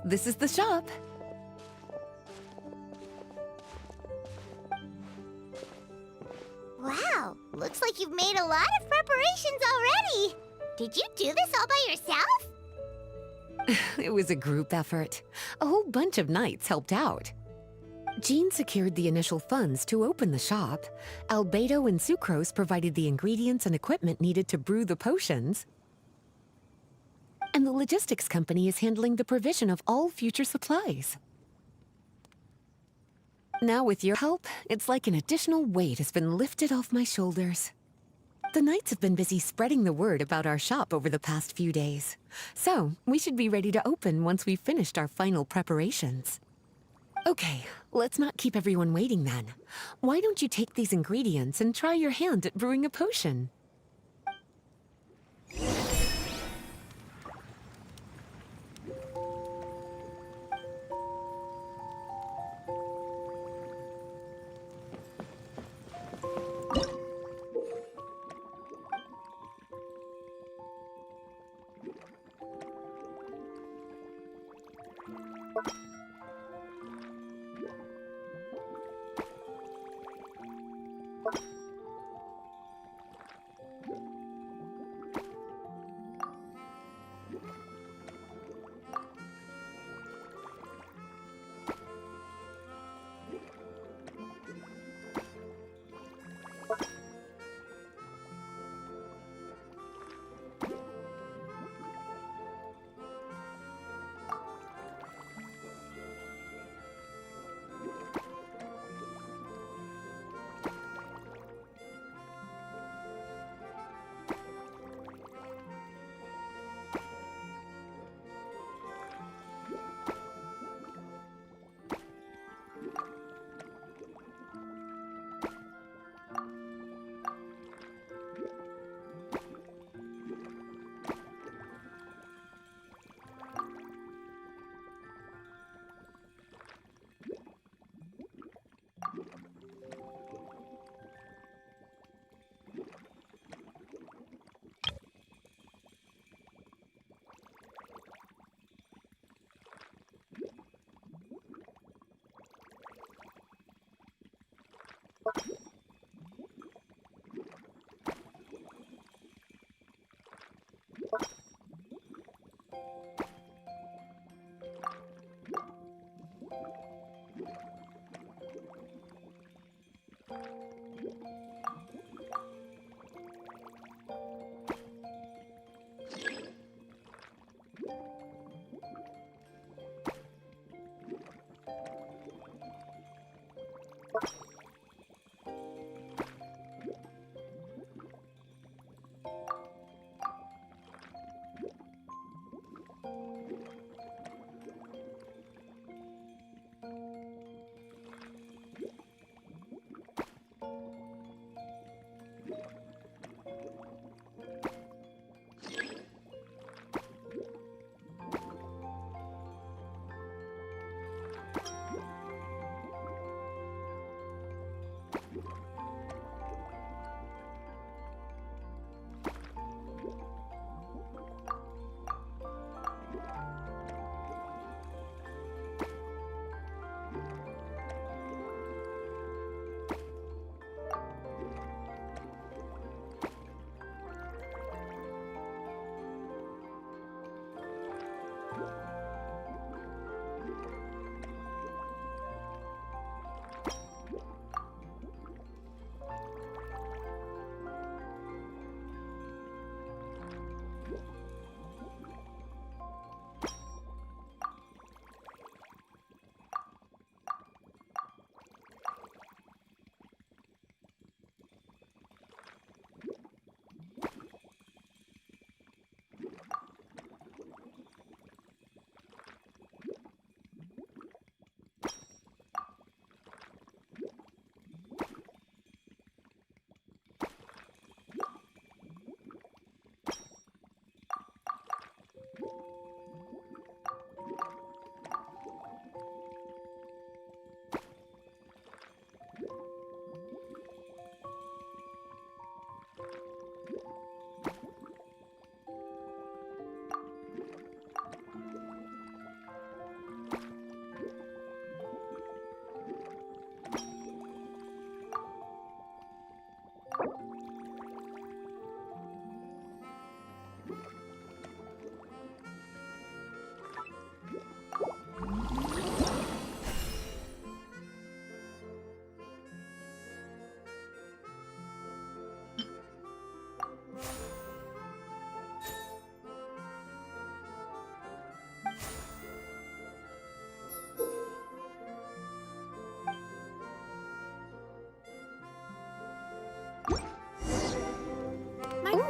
This is the shop. Wow, looks like you've made a lot of preparations already. Did you do this all by yourself? It was a group effort. A whole bunch of knights helped out. Jean secured the initial funds to open the shop. Albedo and Sucrose provided the ingredients and equipment needed to brew the potions. And the logistics company is handling the provision of all future supplies. Now with your help, it's like an additional weight has been lifted off my shoulders. The knights have been busy spreading the word about our shop over the past few days. So, we should be ready to open once we've finished our final preparations. Okay, let's not keep everyone waiting then. Why don't you take these ingredients and try your hand at brewing a potion?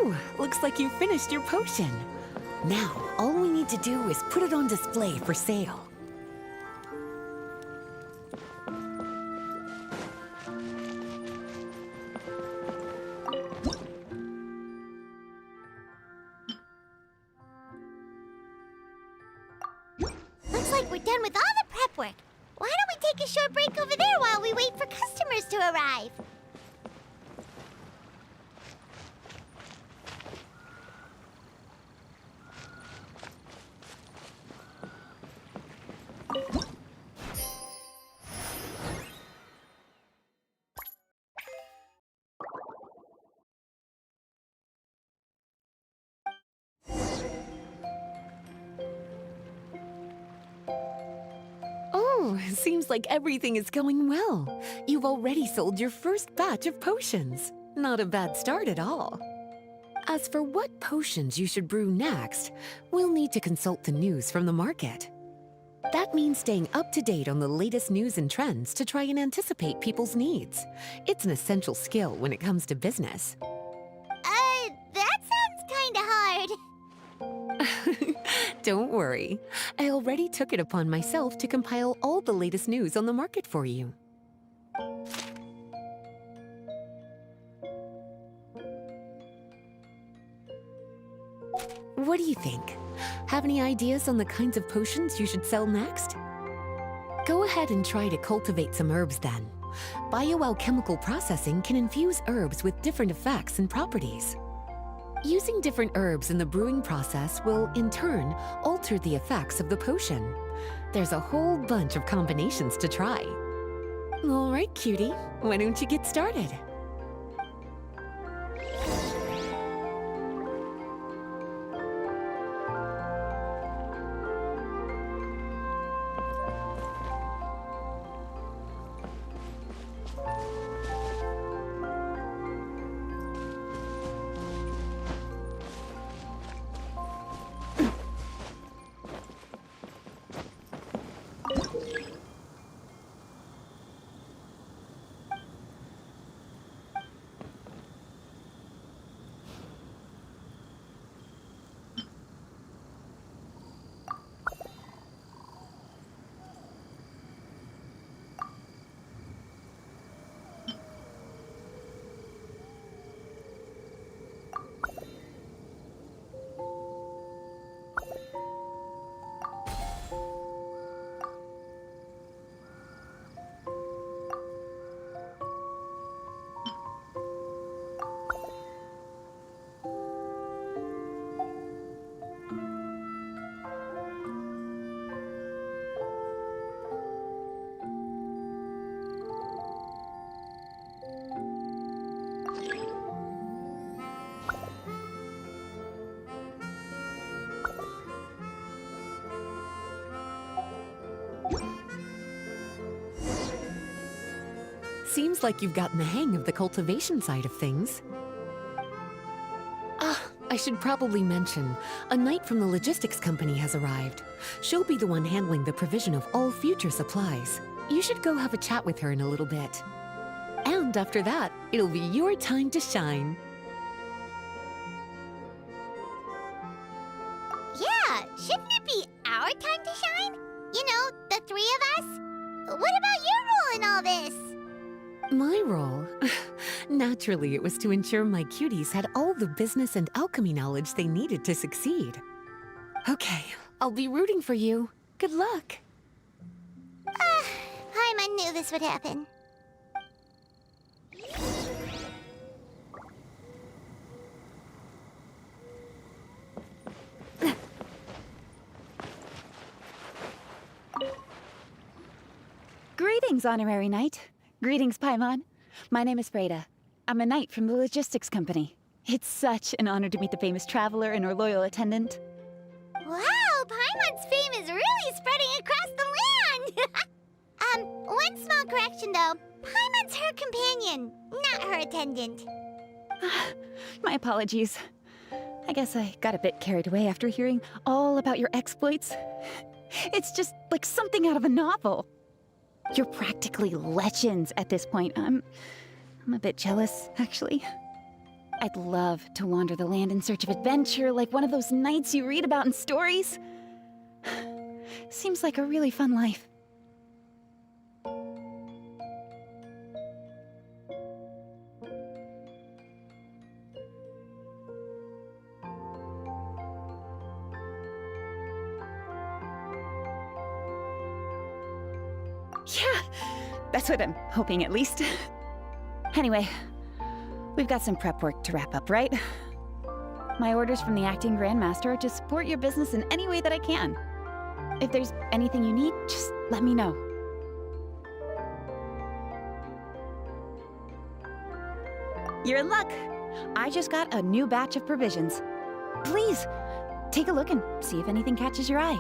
So, looks like you finished your potion. Now, all we need to do is put it on display for sale. Looks like we're done with all the prep work. Why don't we take a short break over there while we wait for customers to arrive? Oh, seems like everything is going well. You've already sold your first batch of potions. Not a bad start at all. As for what potions you should brew next, we'll need to consult the news from the market. That means staying up to date on the latest news and trends to try and anticipate people's needs. It's an essential skill when it comes to business. That sounds kinda hard. Don't worry. I already took it upon myself to compile all the latest news on the market for you. What do you think? Have any ideas on the kinds of potions you should sell next? Go ahead and try to cultivate some herbs then. Bioalchemical processing can infuse herbs with different effects and properties. Using different herbs in the brewing process will, in turn, alter the effects of the potion. There's a whole bunch of combinations to try. All right, cutie, why don't you get started? Seems like you've gotten the hang of the cultivation side of things. I should probably mention, a knight from the logistics company has arrived. She'll be the one handling the provision of all future supplies. You should go have a chat with her in a little bit. And after that, it'll be your time to shine. Yeah, shouldn't it be our time to shine? You know, the three of us? What about your role in all this? My role? Naturally, it was to ensure my cuties had all the business and alchemy knowledge they needed to succeed. Okay, I'll be rooting for you. Good luck. Paimon knew this would happen. Greetings, Honorary Knight. Greetings, Paimon. My name is Freda. I'm a knight from the logistics company. It's such an honor to meet the famous traveler and her loyal attendant. Wow, Paimon's fame is really spreading across the land! One small correction though. Paimon's her companion, not her attendant. My apologies. I guess I got a bit carried away after hearing all about your exploits. It's just like something out of a novel. You're practically legends at this point. I'm a bit jealous, actually. I'd love to wander the land in search of adventure like one of those knights you read about in stories. Seems like a really fun life. Yeah, that's what I'm hoping at least. Anyway, we've got some prep work to wrap up, right? My orders from the acting grandmaster are to support your business in any way that I can. If there's anything you need, just let me know. You're in luck. I just got a new batch of provisions. Please, take a look and see if anything catches your eye.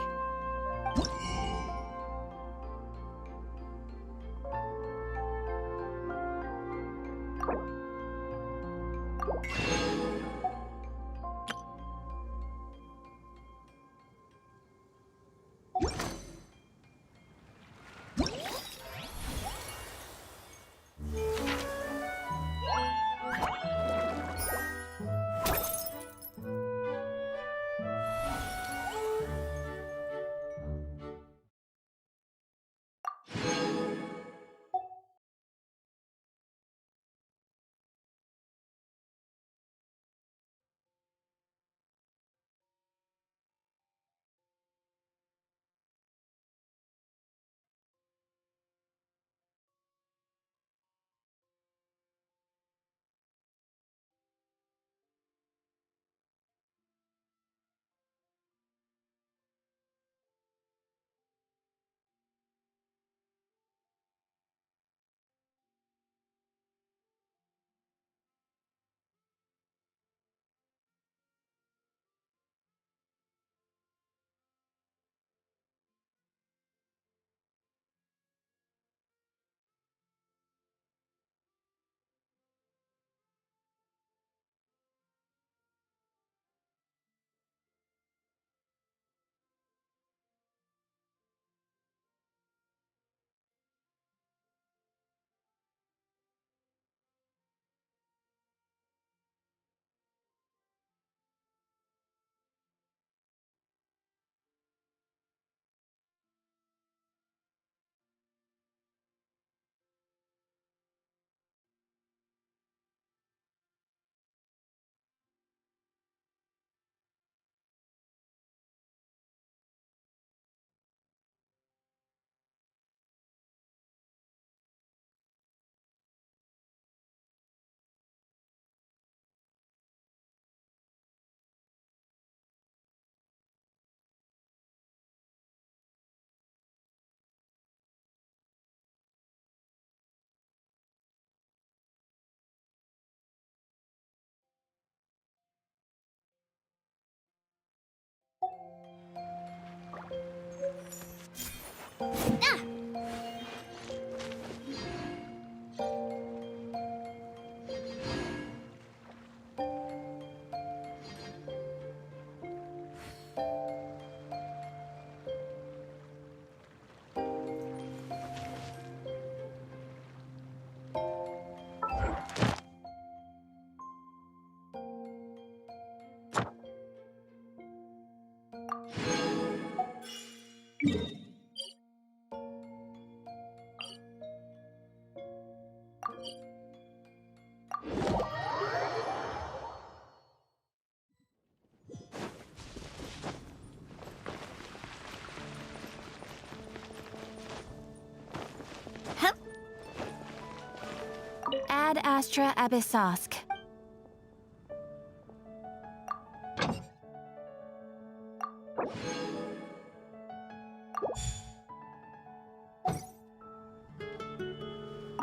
Ad Astra Abyssosk.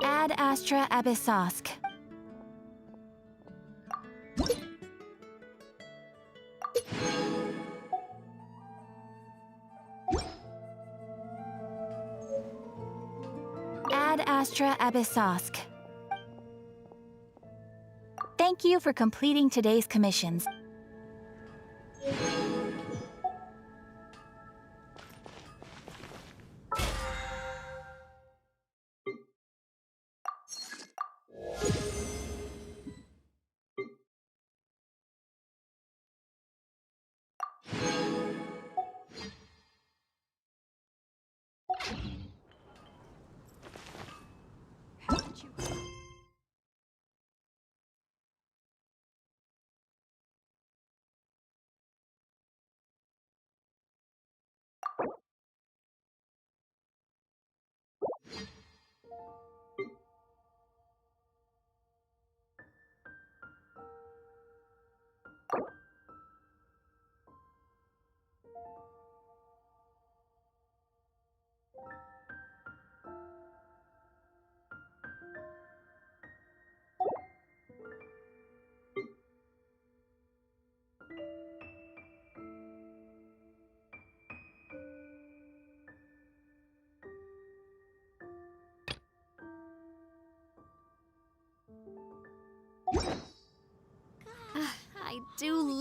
Ad Astra Abyssosk. Ad Astra Abyssosk. Thank you for completing today's commissions.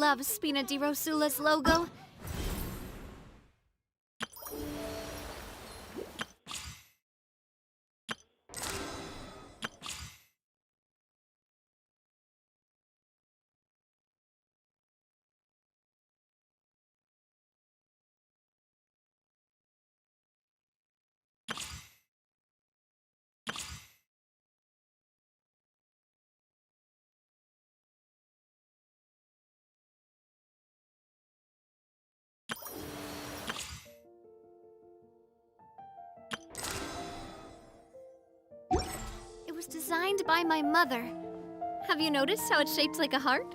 love Spina di Rosula's logo. It was designed by my mother. Have you noticed how it's shaped like a heart?